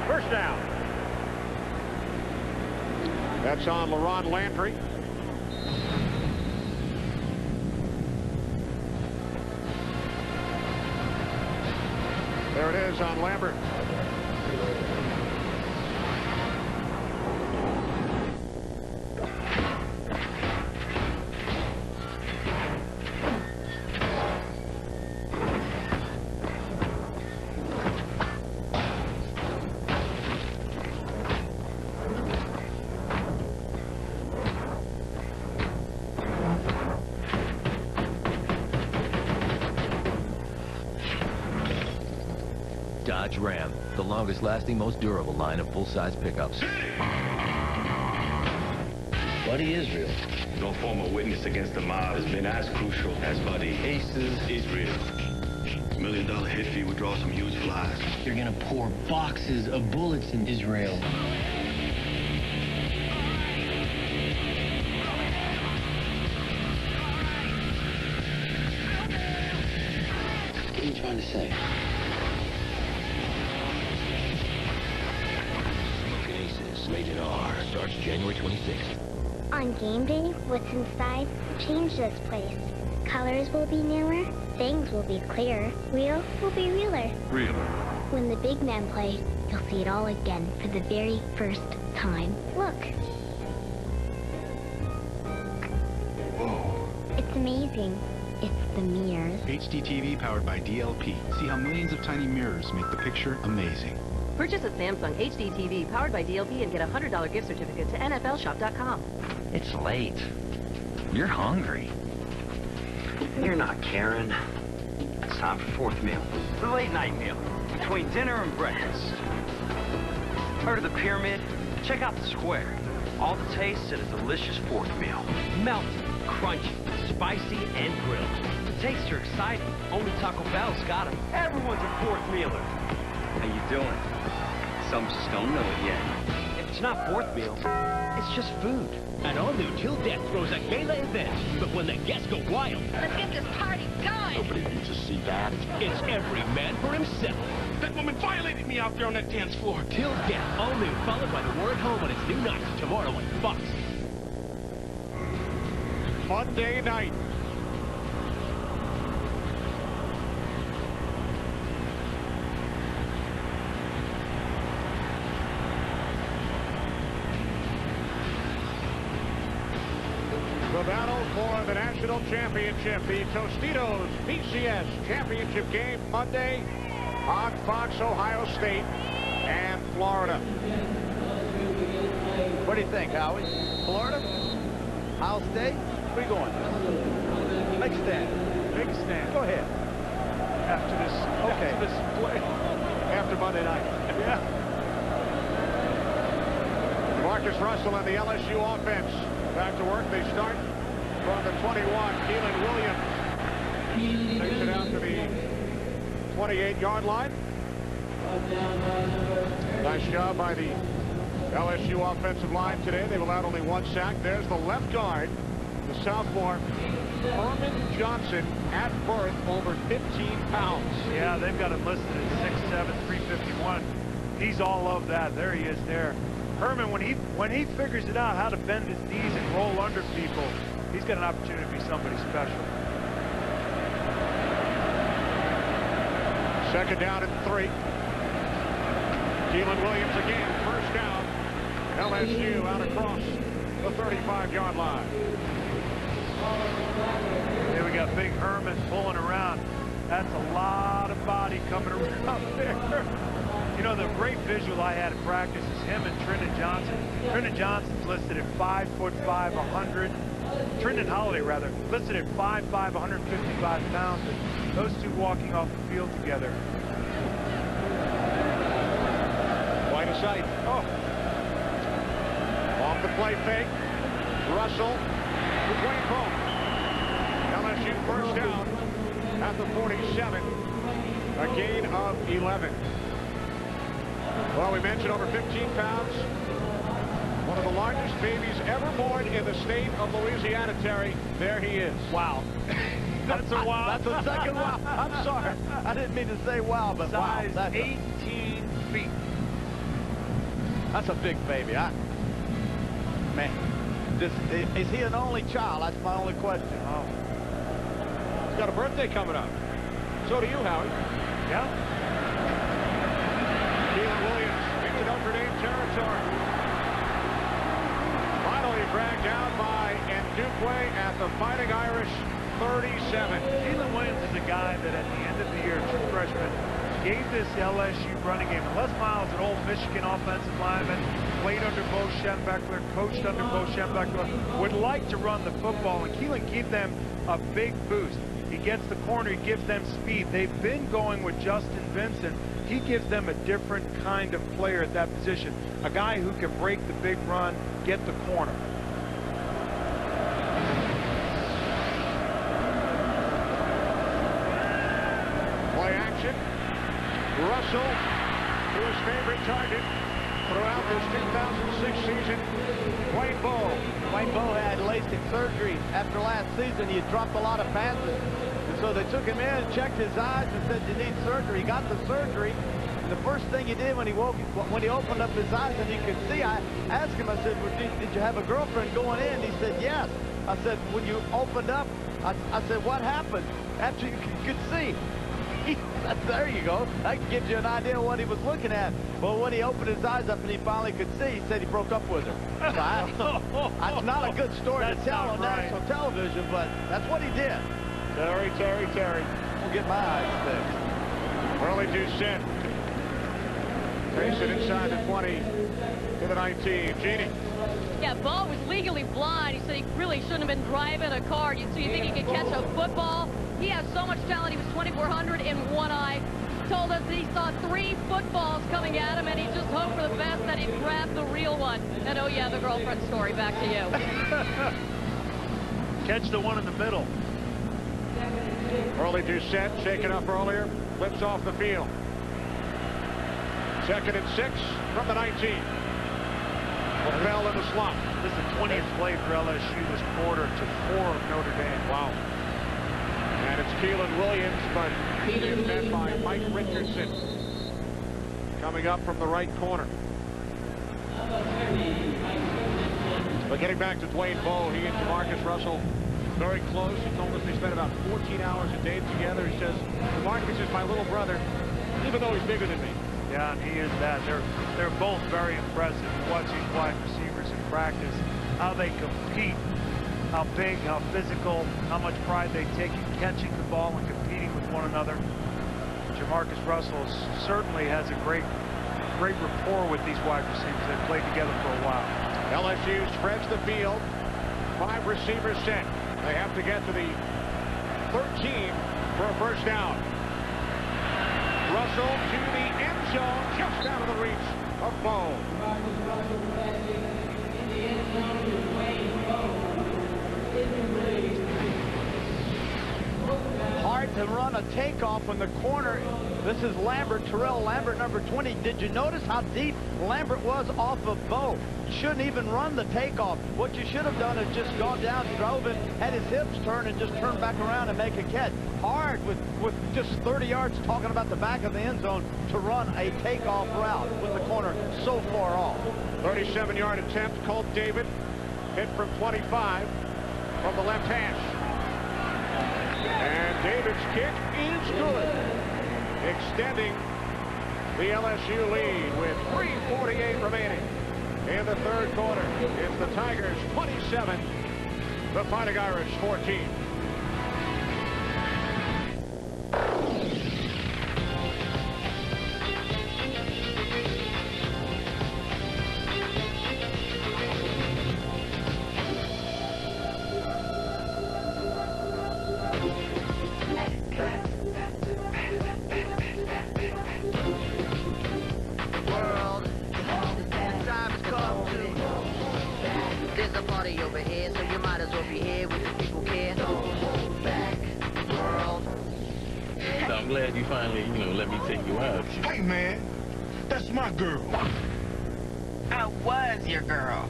S5: first down.
S3: That's on LaRon Landry. There it is on Lambert.
S6: Dodge Ram, the longest lasting, most durable line of full-size pickups.
S1: Buddy Israel.
S2: No former witness against the mob has been as crucial as Buddy
S1: Aces
S2: Israel. $1 million hit fee would draw some huge flies.
S17: You're gonna pour boxes of bullets in Israel. What are you trying to say?
S6: Rated R starts January 26th.
S4: On game day, what's inside will change this place. Colors will be newer, things will be clearer, real will be realer.
S2: Realer.
S4: When the big men play, you'll see it all again for the very first time. Look.
S2: Whoa.
S4: It's amazing. It's the mirrors.
S18: HDTV powered by DLP. See how millions of tiny mirrors make the picture amazing.
S8: Purchase a Samsung HD TV powered by DLP and get a $100 gift certificate to NFLshop.com.
S23: It's late. You're hungry.
S14: You're not Karen. It's time for fourth meal. The late night meal. Between dinner and breakfast. Heard of the pyramid? Check out the square. All the tastes at a delicious fourth meal. Melted, crunchy, spicy, and grilled. The tastes are exciting. Only Taco Bell's got them. Everyone's a fourth mealer. How you doing? Some just don't know it yet. If it's not fourth meal, it's just food.
S17: An all-new Till Death throws a gala event, but when the guests go wild,
S4: Let's get this party going!
S17: nobody needs to see that. It's every man for himself.
S18: That woman violated me out there on that dance floor.
S17: Till Death, all new, followed by The War at Home on its new night tomorrow on Fox.
S3: Monday night. The battle for the national championship, the Tostitos BCS championship game Monday on Fox, Ohio State and Florida.
S9: What do you think, Howie? Florida? Ohio State? Where you going? Big stand.
S11: Big stand.
S9: Go ahead.
S11: After this,
S9: Okay.
S11: after this play.
S3: After Monday night.
S11: Yeah.
S3: Jamarcus Russell and the LSU offense back to work. They start from the 21. Keelan Williams takes it out to the 28-yard line. Nice job by the LSU offensive line today. They've allowed only one sack. There's the left guard, the sophomore Herman Johnson, at birth over 15 pounds.
S11: Yeah, they've got him listed at 6'7", 351. He's all of that. There he is there. Herman, when he figures it out how to bend his knees and roll under people, he's got an opportunity to be somebody special.
S3: Second down and 3. Keelan Williams again, first down. LSU out across the 35-yard line.
S11: Here we got big Herman pulling around. That's a lot of body coming around there. You know, the great visual I had in practice is him and Trenton Johnson. Trenton Johnson's listed at 5'5", 100. Trenton Holiday, rather, listed at 5'5", 155 pounds. Those two walking off the field together.
S3: Line of sight. Oh. Off the play fake. Russell to Wayne Bone. LSU first down at the 47. A gain of 11. Well, we mentioned over 15 pounds. One of the largest babies ever born in the state of Louisiana, Terry. There he is.
S11: Wow. That's a wow.
S9: That's a second wow. I'm sorry. I didn't mean to say wow, but
S11: size
S9: wow. That's
S11: 18 feet.
S9: That's a big baby. Man, is he an only child? That's my only question.
S3: Oh. He's got a birthday coming up. So do you, Howie.
S11: Yeah.
S3: Keelan Williams into Notre Dame territory. Finally dragged down by Ndukwe at the Fighting Irish 37.
S11: Keelan Williams is a guy that at the end of the year, true freshman, gave this LSU running game. Les Miles, an old Michigan offensive lineman, played under Bo Schembechler, coached under Bo Schembechler, would like to run the football, and Keelan gave them a big boost. He gets the corner, he gives them speed. They've been going with Justin Vincent. He gives them a different kind of player at that position. A guy who can break the big run, get the corner.
S3: Play action. Russell, his favorite target throughout this 2006 season. Wayne Bowe.
S9: Wayne Bowe had LASIK surgery after last season. He had dropped a lot of passes. And so they took him in, checked his eyes, and said, you need surgery. He got the surgery. And the first thing he did when he opened up his eyes and he could see, I asked him, I said, well, did you have a girlfriend going in? He said, yes. I said, when you opened up, I said, what happened after you could see? He said, there you go. That gives you an idea of what he was looking at. But when he opened his eyes up and he finally could see, he said he broke up with her. So that's not a good story to tell on national television, but that's what he did.
S3: Terry.
S9: We'll get my eyes fixed.
S3: Early Doucette. Takes it inside the 20 to the 19. Jeannie.
S8: Yeah, Bo was legally blind. He said he really shouldn't have been driving a car. So you think he could catch a football? He has so much talent. He was 2,400 in one eye. Told us that he saw 3 footballs coming at him, and he just hoped for the best that he'd grab the real one. And oh yeah, the girlfriend story. Back to you.
S11: Catch the one in the middle.
S3: Early Doucette shaken up earlier. Flips off the field. 2nd and 6 from the 19. Fell in the slot.
S11: This is the 20th play for LSU this quarter to 4 of Notre Dame.
S3: Wow. And it's Keelan Williams, but he is met by Mike Richardson. Coming up from the right corner. But getting back to Dwayne Bowe, he and Jamarcus Russell very close. He told us they spent about 14 hours a day together. He says, Jamarcus is my little brother, even though he's bigger than me.
S11: Yeah, and he is that. They're both very impressive. You watch these wide receivers in practice, how they compete, how big, how physical, how much pride they take in catching the ball and competing with one another. Jamarcus Russell certainly has a great rapport with these wide receivers. They've played together for a while.
S3: LSU spreads the field. 5 receivers set. They have to get to the 13 for a first down. Russell to the end zone, just out of the reach of Bowe.
S9: Hard to run a takeoff when the corner. This is Lambert, Terrell Lambert, number 20. Did you notice how deep Lambert was off of Bowe? You shouldn't even run the takeoff. What you should have done is just gone down, drove him, had his hips turned, and just turned back around and make a catch. Hard with just 30 yards, talking about the back of the end zone, to run a takeoff route with the corner so far off.
S3: 37-yard attempt. Colt David hit from 25 from the left hash. And David's kick is good, extending the LSU lead with 3:48 remaining in the third quarter. It's the Tigers 27, the Fighting Irish 14.
S20: I'm glad you finally, let me take you out.
S14: Hey, man, that's my girl.
S10: I was your girl.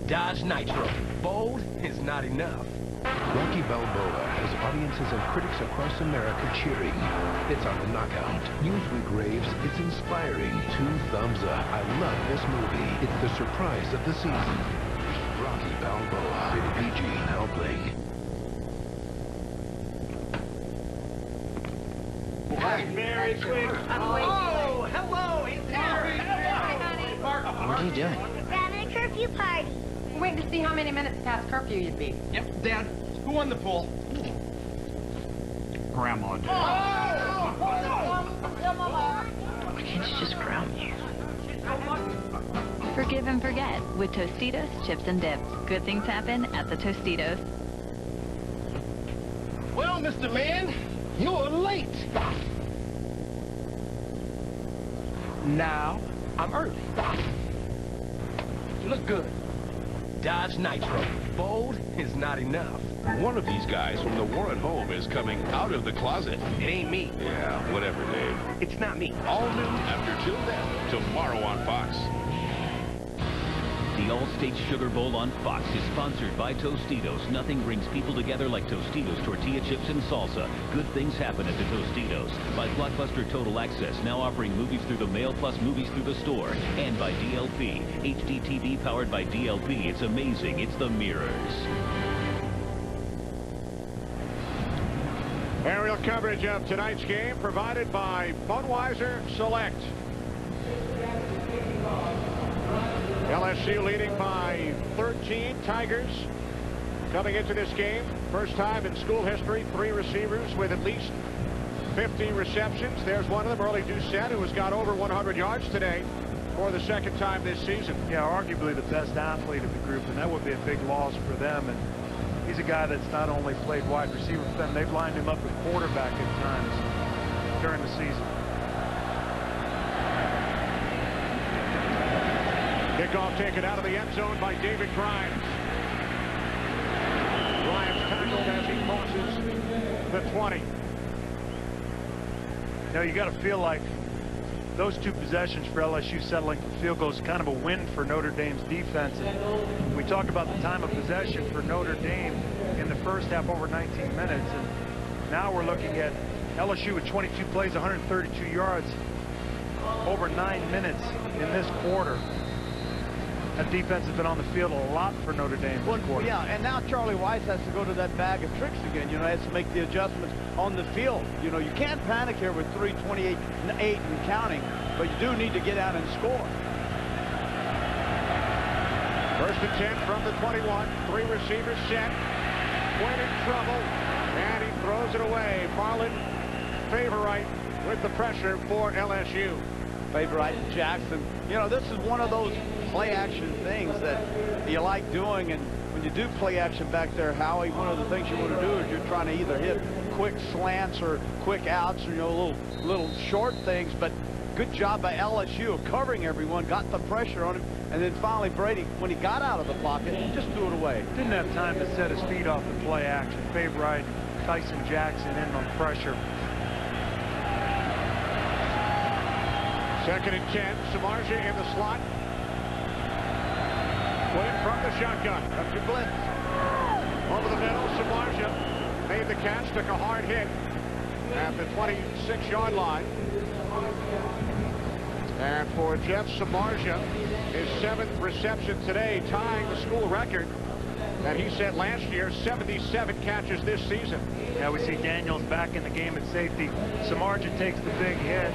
S17: Dodge Nitro. Bold is not enough.
S14: Rocky Balboa has audiences and critics across America cheering. It's on the knockout. Newsweek raves it's inspiring. 2 thumbs up. I love this movie. It's the surprise of the season. Rocky Balboa. Rated PG. Now playing.
S22: Merry Christmas.
S10: Oh, hello. It's Mary.
S1: What are you doing?
S4: We're having a curfew party.
S12: We're waiting to see how many minutes past curfew you'd be.
S9: Yep, Dad. Who won the pool?
S11: Grandma did.
S1: Why can't you just ground me?
S16: Forgive and forget with Tostitos, chips, and dips. Good things happen at the Tostitos.
S22: Well, Mr. Man, you're late.
S17: Now, I'm early. You look good. Dodge Nitro. Bold is not enough.
S19: One of these guys from the war at home is coming out of the closet.
S17: It ain't me.
S19: Yeah, whatever, Dave.
S17: It's not me.
S19: All new after Till Then, tomorrow on Fox.
S25: The Allstate Sugar Bowl on Fox is sponsored by Tostitos. Nothing brings people together like Tostitos tortilla chips and salsa. Good things happen at the Tostitos. By Blockbuster Total Access, now offering movies through the mail plus movies through the store. And by DLP. HD TV powered by DLP. It's amazing. It's the mirrors.
S3: Aerial coverage of tonight's game provided by Budweiser Select. LSU leading by 13. Tigers coming into this game. First time in school history, 3 receivers with at least 50 receptions. There's one of them, Early Doucette, who has got over 100 yards today for the second time this season.
S11: Yeah, arguably the best athlete of the group, and that would be a big loss for them. And he's a guy that's not only played wide receiver for them, they've lined him up at quarterback at times during the season.
S3: Kickoff taken out of the end zone by David Grimes. Grimes tackled as he crosses the 20.
S11: Now you got to feel like those 2 possessions for LSU settling for field goals is kind of a win for Notre Dame's defense. And we talk about the time of possession for Notre Dame in the first half over 19 minutes. And now we're looking at LSU with 22 plays, 132 yards over 9 minutes in this quarter. That defense has been on the field a lot for Notre Dame this quarter.
S9: Yeah, and now Charlie Weiss has to go to that bag of tricks again. You know, has to make the adjustments on the field. You know, you can't panic here with 3:28 and 8 and counting, but you do need to get out and score.
S3: First and 10 from the 21. 3 receivers set. Quinn in trouble, and he throws it away. Marlon Favorite with the pressure for LSU.
S9: Favorite and Jackson. You know, this is one of those play-action things that you like doing, and when you do play-action back there, Howie, one of the things you want to do is you're trying to either hit quick slants or quick outs, or, you know, little short things. But good job by LSU of covering everyone, got the pressure on him, and then finally Brady, when he got out of the pocket, just threw it away.
S11: Didn't have time to set his feet off the play action. Favorite, Tyson Jackson in on pressure.
S3: Second and 10. Samardzija in the slot. Quinn from the shotgun. Up to blitz. Over the middle, Samardzija made the catch, took a hard hit at the 26-yard line. And for Jeff Samardzija, his 7th reception today, tying the school record that he set last year, 77 catches this season.
S11: Yeah, we see Daniels back in the game at safety. Samardzija takes the big hit.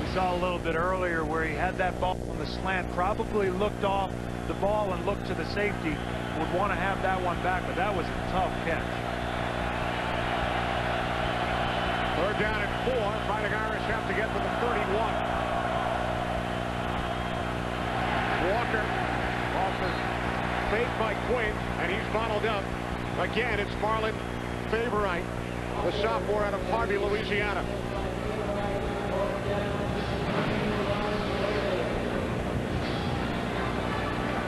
S11: We saw a little bit earlier where he had that ball on the slant, probably looked off the ball and looked to the safety. Would want to have that one back, but that was a tough catch.
S3: 3rd down and 4. Fighting Irish have to get to the 31. Walker off the fake by Quinn, and he's bottled up. Again, it's Marlon Favorite, the sophomore out of Harvey, Louisiana.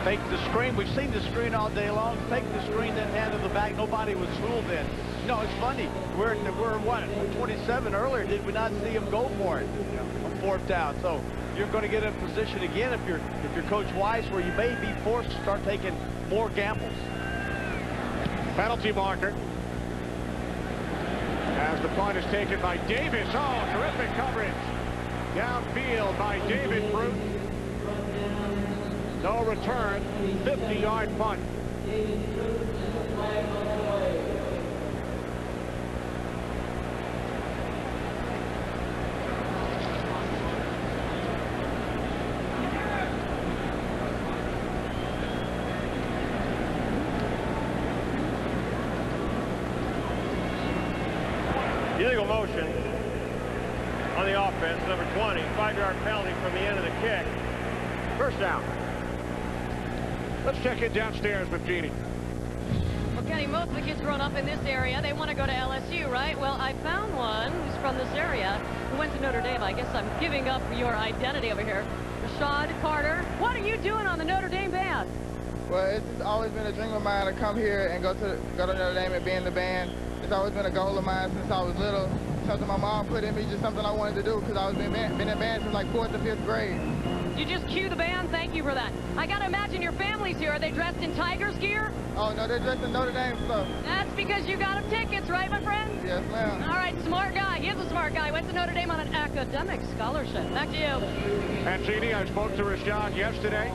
S9: Fake the screen. We've seen the screen all day long. Fake the screen, then hand to the back. Nobody was fooled then. No, it's funny. We're what, 27 earlier. Did we not see him go for it on fourth down? So you're going to get in position again if you're Coach Weiss, where you may be forced to start taking more gambles.
S3: Penalty marker. As the punt is taken by Davis. Oh, terrific coverage. Downfield by David Brute. No return. 50-yard punt.
S5: Illegal motion on the offense, number 20, 5-yard penalty from the end of the kick. First down.
S3: Let's check in downstairs with Jeannie.
S8: Well, Kenny, most of the kids growing up in this area, they want to go to LSU, right? Well, I found one who's from this area who went to Notre Dame. I guess I'm giving up your identity over here. Rashad Carter, what are you doing on the Notre Dame band?
S7: Well, it's always been a dream of mine to come here and go to Notre Dame and be in the band. It's always been a goal of mine since I was little. Something my mom put in me, just something I wanted to do, because I was been in band since like 4th to 5th grade.
S8: You just cue the band? Thank you for that. I got to imagine your family's here. Are they dressed in Tigers gear?
S7: Oh, no, they're dressed in Notre Dame stuff.
S8: That's because you got them tickets, right, my friend?
S7: Yes, ma'am.
S8: All right, smart guy. He is a smart guy. Went to Notre Dame on an academic scholarship. Back to you.
S3: And Jeannie, I spoke to Rashad yesterday.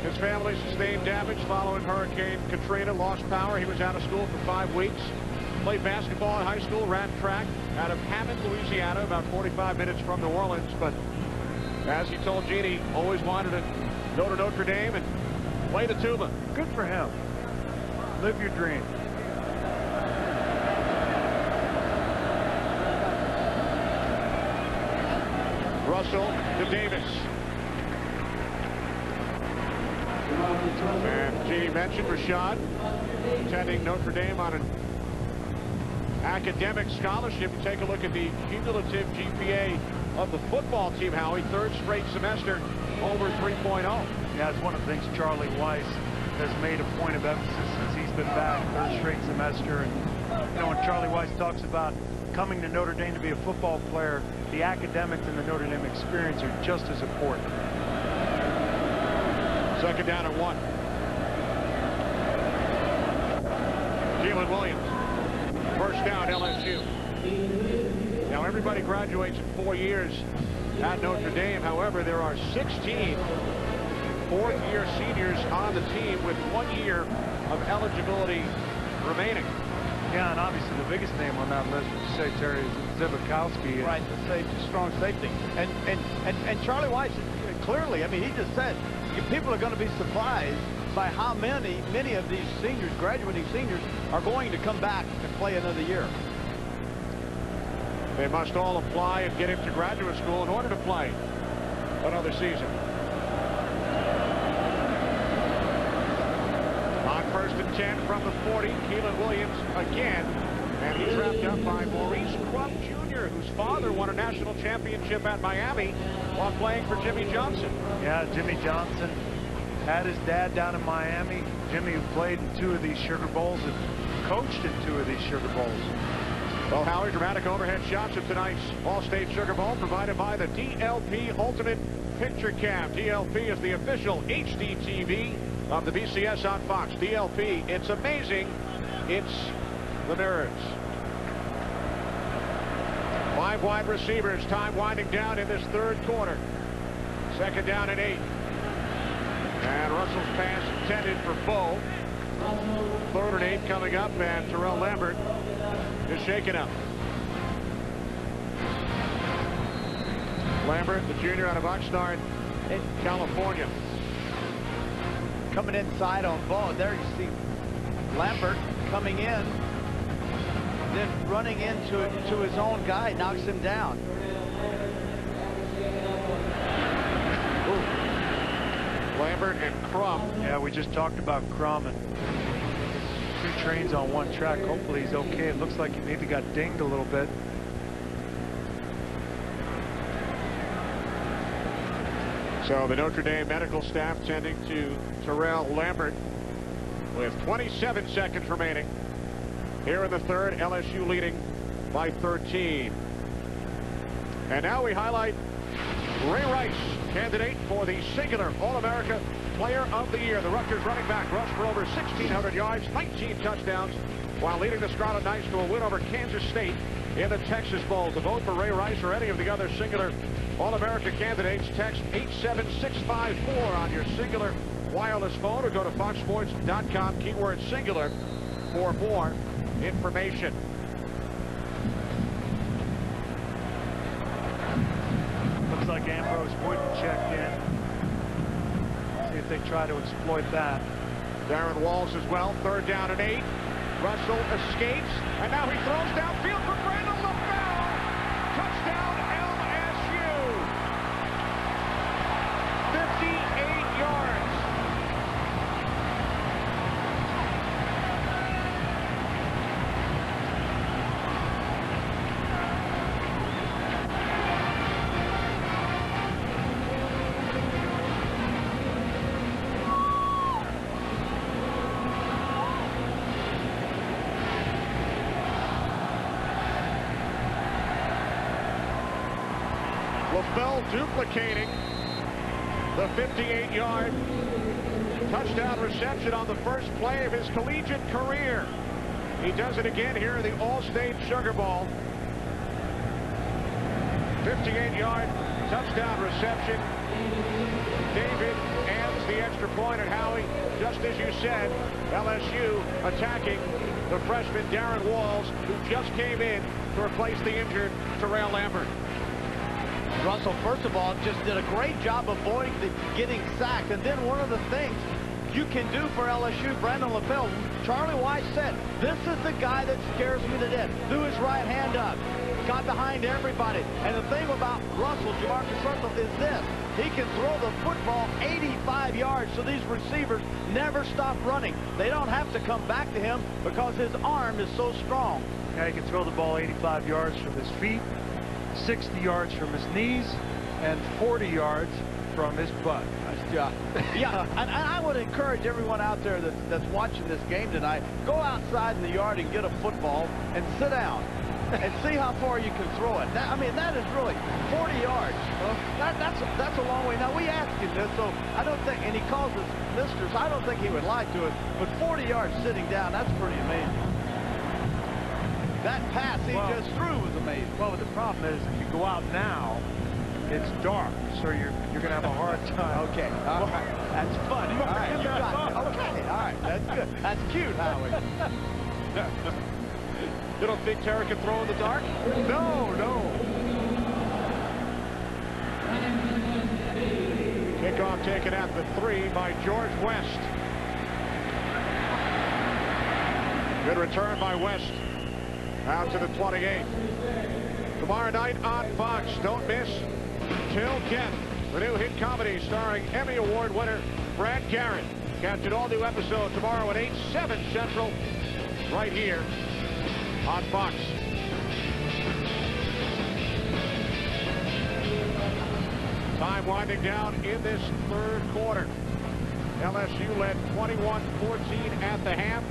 S3: His family sustained damage following Hurricane Katrina, lost power. He was out of school for 5 weeks. Played basketball in high school, ran track out of Hammond, Louisiana, about 45 minutes from New Orleans. But as he told Jeannie, always wanted to go to Notre Dame and play the tuba.
S11: Good for him. Live your dream.
S3: Russell to Davis. And Jeannie mentioned Rashad attending Notre Dame on an academic scholarship. You take a look at the cumulative GPA of the football team, Howie. 3rd straight semester over 3.0.
S11: Yeah, it's one of the things Charlie Weiss has made a point of emphasis since he's been back, 3rd straight semester. And, you know, when Charlie Weiss talks about coming to Notre Dame to be a football player, the academics and the Notre Dame experience are just as important.
S3: 2nd down and 1. Keelan Williams. 1st down, LSU. Now, everybody graduates in 4 years at Notre Dame. However, there are 16 4th-year seniors on the team with 1 year of eligibility remaining.
S11: Yeah, and obviously the biggest name on that list, would you say, Terry, is Zibikowski.
S9: Right, the safety, strong safety. And Charlie Weiss, clearly, I mean, he just said, people are going to be surprised by how many of these seniors, graduating seniors, are going to come back and play another year.
S3: They must all apply and get into graduate school in order to play another season. On 1st and 10 from the 40, Keelan Williams again. And he's wrapped up by Maurice Crump Jr., whose father won a national championship at Miami while playing for Jimmy Johnson.
S11: Yeah, Jimmy Johnson had his dad down in Miami. Jimmy, who played in 2 of these Sugar Bowls and coached in 2 of these Sugar Bowls.
S3: Well, Howard, dramatic overhead shots of tonight's Allstate Sugar Bowl provided by the DLP Ultimate Picture Cam. DLP is the official HD TV of the BCS on Fox. DLP, it's amazing. It's the Nerds. 5 wide receivers. Time winding down in this 3rd quarter. 2nd down and 8. And Russell's pass intended for Bo. 3rd and 8 coming up, and Terrell Lambert is shaken up. Lambert, the junior out of Oxnard, California.
S9: Coming inside on Bo. There you see Lambert coming in, then running into his own guy, knocks him down.
S3: Lambert and Crum.
S11: Yeah, we just talked about Crum and 2 trains on 1 track. Hopefully he's okay. It looks like he maybe got dinged a little bit.
S3: So the Notre Dame medical staff tending to Terrell Lambert with 27 seconds remaining. Here in the third, LSU leading by 13. And now we highlight Ray Rice, candidate for the singular All-America Player of the Year. The Rutgers running back rushed for over 1,600 yards, 19 touchdowns, while leading the Scarlet Knights to a win over Kansas State in the Texas Bowl. To vote for Ray Rice or any of the other singular All-America candidates, text 87654 on your singular wireless phone or go to foxsports.com, keyword singular, for more information.
S11: Looks like Ambrose Wooden checked in. See if they try to exploit that.
S3: Darren Walls as well. 3rd down and 8. Russell escapes, and now he throws downfield for Brandon LaFell. Touchdown LSU. 58 yards. LaFell duplicating the 58-yard touchdown reception on the first play of his collegiate career. He does it again here in the Allstate Sugar Bowl. 58-yard touchdown reception. David adds the extra point, and Howie, just as you said, LSU attacking the freshman Darren Walls, who just came in to replace the injured Terrell Lambert.
S9: Russell, first of all, just did a great job avoiding getting sacked. And then one of the things you can do for LSU, Brandon LaFell, Charlie Weiss said, this is the guy that scares me to death. Threw his right hand up, got behind everybody. And the thing about Russell, Jamarcus Russell, is this. He can throw the football 85 yards, so these receivers never stop running. They don't have to come back to him because his arm is so strong.
S11: Yeah, he can throw the ball 85 yards from his feet, 60 yards from his knees, and 40 yards from his butt.
S9: Nice job. Yeah, and I would encourage everyone out there that's watching this game tonight, go outside in the yard and get a football and sit down and see how far you can throw it. I mean, that is really 40 yards. That's a long way. Now, we asked him this, so I don't think, and he calls us misters, I don't think he would lie to it, but 40 yards sitting down, that's pretty amazing. That pass he just threw was amazing.
S11: Well, the problem is if you go out now, it's dark, so you're going to have a hard time.
S9: Okay, all right. That's funny. All right, you got it. Okay, all right, that's good. That's cute, Howie.
S3: You don't think Terry can throw in the dark? No, no. Kickoff taken at the 3 by George West. Good return by West. Out to the 28. Tomorrow night on Fox, don't miss Till Death, the new hit comedy starring Emmy Award winner Brad Garrett. Catch an all-new episode tomorrow at 8/7 Central, right here on Fox. Time winding down in this third quarter. LSU led 21-14 at the half.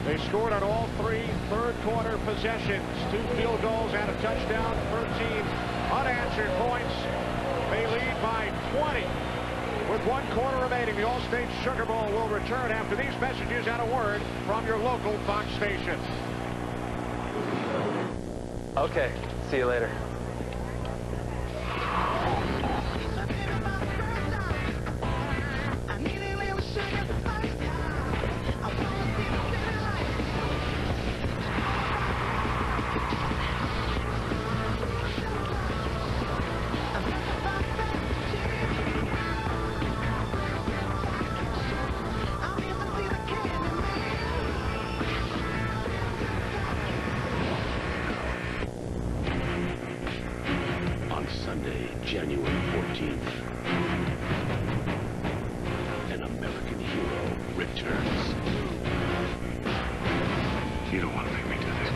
S3: They scored on all 3 third-quarter possessions, 2 field goals and a touchdown, 13 unanswered points. They lead by 20 with 1 quarter remaining. The Allstate Sugar Bowl will return after these messages and a word from your local Fox station.
S6: Okay, see you later.
S19: Sunday, January 14th, an American hero returns.
S14: You don't want to make me do this.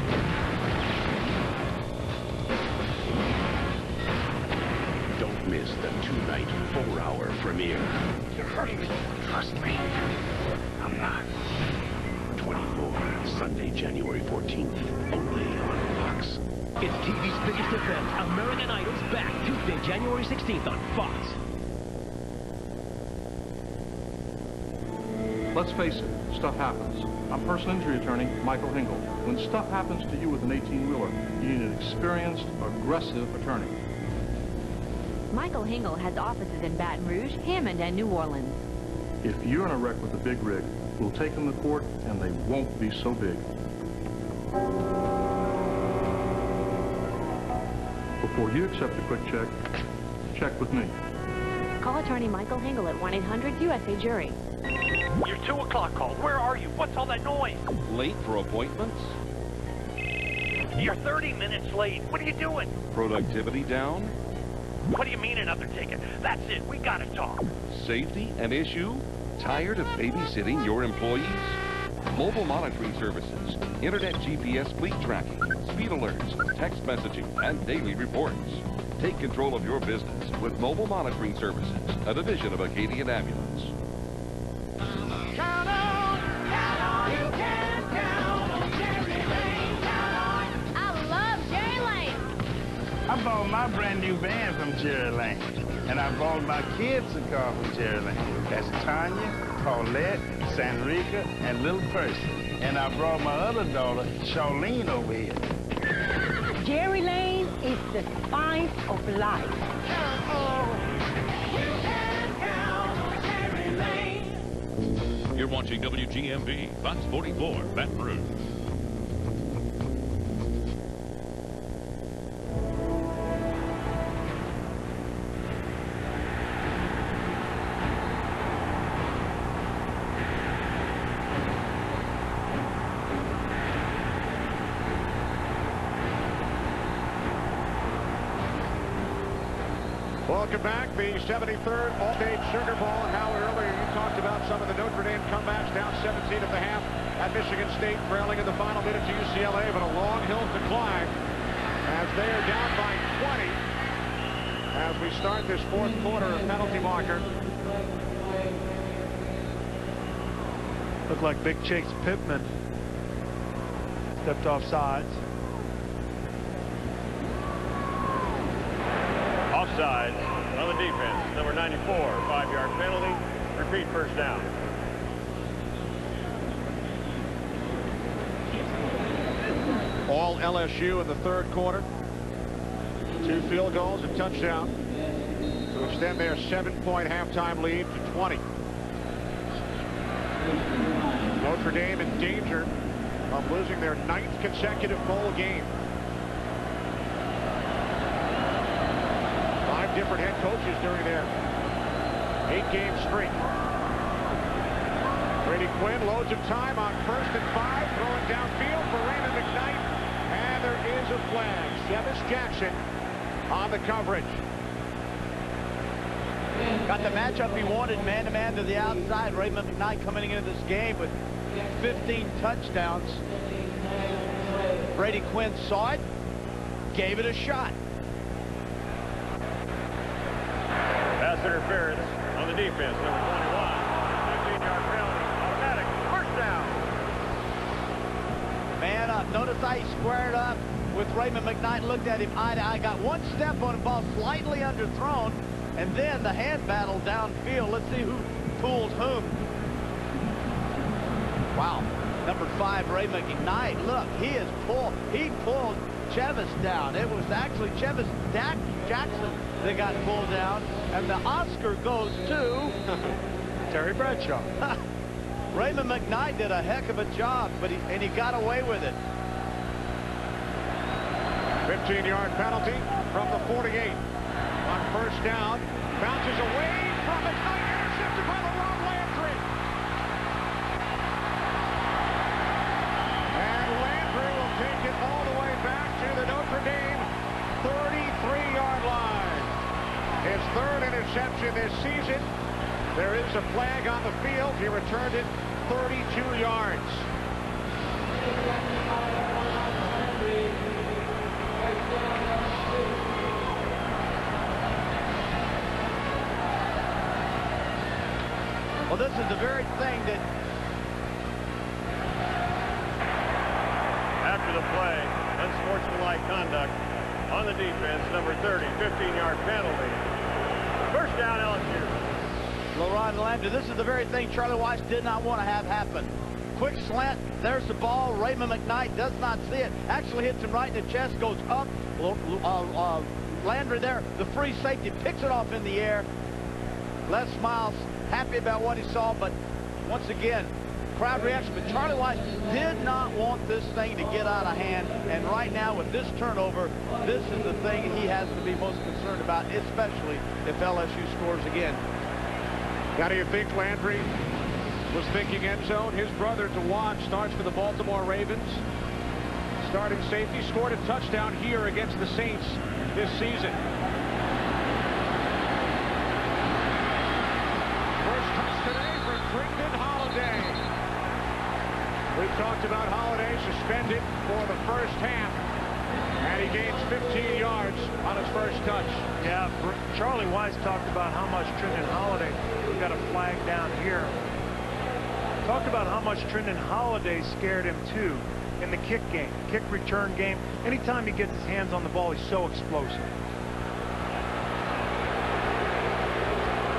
S19: Don't miss the 2-night
S14: premiere. You're hurting me. Trust me. I'm not. 24, Sunday, January 14th, only on Fox.
S17: It's TV's biggest event, American Idol's back, Tuesday, January 16th on Fox.
S2: Let's face it, stuff happens. I'm personal injury attorney Michael Hingle. When stuff happens to you with an 18-wheeler, you need an experienced, aggressive attorney.
S16: Michael Hingle has offices in Baton Rouge, Hammond, and New Orleans.
S2: If you're in a wreck with a big rig, we'll take them to court, and they won't be so big. Before you accept a quick check, check with me.
S16: Call attorney Michael Hingle at 1-800-USA-JURY.
S13: Your 2 o'clock call. Where are you? What's all that noise?
S19: Late for appointments?
S13: You're 30 minutes late. What are you doing?
S19: Productivity down?
S13: What do you mean another ticket? That's it. We gotta talk.
S19: Safety an issue? Tired of babysitting your employees? Mobile monitoring services, internet GPS fleet tracking, speed alerts, text messaging, and daily reports. Take control of your business with Mobile Monitoring Services, a division of Acadian Ambulance.
S22: Count on, you can count on Jerry Lane. Count on.
S15: I love Jerry Lane.
S21: I bought my brand new van from Jerry Lane. And I bought my kids a car from Jerry Lane. That's Tanya, Paulette, Sandrika, and little Percy. And I brought my other daughter, Charlene, over here.
S12: Jerry Lane is the spice of life.
S25: You're watching WGMB, Fox 44, Baton Rouge.
S3: Welcome back, the 73rd Allstate Sugar Bowl. And how earlier you talked about some of the Notre Dame comebacks, down 17 at the half at Michigan State, trailing in the final minute to UCLA, but a long hill to climb as they are down by 20 as we start this fourth quarter of penalty marker.
S11: Looked like Big Chase Pittman stepped off sides.
S5: Offside on the defense. Number 94, 5-yard penalty. Repeat first down.
S3: All LSU in the third quarter. 2 field goals, a touchdown to extend their 7-point halftime lead to 20. Notre Dame in danger of losing their 9th consecutive bowl game. 5 different head coaches during their 8-game streak. Brady Quinn loads of time on 1st and 5, throwing downfield for Raymond McKnight, and there is a flag. Sevis Jackson on the coverage.
S9: Got the matchup he wanted, man-to-man to the outside. Raymond McKnight coming into this game with 15 touchdowns. Brady Quinn saw it, gave it a shot.
S5: Pass interference on the defense, number 21. 15-yard penalty, automatic, first down.
S9: Man up. Notice how he squared up with Raymond McKnight, looked at him eye to eye, got one step on the ball, slightly underthrown, and then the hand battle downfield. Let's see who pulled whom. Wow. Number 5, Raymond McKnight. Look, he pulled Chevis down. It was actually Chevis Jackson that got pulled down, and the Oscar goes to
S11: Terry Bradshaw.
S9: Raymond McKnight did a heck of a job, but he got away with it.
S3: 15-yard penalty from the 48. On first down, bounces away from McKnight, intercepted by the Rob Landry. And Landry will take it all the way back to the Notre Dame 33-yard line. His 3rd interception this season. There is a flag on the field. He returned it 32 yards.
S9: Well, this is the very thing that...
S5: After the play, unsportsmanlike conduct on the defense, number 30, 15-yard penalty. First down, LSU.
S9: LaRon Landry, this is the very thing Charlie Weiss did not want to have happen. Quick slant, there's the ball. Raymond McKnight does not see it. Actually hits him right in the chest, goes up. Landry there, the free safety, picks it off in the air. Les Miles happy about what he saw, but once again, crowd reaction. But Charlie Weiss did not want this thing to get out of hand. And right now with this turnover, this is the thing he has to be most concerned about, especially if LSU scores again.
S3: How do you think Landry was thinking end zone? His brother, DeJuan, starts for the Baltimore Ravens. Starting safety, scored a touchdown here against the Saints this season. First touch today for Brendan Holiday. We talked about Holiday suspended for the first half, and he gains 15 yards on his first touch.
S11: Yeah, Charlie Weiss talked about how much Brendan Holiday, we got a flag down here, talked about how much Brendan Holiday scared him too in the kick game, kick return game. Anytime he gets his hands on the ball, he's so explosive.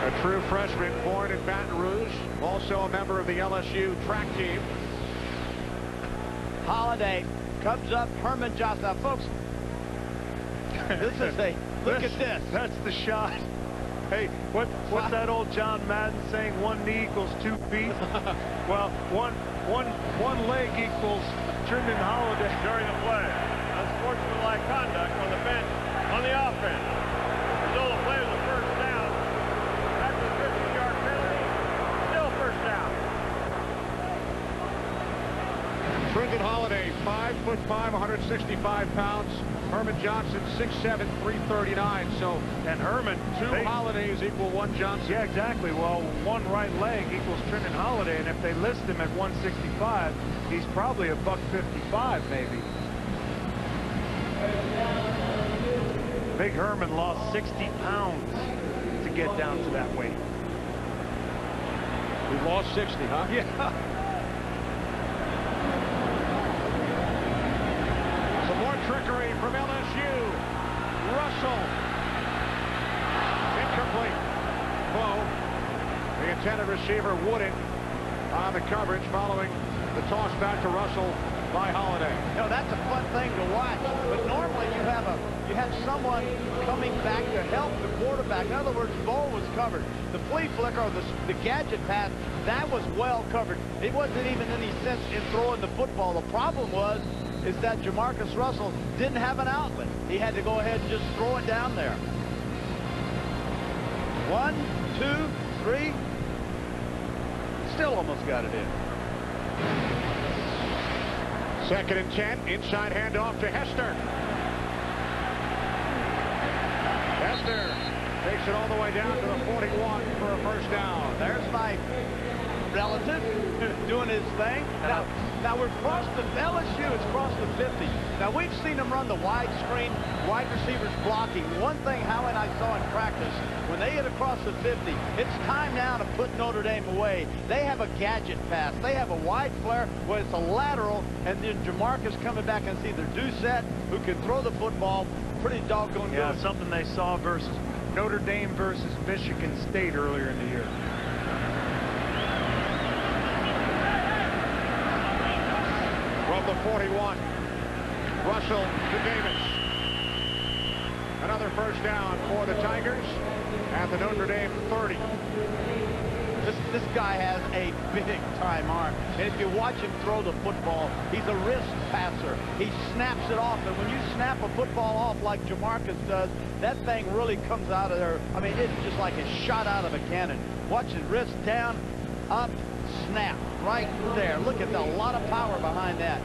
S3: A true freshman born in Baton Rouge, also a member of the LSU track team.
S9: Holiday comes up, Herman Johnson. Now, folks, this is a, look at this.
S11: That's the shot. Hey, what's that old John Madden saying? One knee equals 2 feet. Well, one leg equals Brendan Holiday.
S5: During the play, unsportsmanlike conduct on the bench, on the offense. Result of the play was a first down. After the 15-yard penalty, still first down.
S3: Brendan Holiday, 5'5", 165 pounds. Herman Johnson, 6'7", 339. So,
S11: and Herman,
S3: two Holidays equal one Johnson.
S11: Yeah, exactly. Well, one right leg equals Brendan Holiday, and if they list him at 165, he's probably a $155 maybe. Big Herman lost 60 pounds to get down to that weight.
S3: He lost 60, huh?
S11: Yeah.
S3: Some more trickery from LSU. Russell. Incomplete. Bo, the intended receiver, Wooden on the coverage following the toss back to Russell by Holiday.
S9: You know, that's a fun thing to watch. But normally you have someone coming back to help the quarterback. In other words, Bo was covered. The flea flicker, or the gadget pass, that was well covered. It wasn't even any sense in throwing the football. The problem is that Jamarcus Russell didn't have an outlet. He had to go ahead and just throw it down there. 1, 2, 3. Still almost got it in.
S3: 2nd and 10. Inside handoff to Hester. Hester takes it all the way down to the 41 for a first down.
S9: There's my relative doing his thing. Now we're across the LSU. It's across the 50. Now we've seen them run the wide screen, wide receivers blocking. One thing Howie and I saw in practice, when they get across the 50, it's time now to put Notre Dame away. They have a gadget pass. They have a wide flare where it's a lateral, and then Jamarcus coming back and see their Doucette, who can throw the football pretty doggone good.
S11: Yeah, something they saw versus Notre Dame versus Michigan State earlier in the year.
S3: From the 41, Russell to Davis. Another first down for the Tigers at the Notre Dame 30.
S9: This guy has a big-time arm. And if you watch him throw the football, he's a wrist passer. He snaps it off. And when you snap a football off like Jamarcus does, that thing really comes out of there. I mean, it's just like a shot out of a cannon. Watch his wrist down, up, snap. Right there. Look at a lot of power behind that.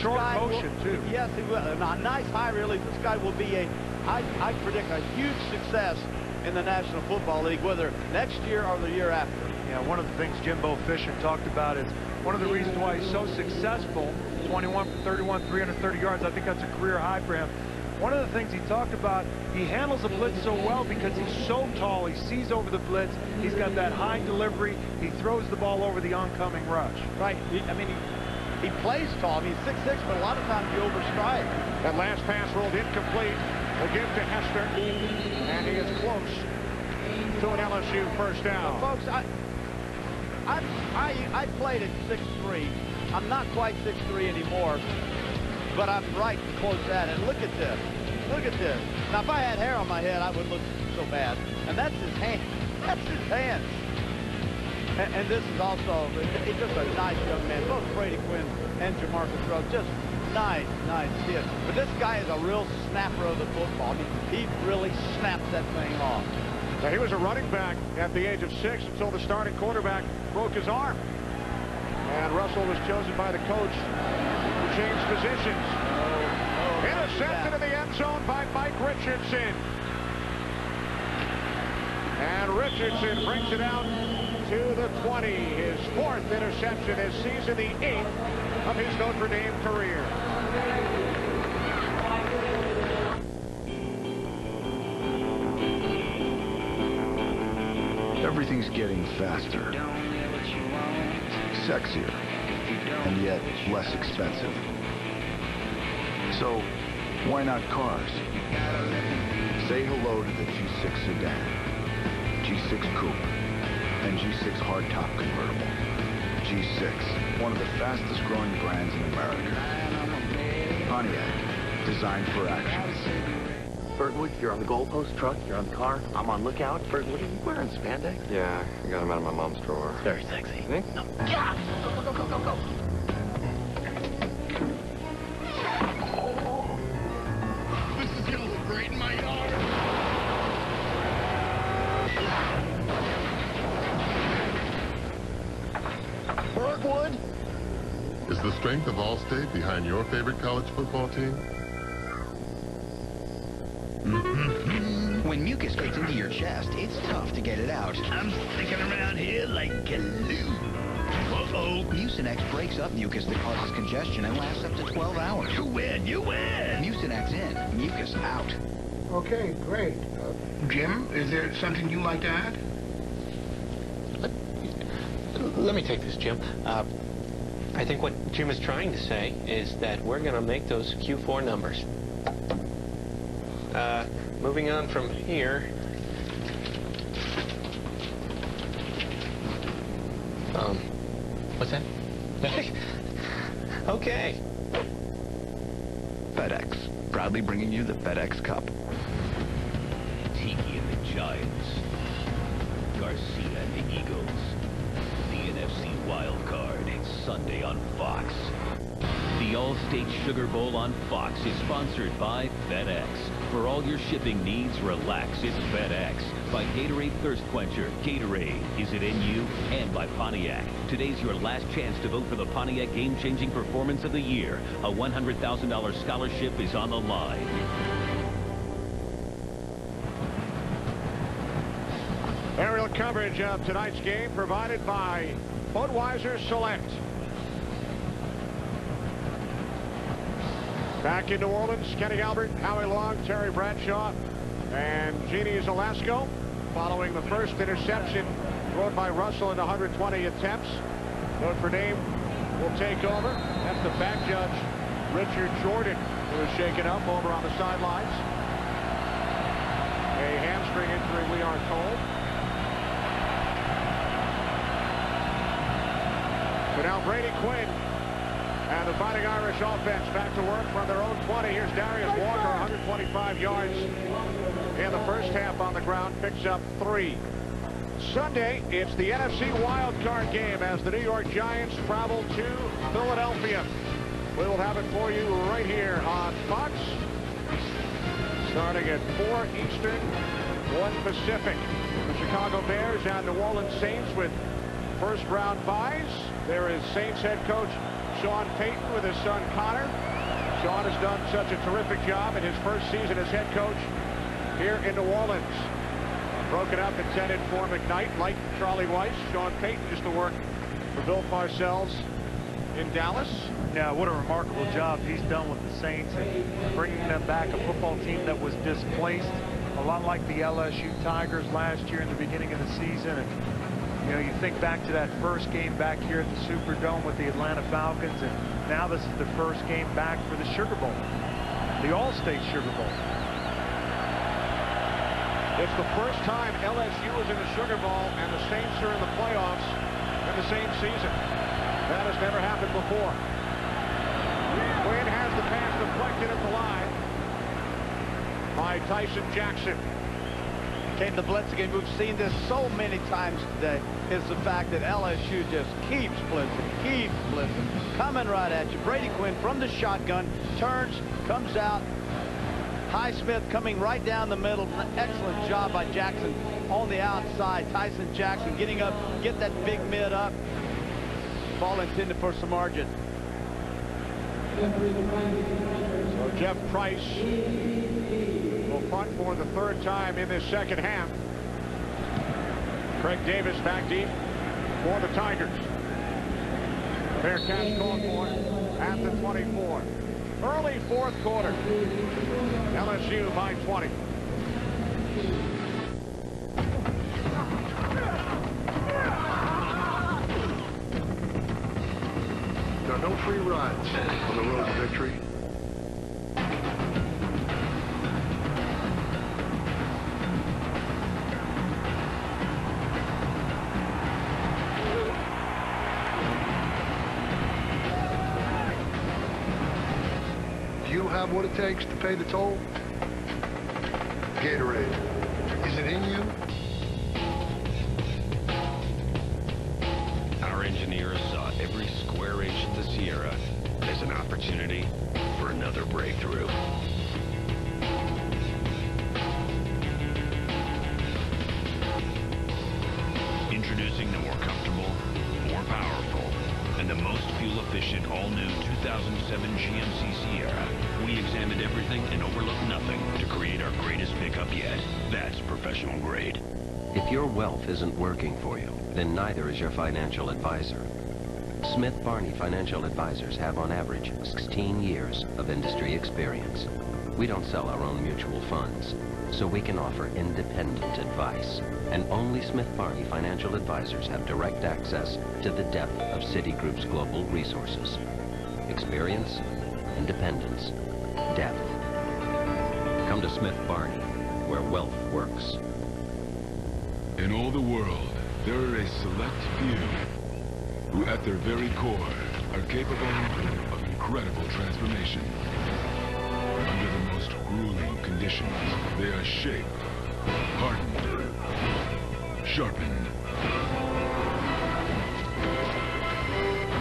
S11: Short motion, too.
S9: Yes, he will. A nice high release. This guy will be I predict a huge success in the National Football League, whether next year or the year after.
S11: Yeah, one of the things Jimbo Fisher talked about is one of the reasons why he's so successful, 21 for 31, 330 yards. I think that's a career high for him. One of the things he talked about, he handles the blitz so well because he's so tall. He sees over the blitz. He's got that high delivery. He throws the ball over the oncoming rush.
S9: Right. He plays tall. He's 6'6", but a lot of times he overstrides.
S3: That last pass rolled incomplete. The give to Hester, and he is close to an LSU first down.
S9: Well, folks, I played at 6'3". I'm not quite 6'3" anymore, but I'm right close to that. And look at this. Look at this. Now, if I had hair on my head, I wouldn't look so bad. And that's his hand. That's his hand. And this is also just a nice young man. Both Brady Quinn and Jamarcus Russell, just nice kids. But this guy is a real snapper of the football. He really snaps that thing off.
S3: Now, he was a running back at the age of 6 until the starting quarterback broke his arm. And Russell was chosen by the coach to change positions. Intercepted in the end zone by Mike Richardson. And Richardson brings it out to the 20. His 4th interception this season, the 8th of his Notre Dame career.
S10: Everything's getting faster, sexier, and yet less expensive. So, why not cars? Say hello to the G6 sedan, G6 coupe, and G6 hardtop convertible. G6, one of the fastest growing brands in America. Pontiac, designed for action.
S14: Bertwood, you're on the goalpost truck, you're on the car, I'm on lookout. Bertwood, are you wearing spandex?
S6: Yeah, I got him out of my mom's drawer.
S14: Very sexy.
S6: Think?
S14: No. Yeah! Go.
S3: This is gonna look great in my yard.
S14: Bertwood?
S18: Is the strength of Allstate behind your favorite college football team?
S20: When mucus gets into your chest, it's tough to get it out.
S17: I'm sticking around here like glue. Uh-oh.
S20: Mucinex breaks up mucus that causes congestion and lasts up to 12 hours.
S17: You win.
S20: Mucinex in, mucus out.
S23: Okay, great. Jim, is there something you'd like to add?
S6: Let me take this, Jim. I think what Jim is trying to say is that we're going to make those Q4 numbers. Moving on from here. What's that? Okay.
S10: FedEx, proudly bringing you the FedEx Cup.
S25: Tiki and the Giants. Garcia and the Eagles. The NFC Wild Card. Sunday on Fox. The Allstate Sugar Bowl on Fox is sponsored by FedEx. For all your shipping needs, relax. It's FedEx. By Gatorade Thirst Quencher. Gatorade. Is it in you? And by Pontiac. Today's your last chance to vote for the Pontiac Game-Changing Performance of the Year. A $100,000 scholarship is on the line.
S3: Aerial coverage of tonight's game provided by Budweiser Select. Back in New Orleans, Kenny Albert, Howie Long, Terry Bradshaw, and Jeannie Zelasco. Following the first interception thrown by Russell in 120 attempts. Notre Dame will take over. That's the back judge, Richard Jordan, who is shaken up over on the sidelines. A hamstring injury, we are told. So now Brady Quinn and the Fighting Irish offense back to work from their own 20. Here's Darius Walker, 125 yards in the first half on the ground, picks up 3. Sunday, it's the NFC Wild Card game as the New York Giants travel to Philadelphia. We will have it for you right here on Fox, starting at 4 Eastern, 1 Pacific. The Chicago Bears and New Orleans Saints with first-round buys. There is Saints head coach Sean Payton with his son Connor. Sean has done such a terrific job in his first season as head coach here in New Orleans. Broken up intended for McKnight, like Charlie Weiss. Sean Payton used to work for Bill Parcells in Dallas.
S11: Yeah, what a remarkable job he's done with the Saints and bringing them back, a football team that was displaced, a lot like the LSU Tigers last year in the beginning of the season. And you know, you think back to that first game back here at the Superdome with the Atlanta Falcons, and now this is the first game back for the Sugar Bowl, the Allstate Sugar Bowl.
S3: It's the first time LSU is in the Sugar Bowl and the Saints are in the playoffs in the same season. That has never happened before. Quinn has the pass deflected at the line by Tyson Jackson.
S9: Came the blitz again. We've seen this so many times today. Is the fact that LSU just keeps blitzing, coming right at you. Brady Quinn from the shotgun turns, comes out. Highsmith coming right down the middle. Excellent job by Jackson on the outside. Tyson Jackson getting up, get that big mid up. Ball intended for some margin.
S3: So Jeff Price will punt for the third time in this second half. Craig Davis back deep for the Tigers. Bearcats going for it at the 24. Early fourth quarter. LSU by 20.
S2: There are no free rides on the road to victory. Do you have what it takes to pay the toll? Gatorade. Is it in you?
S1: Our engineers saw every square inch of the Sierra as an opportunity for another breakthrough. Introducing the more comfortable, more powerful, and the most fuel-efficient all-new 2007 GMC Sierra. We examined everything and overlooked nothing to create our greatest pickup yet. That's professional grade.
S4: If your wealth isn't working for you, then neither is your financial advisor. Smith Barney Financial Advisors have on average 16 years of industry experience. We don't sell our own mutual funds, so we can offer independent advice. And only Smith Barney Financial Advisors have direct access to the depth of Citigroup's global resources. Experience, independence, depth. Come to Smith Barney, where wealth works.
S7: In all the world, there are a select few who at their very core are capable of incredible transformation. Under the most grueling conditions, they are shaped, hardened, sharpened,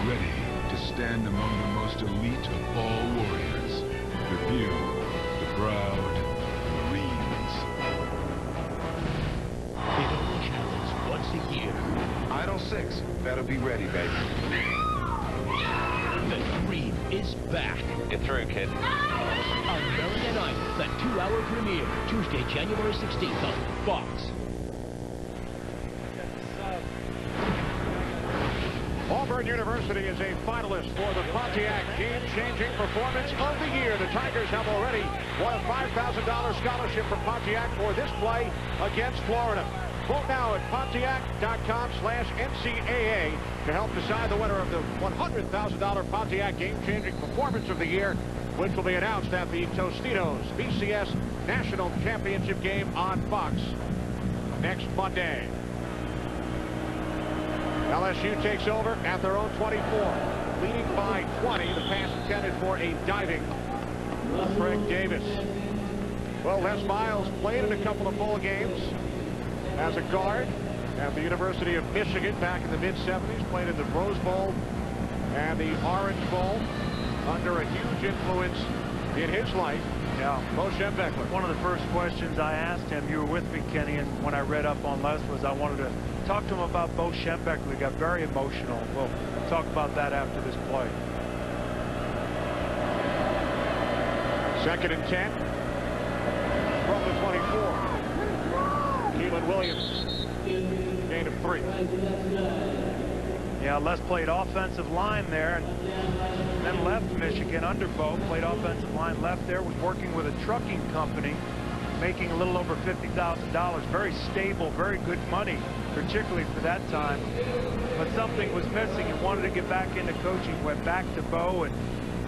S7: ready to stand among the most elite of all warriors, the few, the proud, Marines.
S17: It only happens once a year.
S14: Idle 6. Better be ready, baby.
S17: The Dream is back.
S14: Get through, kid.
S17: American Idol, the 2-hour premiere, Tuesday, January 16th on Fox.
S3: Auburn University is a finalist for the Pontiac Game-Changing Performance of the Year. The Tigers have already won a $5,000 scholarship from Pontiac for this play against Florida. Vote now at Pontiac.com/NCAA to help decide the winner of the $100,000 Pontiac Game-Changing Performance of the Year, which will be announced at the Tostitos BCS National Championship game on Fox next Monday. LSU takes over at their own 24, leading by 20. The pass intended for a diving Craig Davis. Well, Les Miles played in a couple of bowl games as a guard at the University of Michigan back in the mid-70s, played in the Rose Bowl and the Orange Bowl under a huge influence in his life.
S11: Yeah.
S3: Bo Schembechler.
S11: One of the first questions I asked him, you were with me, Kenny, and when I read up on Les, was I wanted to talk to him about Bo Schembechler. He got very emotional. We'll talk about that after this play.
S3: 2nd and 10 from the 24. Keelan Williams, gain of 3.
S11: Yeah, Les played offensive line there and then left Michigan under Bo, played offensive line, left there, was working with a trucking company, making a little over $50,000. Very stable, very good money, particularly for that time. But something was missing and wanted to get back into coaching. Went back to Bo and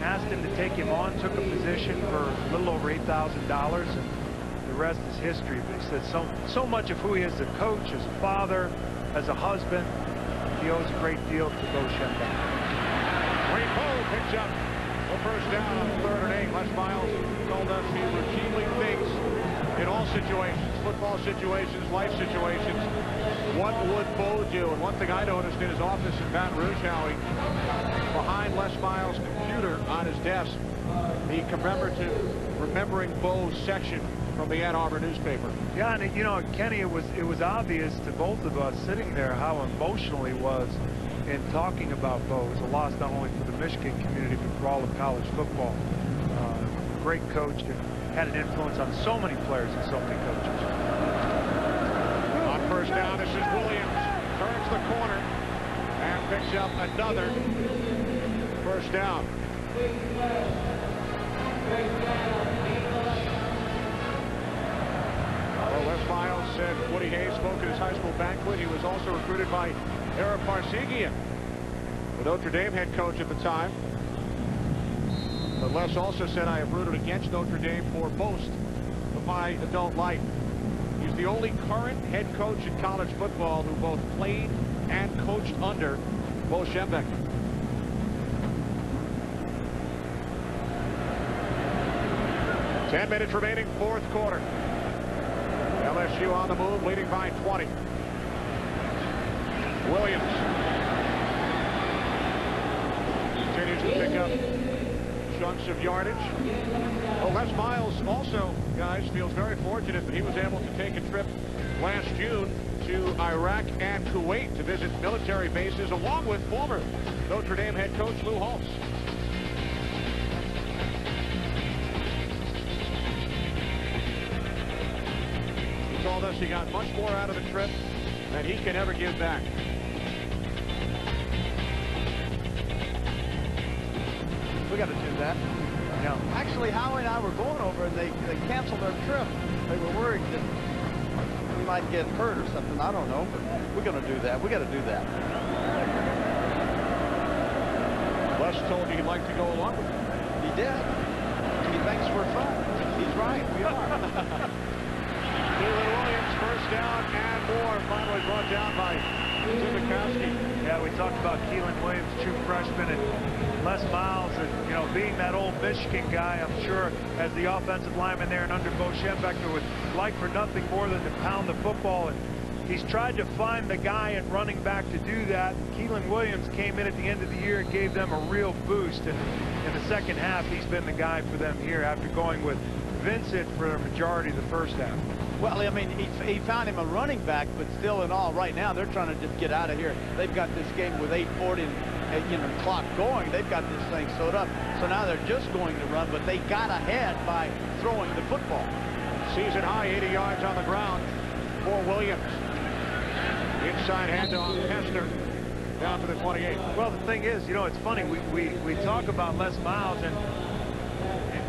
S11: asked him to take him on, took a position for a little over $8,000, and the rest is history. But he said so much of who he is as a coach, as a father, as a husband, he owes a great deal to Bo Schembechler.
S3: Wayne Bo picks up the first down on 3rd and 8. Les Miles told us he routinely thinks in all situations, football situations, life situations, what would Bo do? And one thing I noticed in his office in Baton Rouge, Howie, behind Les Miles' computer on his desk, the remembering Bo's section from the Ann Arbor newspaper.
S11: Yeah, and you know, Kenny, it was obvious to both of us sitting there how emotional he was in talking about Bo. It was a loss not only for the Michigan community, but for all of college football. Great coach and had an influence on so many players and so many coaches.
S3: On first down, this is Williams. Turns the corner and picks up another first down. Well, Les Miles said Woody Hayes spoke at his high school banquet. He was also recruited by Ara Parseghian, the Notre Dame head coach at the time. But Les also said, I have rooted against Notre Dame for most of my adult life. He's the only current head coach in college football who both played and coached under Bo Schembechler. Ten minutes remaining, fourth quarter. LSU on the move, leading by 20. Williams continues to pick up chunks of yardage. Well, Les Miles also, guys, feels very fortunate that he was able to take a trip last June to Iraq and Kuwait to visit military bases along with former Notre Dame head coach Lou Holtz. He told us he got much more out of the trip than he can ever give back.
S9: We got to do that.
S11: Yeah.
S9: Actually, Howie and I were going over, and they canceled our trip. They were worried that we might get hurt or something. I don't know, but we're going to do that. We got to do that.
S3: Les told you he'd like to go along with him.
S9: He did. He thinks we're fun. He's right. We are.
S3: Keelan Williams, first down and more. Finally brought down by Zimikowski.
S11: Yeah, we talked about Keelan Williams, true freshman, and Les Miles, and you know, being that old Michigan guy, I'm sure as the offensive lineman there and under Bo Schembechler would like for nothing more than to pound the football, and he's tried to find the guy and running back to do that. Keelan Williams came in at the end of the year and gave them a real boost, and in the second half he's been the guy for them here after going with Vincent for the majority of the first half.
S9: Well, I mean, he found him a running back, but still in all, right now, they're trying to just get out of here. They've got this game with 8:40 and you know, clock going. They've got this thing sewed up. So now they're just going to run, but they got ahead by throwing the football.
S3: Season high, 80 yards on the ground for Williams. Inside handoff, Hester down to the 28.
S11: Well, the thing is, you know, it's funny. We talk about Les Miles, and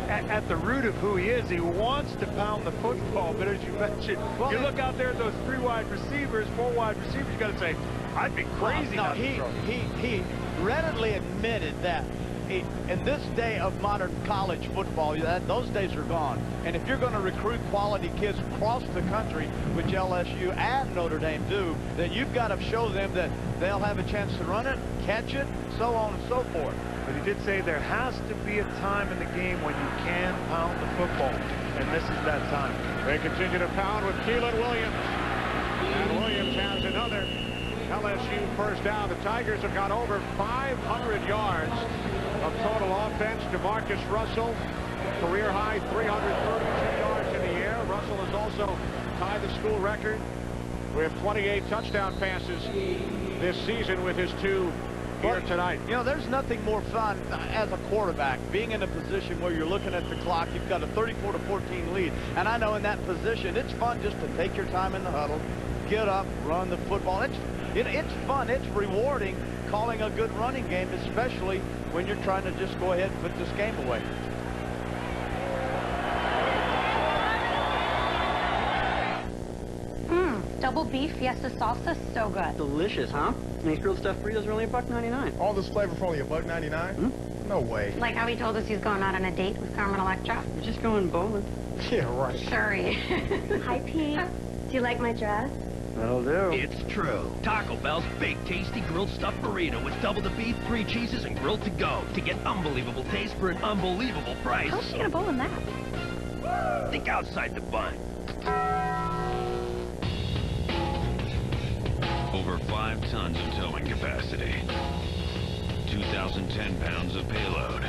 S11: at the root of who he is, he wants to pound the football, but as you mentioned, well, you look out there at those 3 wide receivers, 4 wide receivers, you got to say, I'd be crazy not to throw.
S9: He readily admitted that in this day of modern college football, those days are gone. And if you're going to recruit quality kids across the country, which LSU and Notre Dame do, then you've got to show them that they'll have a chance to run it, catch it, so on and so forth.
S11: But he did say there has to be a time in the game when you can pound the football, and this is that time.
S3: They continue to pound with Keelan Williams. And Williams has another LSU first down. The Tigers have got over 500 yards of total offense. Jamarcus Russell, career high 332 yards in the air. Russell has also tied the school record with 28 touchdown passes this season with his 2 here tonight.
S9: You know, there's nothing more fun as a quarterback, being in a position where you're looking at the clock, you've got a 34-14 lead, and I know in that position, it's fun just to take your time in the huddle, get up, run the football. It's fun. It's rewarding calling a good running game, especially when you're trying to just go ahead and put this game away.
S8: Double beef fiesta salsa, so good.
S13: Delicious, huh? And these grilled stuffed burritos are only $1.99.
S16: All this flavor for only $1.99? No way.
S8: Like how he told us he's going out on a date with Carmen Electra.
S13: We're just going bowling.
S16: Yeah, right.
S8: Sure he is.
S19: Hi, Pete. Do you like my dress?
S13: That'll do.
S17: It's true. Taco Bell's big, tasty grilled stuffed burrito with double the beef, 3 cheeses, and grilled to go to get unbelievable taste for an unbelievable price.
S8: How's she gonna bowl in that?
S17: Think outside the bun.
S1: Over 5 tons of towing capacity. 2,010 pounds of payload.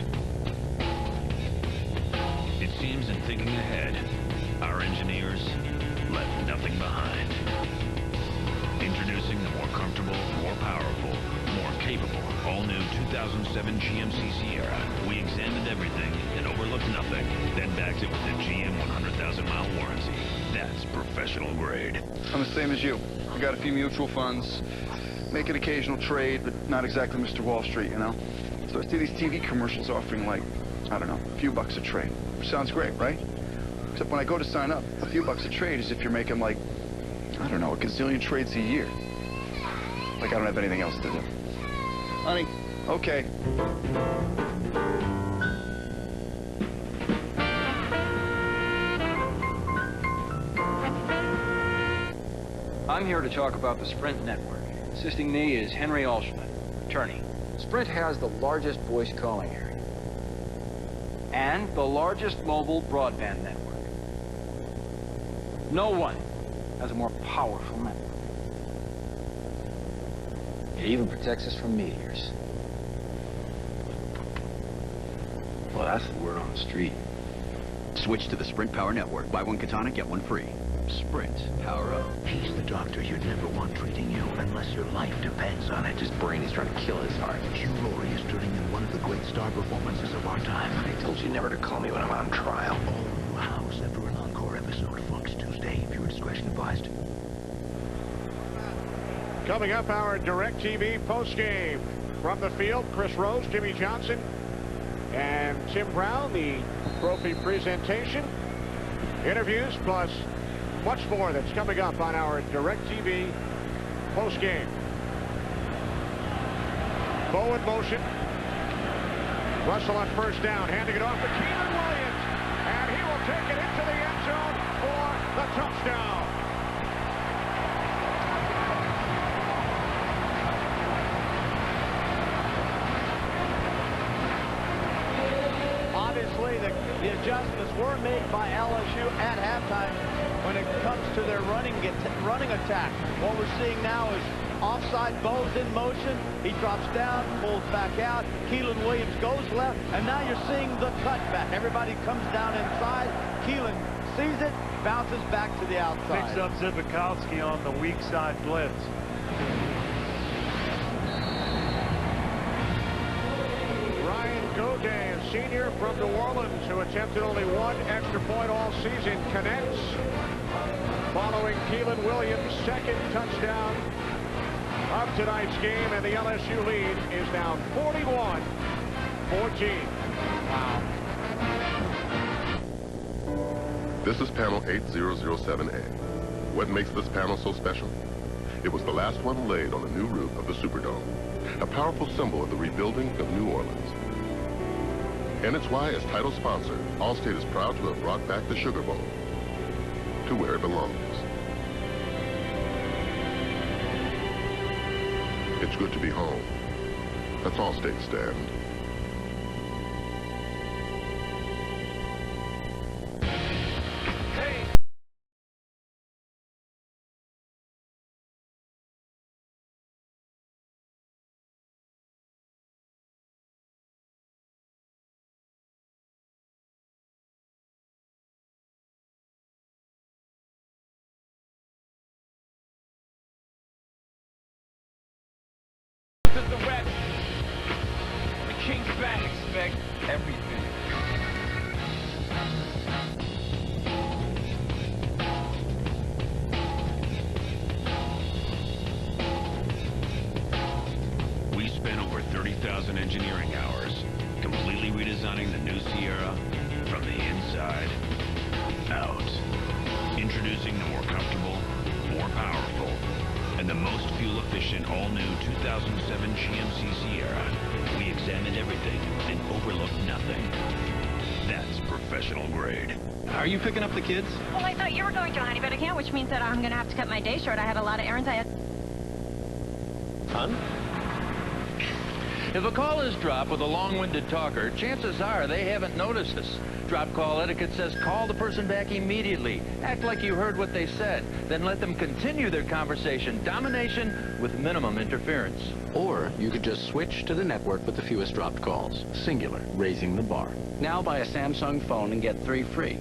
S1: It seems in thinking ahead, our engineers left nothing behind. Introducing the more comfortable, more powerful, more capable, all-new 2007 GMC Sierra. We examined everything and overlooked nothing, then backed it with a GM 100,000-mile warranty. That's professional grade.
S10: I'm the same as you. I got a few mutual funds, make an occasional trade, but not exactly Mr. Wall Street, you know? So I see these TV commercials offering, like, I don't know, a few bucks a trade. Sounds great, right? Except when I go to sign up, a few bucks a trade is if you're making, like, I don't know, a gazillion trades a year. Like I don't have anything else to do. Honey, okay.
S24: I'm here to talk about the Sprint network. Assisting me is Henry Alschman, attorney. Sprint has the largest voice calling area and the largest mobile broadband network. No one has a more powerful network. It even protects us from meteors.
S20: Well, that's the word on the street. Switch to the Sprint Power Network. Buy one katana, get one free. Sprint, power up.
S14: He's the doctor you'd never want treating you unless your life depends on it.
S4: His brain is trying to kill his heart.
S14: Hugh Laurie is turning in one of the great star performances of our time.
S4: I told you never to call me when I'm on trial.
S14: All new House after an encore episode, Fox Tuesday. Viewer discretion advised.
S3: Coming up, our DirecTV postgame. From the field, Chris Rose, Jimmy Johnson, and Tim Brown, the trophy presentation, interviews, plus much more that's coming up on our DirecTV postgame. Bow in motion. Russell on first down, handing it off to Keelan Williams, and he will take it into the end zone for the touchdown.
S9: Obviously, the adjustments were made by LSU at halftime when it comes to their running attack. What we're seeing now is offside Bow's in motion. He drops down, pulls back out. Keelan Williams goes left, and now you're seeing the cutback. Everybody comes down inside. Keelan sees it, bounces back to the outside.
S11: Picks up Zibikowski on the weak side blitz.
S3: Godin, senior from New Orleans, who attempted only one extra point all season, connects. Following Keelan Williams' second touchdown of tonight's game, and the LSU lead is now 41-14. Wow.
S18: This is panel 8007A. What makes this panel so special? It was the last one laid on the new roof of the Superdome, a powerful symbol of the rebuilding of New Orleans. And it's why, as title sponsor, Allstate is proud to have brought back the Sugar Bowl to where it belongs. It's good to be home. That's Allstate stand.
S22: This is the West. The King's back. Expect everything.
S1: 4,000 engineering hours, completely redesigning the new Sierra from the inside out. Introducing the more comfortable, more powerful, and the most fuel-efficient all-new 2007 GMC Sierra. We examined everything and overlooked nothing. That's professional grade.
S20: Are you picking up the kids?
S5: Well, I thought you were going to, honey, but I can't, which means that I'm going to have to cut my day short. I had a lot of errands I had.
S6: Fun?
S12: If a call is dropped with a long-winded talker, chances are they haven't noticed us. Drop call etiquette says call the person back immediately. Act like you heard what they said. Then let them continue their conversation. Domination with minimum interference.
S20: Or you could just switch to the network with the fewest dropped calls. Singular, raising the bar. Now buy a Samsung phone and get 3 free.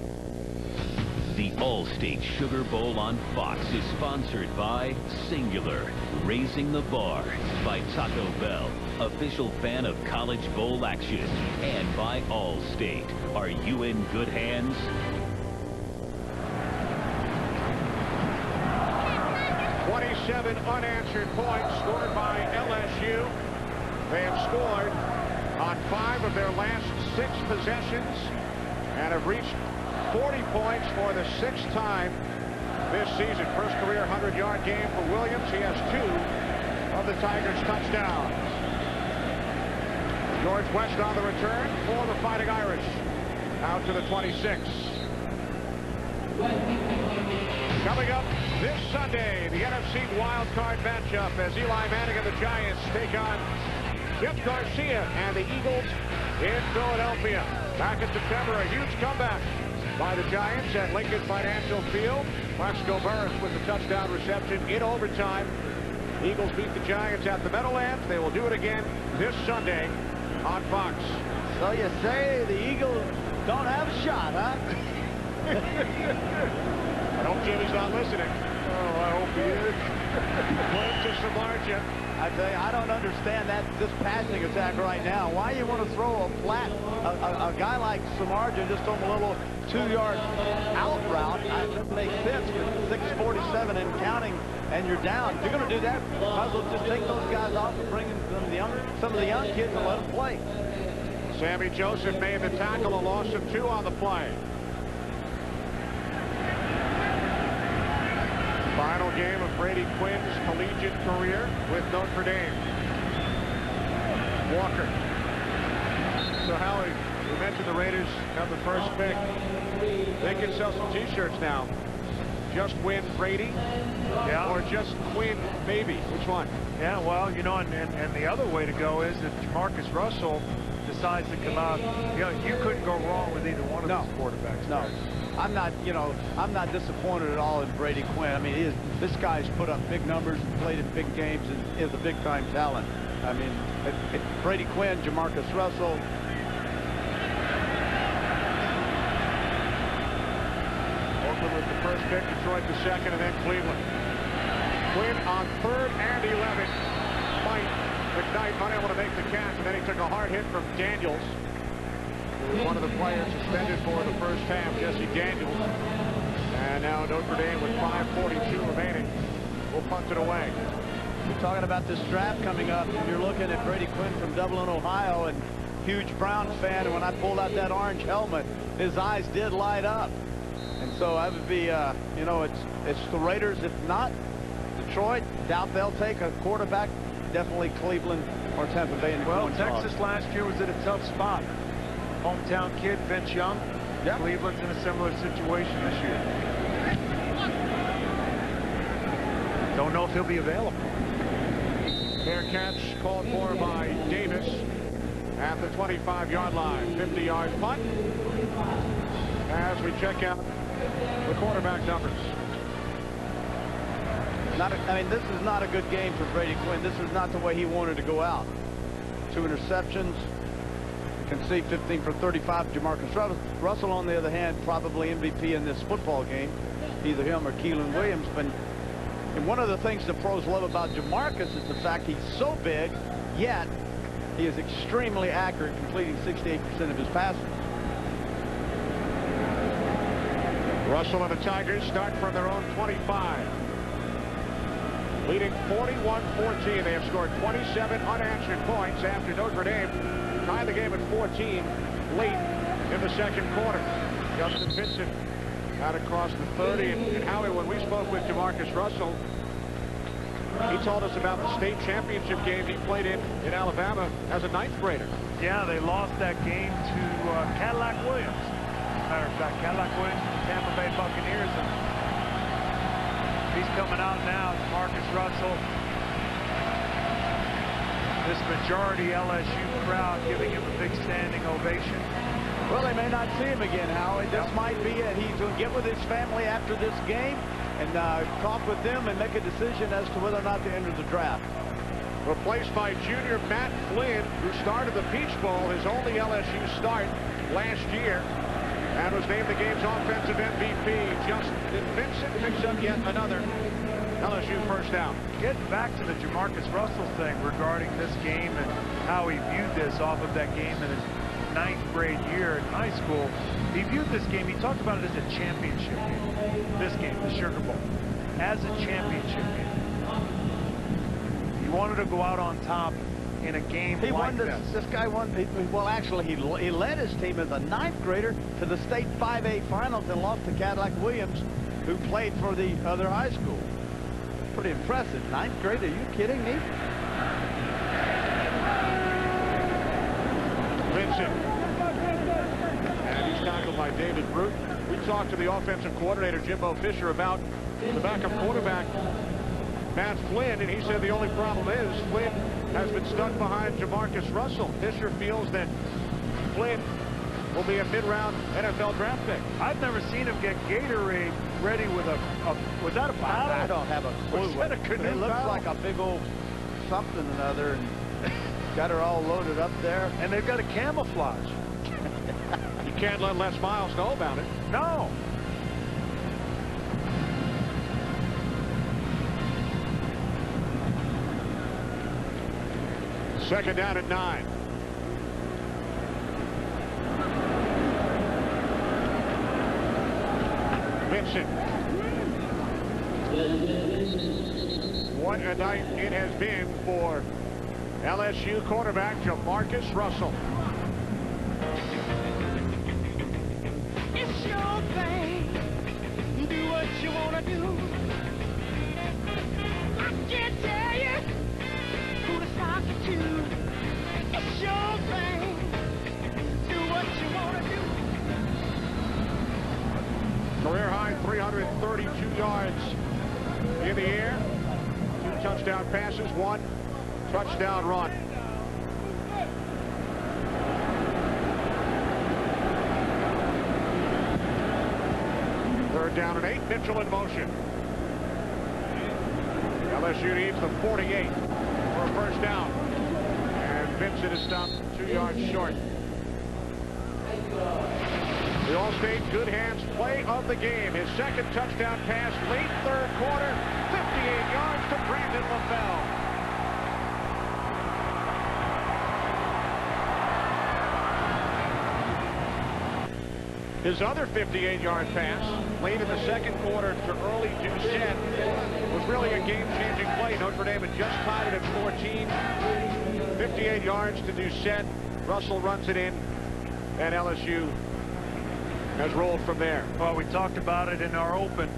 S25: The Allstate Sugar Bowl on Fox is sponsored by Singular, Raising the Bar, by Taco Bell, official fan of college bowl action, and by Allstate. Are you in good hands?
S3: '27 unanswered points scored by LSU. They have scored on 5 of their last 6 possessions and have reached 40 points for the 6th time this season. First career 100-yard game for Williams. He has 2 of the Tigers' touchdowns. Northwest on the return for the Fighting Irish. Out to the 26. Coming up this Sunday, the NFC wildcard matchup as Eli Manning and the Giants take on Jeff Garcia and the Eagles in Philadelphia. Back in September, a huge comeback by the Giants at Lincoln Financial Field. Plaxico Burress with the touchdown reception in overtime. Eagles beat the Giants at the Meadowlands. They will do it again this Sunday on Fox.
S9: So you say the Eagles don't have a shot, huh?
S3: I hope Jimmy's not listening. Oh, I hope he is. Blame to Samardzija.
S9: I tell you, I don't understand this passing attack right now. Why you want to throw a flat, a guy like Samardzija just on a little 2-yard out route? It doesn't make sense with 6:47 and counting, and you're down. If you're going to do that, might as well just take those guys off and bring in some of the young kids and let them play.
S3: Sammy Joseph made the tackle, a loss of 2 on the play. Final game of Brady Quinn's collegiate career with Notre Dame. Walker. So Howie, you mentioned the Raiders have the first pick. They can sell some t-shirts now. Just win Brady,
S11: yeah,
S3: or just Quinn maybe. Which one?
S11: Yeah, well, you know, and the other way to go is if Jamarcus Russell decides to come out, you know, you couldn't go wrong with either one of those quarterbacks.
S9: No. I'm not disappointed at all in Brady Quinn. I mean, this guy's put up big numbers and played in big games and is a big-time talent. I mean, Brady Quinn, Jamarcus Russell.
S3: Oakland with the first pick, Detroit the second, and then Cleveland. Quinn on 3rd and 11. McKnight unable to make the catch, and then he took a hard hit from Daniels. One of the players suspended for the first half, Jesse Daniels. And now Notre Dame with 5:42 remaining will punt it away.
S9: You're talking about this draft coming up, and you're looking at Brady Quinn from Dublin, Ohio, and huge Browns fan. And when I pulled out that orange helmet, his eyes did light up. And so I would be, you know, it's the Raiders. If not Detroit, doubt they'll take a quarterback. Definitely Cleveland or Tampa Bay.
S11: Well, Texas last year was in a tough spot. Hometown kid, Vince Young.
S9: Yep.
S11: Cleveland's in a similar situation this year. Don't know if he'll be available.
S3: Fair catch called for by Davis at the 25-yard line. 50-yard punt as we check out the quarterback numbers.
S9: I mean, this is not a good game for Brady Quinn. This is not the way he wanted to go out. 2 interceptions. You can see 15 for 35. Jamarcus Russell, on the other hand, probably MVP in this football game. Either him or Keelan Williams. And one of the things the pros love about Jamarcus is the fact he's so big, yet he is extremely accurate, completing 68% of his passes.
S3: Russell and the Tigers start from their own 25. leading 41-14. They have scored 27 unanswered points after Notre Dame tied the game at 14 late in the second quarter. Justin Vincent out across the 30. And Howie, when we spoke with Jamarcus Russell, he told us about the state championship game he played in Alabama as a 9th grader.
S11: Yeah, they lost that game to Cadillac Williams. Matter of fact, Cadillac Williams, the Tampa Bay Buccaneers. And he's coming out now, Jamarcus Russell. This majority LSU crowd giving him a big standing ovation.
S9: Well, they may not see him again, Howie. This might be it. He's going to get with his family after this game and talk with them and make a decision as to whether or not to enter the draft.
S3: Replaced by junior Matt Flynn, who started the Peach Bowl, his only LSU start last year, and was named the game's offensive MVP. Justin Vincent picks up yet another LSU first down.
S11: Getting back to the Jamarcus Russell thing regarding this game and how he viewed this off of that game in his 9th grade year in high school, he viewed this game, he talked about it as a championship game. This game, the Sugar Bowl, as a championship game. He wanted to go out on top in a game like this.
S9: This guy won. Well, actually, he led his team as a 9th grader to the state 5A finals and lost to Cadillac Williams, who played for the other high school. Pretty impressive. 9th grade, are you kidding me?
S3: Vincent. And he's tackled by David Brute. We talked to the offensive coordinator, Jimbo Fisher, about the backup quarterback, Matt Flynn, and he said the only problem is Flynn has been stuck behind Jamarcus Russell. Fisher feels that Flynn will be a mid-round NFL draft pick.
S11: I've never seen him get Gatorade ready with a was that a paddle?
S9: I don't have a clue.
S11: Was that a canoe
S9: it looks
S11: paddle?
S9: like a big old something or another, and got her all loaded up there.
S11: And they've got a camouflage.
S3: You can't let Les Miles know about it.
S11: No.
S3: Second down at 9. Vincent. What a night it has been for LSU quarterback Jamarcus Russell.
S22: It's your thing. Do what you want to do. I can't tell you who to talk to. It's your thing. Do what you want to do.
S3: Career high 332 yards in the air. 2 touchdown passes, 1 touchdown run. Third down and 8. Mitchell in motion. LSU needs the 48 for a first down. And Vincent is stopped 2 yards short. The Allstate good hands play of the game. His second touchdown pass late third quarter. 58 yards to Brandon LaFell. His other 58-yard pass late in the second quarter to early Doucette was really a game-changing play. Notre Dame had just tied it at 14. 58 yards to Doucette. Russell runs it in, and LSU has rolled from there.
S11: Well, we talked about it in our open.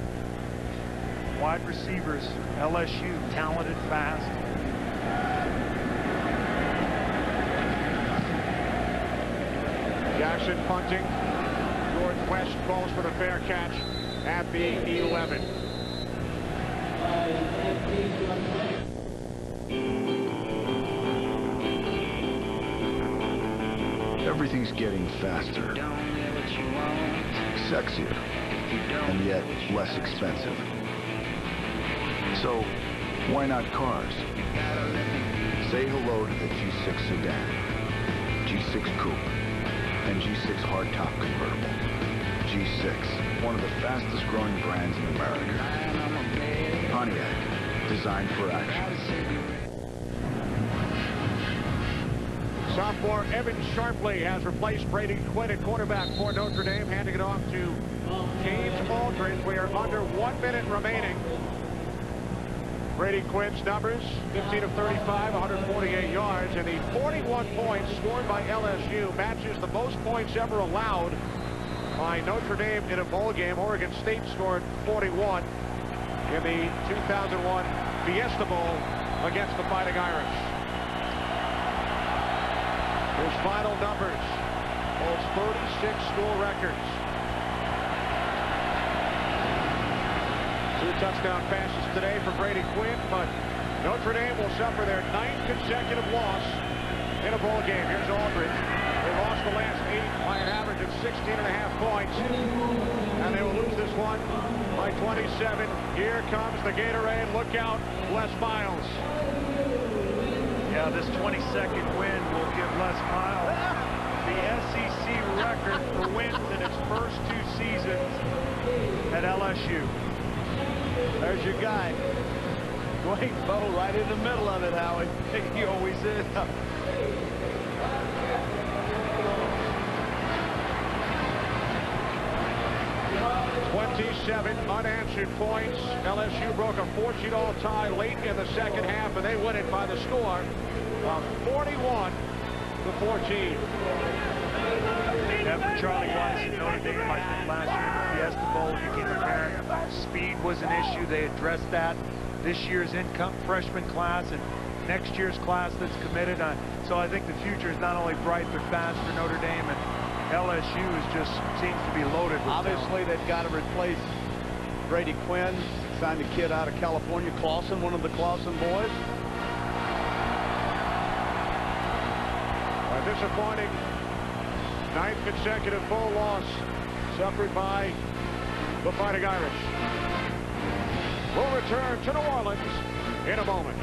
S11: Wide receivers, LSU, talented, fast.
S3: Jackson punting. George West calls for the fair catch at the 11.
S10: Everything's getting faster, sexier, and yet less expensive. So, why not cars? Say hello to the G6 sedan, G6 coupe, and G6 hardtop convertible. G6, one of the fastest growing brands in America. Pontiac, designed for action.
S3: Sophomore Evan Sharpley has replaced Brady Quinn at quarterback for Notre Dame, handing it off to James Aldridge. We are under 1 minute remaining Brady Quinn's numbers, 15 of 35, 148 yards, and the 41 points scored by LSU matches the most points ever allowed by Notre Dame in a bowl game. Oregon State scored 41 in the 2001 Fiesta Bowl against the Fighting Irish. His final numbers holds 36 school records. 2 touchdown passes today for Brady Quinn, but Notre Dame will suffer their 9th consecutive loss in a bowl game. Here's Aldridge. They lost the last 8 by an average of 16.5 points, and they will lose this one by 27. Here comes the Gatorade. Look out, Les Miles.
S11: Yeah, this 22nd win will give Les Miles the SEC record for wins in its first 2 seasons at LSU.
S9: There's your guy. Great bow right in the middle of it, Howie. He always is.
S3: 27 unanswered points. LSU broke a 14-all tie late in the second half, and they win it by the score of 41-14.
S11: Yeah, for Charlie Weiss and Notre Dame, I think last year in the Fiesta Bowl it became apparent speed was an issue. They addressed that. This year's freshman class and next year's class that's committed on. So I think the future is not only bright but fast for Notre Dame, and LSU seems to be loaded with
S9: Obviously, they've got to replace Brady Quinn. Signed a kid out of California, Clausen, one of the Clausen boys.
S3: A disappointing 9th consecutive bowl loss suffered by the Fighting Irish. We'll return to New Orleans in a moment.